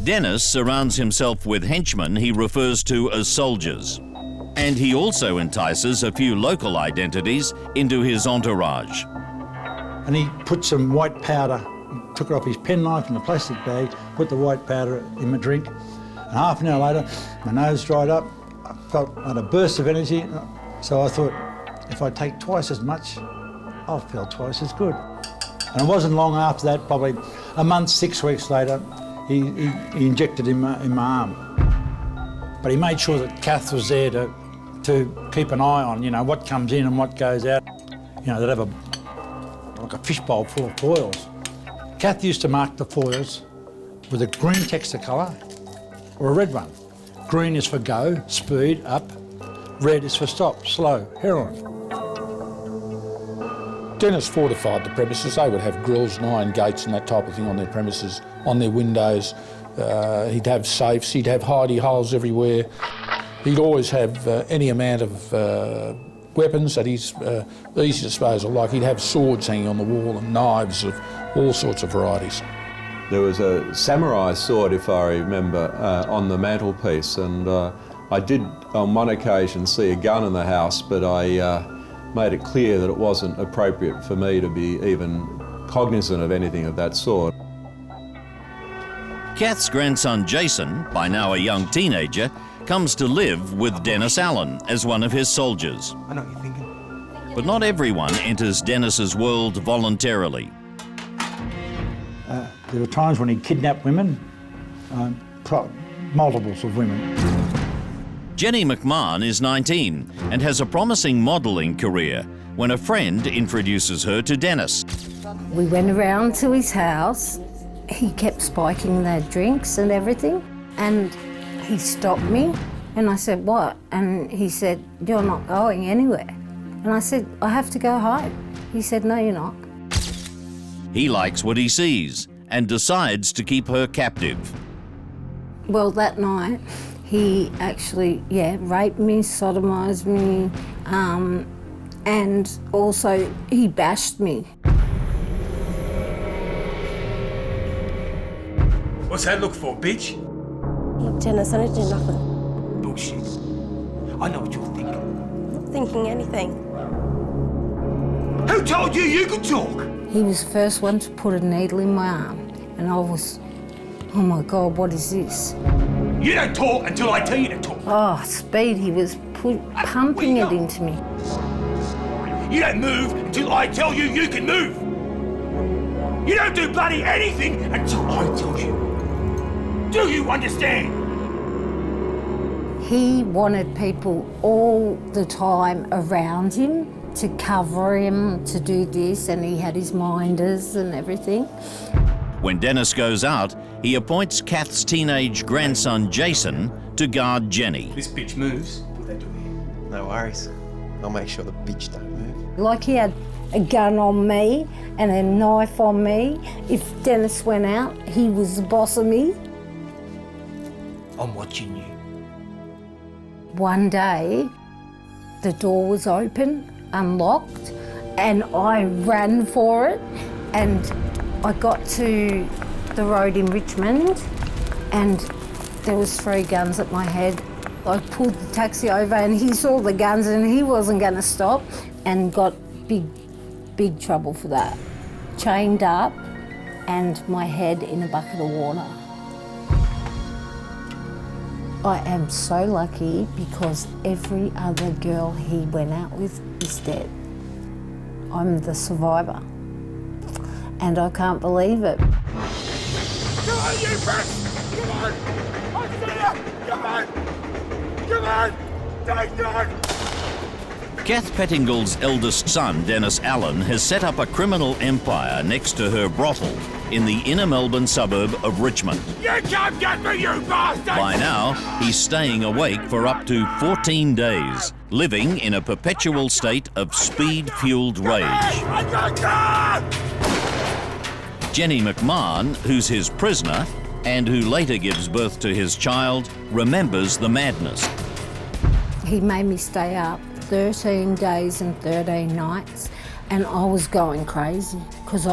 Dennis surrounds himself with henchmen he refers to as soldiers. And he also entices a few local identities into his entourage. And he put some white powder, took it off his penknife in a plastic bag, put the white powder in my drink. And half an hour later, my nose dried up, I felt I had a burst of energy. So I thought, if I take twice as much, I'll feel twice as good. And it wasn't long after that, probably a month, 6 weeks later, he injected in my arm. But he made sure that Kath was there to keep an eye on, you know, what comes in and what goes out. You know, they'd have like a fishbowl full of foils. Kath used to mark the foils with a green texture colour or a red one. Green is for go, speed, up. Red is for stop, slow, heroin. Dennis fortified the premises. They would have grills and iron gates and that type of thing on their premises, on their windows. He'd have safes, he'd have hidey holes everywhere. He'd always have any amount of weapons at his easy disposal, like he'd have swords hanging on the wall and knives of all sorts of varieties. There was a samurai sword, if I remember, on the mantelpiece, and I did on one occasion see a gun in the house, but I made it clear that it wasn't appropriate for me to be even cognizant of anything of that sort. Kath's grandson Jason, by now a young teenager, comes to live with Dennis Allen as one of his soldiers. I know what you're thinking. But not everyone enters Dennis's world voluntarily. There were times when he'd kidnap women, multiples of women. Jenny McMahon is 19 and has a promising modelling career when a friend introduces her to Dennis. We went around to his house. He kept spiking their drinks and everything, and he stopped me, and I said, "What?" And he said, "You're not going anywhere." And I said, "I have to go home." He said, "No, you're not." He likes what he sees and decides to keep her captive. Well, that night, he actually, raped me, sodomised me, and also he bashed me. What's that look for, bitch? Look, Dennis, I didn't do nothing. Bullshit. I know what you're thinking. I'm not thinking anything. Who told you you could talk? He was the first one to put a needle in my arm, and I was, oh my God, what is this? You don't talk until I tell you to talk. Oh, speed, he was pumping it into me. You don't move until I tell you you can move. You don't do bloody anything until I tell you. Do you understand? He wanted people all the time around him to cover him, to do this, and he had his minders and everything. When Dennis goes out, he appoints Kath's teenage grandson Jason to guard Jenny. This bitch moves. What they do here? No worries. I'll make sure the bitch don't move. Like he had a gun on me and a knife on me. If Dennis went out, he was the boss of me. I'm watching you. One day, the door was open, unlocked, and I ran for it, and I got to the road in Richmond, and there was 3 guns at my head. I pulled the taxi over and he saw the guns and he wasn't going to stop, and got big trouble for that. Chained up and my head in a bucket of water. I am so lucky because every other girl he went out with is dead. I'm the survivor. And I can't believe it. Come on, you bitch! Come on! I see you! Come on! Come on! Take that! Kath Pettingill's eldest son, Dennis Allen, has set up a criminal empire next to her brothel in the inner Melbourne suburb of Richmond. You can't get me, you bastard! By now, he's staying awake for up to 14 days, living in a perpetual state of speed-fueled rage. Jenny McMahon, who's his prisoner, and who later gives birth to his child, remembers the madness. He made me stay up 13 days and 13 nights, and I was going crazy because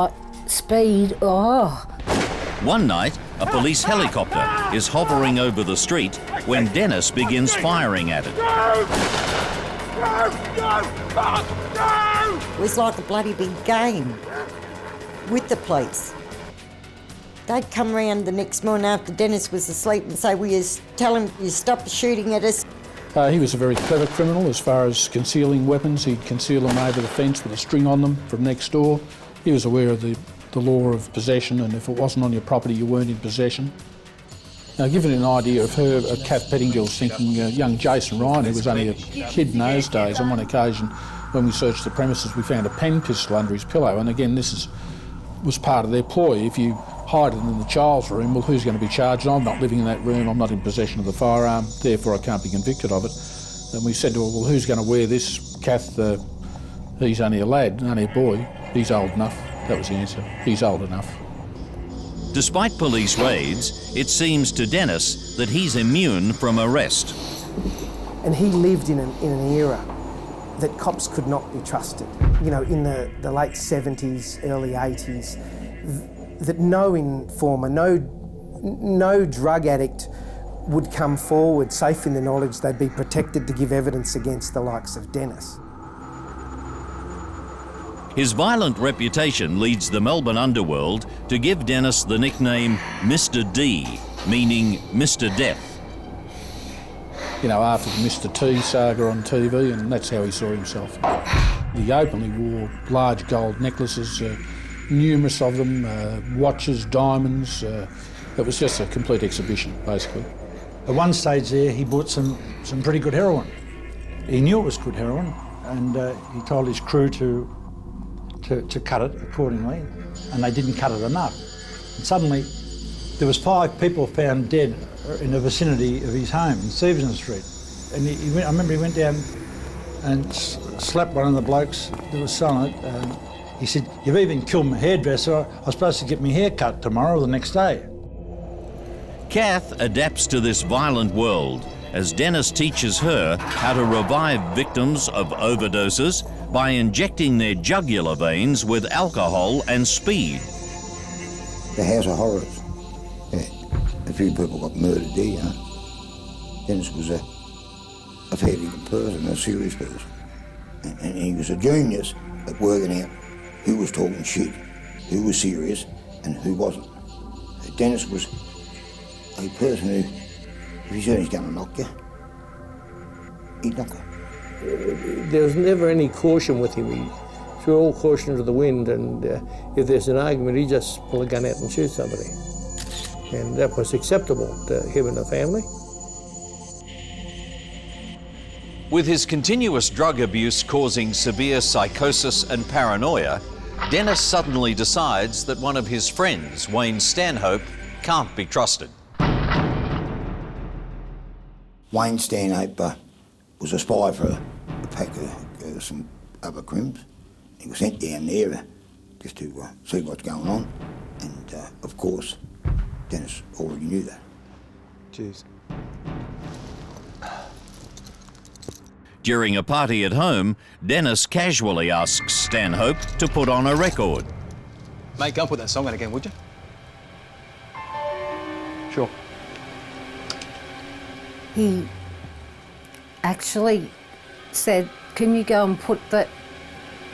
One night, a police helicopter is hovering over the street when Dennis begins firing at it. It was like a bloody big game with the police. They'd come round the next morning after Dennis was asleep and say, "Will you tell him you stop shooting at us?" He was a very clever criminal as far as concealing weapons. He'd conceal them over the fence with a string on them from next door. He was aware of the law of possession, and if it wasn't on your property, you weren't in possession. Now, giving an idea of her, Kath Pettingill's thinking, young Jason Ryan, who was only a kid in those days, on one occasion when we searched the premises, we found a pen pistol under his pillow. And again, this was part of their ploy. If you hide it in the child's room, well, who's going to be charged? I'm not living in that room, I'm not in possession of the firearm, therefore I can't be convicted of it. And we said to her, well, who's going to wear this? Kath, he's only a lad, only a boy. He's old enough. That was the answer. He's old enough. Despite police raids, it seems to Dennis that he's immune from arrest. And he lived in an era that cops could not be trusted. You know, in the late 70s, early 80s, that no informer, no drug addict would come forward safe in the knowledge they'd be protected to give evidence against the likes of Dennis. His violent reputation leads the Melbourne underworld to give Dennis the nickname Mr. D, meaning Mr. Death. You know, after the Mr. T saga on TV, and that's how he saw himself. He openly wore large gold necklaces, numerous of them, watches, diamonds. It was just a complete exhibition, basically. At one stage there, he bought some pretty good heroin. He knew it was good heroin, and he told his crew to cut it accordingly, and they didn't cut it enough. And suddenly, there was 5 people found dead in the vicinity of his home in Stevenson Street. And I remember he went down and slapped one of the blokes that was selling it. He said, "You've even killed my hairdresser. I was supposed to get my hair cut tomorrow or the next day." Kath adapts to this violent world as Dennis teaches her how to revive victims of overdoses by injecting their jugular veins with alcohol and speed. The House of Horrors. Yeah. A few people got murdered there, you know. Dennis was a fairly good person, a serious person. And he was a genius at working out who was talking shit, who was serious, and who wasn't. Dennis was a person who, if he said he's going to knock you, he'd knock you. There was never any caution with him. He threw all caution to the wind, and if there's an argument, he'd just pull a gun out and shoot somebody. And that was acceptable to him and the family. With his continuous drug abuse causing severe psychosis and paranoia, Dennis suddenly decides that one of his friends, Wayne Stanhope, can't be trusted. Wayne Stanhope was a spy for a pack of some other crims. He was sent down there just to see what's going on. And of course, Dennis already knew that. Cheers. During a party at home, Dennis casually asks Stanhope to put on a record. Mate, go and put that song on again, would you? Sure. He actually said, "Can you go and put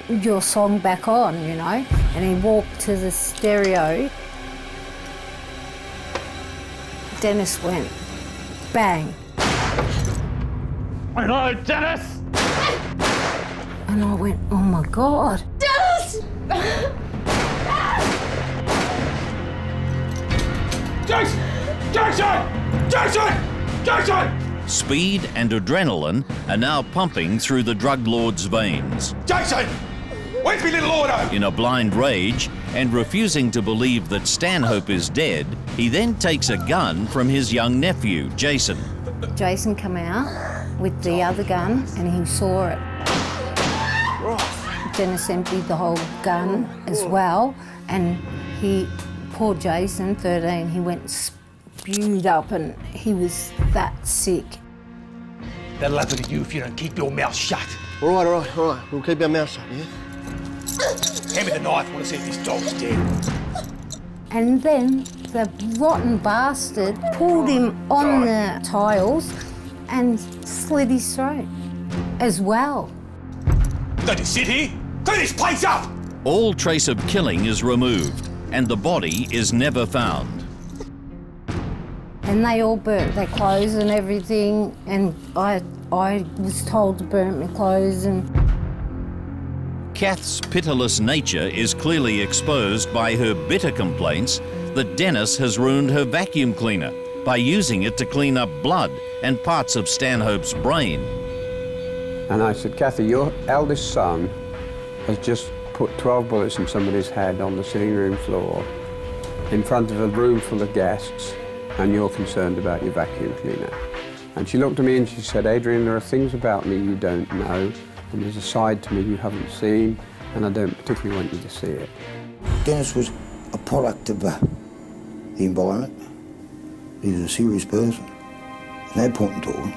your song back on, you know?" And he walked to the stereo. Dennis went, bang. Hello, Dennis! And I went, "Oh my God." Dennis! Jason! Jason! Jason! Jason! Speed and adrenaline are now pumping through the drug lord's veins. Jason! Where's my little order? In a blind rage and refusing to believe that Stanhope is dead, he then takes a gun from his young nephew, Jason. Jason came out with the other gun and he saw it. Dennis emptied the whole gun as well, and poor Jason, 13, he went spewed up and he was that sick. That'll happen to you if you don't keep your mouth shut. All right. We'll keep our mouth shut, yeah? Hand me the knife, I want to see if this dog's dead. And then the rotten bastard pulled him on the tiles and slit his throat as well. Don't just sit here. Clean this place up! All trace of killing is removed and the body is never found. And they all burnt their clothes and everything, and I was told to burn my clothes. And Kath's pitiless nature is clearly exposed by her bitter complaints that Dennis has ruined her vacuum cleaner by using it to clean up blood and parts of Stanhope's brain. And I said, "Kathy, your eldest son has just put 12 bullets in somebody's head on the sitting room floor in front of a room full of guests, and you're concerned about your vacuum cleaner." And she looked at me and she said, "Adrian, there are things about me you don't know, and there's a side to me you haven't seen, and I don't particularly want you to see it." Dennis was a product of the environment. He was a serious person. There's no point in talking.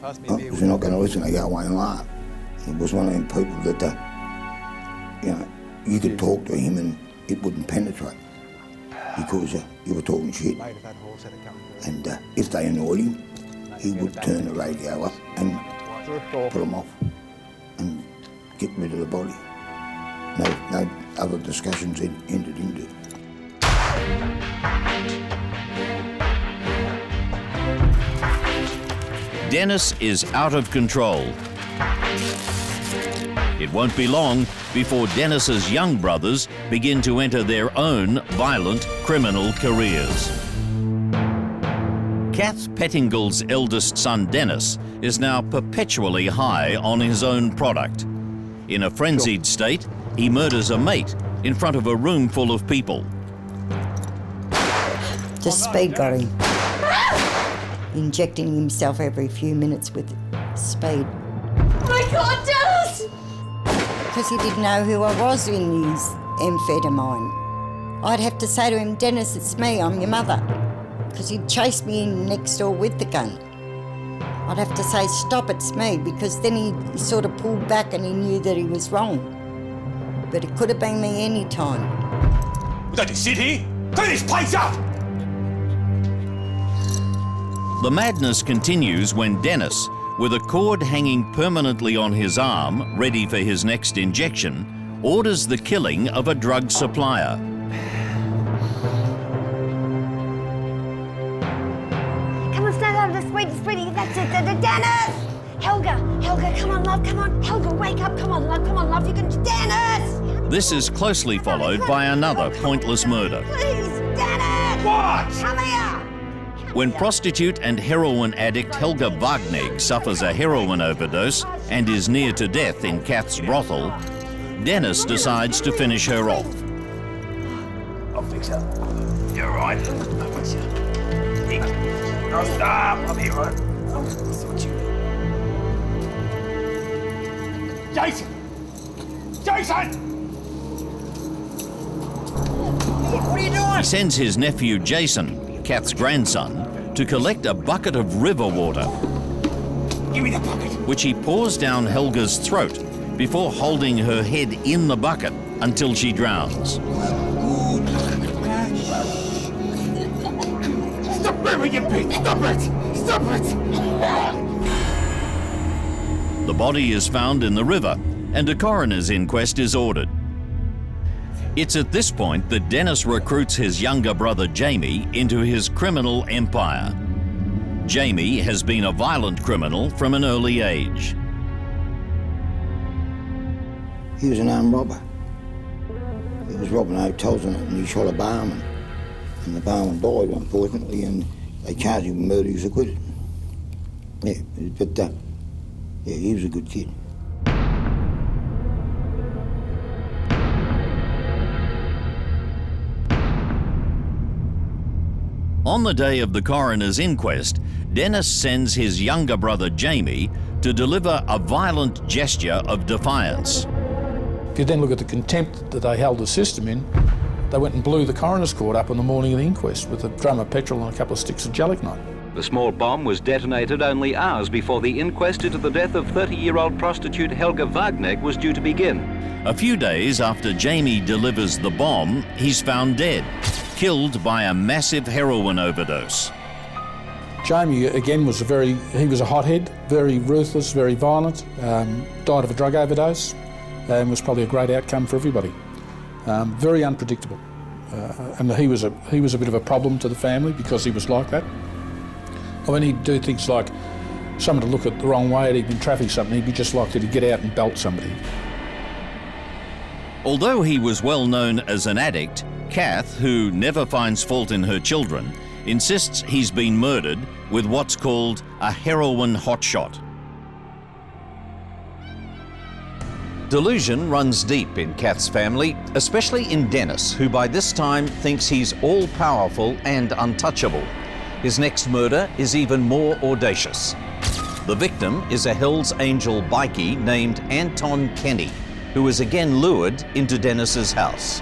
Because you're not going to listen, they go away and laugh. He was one of them people that, you know, you could talk to him and it wouldn't penetrate because you were talking shit. And if they annoyed him, he would turn the radio up and put them off and get rid of the body. No other discussions entered into. Dennis is out of control. It won't be long before Dennis's young brothers begin to enter their own violent criminal careers. Kath Pettingill's eldest son, Dennis, is now perpetually high on his own product. In a frenzied state, he murders a mate in front of a room full of people. Just speed got him. Injecting himself every few minutes with speed. Oh my God, Dennis! Because he didn't know who I was in his amphetamine. I'd have to say to him, Dennis, it's me, I'm your mother. Because he'd chase me in next door with the gun. I'd have to say, stop, it's me, because then he sort of pulled back and he knew that he was wrong. But it could have been me any time. We don't just sit here. Clean this place up! The madness continues when Dennis, with a cord hanging permanently on his arm, ready for his next injection, orders the killing of a drug supplier. Come on, stand up, sweetie, that's it, Dennis! Helga, come on, love, come on. Helga, wake up, come on, love, you can, Dennis! This is closely followed by another pointless murder. Please, Dennis! What? Come here! When prostitute and heroin addict Helga Wagnegg suffers a heroin overdose and is near to death in Kath's brothel, Dennis decides to finish her off. I'll fix it. You're right. No, stop. I'll be right. Jason! What are you doing? He sends his nephew Jason, Kath's grandson, to collect a bucket of river water, Give me the bucket. which he pours down Helga's throat before holding her head in the bucket until she drowns. Stop moving, you bitch! Stop it! Stop it! The body is found in the river and a coroner's inquest is ordered. It's at this point that Dennis recruits his younger brother Jamie into his criminal empire. Jamie has been a violent criminal from an early age. He was an armed robber. He was robbing hotels and he shot a barman. And the barman died, unfortunately, and they charged him with murder. He was acquitted. Yeah, but yeah, he was a good kid. On the day of the coroner's inquest, Dennis sends his younger brother Jamie to deliver a violent gesture of defiance. If you then look at the contempt that they held the system in, they went and blew the coroner's court up on the morning of the inquest with a drum of petrol and a couple of sticks of gelignite. The small bomb was detonated only hours before the inquest into the death of 30-year-old prostitute Helga Wagnegg was due to begin. A few days after Jamie delivers the bomb, he's found dead, killed by a massive heroin overdose. Jamie, again, was a hothead, very ruthless, very violent, died of a drug overdose, and was probably a great outcome for everybody. Very unpredictable. And he was a bit of a problem to the family because he was like that. I mean, he'd do things like someone to look at the wrong way at him in traffic, something, he'd be just like to get out and belt somebody. Although he was well known as an addict, Kath, who never finds fault in her children, insists he's been murdered with what's called a heroin hotshot. Delusion runs deep in Kath's family, especially in Dennis, who by this time thinks he's all-powerful and untouchable. His next murder is even more audacious. The victim is a Hells Angel bikie named Anton Kenny, who is again lured into Dennis's house.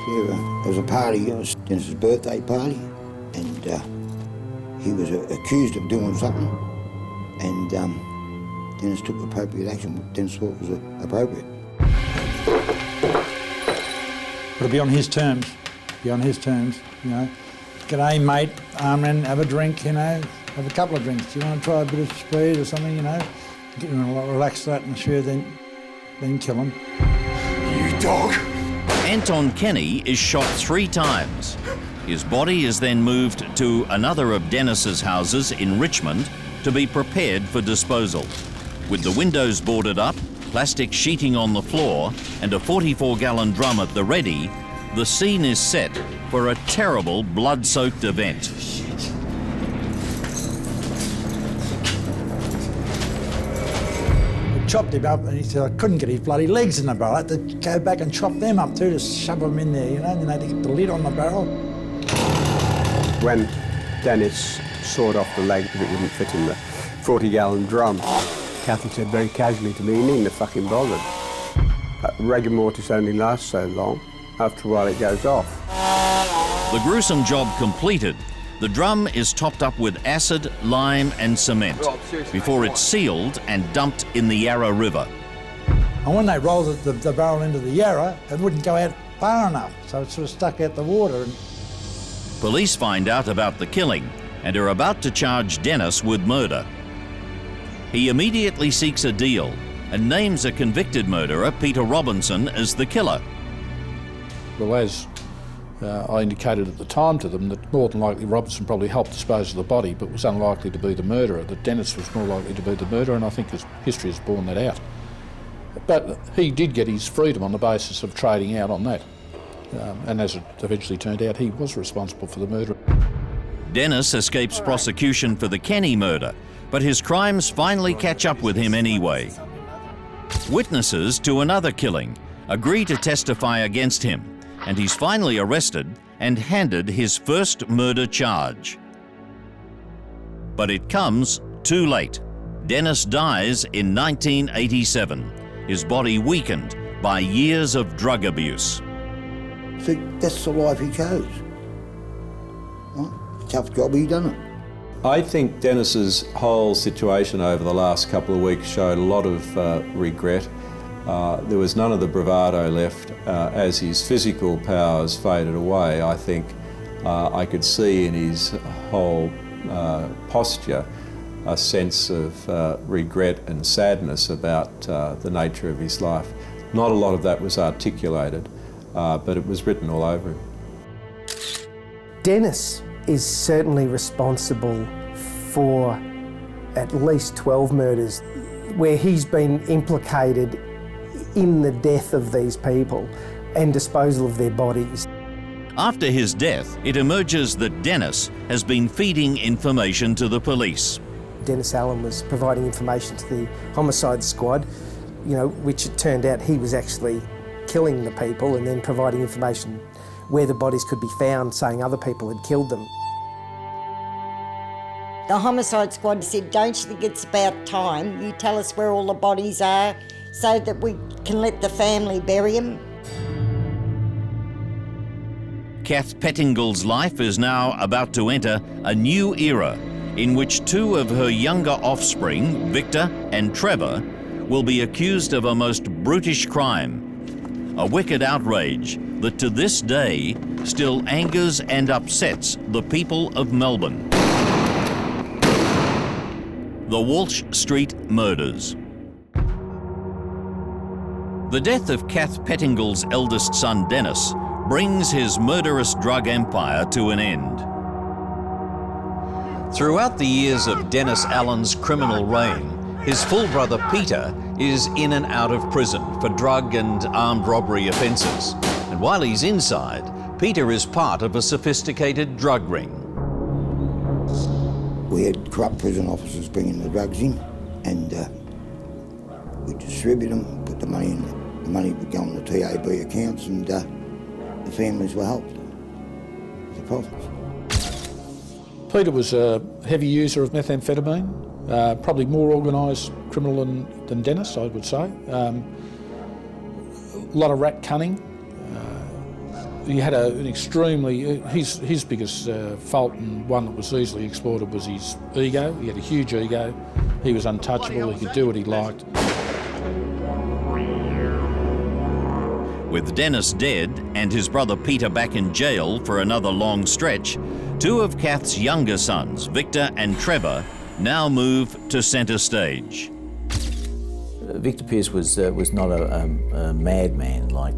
Yeah, there was a party, it was Dennis's birthday party. and he was accused of doing something, and Dennis took appropriate action, what Dennis thought was appropriate. It'll be on his terms, you know. G'day, mate, have a drink, you know, have a couple of drinks. Do you want to try a bit of speed or something, you know? Get in a relaxed atmosphere, then kill him. You dog! Anton Kenny is shot 3 times. His body is then moved to another of Dennis's houses in Richmond to be prepared for disposal. With the windows boarded up, plastic sheeting on the floor, and a 44-gallon drum at the ready, the scene is set for a terrible blood-soaked event. We chopped him up and he said I couldn't get his bloody legs in the barrel. I had to go back and chop them up too to shove them in there, you know, and then they had to get the lid on the barrel. When Dennis sawed off the leg because it wouldn't fit in the 40-gallon drum, Katherine said very casually to me, "You needn't have fucking bothered. Rigor mortis only lasts so long. After a while it goes off." The gruesome job completed, the drum is topped up with acid, lime and cement before it's sealed and dumped in the Yarra River. And when they rolled the barrel into the Yarra, it wouldn't go out far enough, so it sort of stuck out the water. Police find out about the killing and are about to charge Dennis with murder. He immediately seeks a deal and names a convicted murderer, Peter Robinson, as the killer. Well, as I indicated at the time to them, that more than likely Robinson probably helped dispose of the body, but was unlikely to be the murderer, that Dennis was more likely to be the murderer, and I think his history has borne that out. But he did get his freedom on the basis of trading out on that. And as it eventually turned out, he was responsible for the murder. Dennis escapes prosecution for the Kenny murder, but his crimes finally catch up with him anyway. Witnesses to another killing agree to testify against him, and he's finally arrested and handed his first murder charge. But it comes too late. Dennis dies in 1987, his body weakened by years of drug abuse. See, that's the life he chose. Right? Tough job, he done it. I think Dennis's whole situation over the last couple of weeks showed a lot of regret. There was none of the bravado left. As his physical powers faded away, I think I could see in his whole posture a sense of regret and sadness about the nature of his life. Not a lot of that was articulated, but it was written all over him. Dennis is certainly responsible for at least 12 murders where he's been implicated in the death of these people and disposal of their bodies. After his death, it emerges that Dennis has been feeding information to the police. Dennis Allen was providing information to the homicide squad, you know, which it turned out he was actually killing the people and then providing information where the bodies could be found, saying other people had killed them. The homicide squad said, "Don't you think it's about time you tell us where all the bodies are so that we can let the family bury them?" Kath Pettingill's life is now about to enter a new era in which 2 of her younger offspring, Victor and Trevor, will be accused of a most brutish crime. A wicked outrage that to this day still angers and upsets the people of Melbourne. The Walsh Street Murders. The death of Kath Pettingill's eldest son, Dennis, brings his murderous drug empire to an end. Throughout the years of Dennis Allen's criminal reign, his full brother Peter is in and out of prison for drug and armed robbery offences. And while he's inside, Peter is part of a sophisticated drug ring. We had corrupt prison officers bringing the drugs in, and we distribute them, put the money in. The money would go on the TAB accounts, and the families were helped. The profits. Peter was a heavy user of methamphetamine, probably more organised criminal than Dennis, I would say. A lot of rat cunning, He had an extremely, his biggest fault, and one that was easily exploited, was his ego. He had a huge ego. He was untouchable, he could do what he liked. With Dennis dead and his brother Peter back in jail for another long stretch, two of Kath's younger sons, Victor and Trevor, now move to centre stage. Victor Pearce was not a madman like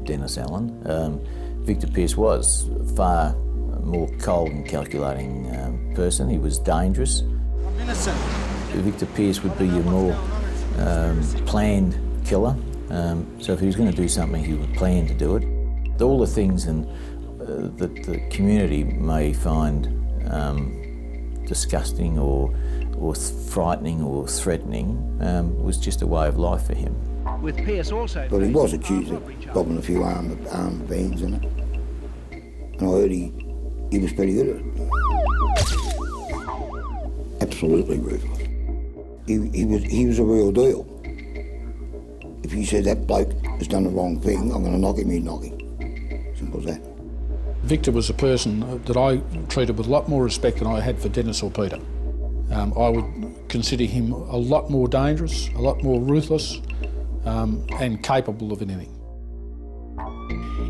Dennis Allen. Victor Pearce was a far more cold and calculating person. He was dangerous. I'm innocent. Victor Pearce would be a more planned killer. So if he was going to do something, he would plan to do it. All the things that the community may find disgusting or frightening or threatening was just a way of life for him. With Pearce also. But he was accused of robbing a few armed bands in it. And I heard he was pretty good at it. Absolutely ruthless. He was a real deal. If you said that bloke has done the wrong thing, I'm going to knock him, he'd knock him. Simple as that. Victor was a person that I treated with a lot more respect than I had for Dennis or Peter. I would consider him a lot more dangerous, a lot more ruthless, and capable of anything.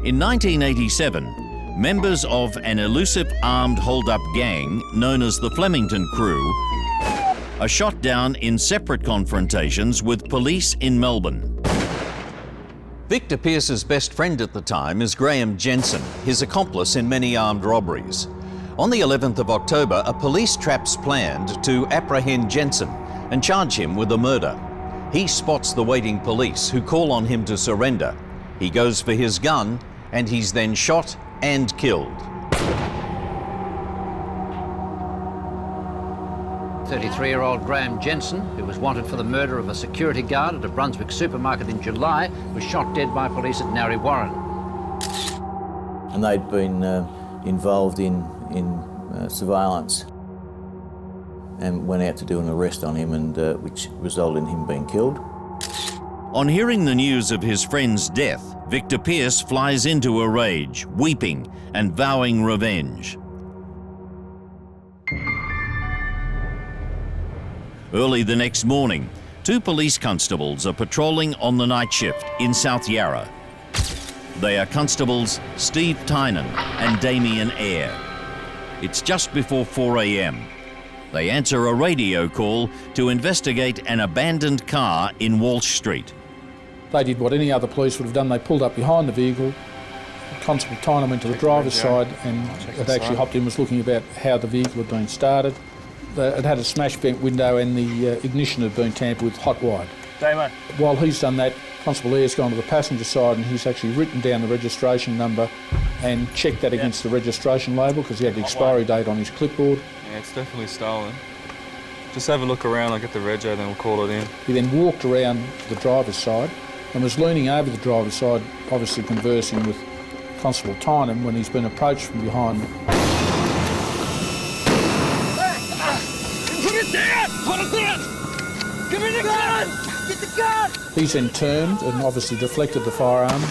In 1987, members of an elusive armed hold-up gang known as the Flemington Crew are shot down in separate confrontations with police in Melbourne. Victor Pearce's best friend at the time is Graham Jensen, his accomplice in many armed robberies. On the 11th of October, a police trap's planned to apprehend Jensen and charge him with a murder. He spots the waiting police, who call on him to surrender. He goes for his gun, and he's then shot and killed. 33-year-old Graham Jensen, who was wanted for the murder of a security guard at a Brunswick supermarket in July, was shot dead by police at Narre Warren. And they'd been involved in surveillance and went out to do an arrest on him, and which resulted in him being killed. On hearing the news of his friend's death, Victor Pearce flies into a rage, weeping and vowing revenge. Early the next morning, two police constables are patrolling on the night shift in South Yarra. They are Constables Steve Tynan and Damien Eyre. It's just before 4 a.m. They answer a radio call to investigate an abandoned car in Walsh Street. They did what any other police would have done. They pulled up behind the vehicle. Constable Tynan went to the driver's side and had actually hopped in, was looking about how the vehicle had been started. It had a smash vent window and the ignition had been tampered with, hot wired. Damo. While he's done that, Constable Eyre's gone to the passenger side and he's actually written down the registration number and checked that against the registration label because he had the expiry date on his clipboard. Yeah, it's definitely stolen. Just have a look around, I'll get the rego, then we'll call it in. He then walked around the driver's side and was leaning over the driver's side, obviously conversing with Constable Tynan when he's been approached from behind. Put it down! Put it down! Give me the gun! Get the gun! He's then turned and obviously deflected the firearm.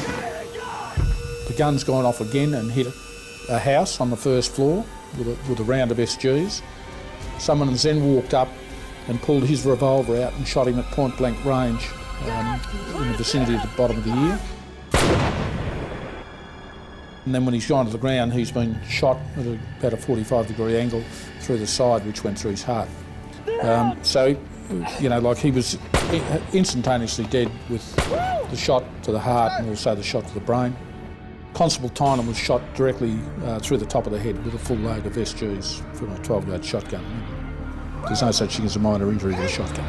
The gun's gone off again and hit a house on the first floor with a round of SGs. Someone has then walked up and pulled his revolver out and shot him at point-blank range in the vicinity of the bottom of the ear. And then when he's gone to the ground, he's been shot at about a 45-degree angle through the side, which went through his heart. So, you know, like he was instantaneously dead with the shot to the heart and also the shot to the brain. Constable Tynan was shot directly through the top of the head with a full load of SGs from a 12-gauge shotgun. There's no such thing as a minor injury with a shotgun.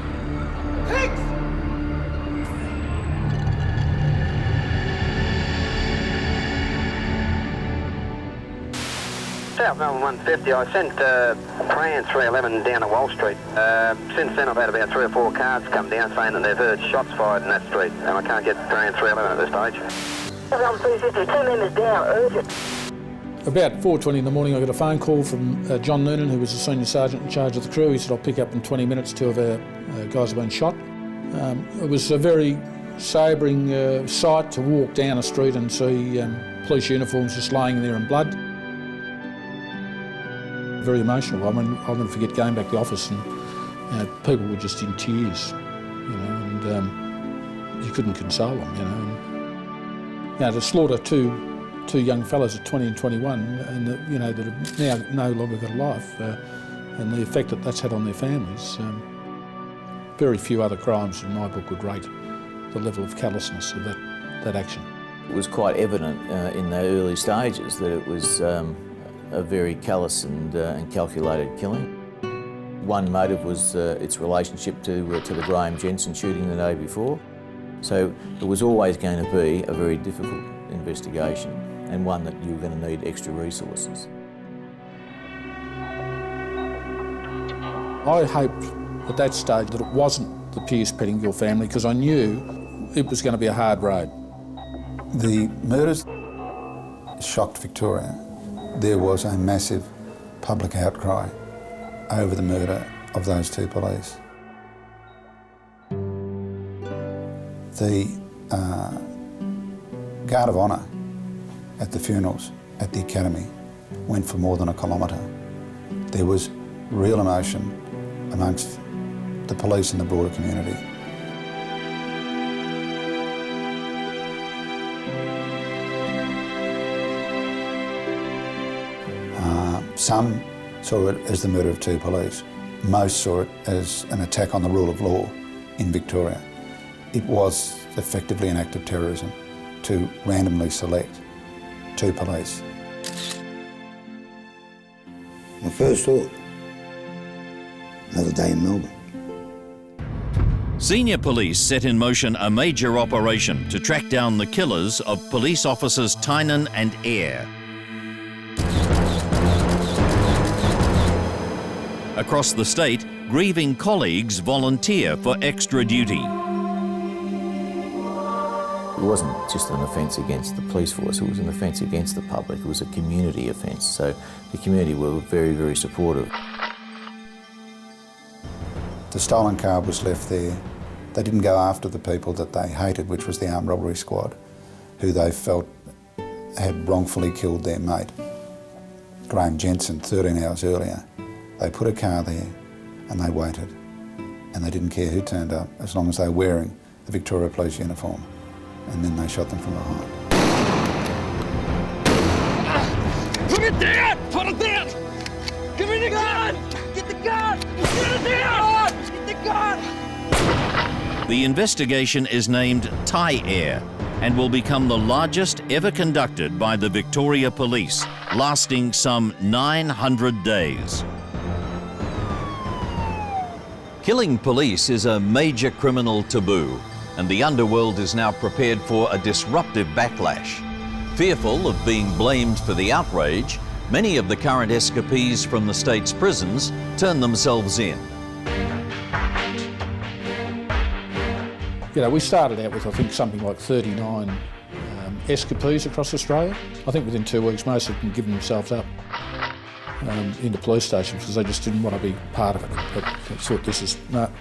South Melbourne 150, I sent Plan 311 down to Wall Street. Since then I've had about 3 or 4 cars come down saying that they've heard shots fired in that street and I can't get Plan 311 at this stage. Melbourne 350, 2 members down, urgent. About 4:20 in the morning I got a phone call from John Noonan, who was the senior sergeant in charge of the crew. He said, I'll pick up in 20 minutes, 2 of our guys have been shot. It was a very sobering sight to walk down a street and see police uniforms just laying there in blood. Very emotional. I'll never forget going back to the office and people were just in tears, and you couldn't console them, And, to slaughter two young fellas at 20 and 21, and that have now no longer got a life, and the effect that that's had on their families. Very few other crimes in my book would rate the level of callousness of that action. It was quite evident in the early stages that it was a very callous and calculated killing. One motive was its relationship to the Graham Jensen shooting the day before. So it was always going to be a very difficult investigation and one that you were going to need extra resources. I hoped at that stage that it wasn't the Pearce Pettingill family, because I knew it was going to be a hard road. The murders shocked Victoria. There was a massive public outcry over the murder of those two police. The Guard of Honour at the funerals at the Academy went for more than a kilometre. There was real emotion amongst the police and the broader community. Some saw it as the murder of two police. Most saw it as an attack on the rule of law in Victoria. It was effectively an act of terrorism to randomly select two police. My first thought, another day in Melbourne. Senior police set in motion a major operation to track down the killers of police officers Tynan and Eyre. Across the state, grieving colleagues volunteer for extra duty. It wasn't just an offence against the police force, it was an offence against the public. It was a community offence, so the community were very, very supportive. The stolen car was left there. They didn't go after the people that they hated, which was the armed robbery squad, who they felt had wrongfully killed their mate, Graham Jensen, 13 hours earlier. They put a car there and they waited, and they didn't care who turned up as long as they were wearing the Victoria Police uniform, and then they shot them from behind. Put it down! Put it down! Give me the gun! Get the gun! Put it down! Get the gun! The investigation is named Thai Air and will become the largest ever conducted by the Victoria Police, lasting some 900 days. Killing police is a major criminal taboo, and the underworld is now prepared for a disruptive backlash. Fearful of being blamed for the outrage, many of the current escapees from the state's prisons turn themselves in. We started out with, I think, something like 39 escapees across Australia. I think within 2 weeks, most of them given themselves up into police stations because they just didn't want to be part of it. But they thought, this is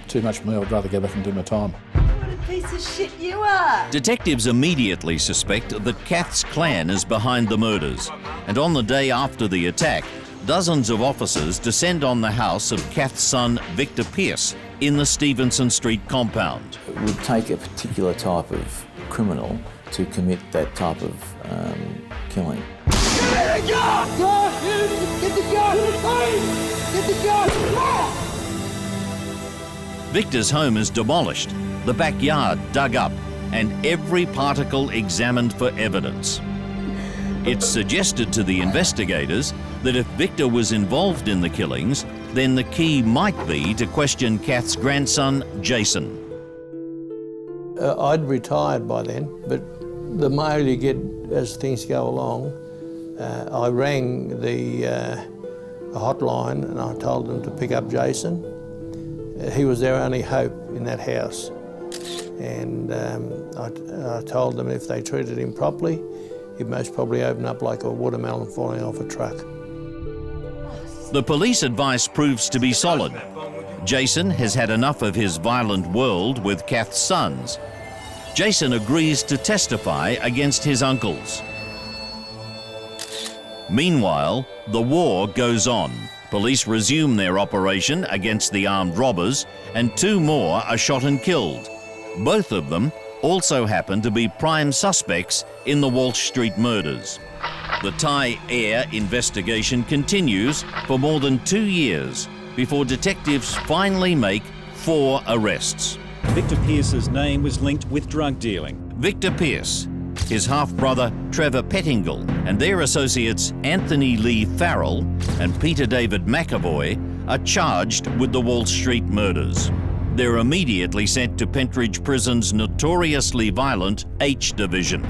too much for me, I'd rather go back and do my time. What a piece of shit you are! Detectives immediately suspect that Kath's clan is behind the murders, and on the day after the attack, dozens of officers descend on the house of Kath's son, Victor Pearce, in the Stevenson Street compound. It would take a particular type of criminal to commit that type of killing. Get the gun! Get the gun! Get the gun! Victor's home is demolished, the backyard dug up, and every particle examined for evidence. It's suggested to the investigators that if Victor was involved in the killings, then the key might be to question Kath's grandson, Jason. I'd retired by then, but the mail you get as things go along, I rang the hotline and I told them to pick up Jason. He was their only hope in that house. And I told them if they treated him properly, he'd most probably open up like a watermelon falling off a truck. The police advice proves to be solid. Jason has had enough of his violent world with Kath's sons. Jason agrees to testify against his uncles. Meanwhile, the war goes on. Police resume their operation against the armed robbers, and 2 more are shot and killed. Both of them also happen to be prime suspects in the Walsh Street murders. The Thai Air investigation continues for more than 2 years before detectives finally make 4 arrests. Victor Pearce's name was linked with drug dealing. Victor Pearce, his half-brother Trevor Pettingill, and their associates Anthony Lee Farrell and Peter David McAvoy are charged with the Wall Street murders. They're immediately sent to Pentridge Prison's notoriously violent H Division.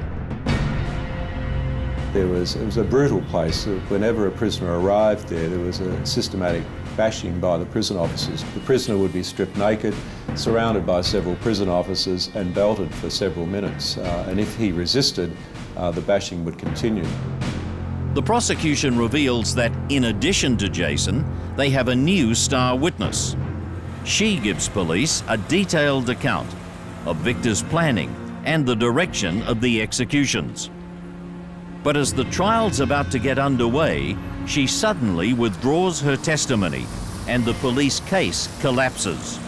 It was a brutal place. Whenever a prisoner arrived there was a systematic bashing by the prison officers. The prisoner would be stripped naked, surrounded by several prison officers and belted for several minutes. And if he resisted, the bashing would continue. The prosecution reveals that in addition to Jason, they have a new star witness. She gives police a detailed account of Victor's planning and the direction of the executions. But as the trial's about to get underway, she suddenly withdraws her testimony and the police case collapses.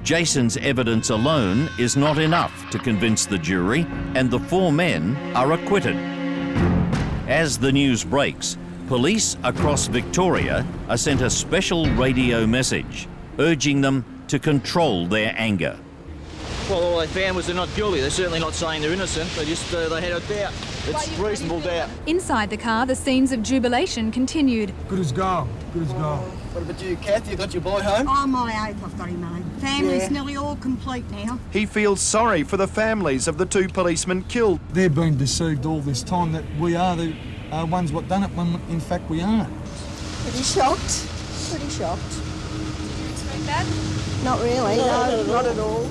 Jason's evidence alone is not enough to convince the jury, and the 4 men are acquitted. As the news breaks, police across Victoria are sent a special radio message urging them to control their anger. Well, all they found was they're not guilty. They're certainly not saying they're innocent. They just they had a doubt. It's reasonable doubt. Inside the car, the scenes of jubilation continued. Good as gold. Good as gold. What about you, Kath? You got your boy home? Oh, my oath, I've got him home. Family's nearly all complete now. He feels sorry for the families of the 2 policemen killed. They've been deceived all this time that we are the ones what done it when in fact we aren't. Pretty shocked. Pretty shocked. Did you expect that? Not really, no, not at all.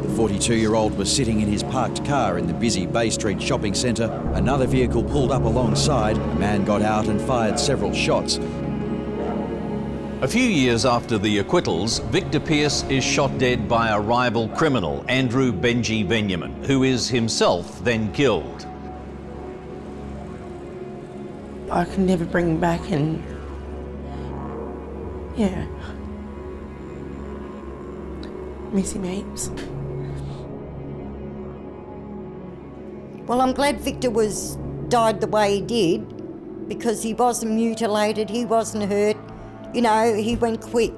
The 42-year-old was sitting in his parked car in the busy Bay Street shopping centre. Another vehicle pulled up alongside. A man got out and fired several shots. A few years after the acquittals, Victor Pearce is shot dead by a rival criminal, Andrew Benji Benjamin, who is himself then killed. I could never bring him back, and yeah, miss him heaps. Well, I'm glad Victor died the way he did, because he wasn't mutilated, he wasn't hurt, you know, he went quick.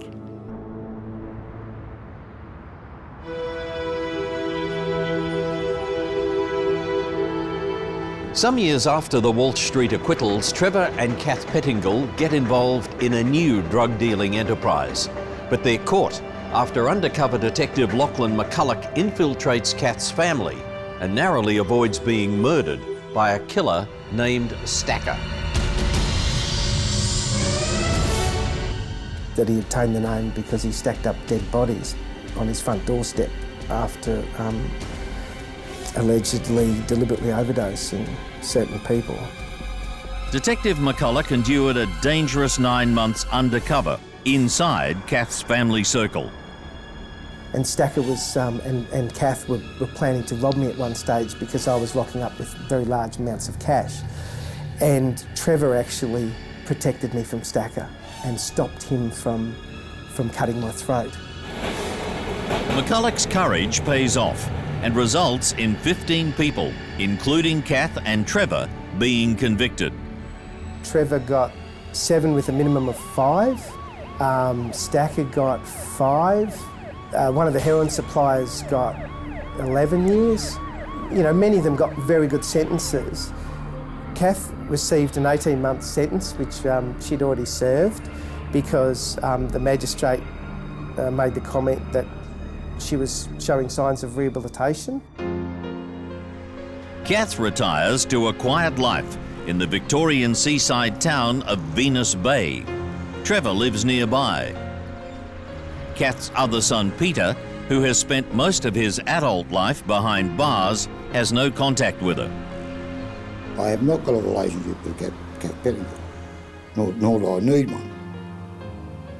Some years after the Walsh Street acquittals, Trevor and Kath Pettingill get involved in a new drug-dealing enterprise. But they're caught after undercover detective Lachlan McCulloch infiltrates Kath's family and narrowly avoids being murdered by a killer named Stacker. That he obtained the name because he stacked up dead bodies on his front doorstep after allegedly deliberately overdosing certain people. Detective McCulloch endured a dangerous 9 months undercover inside Kath's family circle. And Stacker was, and Kath were planning to rob me at one stage because I was rocking up with very large amounts of cash. And Trevor actually protected me from Stacker and stopped him from cutting my throat. McCulloch's courage pays off and results in 15 people, including Kath and Trevor, being convicted. Trevor got 7 with a minimum of 5. Stacker got 5. One of the heroin suppliers got 11 years. You know, many of them got very good sentences. Kath received an 18-month sentence, which she'd already served, because the magistrate made the comment that she was showing signs of rehabilitation. Kath retires to a quiet life in the Victorian seaside town of Venus Bay. Trevor lives nearby. Kath's other son, Peter, who has spent most of his adult life behind bars, has no contact with her. I have not got a relationship with Kath Pettingill, nor do I need one,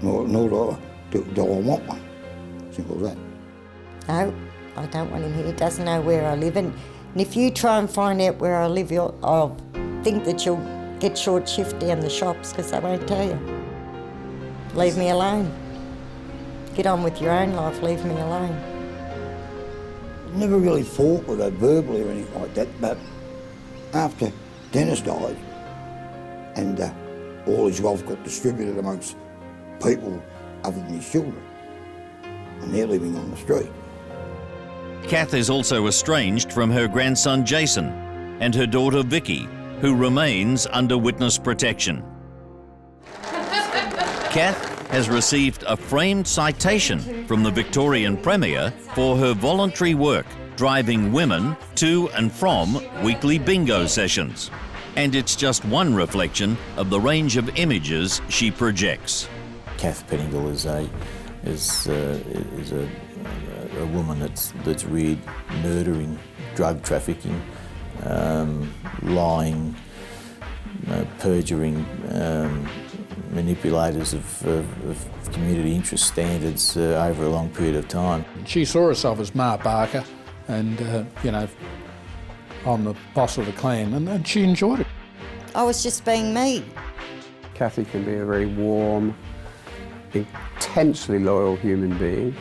nor do I want one. Simple as that. No, I don't want him here. He doesn't know where I live. And if you try and find out where I live, I'll think that you'll get short shift down the shops because they won't tell you. Leave me alone. Get on with your own life, leave me alone. Never really fought with her verbally or anything like that, but after Dennis died and all his wealth got distributed amongst people other than his children, and they're living on the street. Kath is also estranged from her grandson Jason and her daughter Vicky, who remains under witness protection. Kath has received a framed citation from the Victorian Premier for her voluntary work driving women to and from weekly bingo sessions. And it's just one reflection of the range of images she projects. Kath Pettingill is a woman that's reared murdering, drug trafficking, lying, perjuring, manipulators of community interest standards over a long period of time. She saw herself as Ma Barker and, you know, I'm the boss of the clan, and she enjoyed it. I was just being me. Kathy can be a very warm, intensely loyal human being.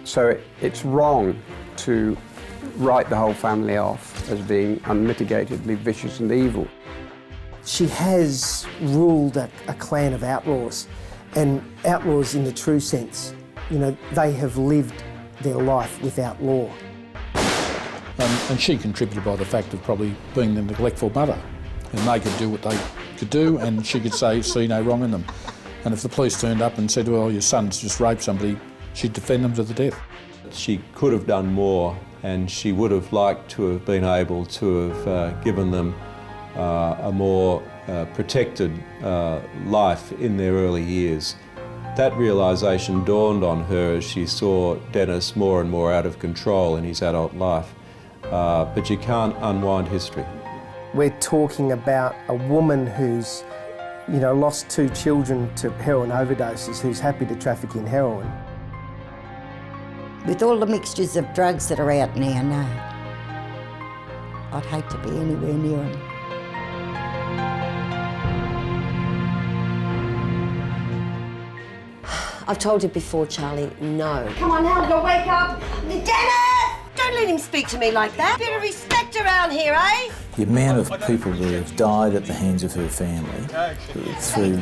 So it's wrong to write the whole family off as being unmitigatedly vicious and evil. She has ruled a clan of outlaws, and outlaws in the true sense. You know, they have lived their life without law. And she contributed by the fact of probably being the neglectful mother. And they could do what they could do, and she could see no wrong in them. And if the police turned up and said, well, your son's just raped somebody, she'd defend them to the death. She could have done more, and she would have liked to have been able to have given them a more protected life in their early years. That realisation dawned on her as she saw Dennis more and more out of control in his adult life. But you can't unwind history. We're talking about a woman who's, you know, lost 2 children to heroin overdoses, who's happy to traffic in heroin. With all the mixtures of drugs that are out now, no. I'd hate to be anywhere near them. I've told you before, Charlie, no. Come on, Helga, wake up! Dennis! Don't let him speak to me like that. Bit of respect around here, eh? The amount of people that have died at the hands of her family, through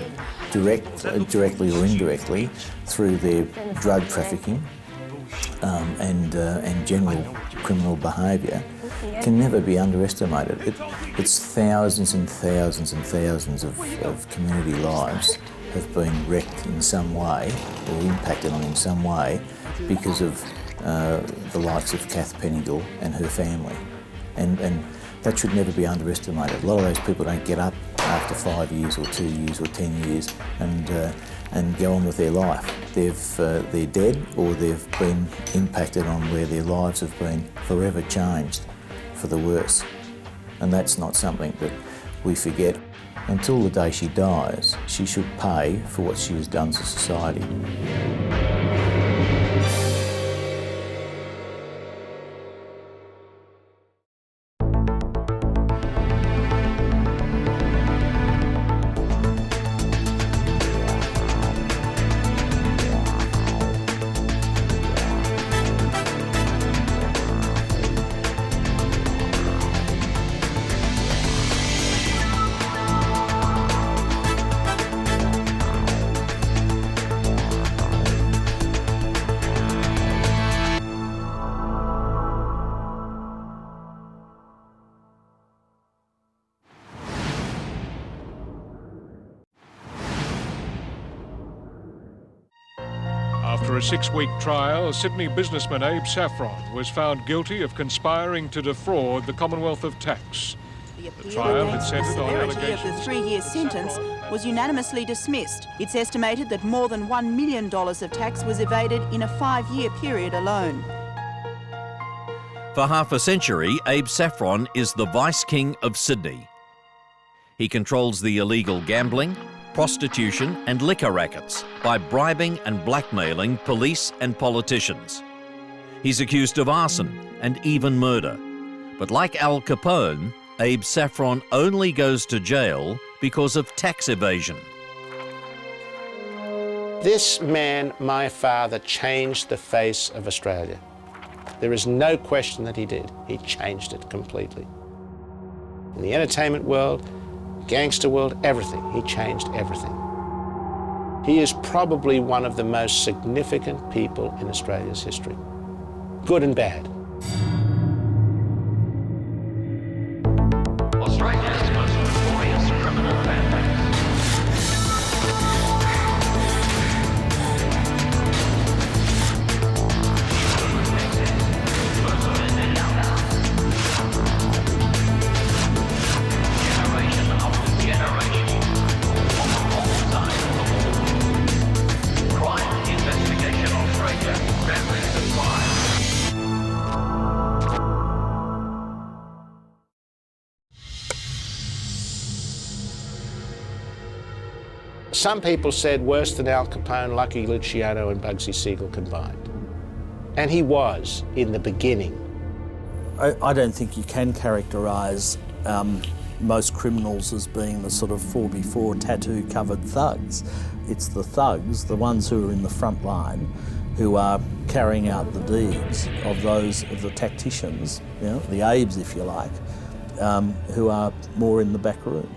directly or indirectly, through their drug trafficking and general criminal behaviour, can never be underestimated. It's thousands and thousands and thousands of community lives have been wrecked in some way or impacted on in some way because of the likes of Kath Pettingill and her family. And that should never be underestimated. A lot of those people don't get up after 5 years or 2 years or 10 years and go on with their life. They're dead, or they've been impacted on where their lives have been forever changed for the worse. And that's not something that we forget. Until the day she dies, she should pay for what she has done to society. After a 6-week trial, Sydney businessman Abe Saffron was found guilty of conspiring to defraud the Commonwealth of tax. The trial had centred on allegations. The 3-year sentence was unanimously dismissed. It's estimated that more than $1 million of tax was evaded in a 5-year period alone. For half a century, Abe Saffron is the Vice King of Sydney. He controls the illegal gambling, prostitution and liquor rackets by bribing and blackmailing police and politicians. He's accused of arson and even murder. But like Al Capone, Abe Saffron only goes to jail because of tax evasion. This man, my father, changed the face of Australia. There is no question that he did. He changed it completely. In the entertainment world, gangster world, everything. He changed everything. He is probably one of the most significant people in Australia's history, good and bad. Australia's most notorious criminal family. Generation after generation, on all sides of the wall. Crime Investigation Australia, families of crime. Some people said worse than Al Capone, Lucky Luciano and Bugsy Siegel combined. And he was in the beginning. I don't think you can characterise most criminals as being the sort of 4x4 tattoo-covered thugs. It's the thugs, the ones who are in the front line, who are carrying out the deeds of the tacticians, you know, the Abes, if you like, who are more in the back room.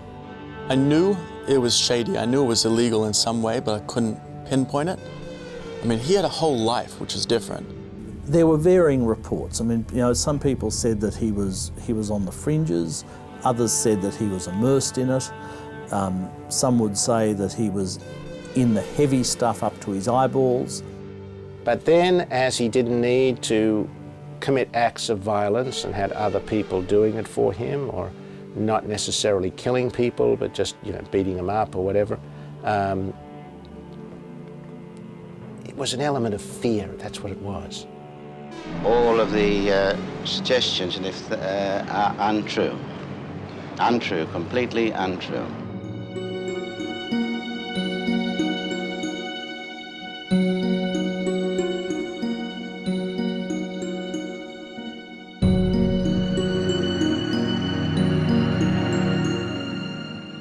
I knew it was shady. I knew it was illegal in some way, but I couldn't pinpoint it. I mean, he had a whole life, which is different. There were varying reports. I mean, you know, some people said that he was on the fringes. Others said that he was immersed in it. Some would say that he was in the heavy stuff up to his eyeballs. But then, as he didn't need to commit acts of violence and had other people doing it for him, or not necessarily killing people, but just, you know, beating them up or whatever, it was an element of fear. That's what it was. All of the suggestions are untrue. Untrue, completely untrue.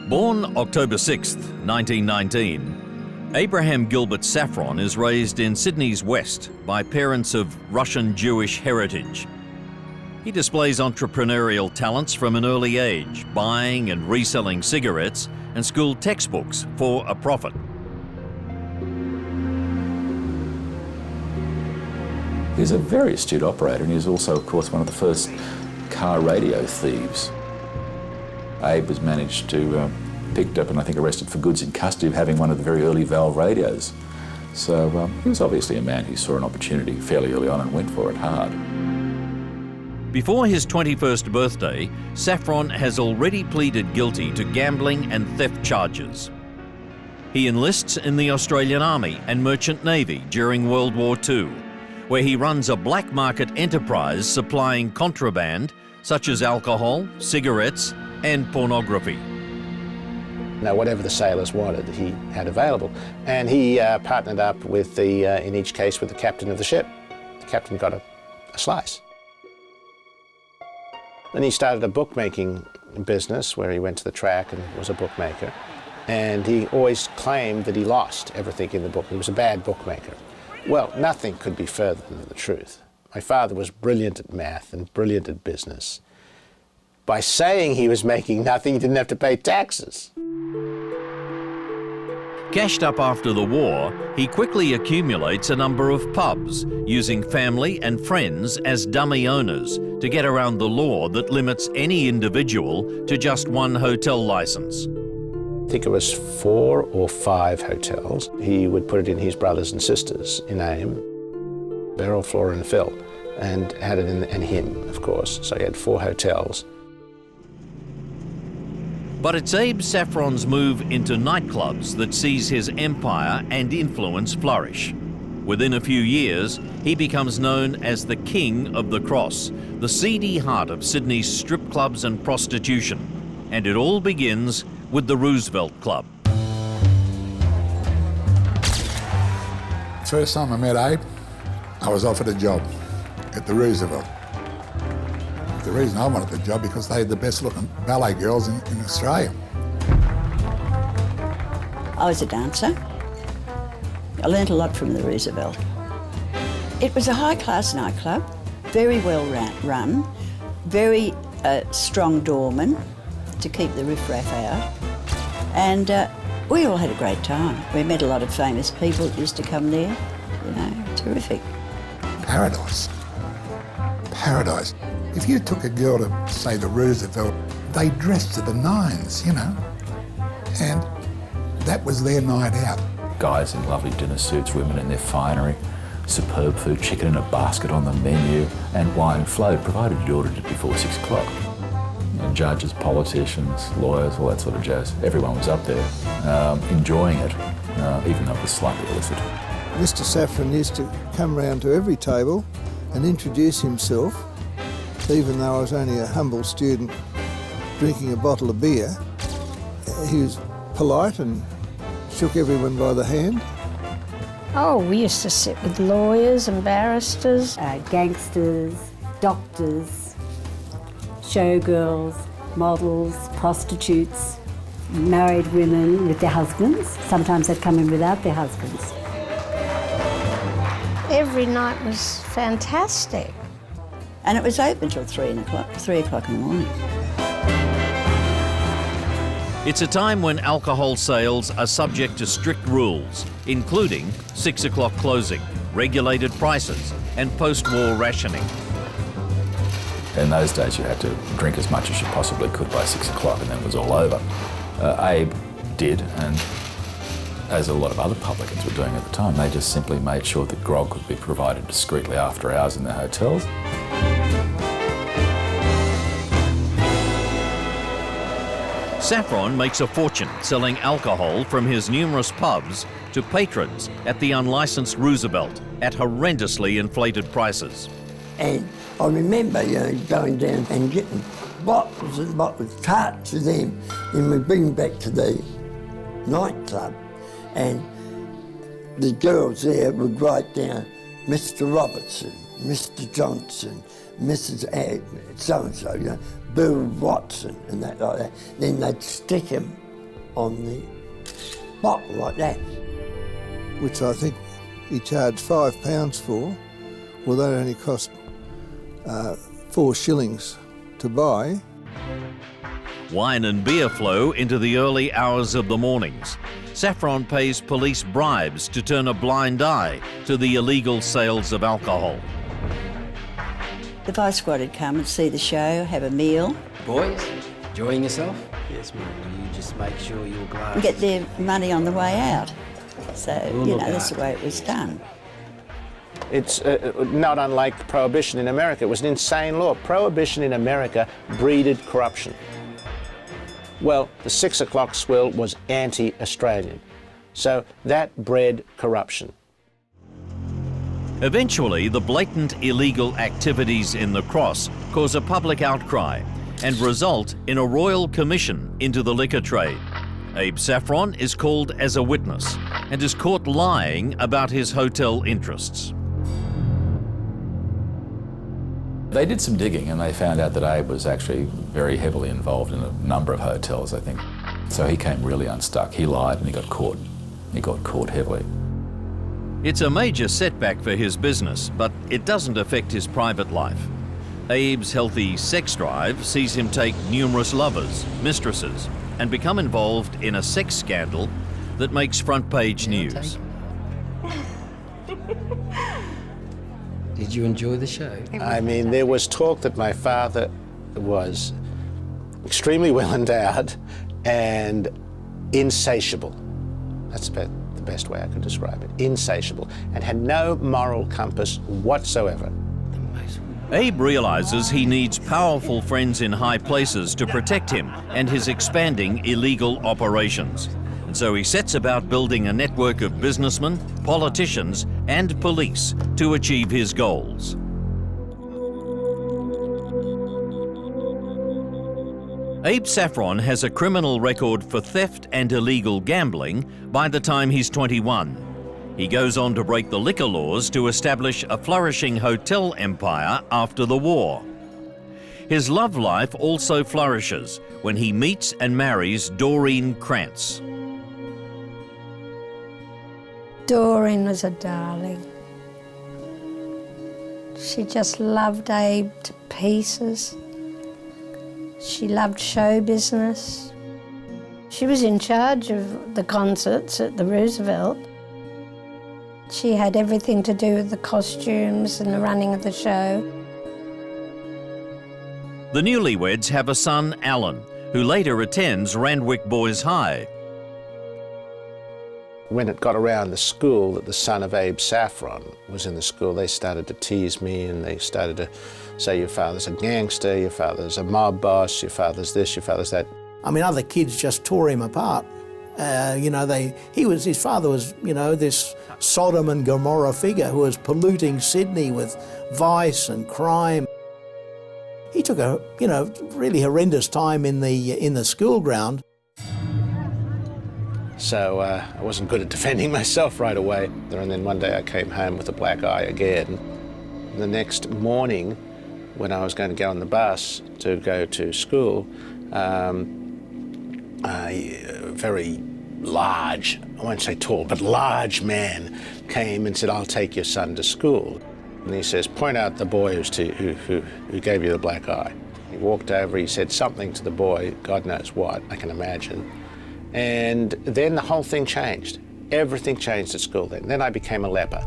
Born October 6th, 1919, Abraham Gilbert Saffron is raised in Sydney's West by parents of Russian-Jewish heritage. He displays entrepreneurial talents from an early age, buying and reselling cigarettes and school textbooks for a profit. He's a very astute operator, and he's also, of course, one of the first car radio thieves. Abe was managed to picked up and I think arrested for goods in custody of having one of the very early valve radios. So he was obviously a man who saw an opportunity fairly early on and went for it hard. Before his 21st birthday, Saffron has already pleaded guilty to gambling and theft charges. He enlists in the Australian Army and Merchant Navy during World War II, where he runs a black market enterprise supplying contraband such as alcohol, cigarettes, and pornography. Now, whatever the sailors wanted, he had available. And he partnered up with in each case, with the captain of the ship. The captain got a slice. Then he started a bookmaking business where he went to the track and was a bookmaker. And he always claimed that he lost everything in the book. He was a bad bookmaker. Well, nothing could be further than the truth. My father was brilliant at math and brilliant at business. By saying he was making nothing, he didn't have to pay taxes. Cashed up after the war, he quickly accumulates a number of pubs, using family and friends as dummy owners to get around the law that limits any individual to just one hotel license. I think it was 4 or 5 hotels. He would put it in his brothers and sisters' name, Beryl, Flora and Phil, and had it in him, of course. So he had 4 hotels. But it's Abe Saffron's move into nightclubs that sees his empire and influence flourish. Within a few years, he becomes known as the King of the Cross, the seedy heart of Sydney's strip clubs and prostitution. And it all begins with the Roosevelt Club. First time I met Abe, I was offered a job at the Roosevelt. the reason I wanted the job because they had the best looking ballet girls in Australia. I was a dancer. I learnt a lot from the Roosevelt. It was a high-class nightclub, very well run, very strong doorman to keep the riffraff out. And we all had a great time. We met a lot of famous people that used to come there, you know, terrific. Paradise. Paradise. If you took a girl to, say, the Roosevelt, they dressed to the nines, you know, and that was their night out. Guys in lovely dinner suits, women in their finery, superb food, chicken in a basket on the menu, and wine flowed, provided you'd ordered it before 6 o'clock. And judges, politicians, lawyers, all that sort of jazz. Everyone was up there enjoying it, even though it was slightly illicit. Mr. Saffron used to come round to every table and introduce himself, even though I was only a humble student drinking a bottle of beer. He was polite and shook everyone by the hand. Oh, we used to sit with lawyers and barristers. Gangsters, doctors, showgirls, models, prostitutes, married women with their husbands. Sometimes they'd come in without their husbands. Every night was fantastic. And it was open till 3 o'clock in the morning. It's a time when alcohol sales are subject to strict rules, including 6 o'clock closing, regulated prices, and post-war rationing. In those days, you had to drink as much as you possibly could by 6 o'clock, and then it was all over. Abe did, and as a lot of other publicans were doing at the time, they just simply made sure that grog could be provided discreetly after hours in their hotels. Saffron makes a fortune selling alcohol from his numerous pubs to patrons at the unlicensed Roosevelt at horrendously inflated prices. And I remember, going down and getting bottles and bottles, carts of them, and we bring back to the nightclub, and the girls there would write down Mr. Robertson, Mr. Johnson, Mrs. so-and-so, Bill Watson and that like that. Then they'd stick him on the bottle like that. Which I think he charged £5 for. Well, that only cost 4 shillings to buy. Wine and beer flow into the early hours of the mornings. Saffron pays police bribes to turn a blind eye to the illegal sales of alcohol. The Vice Squad would come and see the show, have a meal. Boys, enjoying yourself? Yes, ma'am. You just make sure your glass... And get their money on the way out. So, that's the way it was done. It's not unlike Prohibition in America. It was an insane law. Prohibition in America breeded corruption. Well, the 6 o'clock swill was anti-Australian. So that bred corruption. Eventually, the blatant illegal activities in the Cross cause a public outcry and result in a royal commission into the liquor trade. Abe Saffron is called as a witness and is caught lying about his hotel interests. They did some digging and they found out that Abe was actually very heavily involved in a number of hotels, I think. So he came really unstuck. He lied and he got caught. He got caught heavily. It's a major setback for his business, but it doesn't affect his private life. Abe's healthy sex drive sees him take numerous lovers, mistresses, and become involved in a sex scandal that makes front-page news. Did you enjoy the show? I mean, there was talk that my father was extremely well endowed and insatiable. That's about the best way I could describe it. Insatiable, and had no moral compass whatsoever. Abe realizes he needs powerful friends in high places to protect him and his expanding illegal operations. And so he sets about building a network of businessmen, politicians, and police to achieve his goals. Abe Saffron has a criminal record for theft and illegal gambling by the time he's 21. He goes on to break the liquor laws to establish a flourishing hotel empire after the war. His love life also flourishes when he meets and marries Doreen Krantz. Doreen was a darling. She just loved Abe to pieces. She loved show business. She was in charge of the concerts at the Roosevelt. She had everything to do with the costumes and the running of the show. The newlyweds have a son, Alan, who later attends Randwick Boys High. When it got around the school that the son of Abe Saffron was in the school, they started to tease me and they started to say, your father's a gangster, your father's a mob boss, your father's this, your father's that. I mean, other kids just tore him apart. His father was, this Sodom and Gomorrah figure who was polluting Sydney with vice and crime. He took a, really horrendous time in the school ground. So I wasn't good at defending myself right away. And then one day I came home with a black eye again. The next morning, when I was going to go on the bus to go to school, a very large, I won't say tall, but large man came and said, I'll take your son to school. And he says, point out the boy who gave you the black eye. He walked over, he said something to the boy, God knows what, I can imagine. And then the whole thing changed. Everything changed at school then. Then I became a leper.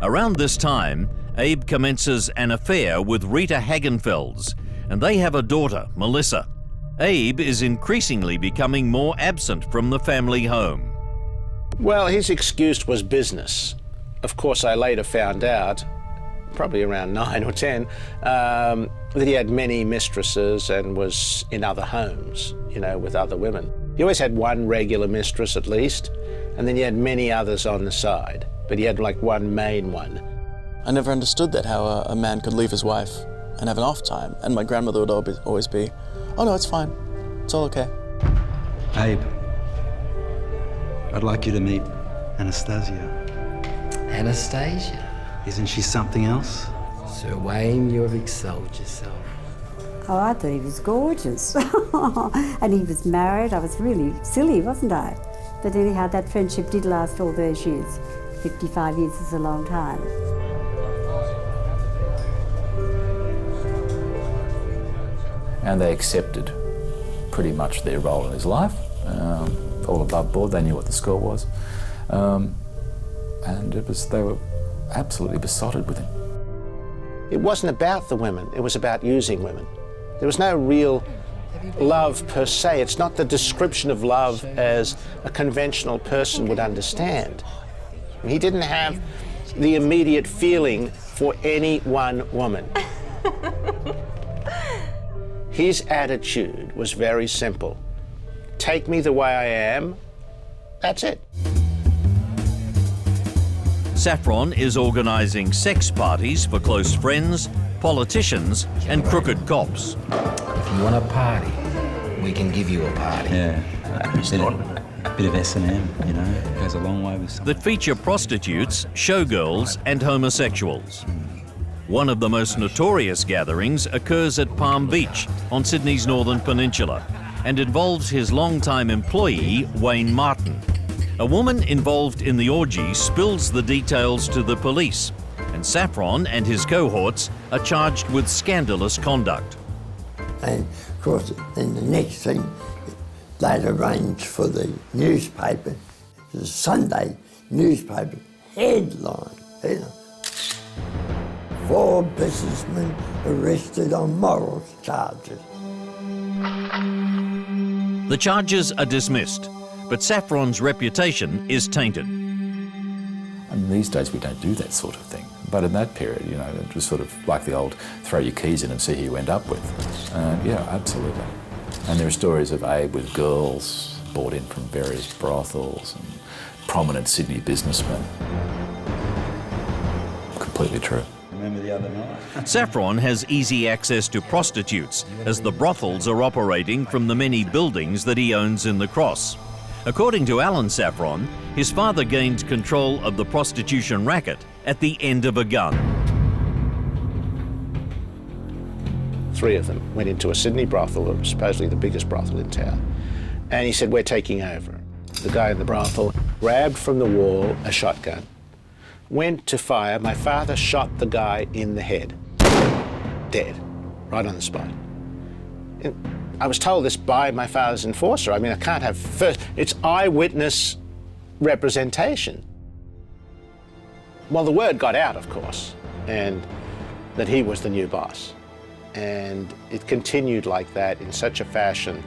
Around this time, Abe commences an affair with Rita Hagenfelds, and they have a daughter, Melissa. Abe is increasingly becoming more absent from the family home. Well, his excuse was business. Of course, I later found out, probably around 9 or 10, that he had many mistresses and was in other homes, with other women. He always had one regular mistress at least, and then he had many others on the side, but he had like one main one. I never understood that, how a man could leave his wife and have an off time, and my grandmother would always be, oh no, it's fine, it's all okay. Abe, I'd like you to meet Anastasia. Anastasia? Isn't she something else? Sir Wayne, you have excelled yourself. Oh, I thought he was gorgeous. And he was married. I was really silly, wasn't I? But anyhow, that friendship did last all those years. 55 years is a long time. And they accepted pretty much their role in his life, all above board. They knew what the score was. And they were absolutely besotted with him. It wasn't about the women, it was about using women. There was no real love per se. It's not the description of love as a conventional person would understand. He didn't have the immediate feeling for any one woman. His attitude was very simple. Take me the way I am, that's it. Saffron is organising sex parties for close friends, politicians and crooked cops. If you want a party, we can give you a party. Yeah, bit of S&M, goes a long way with something. That feature prostitutes, showgirls and homosexuals. One of the most notorious gatherings occurs at Palm Beach on Sydney's Northern Peninsula and involves his longtime employee, Wayne Martin. A woman involved in the orgy spills the details to the police, and Saffron and his cohorts are charged with scandalous conduct. And of course, then the next thing, they'd arranged for the newspaper, the Sunday newspaper, headline. 4 businessmen arrested on morals charges. The charges are dismissed, but Saffron's reputation is tainted. And these days we don't do that sort of thing. But in that period, it was sort of like the old throw your keys in and see who you end up with. Yeah, absolutely. And there are stories of Abe with girls brought in from various brothels and prominent Sydney businessmen. Completely true. Remember the other night? Saffron has easy access to prostitutes as the brothels are operating from the many buildings that he owns in the Cross. According to Alan Saffron, his father gained control of the prostitution racket at the end of a gun. three of them, went into a Sydney brothel, supposedly the biggest brothel in town, and he said, we're taking over. The guy in the brothel grabbed from the wall a shotgun, went to fire. My father shot the guy in the head, dead, right on the spot. And I was told this by my father's enforcer. I mean, I can't have it's eyewitness representation. Well, the word got out, of course, and that he was the new boss. And it continued like that in such a fashion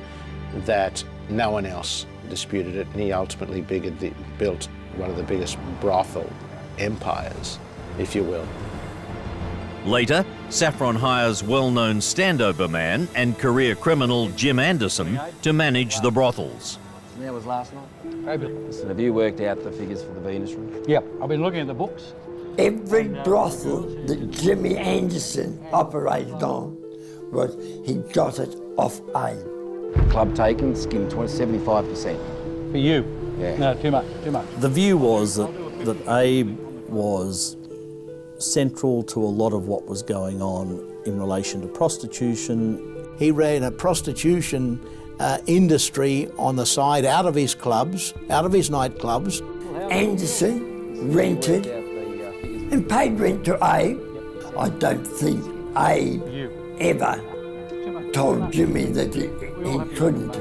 that no one else disputed it, and he ultimately built one of the biggest brothel empires, if you will. Later, Saffron hires well-known standover man and career criminal Jim Anderson to manage the brothels. That was last night. Listen, have you worked out the figures for the Venus room? Yep, I've been looking at the books. Every brothel that Jimmy Anderson operated on he got it off Abe. Club takings, give him 75%. For you? Yeah. No, too much. The view was that Abe was central to a lot of what was going on in relation to prostitution. He ran a prostitution industry on the side out of his clubs, out of his nightclubs. Anderson rented and paid rent to Abe. I don't think Abe ever told Jimmy that he couldn't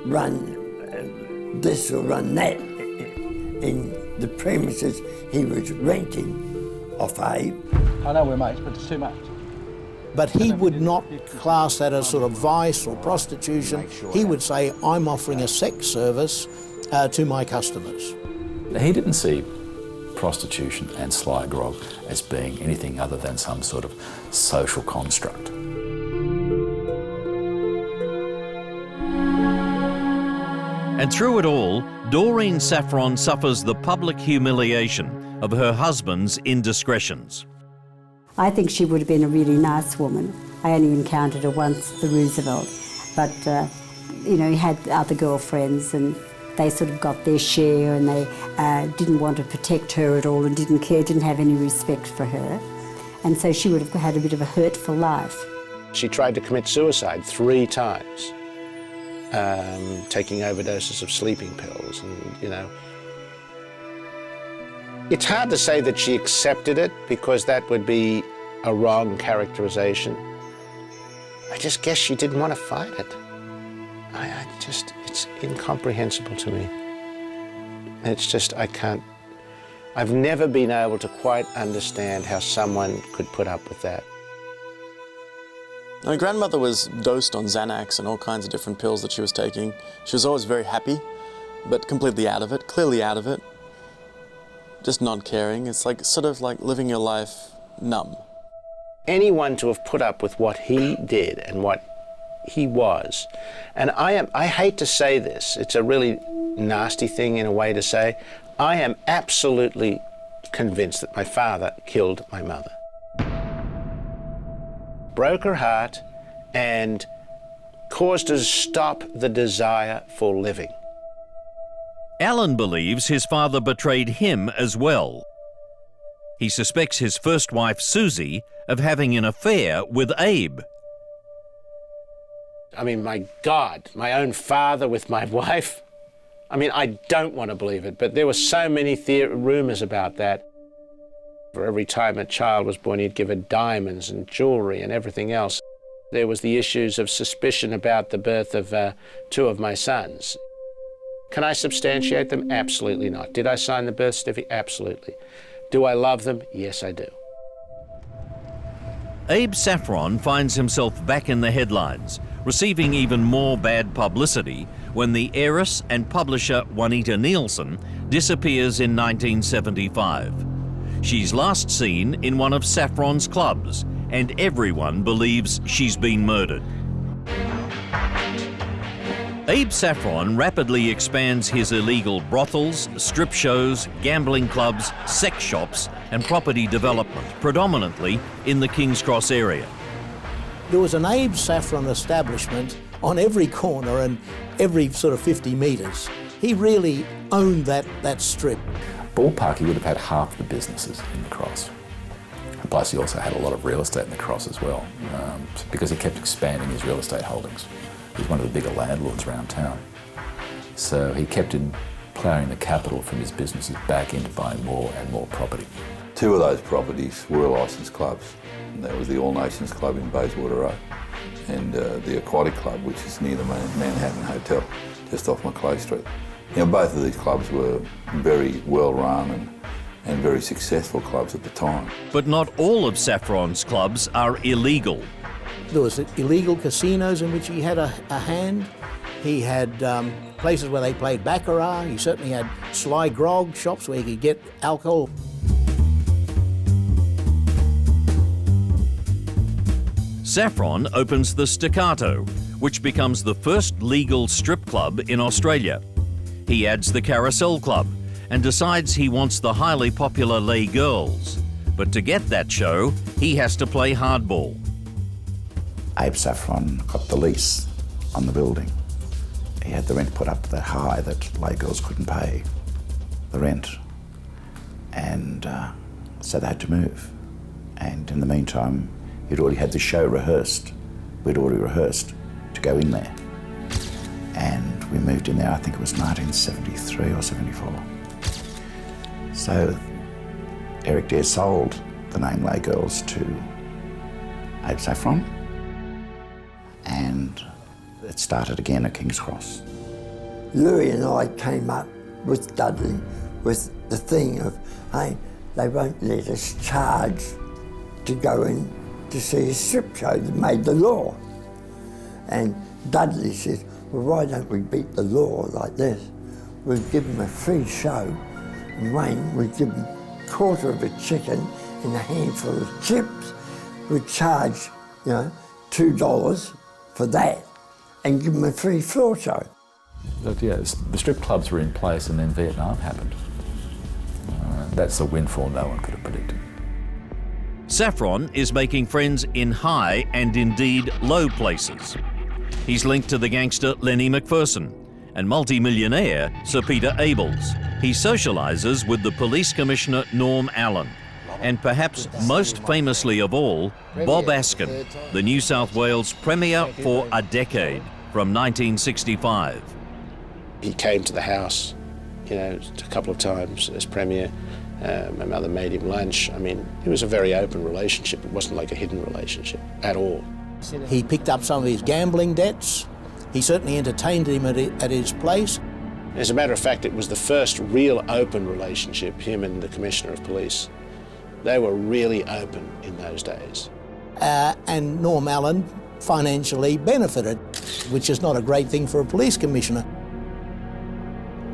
run this or run that in the premises he was renting off Abe. I know we're mates, but it's too much. But he would not class that as sort of vice or prostitution. He would say, I'm offering a sex service to my customers. He didn't see prostitution and sly grog as being anything other than some sort of social construct. And through it all, Doreen Saffron suffers the public humiliation of her husband's indiscretions. I think she would have been a really nice woman. I only encountered her once at the Roosevelt, but you know, he had other girlfriends and they sort of got their share, and they didn't want to protect her at all and didn't care, didn't have any respect for her. And so she would have had a bit of a hurtful life. She tried to commit suicide 3 times, taking overdoses of sleeping pills, and, you know. It's hard to say that she accepted it, because that would be a wrong characterization. I just guess she didn't want to fight it. It's incomprehensible to me. It's just, I've never been able to quite understand how someone could put up with that. My grandmother was dosed on Xanax and all kinds of different pills that she was taking. She was always very happy, but completely out of it, clearly out of it. Just not caring. It's like sort of like living your life numb. Anyone to have put up with what he did and what he was, and I hate to say this, it's a really nasty thing in a way to say, I am absolutely convinced that my father killed my mother. Broke her heart and caused her to stop the desire for living. Alan believes his father betrayed him as well. He suspects his first wife, Susie, of having an affair with Abe. I mean, my God, my own father with my wife. I mean, I don't want to believe it, but there were so many rumors about that. For every time a child was born, he'd give her diamonds and jewelry and everything else. There was the issues of suspicion about the birth of 2 of my sons. Can I substantiate them? Absolutely not. Did I sign the birth certificate? Absolutely. Do I love them? Yes, I do. Abe Saffron finds himself back in the headlines, receiving even more bad publicity when the heiress and publisher Juanita Nielsen disappears in 1975. She's last seen in one of Saffron's clubs, and everyone believes she's been murdered. Abe Saffron rapidly expands his illegal brothels, strip shows, gambling clubs, sex shops, and property development, predominantly in the King's Cross area. There was an Abe Saffron establishment on every corner and every sort of 50 metres. He really owned that strip. Ballpark, he would have had half the businesses in the Cross. Plus he also had a lot of real estate in the Cross as well, because he kept expanding his real estate holdings. He was one of the bigger landlords around town. So he kept ploughing the capital from his businesses back into buying more and more property. Two of those properties were licensed clubs. And that was the All Nations Club in Bayswater Road and the Aquatic Club, which is near the Manhattan Hotel, just off Macleay Street. You know, both of these clubs were very well run and very successful clubs at the time. But not all of Saffron's clubs are illegal. There was illegal casinos in which he had a hand. He had places where they played baccarat. He certainly had sly grog shops where he could get alcohol. Saffron opens the Staccato, which becomes the first legal strip club in Australia. He adds the Carousel Club and decides he wants the highly popular Les Girls. But to get that show, he has to play hardball. Abe Saffron got the lease on the building. He had the rent put up that high that Les Girls couldn't pay the rent. And so they had to move. And in the meantime, he'd already had the show rehearsed. We'd already rehearsed to go in there. And we moved in there, I think it was 1973 or 74. So Eric Dare sold the name Les Girls to Abe Saffron. And it started again at King's Cross. Louis and I came up with Dudley with the thing of, hey, they won't let us charge to go in to see a strip show that made the law. And Dudley said, well, why don't we beat the law like this? We'll give them a free show, and Wayne would give them a quarter of a chicken and a handful of chips. We'd charge, you know, $2 for that and give them a free floor show. But yeah, the strip clubs were in place and then Vietnam happened. That's a windfall no one could have predicted. Saffron is making friends in high and indeed low places. He's linked to the gangster Lenny McPherson and multi-millionaire Sir Peter Abels. He socialises with the police commissioner Norm Allen and perhaps most famously of all, Bob Askin, the New South Wales Premier for a decade from 1965. He came to the house, you know, a couple of times as Premier. My mother made him lunch. I mean, it was a very open relationship. It wasn't like a hidden relationship at all. He picked up some of his gambling debts. He certainly entertained him at his place. As a matter of fact, it was the first real open relationship, him and the Commissioner of Police. They were really open in those days. And Norm Allen financially benefited, which is not a great thing for a police commissioner.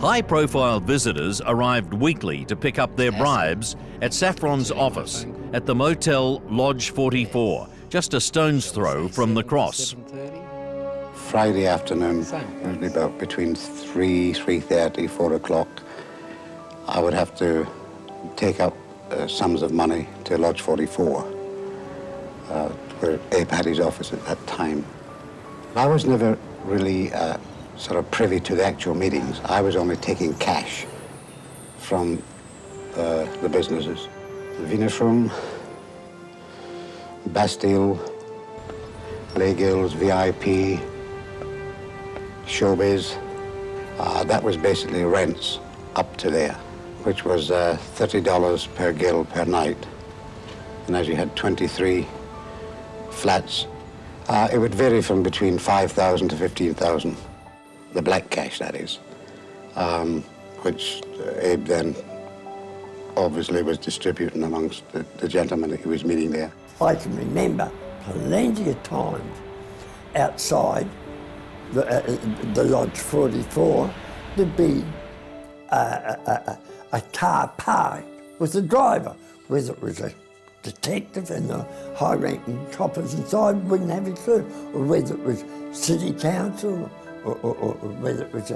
High-profile visitors arrived weekly to pick up their bribes at Saffron's office at the Motel Lodge 44, just a stone's throw from the Cross. Friday afternoon, usually about between 3:30, 4 o'clock, I would have to take up sums of money to Lodge 44, where Abe had his office at that time. I was never really sort of privy to the actual meetings. I was only taking cash from the businesses. Venus Room, Bastille, Les Girls, VIP, Showbiz. That was basically rents up to there, which was $30 per gill per night. And as you had 23 flats, it would vary from between 5,000 to 15,000. The black cash, that is, which Abe then obviously was distributing amongst the gentlemen that he was meeting there. I can remember plenty of times outside the Lodge 44, there'd be a car parked with a driver, whether it was a detective and the high-ranking coppers inside wouldn't have a clue, or whether it was city council, or whether it was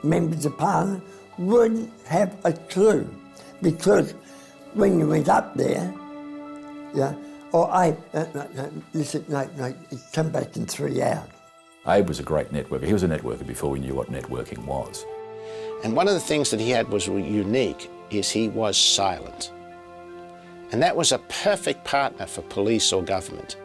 members of parliament, wouldn't have a clue. Because when you went up there, yeah, listen, come back in 3 hours. Abe was a great networker. He was a networker before we knew what networking was. And one of the things that he had was unique is he was silent. And that was a perfect partner for police or government.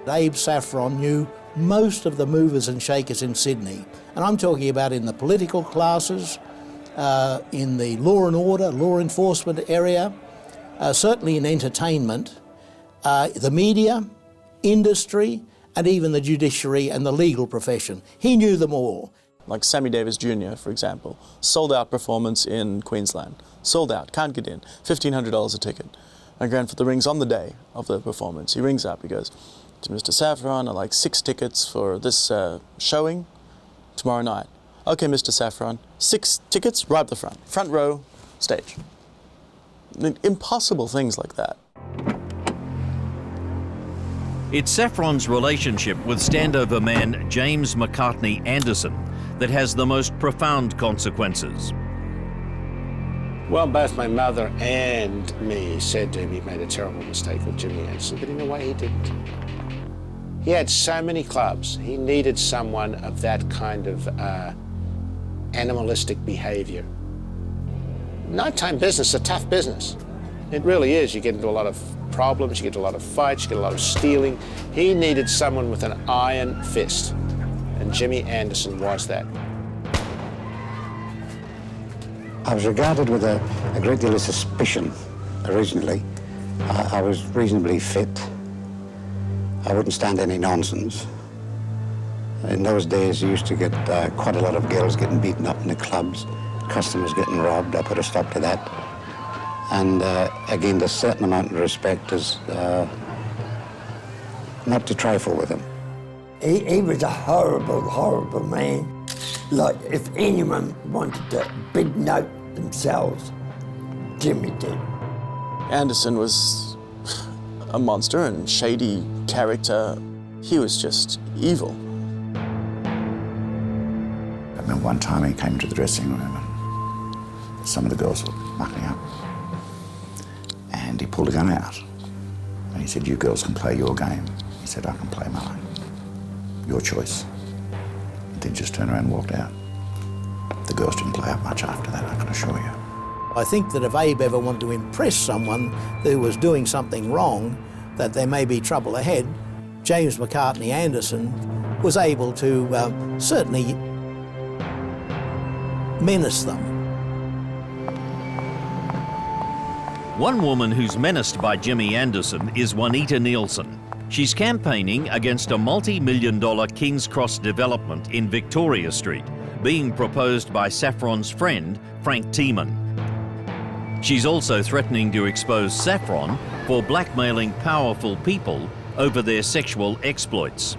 Abe Saffron knew most of the movers and shakers in Sydney. And I'm talking about in the political classes, in the law and order, law enforcement area, certainly in entertainment, the media, industry, and even the judiciary and the legal profession. He knew them all. Like Sammy Davis Jr., for example, sold out performance in Queensland. Sold out, can't get in, $1,500 a ticket. I ran for the rings on the day of the performance. He rings up, he goes, to Mr. Saffron, I'd like 6 tickets for this showing tomorrow night. Okay, Mr. Saffron, 6 tickets, right up the front row, stage. Impossible things like that. It's Saffron's relationship with standover man James McCartney Anderson that has the most profound consequences. Well, both my mother and me said to him he made a terrible mistake with Jimmy Anderson, but in a way he didn't. He had so many clubs. He needed someone of that kind of animalistic behavior. Nighttime business is a tough business. It really is. You get into a lot of problems, you get a lot of fights, you get a lot of stealing. He needed someone with an iron fist, and Jimmy Anderson was that. I was regarded with a great deal of suspicion originally. I was reasonably fit. I wouldn't stand any nonsense. In those days, you used to get quite a lot of girls getting beaten up in the clubs, customers getting robbed. I put a stop to that. And again, there's a certain amount of respect is not to trifle with him. He was a horrible, horrible man. Like, if anyone wanted to big note themselves, Jimmy did. Anderson was a monster and shady character. He was just evil. I remember one time he came to the dressing room and some of the girls were mucking up. And he pulled a gun out. And he said, you girls can play your game. He said, I can play mine. Your choice. And then just turned around and walked out. The girls didn't play up much after that, I can assure you. I think that if Abe ever wanted to impress someone who was doing something wrong, that there may be trouble ahead, James McCartney Anderson was able to certainly menace them. One woman who's menaced by Jimmy Anderson is Juanita Nielsen. She's campaigning against a multi-million-dollar King's Cross development in Victoria Street, being proposed by Saffron's friend, Frank Tiemann. She's also threatening to expose Saffron for blackmailing powerful people over their sexual exploits.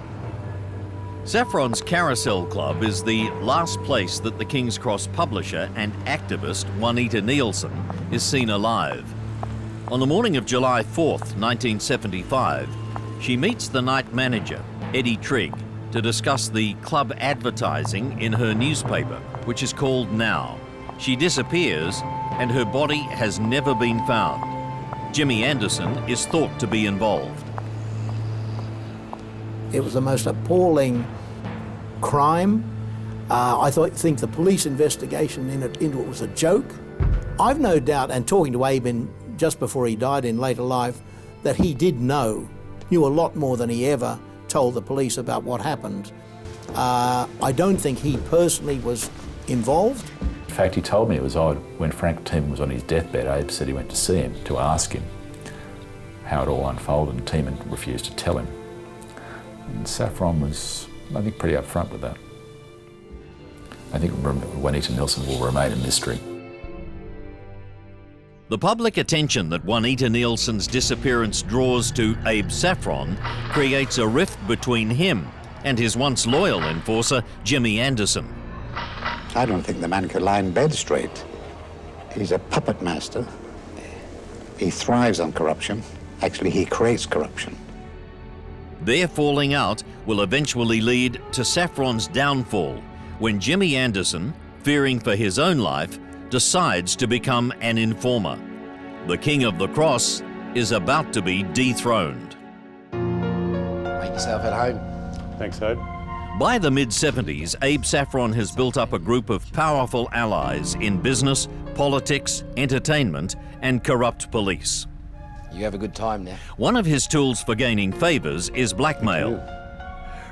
Saffron's Carousel Club is the last place that the King's Cross publisher and activist Juanita Nielsen is seen alive. On the morning of July 4th, 1975, she meets the night manager, Eddie Trigg, to discuss the club advertising in her newspaper, which is called Now. She disappears and her body has never been found. Jimmy Anderson is thought to be involved. It was the most appalling crime. I think the police investigation into it was a joke. I've no doubt, and talking to Abe just before he died in later life, that he did knew a lot more than he ever told the police about what happened. I don't think he personally was involved. In fact, he told me it was odd when Frank Tiemann was on his deathbed. Abe said he went to see him to ask him how it all unfolded, and Tiemann refused to tell him. And Saffron was, I think, pretty upfront with that. I think Juanita Nielsen will remain a mystery. The public attention that Juanita Nielsen's disappearance draws to Abe Saffron creates a rift between him and his once loyal enforcer, Jimmy Anderson. I don't think the man could lie in bed straight. He's a puppet master. He thrives on corruption. Actually, he creates corruption. Their falling out will eventually lead to Saffron's downfall when Jimmy Anderson, fearing for his own life, decides to become an informer. The King of the Cross is about to be dethroned. Make yourself at home. Thanks, Abe. By the mid-70s, Abe Saffron has built up a group of powerful allies in business, politics, entertainment, and corrupt police. You have a good time now. One of his tools for gaining favours is blackmail.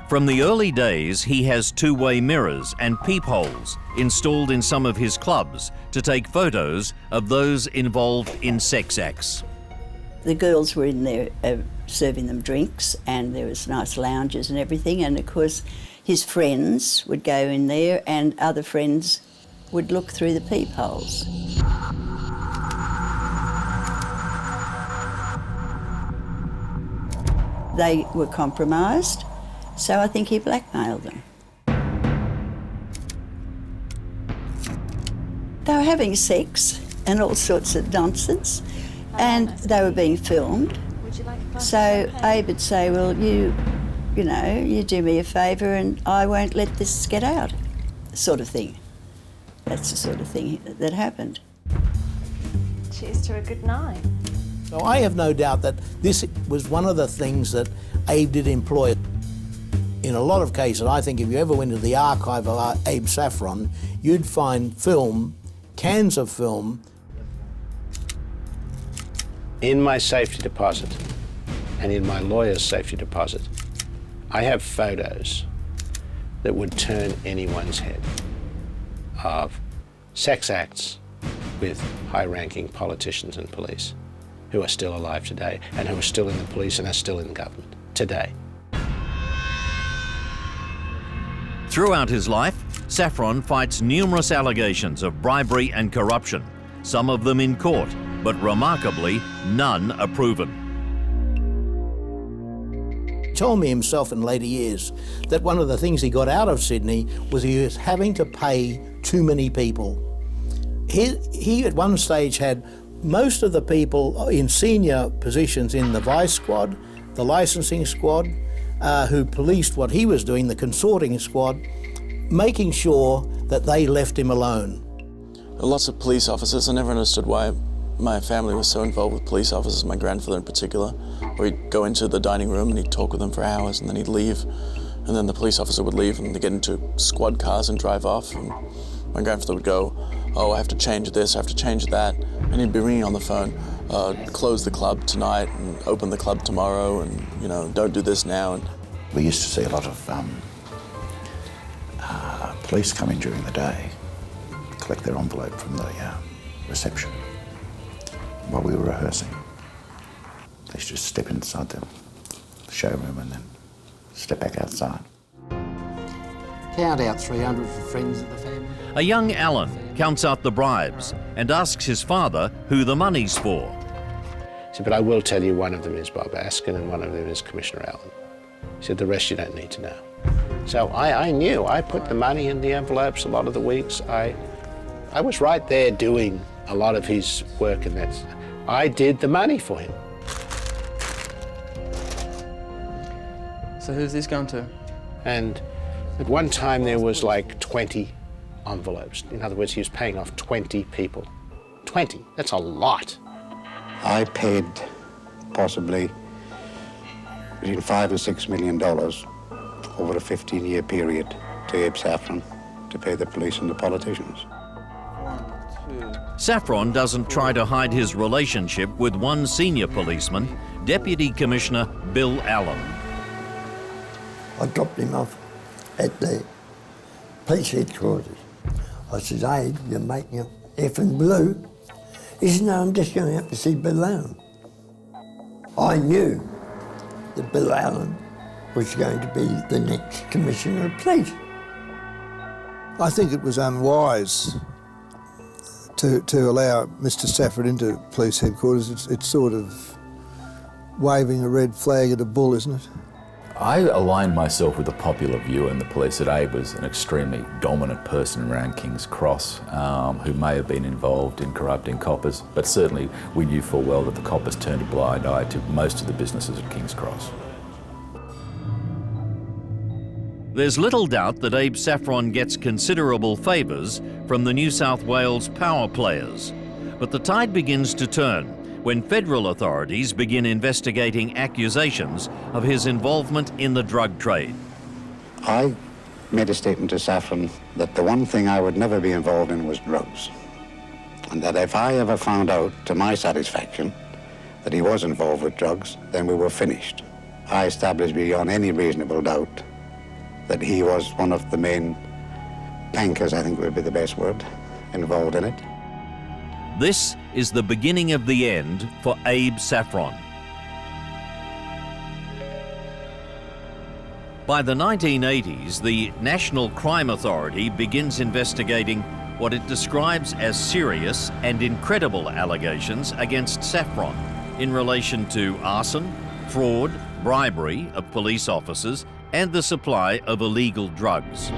From the early days, he has two-way mirrors and peepholes installed in some of his clubs to take photos of those involved in sex acts. The girls were in there serving them drinks, and there was nice lounges and everything, and of course his friends would go in there and other friends would look through the peepholes. They were compromised, so I think he blackmailed them. They were having sex and all sorts of nonsense, and they were being filmed. So Abe would say, well, you know, you do me a favour and I won't let this get out, sort of thing. That's the sort of thing that happened. Cheers to a good night. So I have no doubt that this was one of the things that Abe did employ. In a lot of cases, I think if you ever went to the archive of Abe Saffron, you'd find film, cans of film. In my safety deposit and in my lawyer's safety deposit, I have photos that would turn anyone's head of sex acts with high-ranking politicians and police who are still alive today and who are still in the police and are still in government today. Throughout his life, Saffron fights numerous allegations of bribery and corruption, some of them in court, but remarkably, none are proven. He told me himself in later years that one of the things he got out of Sydney was he was having to pay too many people. He at one stage had most of the people in senior positions in the vice squad, the licensing squad, who policed what he was doing, the consorting squad, making sure that they left him alone. Lots of police officers. I never understood why my family was so involved with police officers, my grandfather in particular, where he'd go into the dining room and he'd talk with them for hours and then he'd leave, and then the police officer would leave and they'd get into squad cars and drive off, and my grandfather would go, oh, I have to change this, I have to change that, and he'd be ringing on the phone, close the club tonight and open the club tomorrow, and, you know, don't do this now. We used to see a lot of police come in during the day, collect their envelope from the reception while we were rehearsing. They used to just step inside the showroom and then step back outside. Count out 300 for friends of the family. A young Alan counts out the bribes and asks his father who the money's for. He said, but I will tell you one of them is Bob Askin and one of them is Commissioner Allen. He said, the rest you don't need to know. So I knew. I put the money in the envelopes a lot of the weeks. I was right there doing a lot of his work, and I did the money for him. So who's this going to? And at one time there was like 20 envelopes. In other words, he was paying off 20 people. 20, that's a lot. I paid possibly between $5 and $6 million over a 15-year period to Abe Saffron to pay the police and the politicians. Saffron doesn't try to hide his relationship with one senior policeman, Deputy Commissioner Bill Allen. I dropped him off at the police headquarters. I said, Abe, you're making a effing blue. He said, no, I'm just going out to see Bill Allen. I knew that Bill Allen was going to be the next Commissioner of Police. I think it was unwise to allow Mr. Saffron into police headquarters. It's sort of waving a red flag at a bull, isn't it? I aligned myself with the popular view in the police that Abe was an extremely dominant person around King's Cross who may have been involved in corrupting coppers, but certainly we knew full well that the coppers turned a blind eye to most of the businesses at King's Cross. There's little doubt that Abe Saffron gets considerable favours from the New South Wales power players, but the tide begins to turn when federal authorities begin investigating accusations of his involvement in the drug trade. I made a statement to Saffron that the one thing I would never be involved in was drugs, and that if I ever found out, to my satisfaction, that he was involved with drugs, then we were finished. I established beyond any reasonable doubt that he was one of the main bankers, I think would be the best word, involved in it. This is the beginning of the end for Abe Saffron. By the 1980s, the National Crime Authority begins investigating what it describes as serious and incredible allegations against Saffron in relation to arson, fraud, bribery of police officers, and the supply of illegal drugs.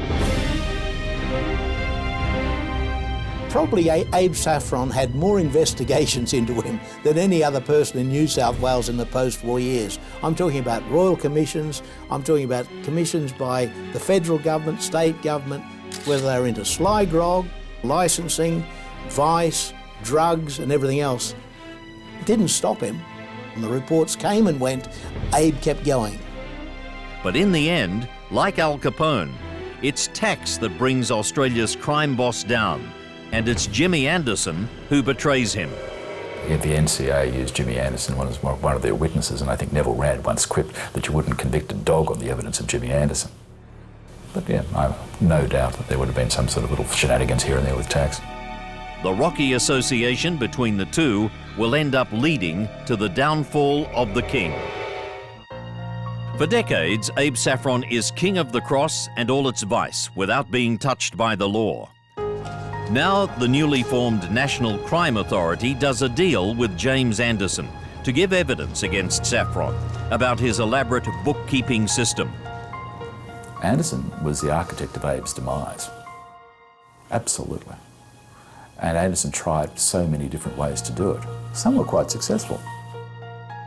Probably Abe Saffron had more investigations into him than any other person in New South Wales in the post-war years. I'm talking about royal commissions, I'm talking about commissions by the federal government, state government, whether they're into sly grog, licensing, vice, drugs and everything else. It didn't stop him. And the reports came and went, Abe kept going. But in the end, like Al Capone, it's tax that brings Australia's crime boss down. And it's Jimmy Anderson who betrays him. The NCA used Jimmy Anderson as one of their witnesses, and I think Neville Rand once quipped that you wouldn't convict a dog on the evidence of Jimmy Anderson. But yeah, I have no doubt that there would have been some sort of little shenanigans here and there with tax. The rocky association between the two will end up leading to the downfall of the king. For decades, Abe Saffron is king of the cross and all its vice without being touched by the law. Now, the newly formed National Crime Authority does a deal with James Anderson to give evidence against Saffron about his elaborate bookkeeping system. Anderson was the architect of Abe's demise. Absolutely. And Anderson tried so many different ways to do it. Some were quite successful.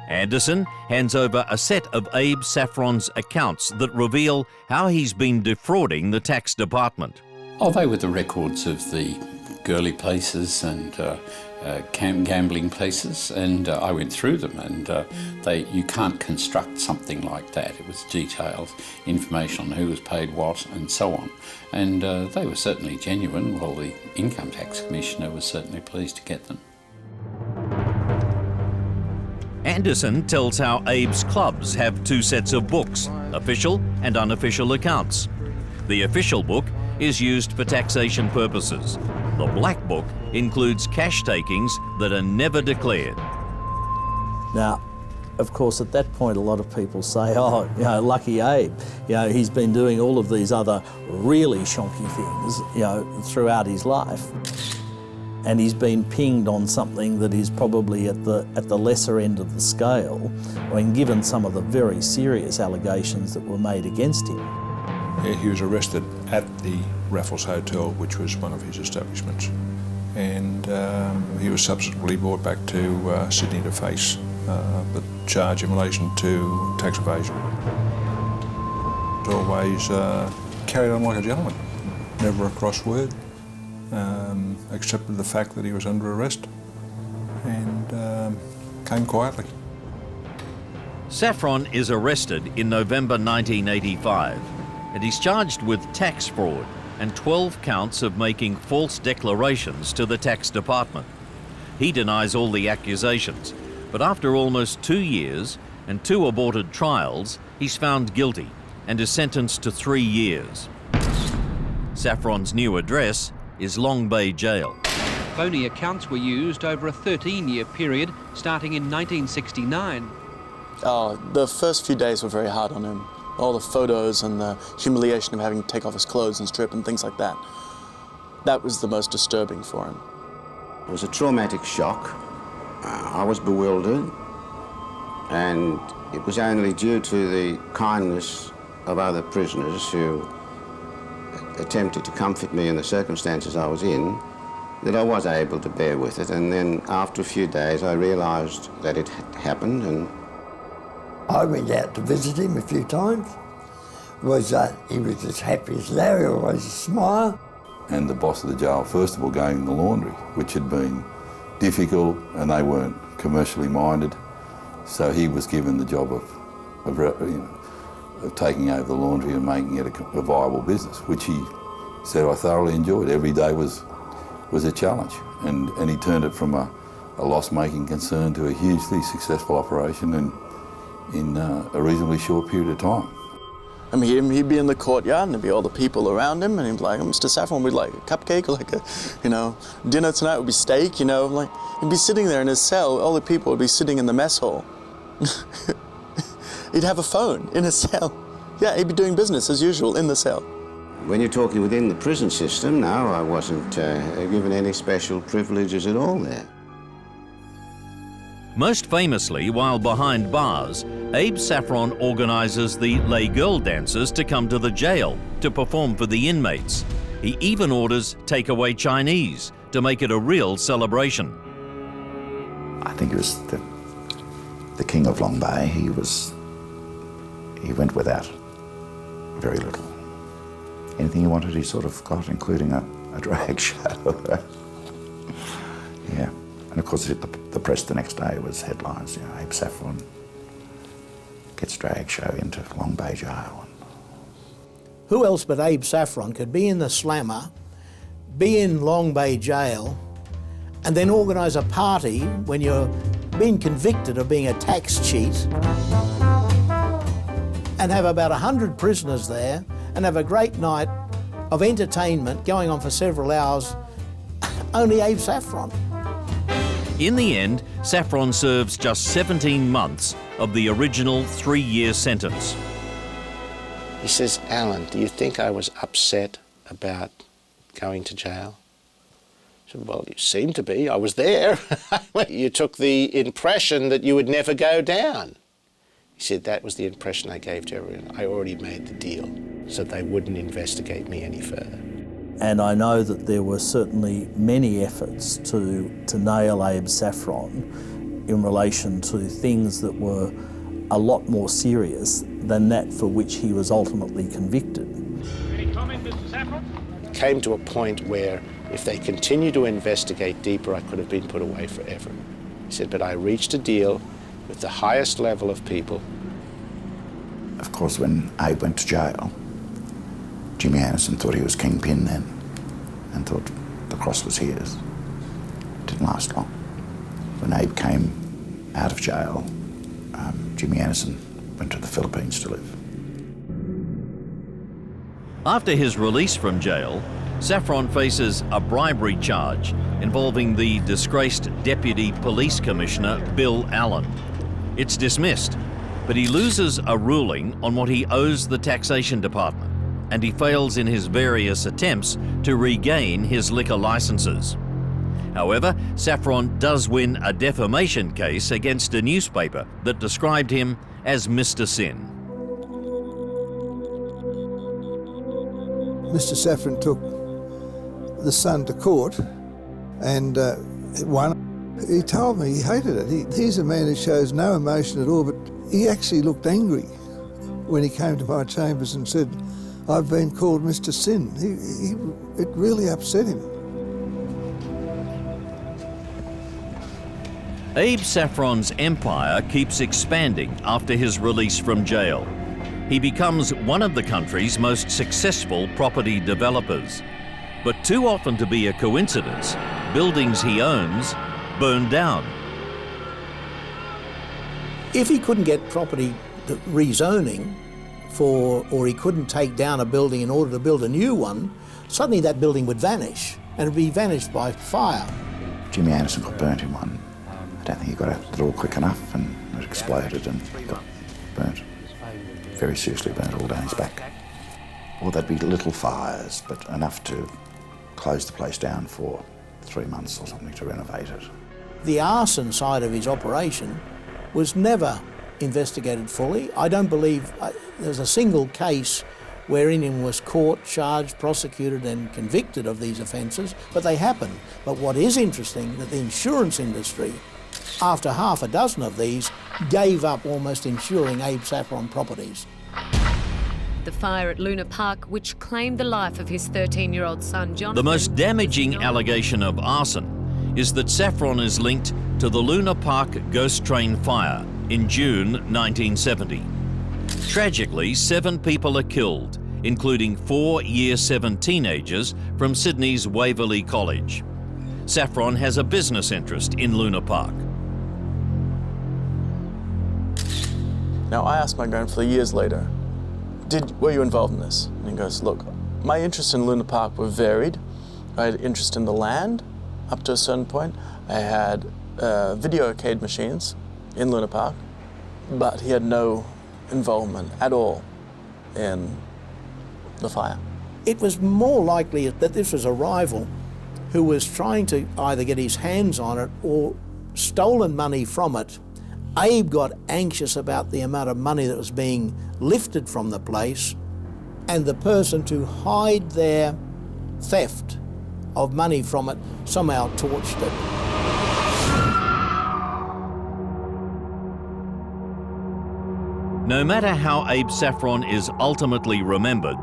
Anderson hands over a set of Abe Saffron's accounts that reveal how he's been defrauding the tax department. Oh, they were the records of the girly places and gambling places, and I went through them, and you can't construct something like that. It was detailed information on who was paid what and so on, and they were certainly genuine. Well, the Income Tax Commissioner was certainly pleased to get them. Anderson tells how Abe's clubs have two sets of books, official and unofficial accounts. The official book is used for taxation purposes. The black book includes cash takings that are never declared. Now, of course, at that point, a lot of people say, oh, you know, lucky Abe. You know, he's been doing all of these other really shonky things, you know, throughout his life. And he's been pinged on something that is probably at the lesser end of the scale, when given some of the very serious allegations that were made against him. He was arrested at the Raffles Hotel, which was one of his establishments, and he was subsequently brought back to Sydney to face the charge in relation to tax evasion. Always carried on like a gentleman, never a cross word, accepted the fact that he was under arrest, and came quietly. Saffron is arrested in November 1985. And he's charged with tax fraud and 12 counts of making false declarations to the tax department. He denies all the accusations, but after almost 2 years and 2 aborted trials, he's found guilty and is sentenced to 3 years. Saffron's new address is Long Bay Jail. Phony accounts were used over a 13-year period, starting in 1969. Oh, the first few days were very hard on him. All the photos and the humiliation of having to take off his clothes and strip and things like that. That was the most disturbing for him. It was a traumatic shock. I was bewildered, and it was only due to the kindness of other prisoners who attempted to comfort me in the circumstances I was in that I was able to bear with it. And then after a few days I realised that it had happened, and I went out to visit him a few times. He was as happy as Larry, always a smile. And the boss of the jail, first of all, gave him the laundry, which had been difficult, and they weren't commercially minded. So he was given the job of taking over the laundry and making it a viable business, which he said I thoroughly enjoyed. Every day was a challenge, and he turned it from a a loss-making concern to a hugely successful operation in a reasonably short period of time. I mean, he'd be in the courtyard and there'd be all the people around him, and he'd be like, Mr. Saffron, we'd like a cupcake or like a, dinner tonight would be steak, like, he'd be sitting there in his cell, all the people would be sitting in the mess hall. He'd have a phone in his cell. Yeah, he'd be doing business as usual in the cell. When you're talking within the prison system, no, I wasn't given any special privileges at all there. Most famously, while behind bars, Abe Saffron organises the lay girl dancers to come to the jail to perform for the inmates. He even orders takeaway Chinese to make it a real celebration. I think he was the king of Long Bay. He went without very little. Anything he wanted, he sort of got, including a drag show. Yeah. And of course, the press the next day was headlines, Abe Saffron gets drag show into Long Bay Jail. Who else but Abe Saffron could be in the slammer, be in Long Bay Jail, and then organise a party when you're being convicted of being a tax cheat, and have about 100 prisoners there, and have a great night of entertainment going on for several hours? Only Abe Saffron. In the end, Saffron serves just 17 months of the original 3-year sentence. He says, Alan, do you think I was upset about going to jail? I said, well, you seem to be. I was there. You took the impression that you would never go down. He said, that was the impression I gave to everyone. I already made the deal so they wouldn't investigate me any further. And I know that there were certainly many efforts to nail Abe Saffron in relation to things that were a lot more serious than that for which he was ultimately convicted. Any comment, Mr. Saffron? It came to a point where if they continued to investigate deeper, I could have been put away forever. He said, but I reached a deal with the highest level of people. Of course, when Abe went to jail, Jimmy Anderson thought he was kingpin then and thought the cross was his. It didn't last long. When Abe came out of jail, Jimmy Anderson went to the Philippines to live. After his release from jail, Saffron faces a bribery charge involving the disgraced Deputy Police Commissioner Bill Allen. It's dismissed, but he loses a ruling on what he owes the Taxation Department, and he fails in his various attempts to regain his liquor licenses. However, Saffron does win a defamation case against a newspaper that described him as Mr. Sin. Mr. Saffron took the Sun to court and won. He told me he hated it. He's a man who shows no emotion at all, but he actually looked angry when he came to my chambers and said, I've been called Mr. Sin. It really upset him. Abe Saffron's empire keeps expanding after his release from jail. He becomes one of the country's most successful property developers. But too often to be a coincidence, buildings he owns burn down. If he couldn't get property rezoning or he couldn't take down a building in order to build a new one, suddenly that building would vanish, and it'd be vanished by fire. Jimmy Anderson got burnt in one. I don't think he got out the door quick enough and it exploded and got burnt. Very seriously burnt all down his back. Or there'd be little fires, but enough to close the place down for 3 months or something to renovate it. The arson side of his operation was never investigated fully. I don't believe there's a single case wherein he was caught, charged, prosecuted and convicted of these offences, but they happen. But what is interesting, that the insurance industry, after half a dozen of these, gave up almost insuring Abe Saffron properties. The fire at Luna Park, which claimed the life of his 13-year-old son, Jonathan. The most damaging allegation of arson is that Saffron is linked to the Luna Park ghost train fire in June 1970. Tragically, 7 people are killed, including 4 Year 7 teenagers from Sydney's Waverley College. Saffron has a business interest in Luna Park. Now, I asked my grandfather years later, were you involved in this? And he goes, look, my interests in Luna Park were varied. I had interest in the land up to a certain point. I had video arcade machines in Luna Park, but he had no involvement at all in the fire. It was more likely that this was a rival who was trying to either get his hands on it or stolen money from it. Abe got anxious about the amount of money that was being lifted from the place, and the person to hide their theft of money from it somehow torched it. No matter how Abe Saffron is ultimately remembered,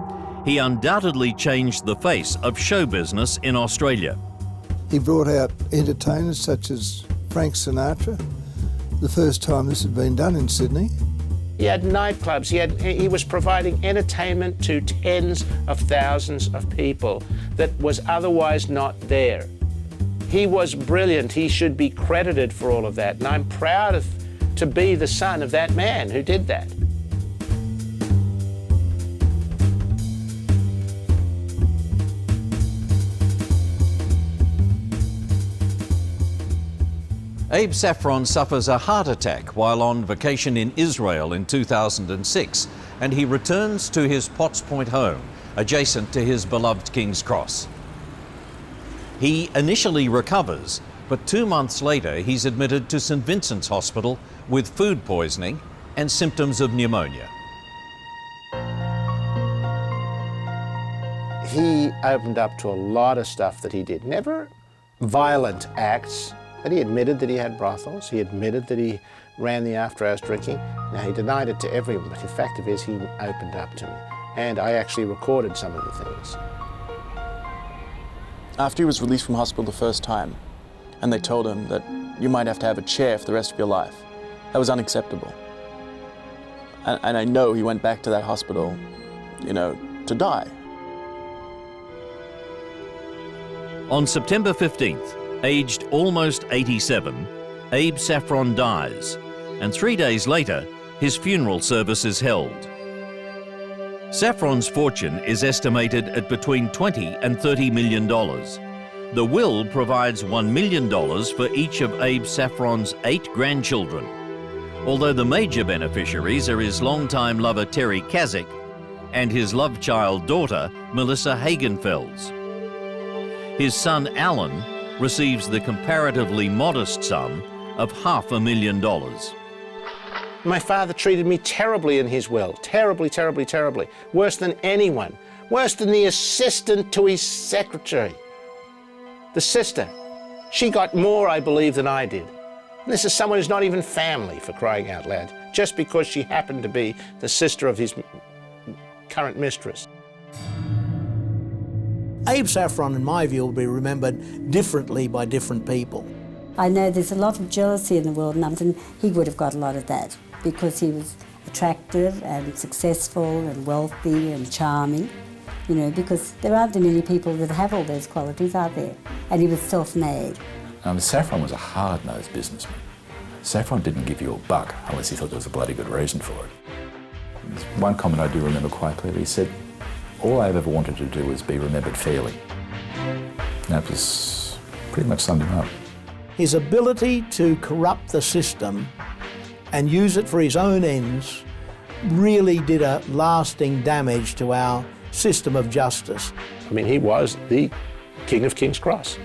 he undoubtedly changed the face of show business in Australia. He brought out entertainers such as Frank Sinatra, the first time this had been done in Sydney. He had nightclubs, he was providing entertainment to tens of thousands of people that was otherwise not there. He was brilliant, he should be credited for all of that, and I'm proud to be the son of that man who did that. Abe Saffron suffers a heart attack while on vacation in Israel in 2006, and he returns to his Potts Point home, adjacent to his beloved King's Cross. He initially recovers, but 2 months later he's admitted to St Vincent's Hospital with food poisoning and symptoms of pneumonia. He opened up to a lot of stuff that he did. Never violent acts, but he admitted that he had brothels. He admitted that he ran the after-hours drinking. Now, he denied it to everyone, but the fact of it is he opened up to me. And I actually recorded some of the things. After he was released from hospital the first time, and they told him that you might have to have a chair for the rest of your life, that was unacceptable. And I know he went back to that hospital, to die. On September 15th, aged almost 87, Abe Saffron dies, and 3 days later, his funeral service is held. Saffron's fortune is estimated at between $20 and $30 million. The will provides $1 million for each of Abe Saffron's 8 grandchildren, although the major beneficiaries are his longtime lover Terry Kazik and his love child daughter Melissa Hagenfels. His son Alan receives the comparatively modest sum of $500,000. My father treated me terribly in his will. Terribly, terribly, terribly. Worse than anyone. Worse than the assistant to his secretary. The sister. She got more, I believe, than I did. And this is someone who's not even family, for crying out loud, just because she happened to be the sister of his current mistress. Abe Saffron, in my view, will be remembered differently by different people. I know there's a lot of jealousy in the world, and he would have got a lot of that because he was attractive and successful and wealthy and charming, because there aren't many people that have all those qualities, are there? And he was self-made. Saffron was a hard-nosed businessman. Saffron didn't give you a buck unless he thought there was a bloody good reason for it. There's one comment I do remember quite clearly. He said, all I've ever wanted to do was be remembered fairly. That was pretty much summed him up. His ability to corrupt the system and use it for his own ends really did a lasting damage to our system of justice. I mean, he was the King of King's Cross.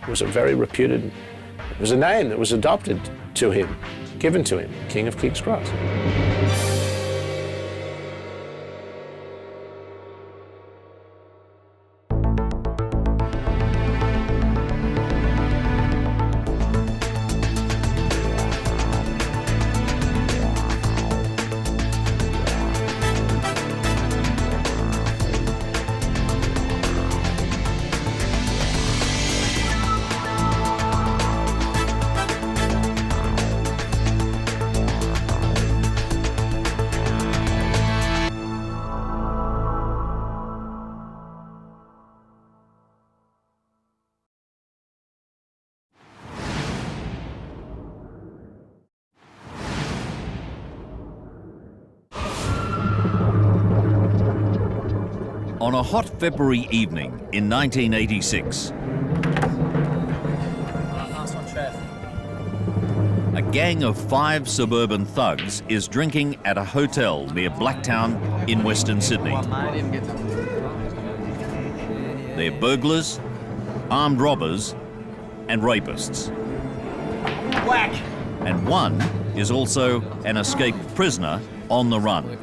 It was a very reputed, it was a name that was adopted to him, given to him, King of King's Cross. On a hot February evening in 1986, a gang of 5 suburban thugs is drinking at a hotel near Blacktown in Western Sydney. They're burglars, armed robbers, and rapists. Whack! And one is also an escaped prisoner on the run.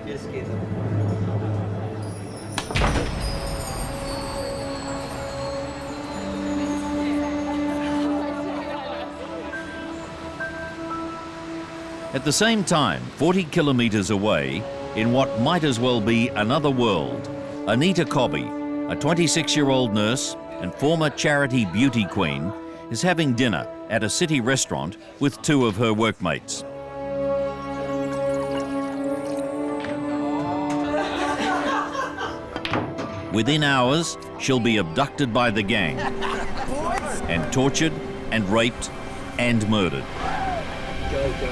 At the same time, 40 kilometres away, in what might as well be another world, Anita Cobby, a 26-year-old nurse and former charity beauty queen, is having dinner at a city restaurant with 2 of her workmates. Within hours, she'll be abducted by the gang and tortured and raped and murdered. Go, go.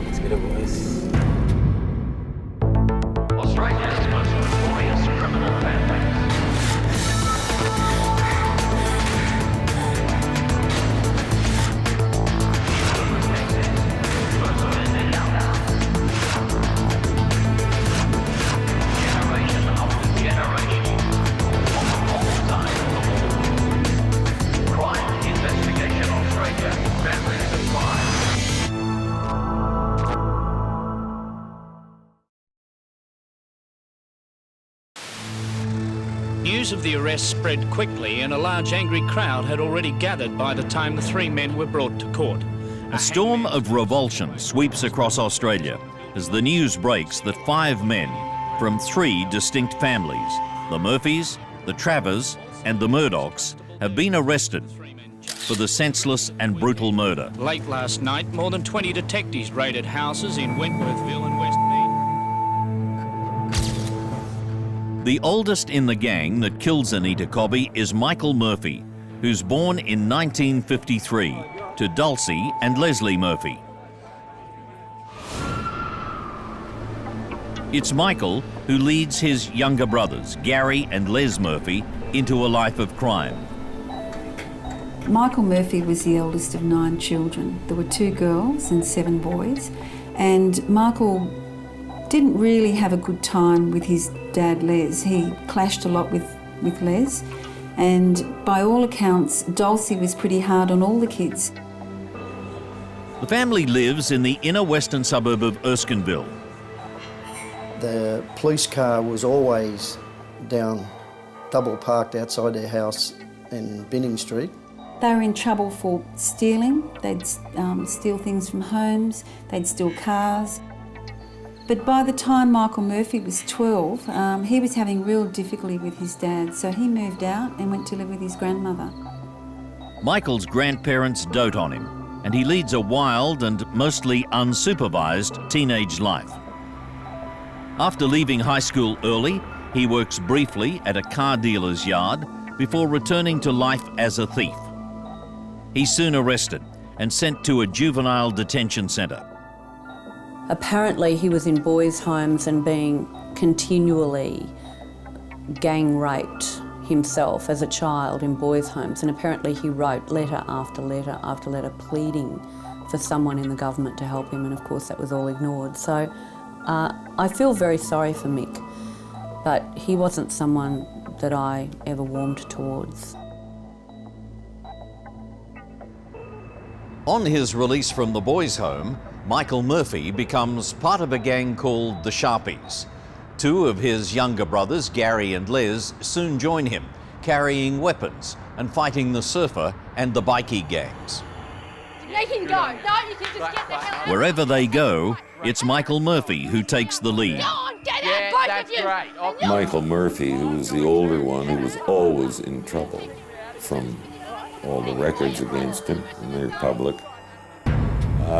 Let's get a voice. Australia's most notorious criminal families. News of the arrest spread quickly and a large angry crowd had already gathered by the time the 3 men were brought to court. A storm of revulsion sweeps across Australia as the news breaks that 5 men from 3 distinct families, the Murphys, the Travers and the Murdochs, have been arrested for the senseless and brutal murder. Late last night, more than 20 detectives raided houses in Wentworthville and West Mead. The oldest in the gang that kills Anita Cobby is Michael Murphy, who's born in 1953 to Dulcie and Leslie Murphy. It's Michael who leads his younger brothers, Gary and Les Murphy, into a life of crime. Michael Murphy was the eldest of 9 children. There were 2 girls and 7 boys, and Michael didn't really have a good time with his dad, Les. He clashed a lot with Les, and by all accounts, Dulcie was pretty hard on all the kids. The family lives in the inner western suburb of Erskineville. The police car was always down, double parked outside their house in Binning Street. They were in trouble for stealing. They'd steal things from homes, they'd steal cars. But by the time Michael Murphy was 12, he was having real difficulty with his dad, so he moved out and went to live with his grandmother. Michael's grandparents dote on him, and he leads a wild and mostly unsupervised teenage life. After leaving high school early, he works briefly at a car dealer's yard before returning to life as a thief. He's soon arrested and sent to a juvenile detention centre. Apparently he was in boys' homes and being continually gang raped himself as a child in boys' homes, and apparently he wrote letter after letter after letter pleading for someone in the government to help him, and of course that was all ignored. So I feel very sorry for Mick, but he wasn't someone that I ever warmed towards. On his release from the boys' home, Michael Murphy becomes part of a gang called the Sharpies. 2 of his younger brothers, Gary and Les, soon join him, carrying weapons and fighting the surfer and the bikie gangs. Let him go. No, you can just get the hell out. Wherever they go, it's Michael Murphy who takes the lead. Go on, get out, both of you. Great. Michael Murphy, who was the older one, who was always in trouble from all the records against him, and they're public,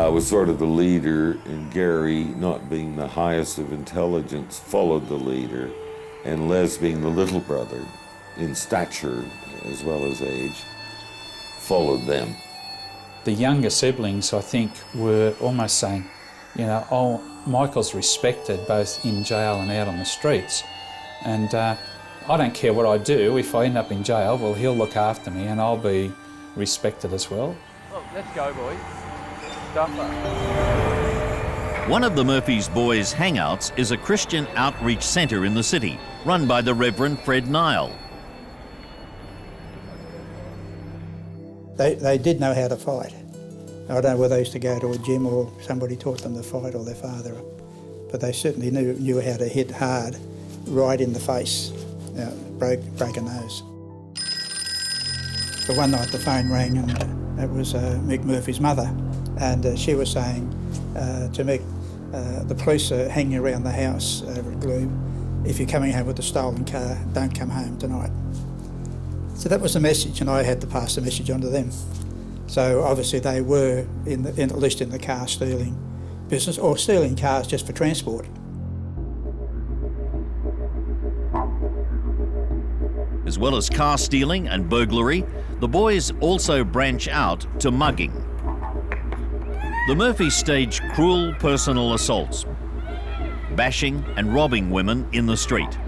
was sort of the leader, and Gary, not being the highest of intelligence, followed the leader, and Les, being the little brother, in stature as well as age, followed them. The younger siblings, I think, were almost saying, you know, oh, Michael's respected both in jail and out on the streets. And I don't care what I do. If I end up in jail, well, he'll look after me and I'll be respected as well. Well, let's go, boys. Stuffer. One of the Murphy's Boys' hangouts is a Christian outreach centre in the city, run by the Reverend Fred Nile. They did know how to fight. I don't know whether they used to go to a gym or somebody taught them to fight or their father, but they certainly knew how to hit hard, right in the face, break a nose. But one night the phone rang and it was Mick Murphy's mother, and she was saying to Mick, the police are hanging around the house over at Glue. If you're coming home with a stolen car, don't come home tonight. So that was the message, and I had to pass the message on to them. So obviously they were, at least in the car stealing business, or stealing cars just for transport. As well as car stealing and burglary, the boys also branch out to mugging. The Murphys stage cruel personal assaults, bashing and robbing women in the street.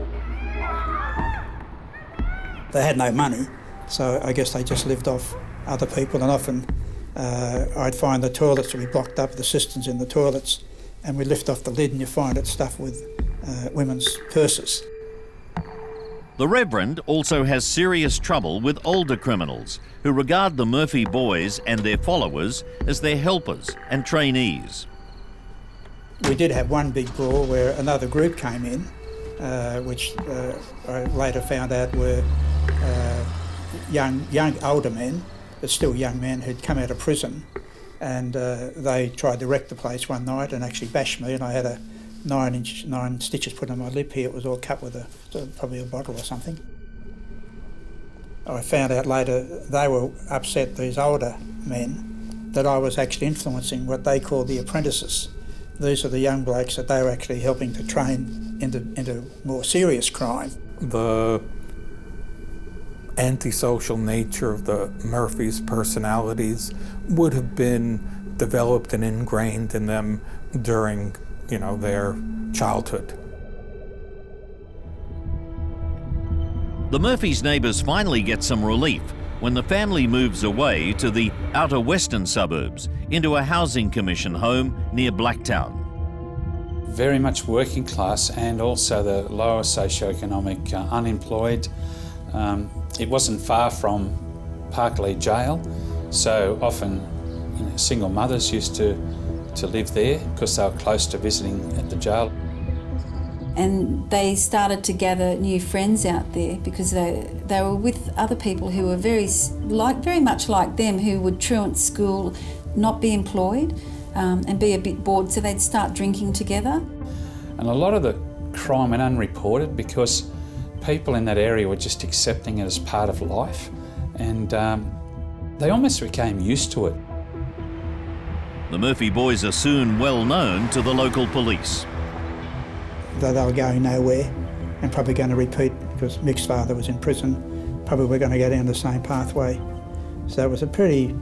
They had no money, so I guess they just lived off other people, and often I'd find the toilets to be blocked up, the cisterns in the toilets, and we lift off the lid and you find it stuffed with women's purses. The Reverend also has serious trouble with older criminals who regard the Murphy boys and their followers as their helpers and trainees. We did have one big brawl where another group came in, which I later found out were young older men, but still young men who'd come out of prison, and they tried to wreck the place one night and actually bashed me, and I had a 9 stitches put on my lip here. It was all cut with probably a bottle or something. I found out later they were upset, these older men, that I was actually influencing what they called the apprentices. These are the young blokes that they were actually helping to train into more serious crime. The antisocial nature of the Murphys' personalities would have been developed and ingrained in them during, their childhood. The Murphys' neighbours finally get some relief when the family moves away to the outer western suburbs into a housing commission home near Blacktown. Very much working class and also the lower socioeconomic unemployed. It wasn't far from Parole jail, so often single mothers used to live there because they were close to visiting at the jail. And they started to gather new friends out there because they were with other people who were very much like them, who would truant school, not be employed, and be a bit bored, so they'd start drinking together. And a lot of the crime went unreported because people in that area were just accepting it as part of life, and they almost became used to it. The Murphy boys are soon well known to the local police. Though they were going nowhere and probably going to repeat, because Mick's father was in prison, probably we're going to go down the same pathway. So it was a pretty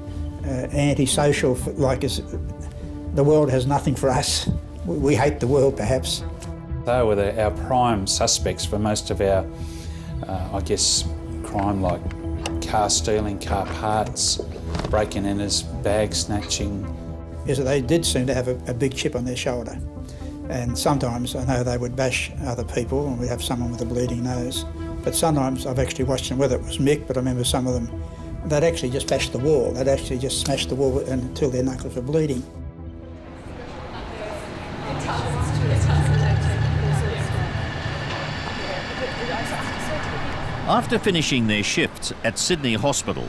antisocial, the world has nothing for us. We hate the world, perhaps. They were our prime suspects for most of our, crime, like car stealing, car parts, breaking in, bag snatching. Is that they did seem to have a big chip on their shoulder. And sometimes I know they would bash other people and we'd have someone with a bleeding nose. But sometimes I've actually watched them, whether it was Mick, but I remember some of them, they'd actually just bash the wall. They'd actually just smash the wall until their knuckles were bleeding. After finishing their shifts at Sydney Hospital,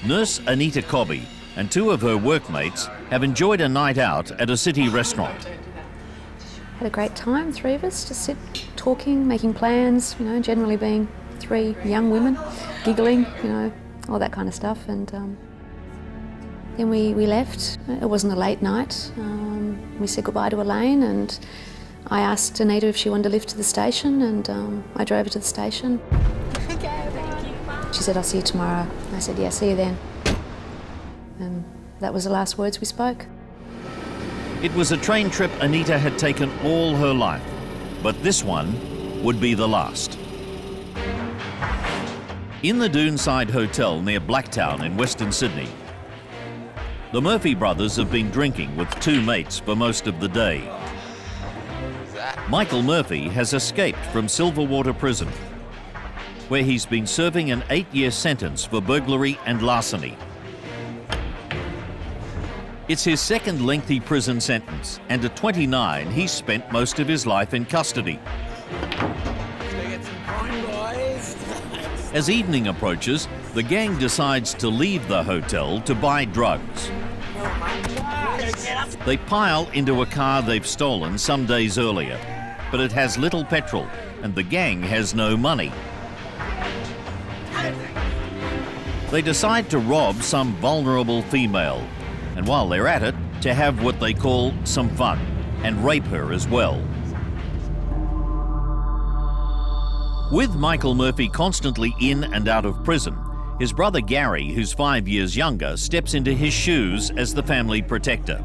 nurse Anita Cobby and 2 of her workmates have enjoyed a night out at a city restaurant. Had a great time, 3 of us, just talking, making plans, generally being 3 young women, giggling, all that kind of stuff. And then we left. It wasn't a late night. We said goodbye to Elaine, and I asked Anita if she wanted to lift to the station, and I drove her to the station. She said, "I'll see you tomorrow." I said, "Yeah, see you then." And that was the last words we spoke. It was a train trip Anita had taken all her life, but this one would be the last. In the Doonside Hotel near Blacktown in Western Sydney, the Murphy brothers have been drinking with two mates for most of the day. Michael Murphy has escaped from Silverwater Prison, where he's been serving an 8-year sentence for burglary and larceny. It's his second lengthy prison sentence, and at 29, he's spent most of his life in custody. As evening approaches, the gang decides to leave the hotel to buy drugs. They pile into a car they've stolen some days earlier, but it has little petrol, and the gang has no money. They decide to rob some vulnerable female, and while they're at it, to have what they call some fun, and rape her as well. With Michael Murphy constantly in and out of prison, his brother Gary, who's 5 years younger, steps into his shoes as the family protector.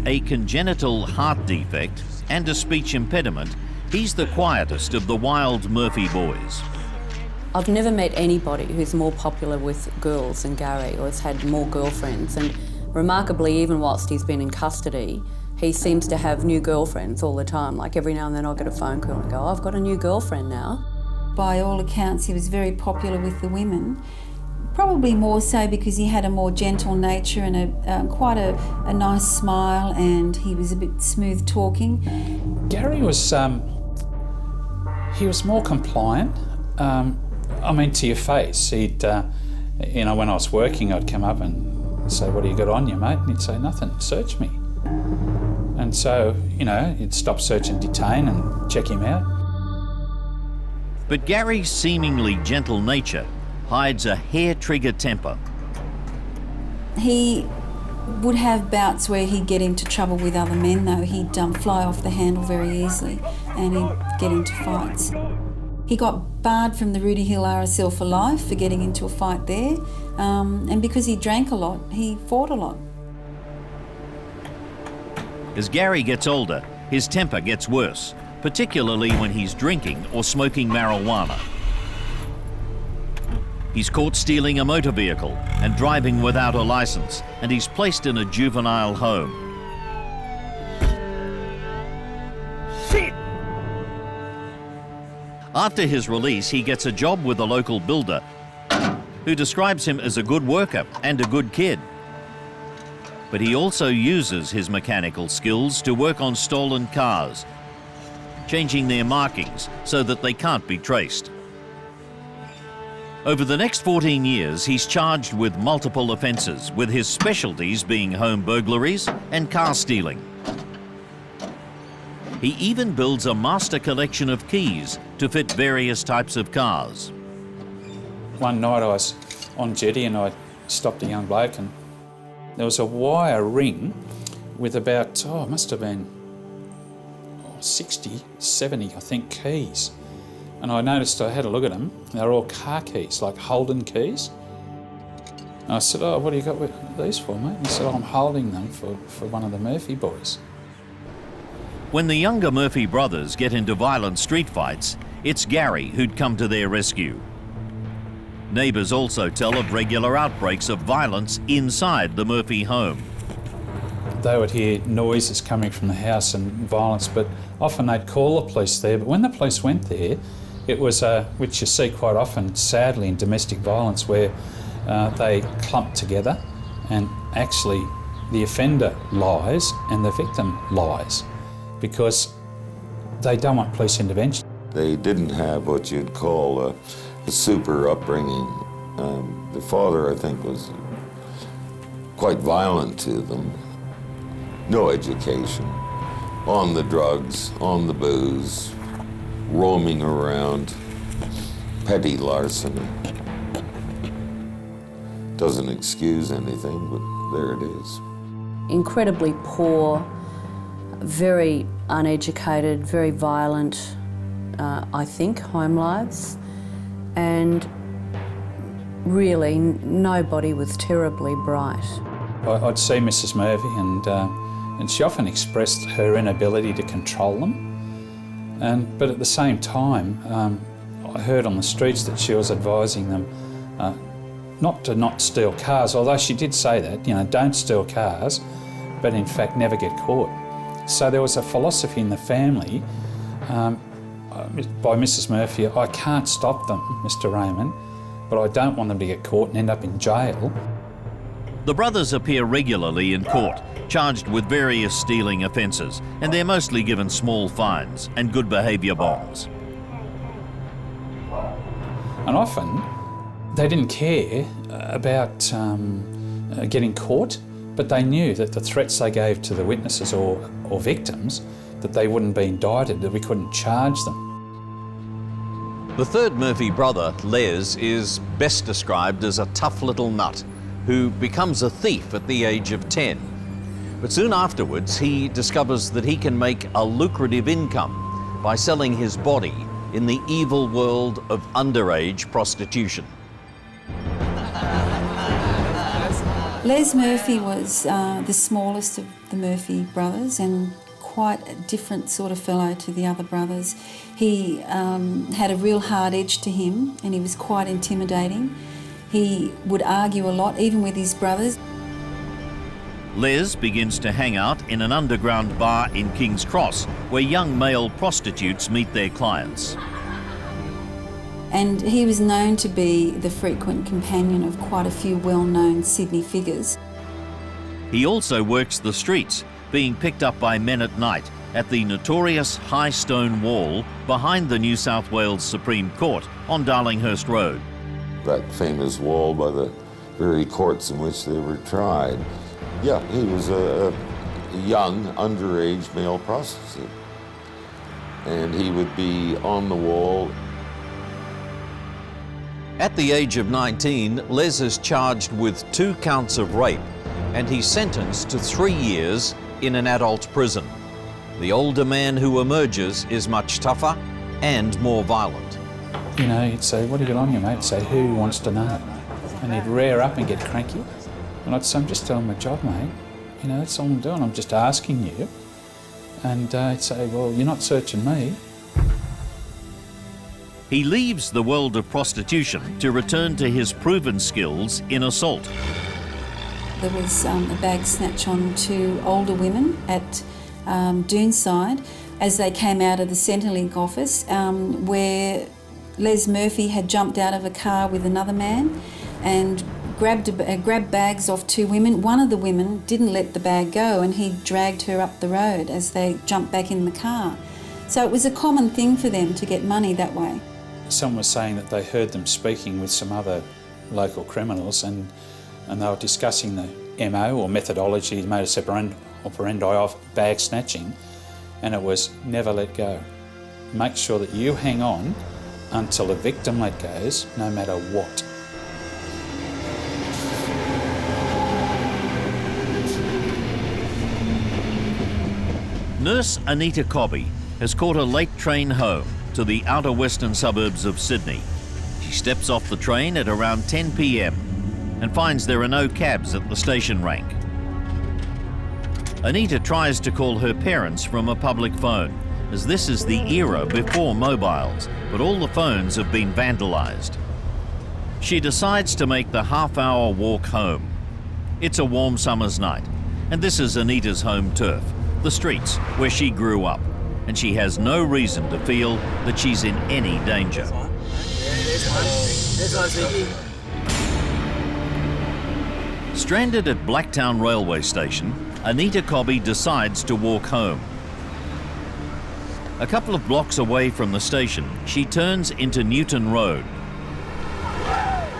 A congenital heart defect and a speech impediment, he's the quietest of the wild Murphy boys. I've never met anybody who's more popular with girls than Gary, or has had more girlfriends, and remarkably, even whilst he's been in custody, he seems to have new girlfriends all the time. Like every now and then I'll get a phone call and go, I've got a new girlfriend now. By all accounts, he was very popular with the women, probably more so because he had a more gentle nature and quite a nice smile, and he was a bit smooth talking. Gary was, he was more compliant. I mean, to your face. He'd, you know, when I was working, I'd come up and say, what do you got on you, mate? And he'd say, nothing, search me. And so, you know, he'd stop, search and detain and check him out. But Gary's seemingly gentle nature hides a hair-trigger temper. He would have bouts where he'd get into trouble with other men, though. He'd fly off the handle very easily, and he'd get into fights. He got barred from the Rudy Hill RSL for life for getting into a fight there, and because he drank a lot, he fought a lot. As Gary gets older, his temper gets worse, particularly when he's drinking or smoking marijuana. He's caught stealing a motor vehicle and driving without a license, and he's placed in a juvenile home. Shit! After his release, he gets a job with a local builder who describes him as a good worker and a good kid. But he also uses his mechanical skills to work on stolen cars, changing their markings so that they can't be traced. Over the next 14 years, he's charged with multiple offences, with his specialties being home burglaries and car stealing. He even builds a master collection of keys to fit various types of cars. One night I was on jetty and I stopped a young bloke, and there was a wire ring with about, it must have been 60, 70, I think, keys. And I noticed, I had a look at them, they were all car keys, like Holden keys. And I said, what do you got with these for, mate? And he said, I'm holding them for one of the Murphy boys. When the younger Murphy brothers get into violent street fights, it's Gary who'd come to their rescue. Neighbours also tell of regular outbreaks of violence inside the Murphy home. They would hear noises coming from the house and violence, but often they'd call the police there. But when the police went there, it was, which you see quite often, sadly, in domestic violence, where they clump together and actually the offender lies and the victim lies because they don't want police intervention. They didn't have what you'd call a super upbringing. The father, I think, was quite violent to them. No education, on the drugs, on the booze, roaming around, petty larceny. Doesn't excuse anything, but there it is. Incredibly poor, very uneducated, very violent, I think, home lives. And really, nobody was terribly bright. I'd see Mrs. Murphy and, And she often expressed her inability to control them. But at the same time, I heard on the streets that she was advising them not to steal cars, although she did say that, don't steal cars, but in fact never get caught. So there was a philosophy in the family by Mrs. Murphy, I can't stop them, Mr. Raymond, but I don't want them to get caught and end up in jail. The brothers appear regularly in court, charged with various stealing offences, and they're mostly given small fines and good behaviour bonds. And often they didn't care about getting caught, but they knew that the threats they gave to the witnesses or victims, that they wouldn't be indicted, that we couldn't charge them. The third Murphy brother, Les, is best described as a tough little nut who becomes a thief at the age of 10. But soon afterwards, he discovers that he can make a lucrative income by selling his body in the evil world of underage prostitution. Les Murphy was the smallest of the Murphy brothers and quite a different sort of fellow to the other brothers. He had a real hard edge to him and he was quite intimidating. He would argue a lot, even with his brothers. Les begins to hang out in an underground bar in King's Cross where young male prostitutes meet their clients. And he was known to be the frequent companion of quite a few well-known Sydney figures. He also works the streets, being picked up by men at night at the notorious High Stone Wall behind the New South Wales Supreme Court on Darlinghurst Road. That famous wall by the very courts in which they were tried. Yeah, he was a young, underage male prostitute. And he would be on the wall. At the age of 19, Les is charged with 2 counts of rape and he's sentenced to 3 years in an adult prison. The older man who emerges is much tougher and more violent. He'd say, what do you got on you, mate? He'd say, who wants to know? And he'd rear up and get cranky. And I'd say, I'm just doing my job, mate. That's all I'm doing. I'm just asking you. And he'd say, well, you're not searching me. He leaves the world of prostitution to return to his proven skills in assault. There was a bag snatch on 2 older women at Doonside as they came out of the Centrelink office where Les Murphy had jumped out of a car with another man and grabbed bags off 2 women. One of the women didn't let the bag go and he dragged her up the road as they jumped back in the car. So it was a common thing for them to get money that way. Someone was saying that they heard them speaking with some other local criminals and they were discussing the MO or methodology, modus operandi of bag snatching, and it was never let go. Make sure that you hang on until the victim let goes, no matter what. Nurse Anita Cobby has caught a late train home to the outer western suburbs of Sydney. She steps off the train at around 10 p.m. and finds there are no cabs at the station rank. Anita tries to call her parents from a public phone, as this is the era before mobiles, but all the phones have been vandalised. She decides to make the half-hour walk home. It's a warm summer's night, and this is Anita's home turf, the streets where she grew up, and she has no reason to feel that she's in any danger. Stranded at Blacktown railway station, Anita Cobby decides to walk home. A couple of blocks away from the station, she turns into Newton Road.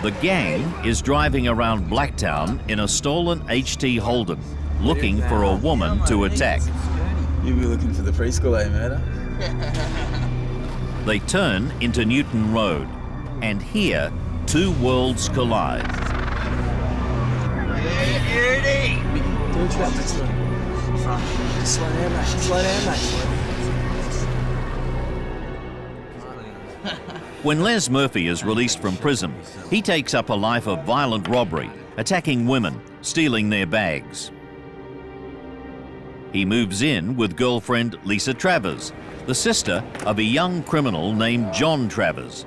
The gang is driving around Blacktown in a stolen HT Holden, looking for a woman to attack. You be looking for the preschool, eh, murder? They turn into Newton Road, and here, 2 worlds collide. Slow down, mate. Slow down, mate. When Les Murphy is released from prison, he takes up a life of violent robbery, attacking women, stealing their bags. He moves in with girlfriend Lisa Travers, the sister of a young criminal named John Travers,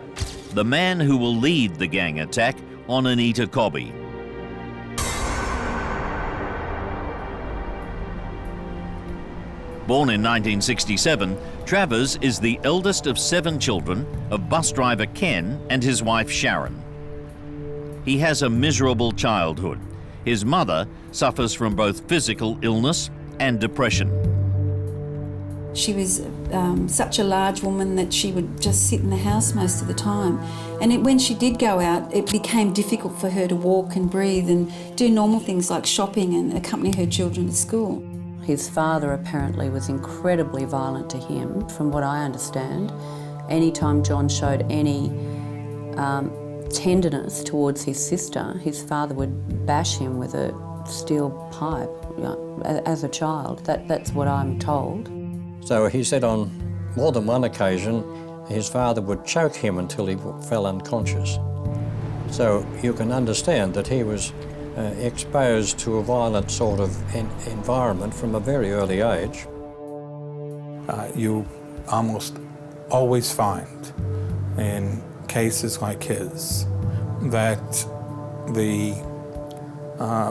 the man who will lead the gang attack on Anita Cobby. Born in 1967, Travers is the eldest of 7 children of bus driver Ken and his wife Sharon. He has a miserable childhood. His mother suffers from both physical illness and depression. She was such a large woman that she would just sit in the house most of the time. And when she did go out, it became difficult for her to walk and breathe and do normal things like shopping and accompany her children to school. His father apparently was incredibly violent to him, from what I understand. Anytime John showed any tenderness towards his sister, his father would bash him with a steel pipe, you know, as a child. That's what I'm told. So he said on more than one occasion his father would choke him until he fell unconscious. So you can understand that he was exposed to a violent sort of environment from a very early age. You almost always find in cases like his that the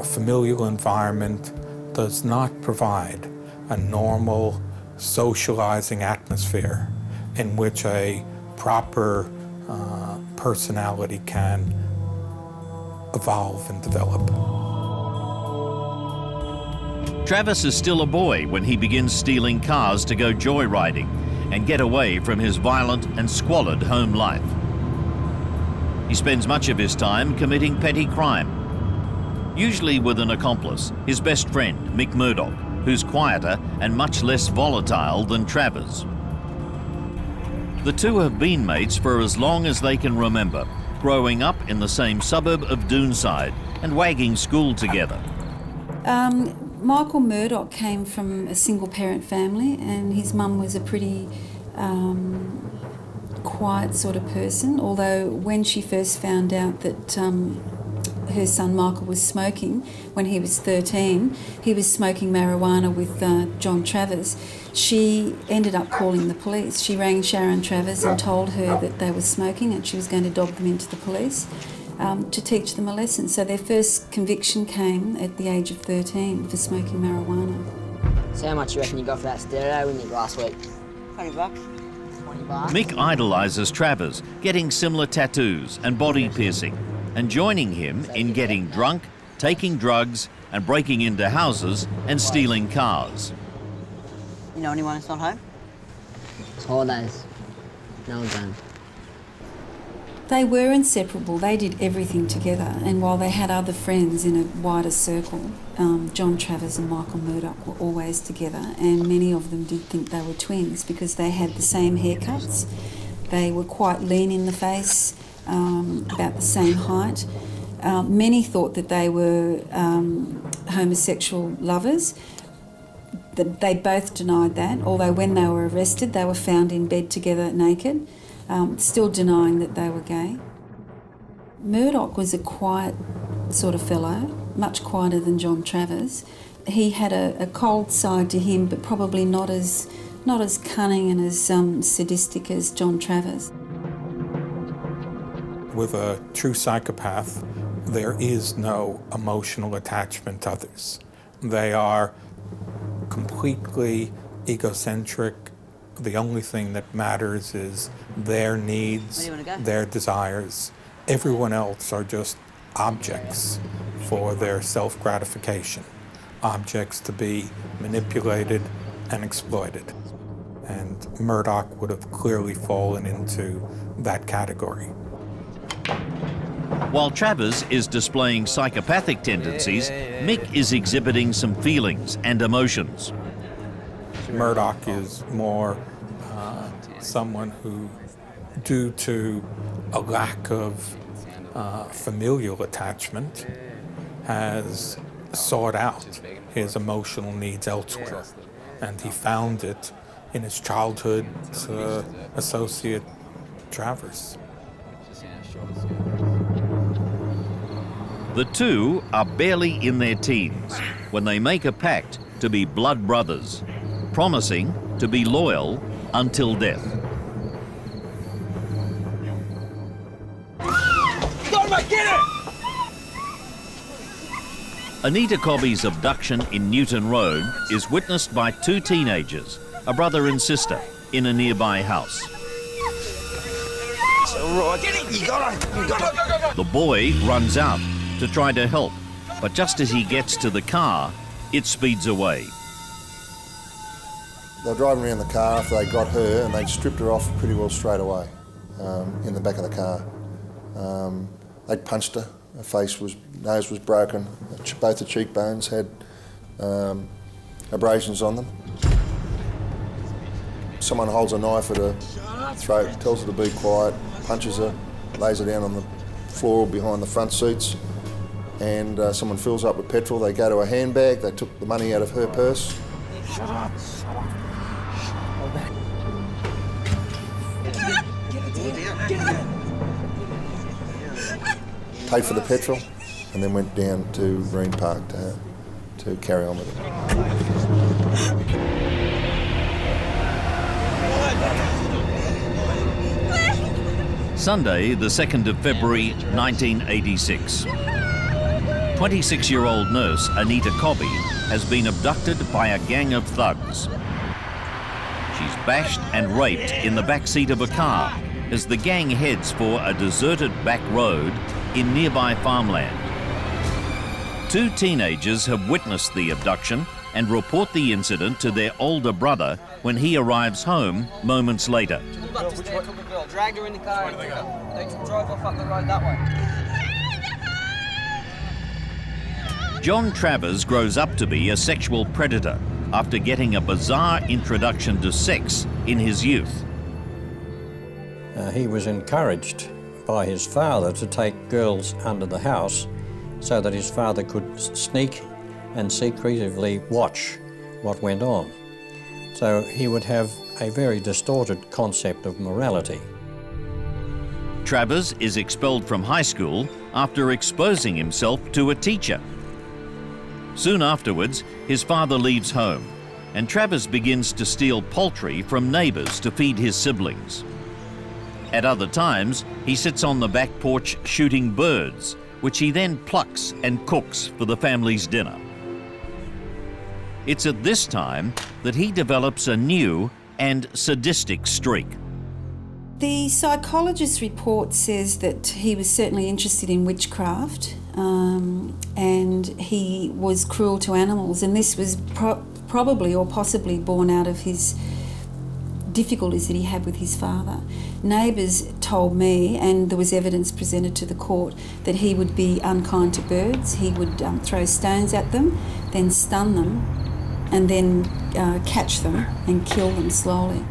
familial environment does not provide a normal socializing atmosphere in which a proper personality can evolve and develop. Travis is still a boy when he begins stealing cars to go joyriding and get away from his violent and squalid home life. He spends much of his time committing petty crime, usually with an accomplice, his best friend, Mick Murdoch, who's quieter and much less volatile than Travers. The two have been mates for as long as they can remember, growing up in the same suburb of Doonside and wagging school together. Michael Murdoch came from a single-parent family, and his mum was a pretty quiet sort of person, although when she first found out that her son Michael was smoking when he was 13, he was smoking marijuana with John Travers, she ended up calling the police. She rang Sharon Travers and told her that they were smoking and she was going to dog them into the police to teach them a lesson. So their first conviction came at the age of 13 for smoking marijuana. So how much do you reckon you got for that stereo in it last week? 20 bucks. 20 bucks. Mick idolises Travers, getting similar tattoos and body piercing, and joining him in getting drunk, taking drugs, and breaking into houses and stealing cars. You know anyone that's not home? It's holidays. No one's home. They were inseparable. They did everything together, and while they had other friends in a wider circle, John Travers and Michael Murdoch were always together, and many of them did think they were twins because they had the same haircuts. They were quite lean in the face, about the same height. Many thought that they were homosexual lovers. They both denied that, although when they were arrested they were found in bed together naked, still denying that they were gay. Murdoch was a quiet sort of fellow, much quieter than John Travers. He had a cold side to him, but probably not as cunning and as sadistic as John Travers. With a true psychopath, there is no emotional attachment to others. They are completely egocentric. The only thing that matters is their needs, their desires. Everyone else are just objects for their self-gratification, objects to be manipulated and exploited. And Murdoch would have clearly fallen into that category. While Travers is displaying psychopathic tendencies, Mick is exhibiting some feelings and emotions. Murdoch is more someone who, due to a lack of familial attachment, has sought out his emotional needs elsewhere. And he found it in his childhood associate, Travers. The two are barely in their teens. when they make a pact to be blood brothers, promising to be loyal until death. Get it! Anita Cobby's abduction in Newton Road is witnessed by two teenagers, a brother and sister, in a nearby house. Get it! You got it! You got it! Go. The boy runs out to try to help, but just as he gets to the car, it speeds away. They were driving around the car after they got her, and they'd stripped her off pretty well straight away in the back of the car. They'd punched her. Her nose was broken. Both the cheekbones had abrasions on them. Someone holds a knife at her throat, tells her to be quiet, punches her, lays her down on the floor behind the front seats, and someone fills up with petrol. They go to a handbag. They took the money out of her purse. Shut up. Get it. Paid for the petrol, and then went down to Green Park to carry on with it. Sunday, the 2nd of February, 1986. 26-year-old nurse Anita Cobby has been abducted by a gang of thugs. She's bashed and raped in the back seat of a car as the gang heads for a deserted back road in nearby farmland. Two teenagers have witnessed the abduction and report the incident to their older brother when he arrives home moments later. Dragged her in the car and they drove off up the road that way. John Travers grows up to be a sexual predator after getting a bizarre introduction to sex in his youth. He was encouraged by his father to take girls under the house so that his father could sneak and secretively watch what went on. So he would have a very distorted concept of morality. Travers is expelled from high school after exposing himself to a teacher. Soon afterwards, his father leaves home, and Travers begins to steal poultry from neighbours to feed his siblings. At other times, he sits on the back porch shooting birds, which he then plucks and cooks for the family's dinner. It's at this time that he develops a new and sadistic streak. The psychologist's report says that he was certainly interested in witchcraft and he was cruel to animals, and this was probably or possibly born out of his difficulties that he had with his father. Neighbours told me, and there was evidence presented to the court, that he would be unkind to birds. He would throw stones at them, then stun them, and then catch them and kill them slowly.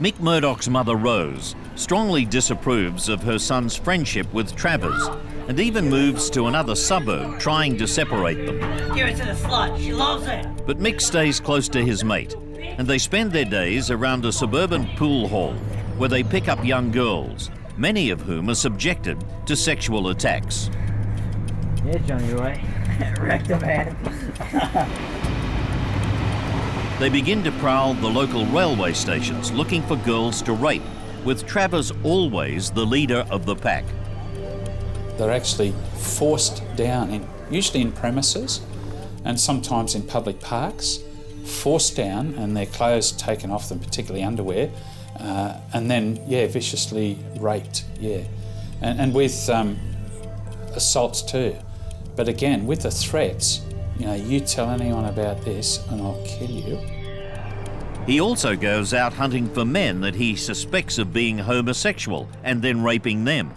Mick Murdoch's mother, Rose, strongly disapproves of her son's friendship with Travers and even moves to another suburb trying to separate them. Give it to the slut. She loves it. But Mick stays close to his mate, and they spend their days around a suburban pool hall where they pick up young girls, many of whom are subjected to sexual attacks. Yeah, Johnny, you're right. Wrecked a man. They begin to prowl the local railway stations looking for girls to rape, with Travers always the leader of the pack. They're actually forced down, usually in premises and sometimes in public parks, forced down and their clothes taken off them, particularly underwear, and then, viciously raped, And with assaults too. But again, with the threats, you tell anyone about this and I'll kill you. He also goes out hunting for men that he suspects of being homosexual and then raping them.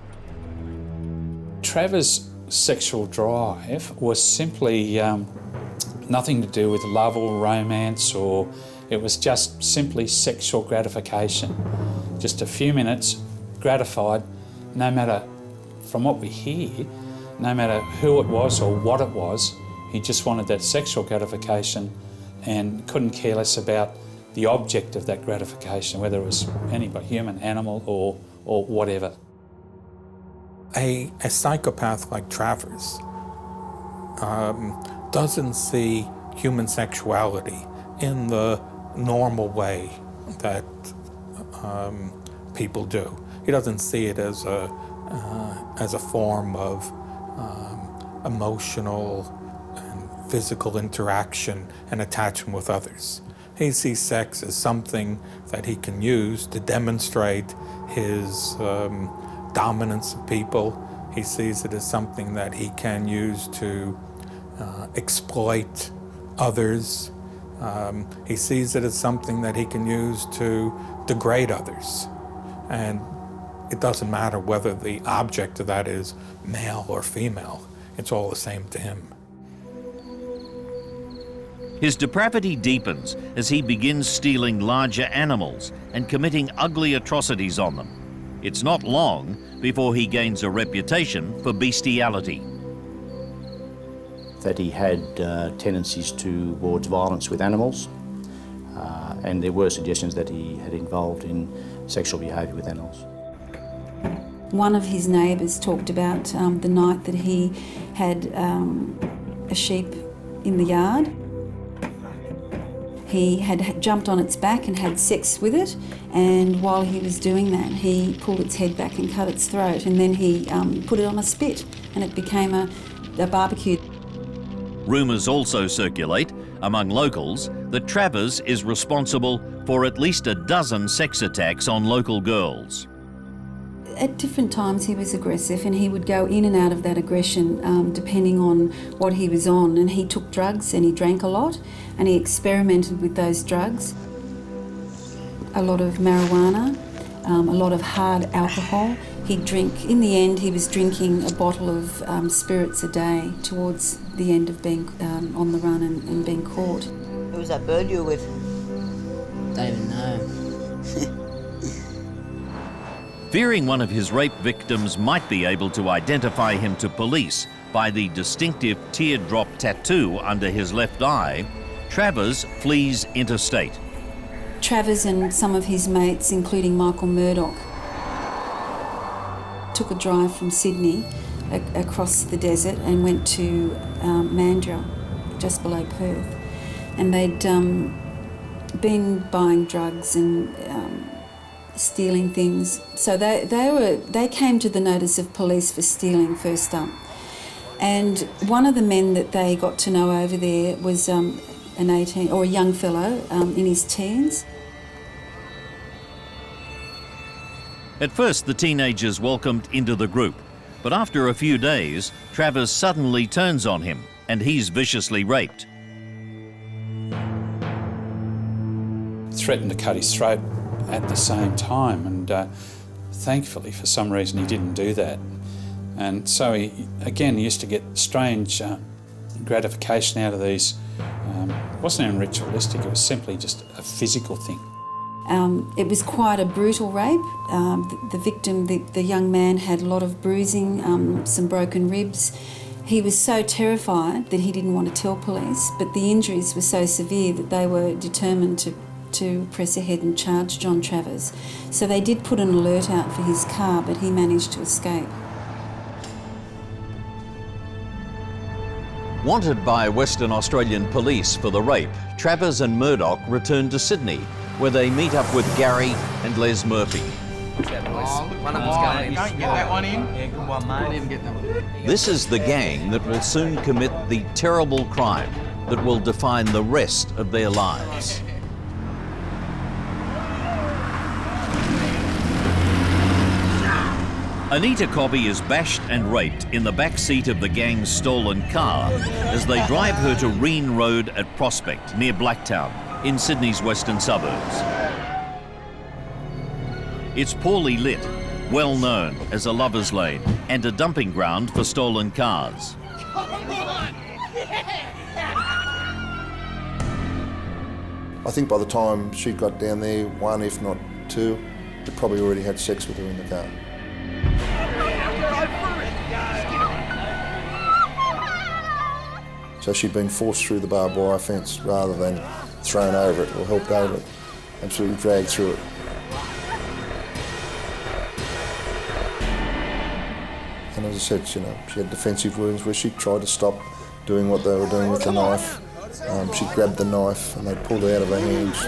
Travers' sexual drive was simply nothing to do with love or romance, or it was just simply sexual gratification. Just a few minutes gratified, no matter, from what we hear, no matter who it was or what it was, he just wanted that sexual gratification and couldn't care less about the object of that gratification, whether it was anybody, human, animal, or whatever. A psychopath like Travers doesn't see human sexuality in the normal way that people do. He doesn't see it as a form of emotional and physical interaction and attachment with others. He sees sex as something that he can use to demonstrate his dominance of people. He sees it as something that he can use to exploit others. He sees it as something that he can use to degrade others. And it doesn't matter whether the object of that is male or female. It's all the same to him. His depravity deepens as he begins stealing larger animals and committing ugly atrocities on them. It's not long before he gains a reputation for bestiality. That he had tendencies towards violence with animals, and there were suggestions that he had involved in sexual behaviour with animals. One of his neighbours talked about the night that he had a sheep in the yard. He had jumped on its back and had sex with it, and while he was doing that, he pulled its head back and cut its throat, and then he put it on a spit, and it became a barbecue. Rumours also circulate among locals that Travers is responsible for at least a dozen sex attacks on local girls. At different times he was aggressive, and he would go in and out of that aggression depending on what he was on. And he took drugs and he drank a lot, and he experimented with those drugs. A lot of marijuana, a lot of hard alcohol. He'd drink, in the end he was drinking a bottle of spirits a day towards the end of being on the run and being caught. Who was that bird you were with? Don't even know. Fearing one of his rape victims might be able to identify him to police by the distinctive teardrop tattoo under his left eye, Travers flees interstate. Travers and some of his mates, including Michael Murdoch, took a drive from Sydney across the desert and went to Mandurah, just below Perth. And they'd been buying drugs and stealing things. So they came to the notice of police for stealing first up. And one of the men that they got to know over there was a young fellow in his teens. At first, the teenagers welcomed into the group, but after a few days, Travers suddenly turns on him and he's viciously raped. Threatened to cut his throat at the same time, and thankfully for some reason he didn't do that. And so he used to get strange gratification out of these. It wasn't even ritualistic, it was simply just a physical thing. It was quite a brutal rape. The victim, the young man, had a lot of bruising, some broken ribs. He was so terrified that he didn't want to tell police, but the injuries were so severe that they were determined to press ahead and charge John Travers. So they did put an alert out for his car, but he managed to escape. Wanted by Western Australian police for the rape, Travers and Murdoch return to Sydney, where they meet up with Gary and Les Murphy. One of them's going in. Don't get that one in. Yeah, good one, mate. Didn't even get that one. This is the gang that will soon commit the terrible crime that will define the rest of their lives. Anita Cobby is bashed and raped in the back seat of the gang's stolen car as they drive her to Reen Road at Prospect, near Blacktown, in Sydney's western suburbs. It's poorly lit, well known as a lover's lane and a dumping ground for stolen cars. I think by the time she got down there, one if not two, they probably already had sex with her in the car. So she'd been forced through the barbed wire fence rather than thrown over it or helped over it, absolutely dragged through it. And as I said, she had defensive wounds where she tried to stop doing what they were doing with the knife. She grabbed the knife and they pulled it out of her hands.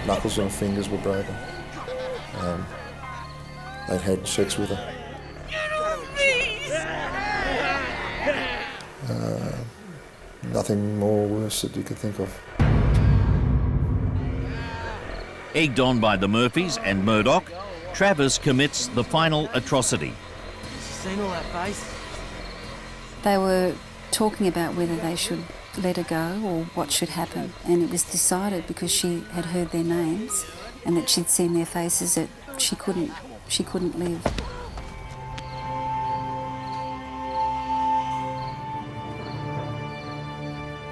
Knuckles and her fingers were broken. They'd had sex with her. Nothing more worse that you could think of. Egged on by the Murphys and Murdoch, Travers commits the final atrocity. Seen all that face? They were talking about whether they should let her go or what should happen, and it was decided, because she had heard their names and that she'd seen their faces, that she couldn't live.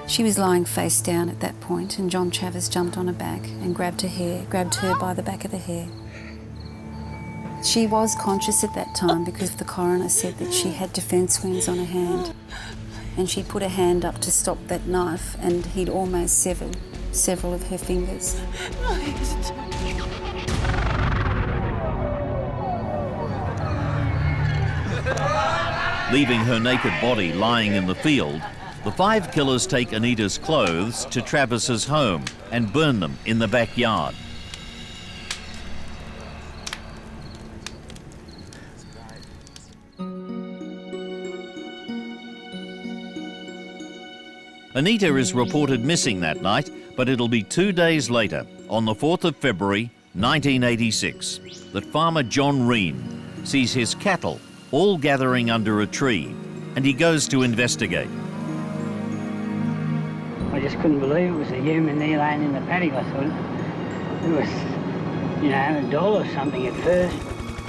She was lying face down at that point, and John Travers jumped on her back and grabbed her by the back of the hair. She was conscious at that time because the coroner said that she had defence wounds on her hand, and she put her hand up to stop that knife, and he'd almost severed several of her fingers. Leaving her naked body lying in the field, the 5 killers take Anita's clothes to Travis's home and burn them in the backyard. Anita is reported missing that night, but it'll be 2 days later, on the 4th of February 1986, that farmer John Reen sees his cattle all gathering under a tree, and he goes to investigate. I just couldn't believe it was a human there laying in the paddock. I thought it was, a doll or something at first.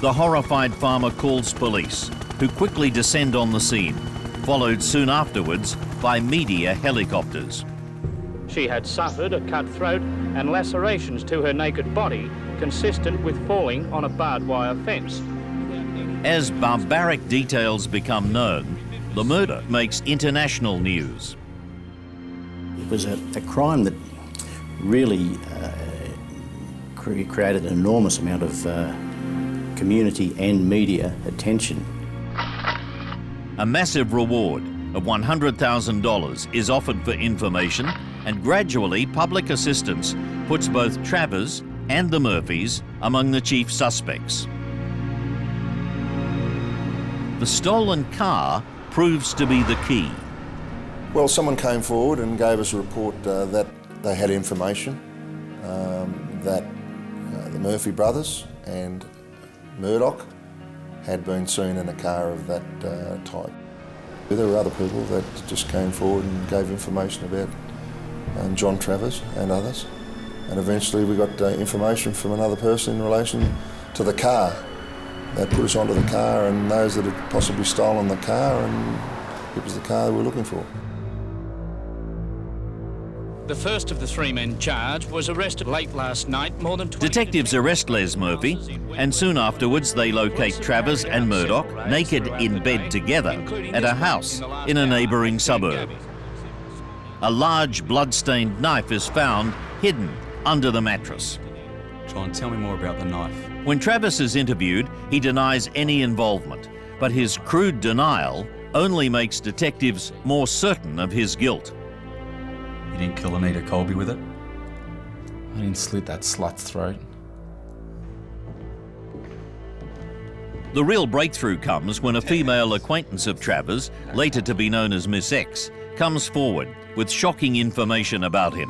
The horrified farmer calls police, who quickly descend on the scene, followed soon afterwards by media helicopters. She had suffered a cut throat and lacerations to her naked body, consistent with falling on a barbed wire fence. As barbaric details become known, the murder makes international news. It was a crime that really created an enormous amount of community and media attention. A massive reward of $100,000 is offered for information, and gradually public assistance puts both Travers and the Murphys among the chief suspects. The stolen car proves to be the key. Well, someone came forward and gave us a report that they had information that the Murphy brothers and Murdoch had been seen in a car of that type. There were other people that just came forward and gave information about John Travers and others. And eventually we got information from another person in relation to the car. They put us onto the car and those that had possibly stolen the car, and it was the car they were looking for. The first of the 3 men charged was arrested late last night, more than 20... Detectives arrest Les Murphy, and soon afterwards they locate Travers and Murdoch naked in bed together at a house in a neighbouring suburb. A large blood-stained knife is found hidden under the mattress. John, tell me more about the knife. When Travers is interviewed, he denies any involvement, but his crude denial only makes detectives more certain of his guilt. You didn't kill Anita Cobby with it? I didn't slit that slut's throat. The real breakthrough comes when a female acquaintance of Travers, later to be known as Miss X, comes forward with shocking information about him.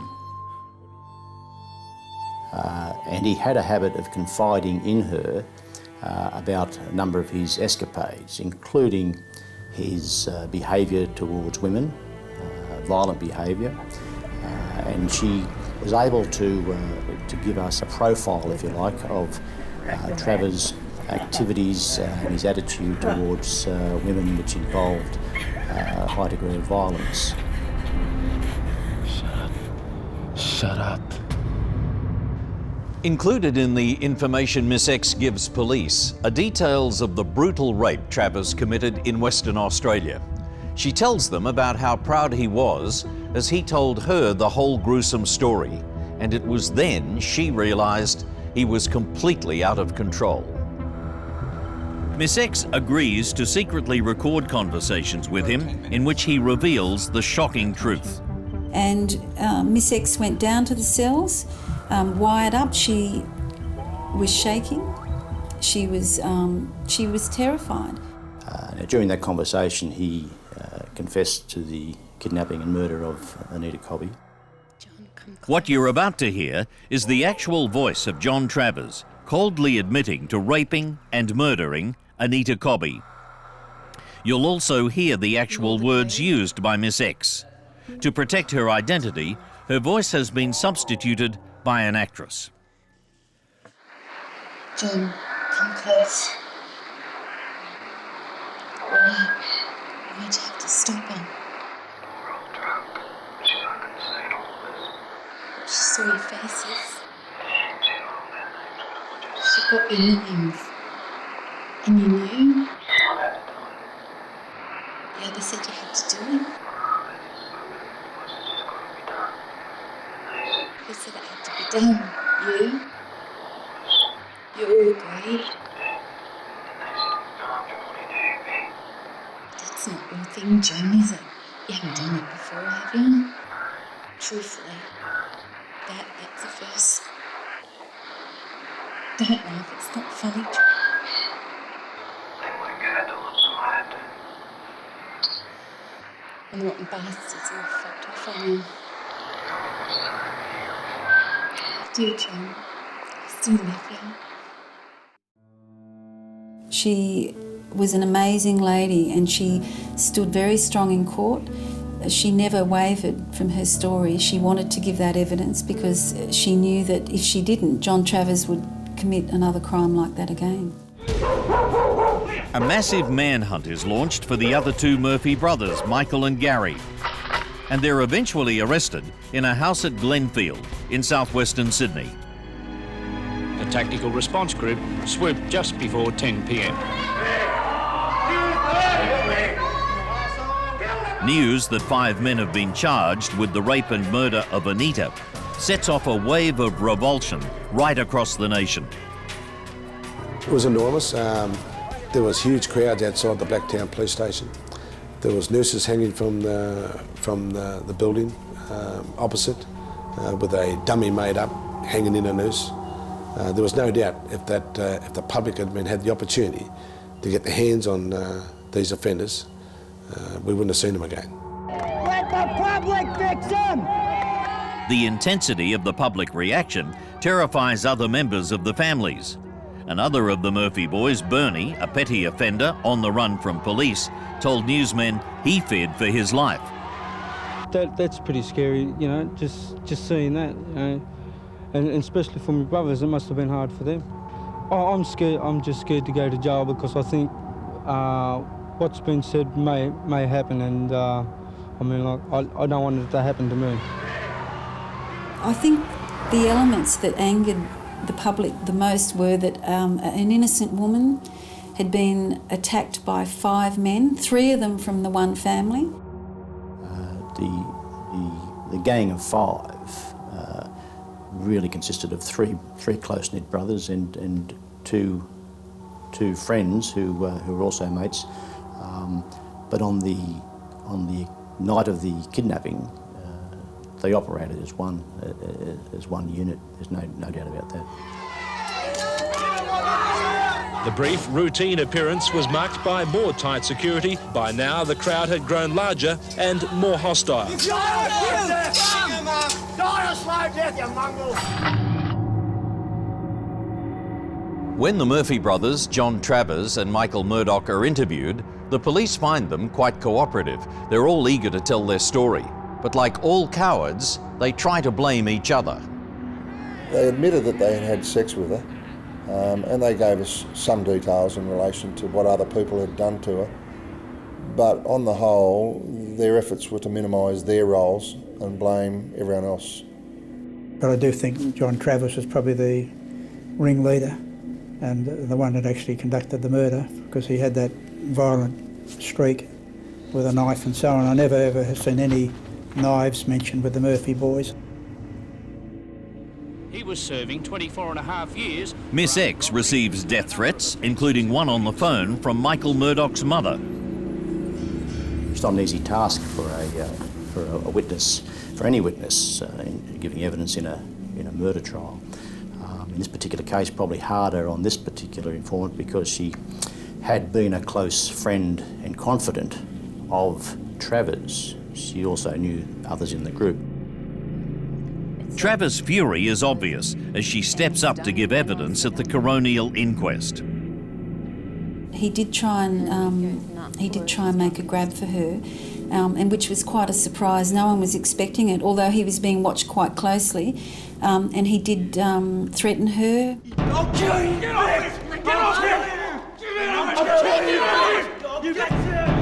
And he had a habit of confiding in her about a number of his escapades, including his behaviour towards women, violent behaviour, and she was able to give us a profile, if you like, of Travers' activities and his attitude towards women, which involved a high degree of violence. Shut up. Shut up. Included in the information Miss X gives police are details of the brutal rape Travers committed in Western Australia. She tells them about how proud he was as he told her the whole gruesome story, and it was then she realised he was completely out of control. Miss X agrees to secretly record conversations with him in which he reveals the shocking truth. And Miss X went down to the cells, wired up. She was shaking. She was terrified. During that conversation, he confessed to the kidnapping and murder of Anita Cobby. What you're about to hear is the actual voice of John Travers, coldly admitting to raping and murdering Anita Cobby. You'll also hear the actual words used by Miss X. To protect her identity, her voice has been substituted by an actress. John, come close. Why'd you have to stop her? We're all drunk. She fucking seen all this. She saw your faces. She's seen all their names. She got your names. And you knew? The other said you had to do it. Who said it had to be done? You? You all agreed? That's not your thing, John, is it? You haven't done it before, have you? Truthfully, that's the first. Don't laugh, it's not funny, John. And the rotten bastards all fucked off on you. I do, John. I still love you. She was an amazing lady and she stood very strong in court. She never wavered from her story. She wanted to give that evidence because she knew that if she didn't, John Travers would commit another crime like that again. A massive manhunt is launched for the other two Murphy brothers, Michael and Gary. And they're eventually arrested in a house at Glenfield in southwestern Sydney. The tactical response group swooped just before 10 p.m. News that 5 men have been charged with the rape and murder of Anita sets off a wave of revulsion right across the nation. It was enormous. There was huge crowds outside the Blacktown police station. There was nurses hanging from the building opposite with a dummy made up hanging in a noose. There was no doubt if the public had the opportunity to get their hands on these offenders, we wouldn't have seen them again. Let the public fix them! The intensity of the public reaction terrifies other members of the families. Another of the Murphy boys, Birnie, a petty offender on the run from police, told newsmen he feared for his life. That's pretty scary, you know, just seeing that, you know, and especially for my brothers, it must have been hard for them. I'm scared. I'm just scared to go to jail because I think what's been said may happen, and I mean, like, I don't want it to happen to me. I think the elements that angered the public the most were that an innocent woman had been attacked by 5 men, 3 of them from the one family. The gang of 5 really consisted of three close-knit brothers and two friends who were also mates. But on the night of the kidnapping, they operated as one unit. There's no doubt about that. The brief, routine appearance was marked by more tight security. By now, the crowd had grown larger and more hostile. When the Murphy brothers, John Travers and Michael Murdoch, are interviewed, the police find them quite cooperative. They're all eager to tell their story. But like all cowards, they try to blame each other. They admitted that they had had sex with her, and they gave us some details in relation to what other people had done to her. But on the whole, their efforts were to minimise their roles and blame everyone else. But I do think John Travers was probably the ringleader and the one that actually conducted the murder, because he had that violent streak with a knife and so on. I never ever have seen any knives mentioned with the Murphy boys. was serving 24.5 years. Miss X receives death threats, including one on the phone from Michael Murdoch's mother. It's not an easy task for a witness, for any witness, in giving evidence in a murder trial. In this particular case, probably harder on this particular informant because she had been a close friend and confidant of Travers. She also knew others in the group. Travers' fury is obvious as she steps up to give evidence at the coronial inquest. He did try and make a grab for her, and which was quite a surprise. No one was expecting it, although he was being watched quite closely. And he did threaten her. I'll kill you! Get off him! Get off him! I'll kill you! Get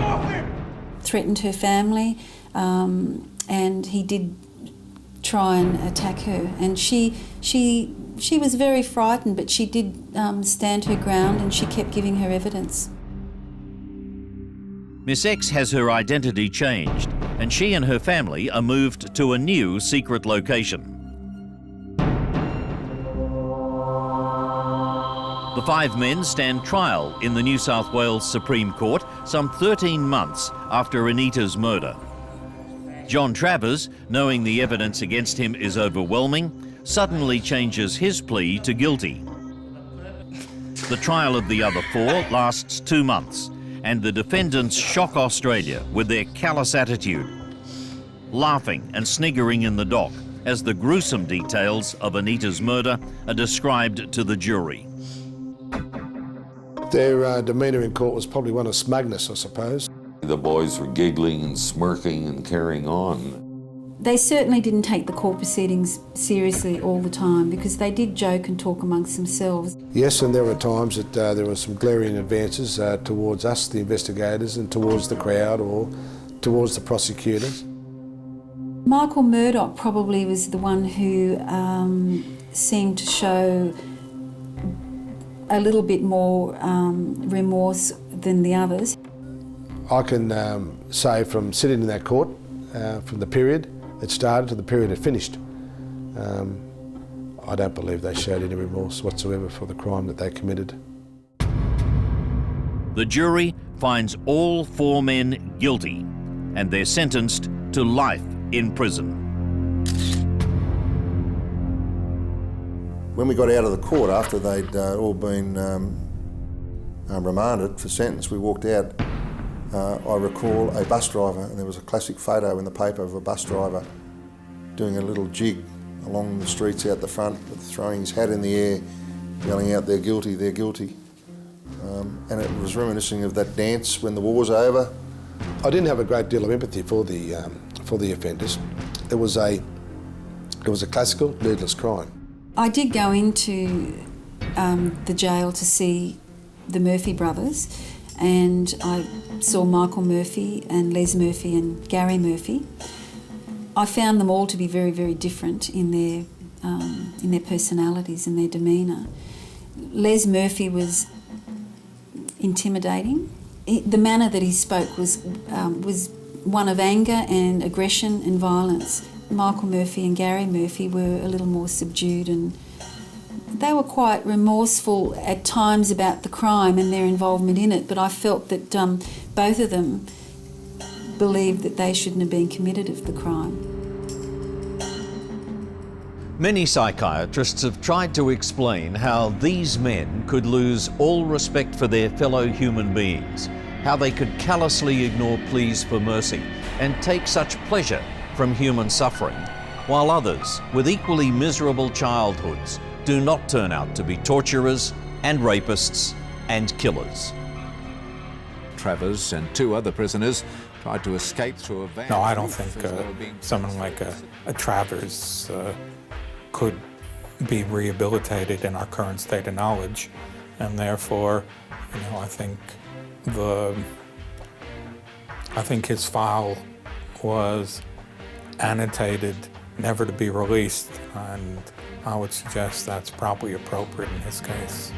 off him! Threatened her family, and he did try and attack her. And she was very frightened, but she did stand her ground and she kept giving her evidence. Miss X has her identity changed, and she and her family are moved to a new secret location. The 5 men stand trial in the New South Wales Supreme Court some 13 months after Anita's murder. John Travers, knowing the evidence against him is overwhelming, suddenly changes his plea to guilty. The trial of the other 4 lasts 2 months, and the defendants shock Australia with their callous attitude, laughing and sniggering in the dock as the gruesome details of Anita's murder are described to the jury. Their demeanour in court was probably one of smugness, I suppose. The boys were giggling and smirking and carrying on. They certainly didn't take the court proceedings seriously all the time because they did joke and talk amongst themselves. Yes, and there were times that there were some glaring advances towards us, the investigators, and towards the crowd or towards the prosecutors. Michael Murdoch probably was the one who seemed to show a little bit more remorse than the others. I can say from sitting in that court, from the period it started to the period it finished, I don't believe they showed any remorse whatsoever for the crime that they committed. The jury finds all 4 men guilty, and they're sentenced to life in prison. When we got out of the court after they'd all been remanded for sentence, we walked out. I recall a bus driver, and there was a classic photo in the paper of a bus driver doing a little jig along the streets out the front, throwing his hat in the air, yelling out, "They're guilty, they're guilty." And it was reminiscing of that dance when the war was over. I didn't have a great deal of empathy for the offenders. It was a classical, needless crime. I did go into the jail to see the Murphy brothers, and I saw Michael Murphy and Les Murphy and Gary Murphy. I found them all to be very, very different in their personalities and their demeanour. Les Murphy was intimidating. The manner that he spoke was one of anger and aggression and violence. Michael Murphy and Gary Murphy were a little more subdued, and they were quite remorseful at times about the crime and their involvement in it, but I felt that both of them believed that they shouldn't have been committed of the crime. Many psychiatrists have tried to explain how these men could lose all respect for their fellow human beings, how they could callously ignore pleas for mercy and take such pleasure from human suffering, while others with equally miserable childhoods do not turn out to be torturers and rapists and killers. Travers and 2 other prisoners tried to escape through a van. No, I don't think someone like a Travers could be rehabilitated in our current state of knowledge, and therefore, I think his file was annotated, never to be released, and I would suggest that's probably appropriate in his case.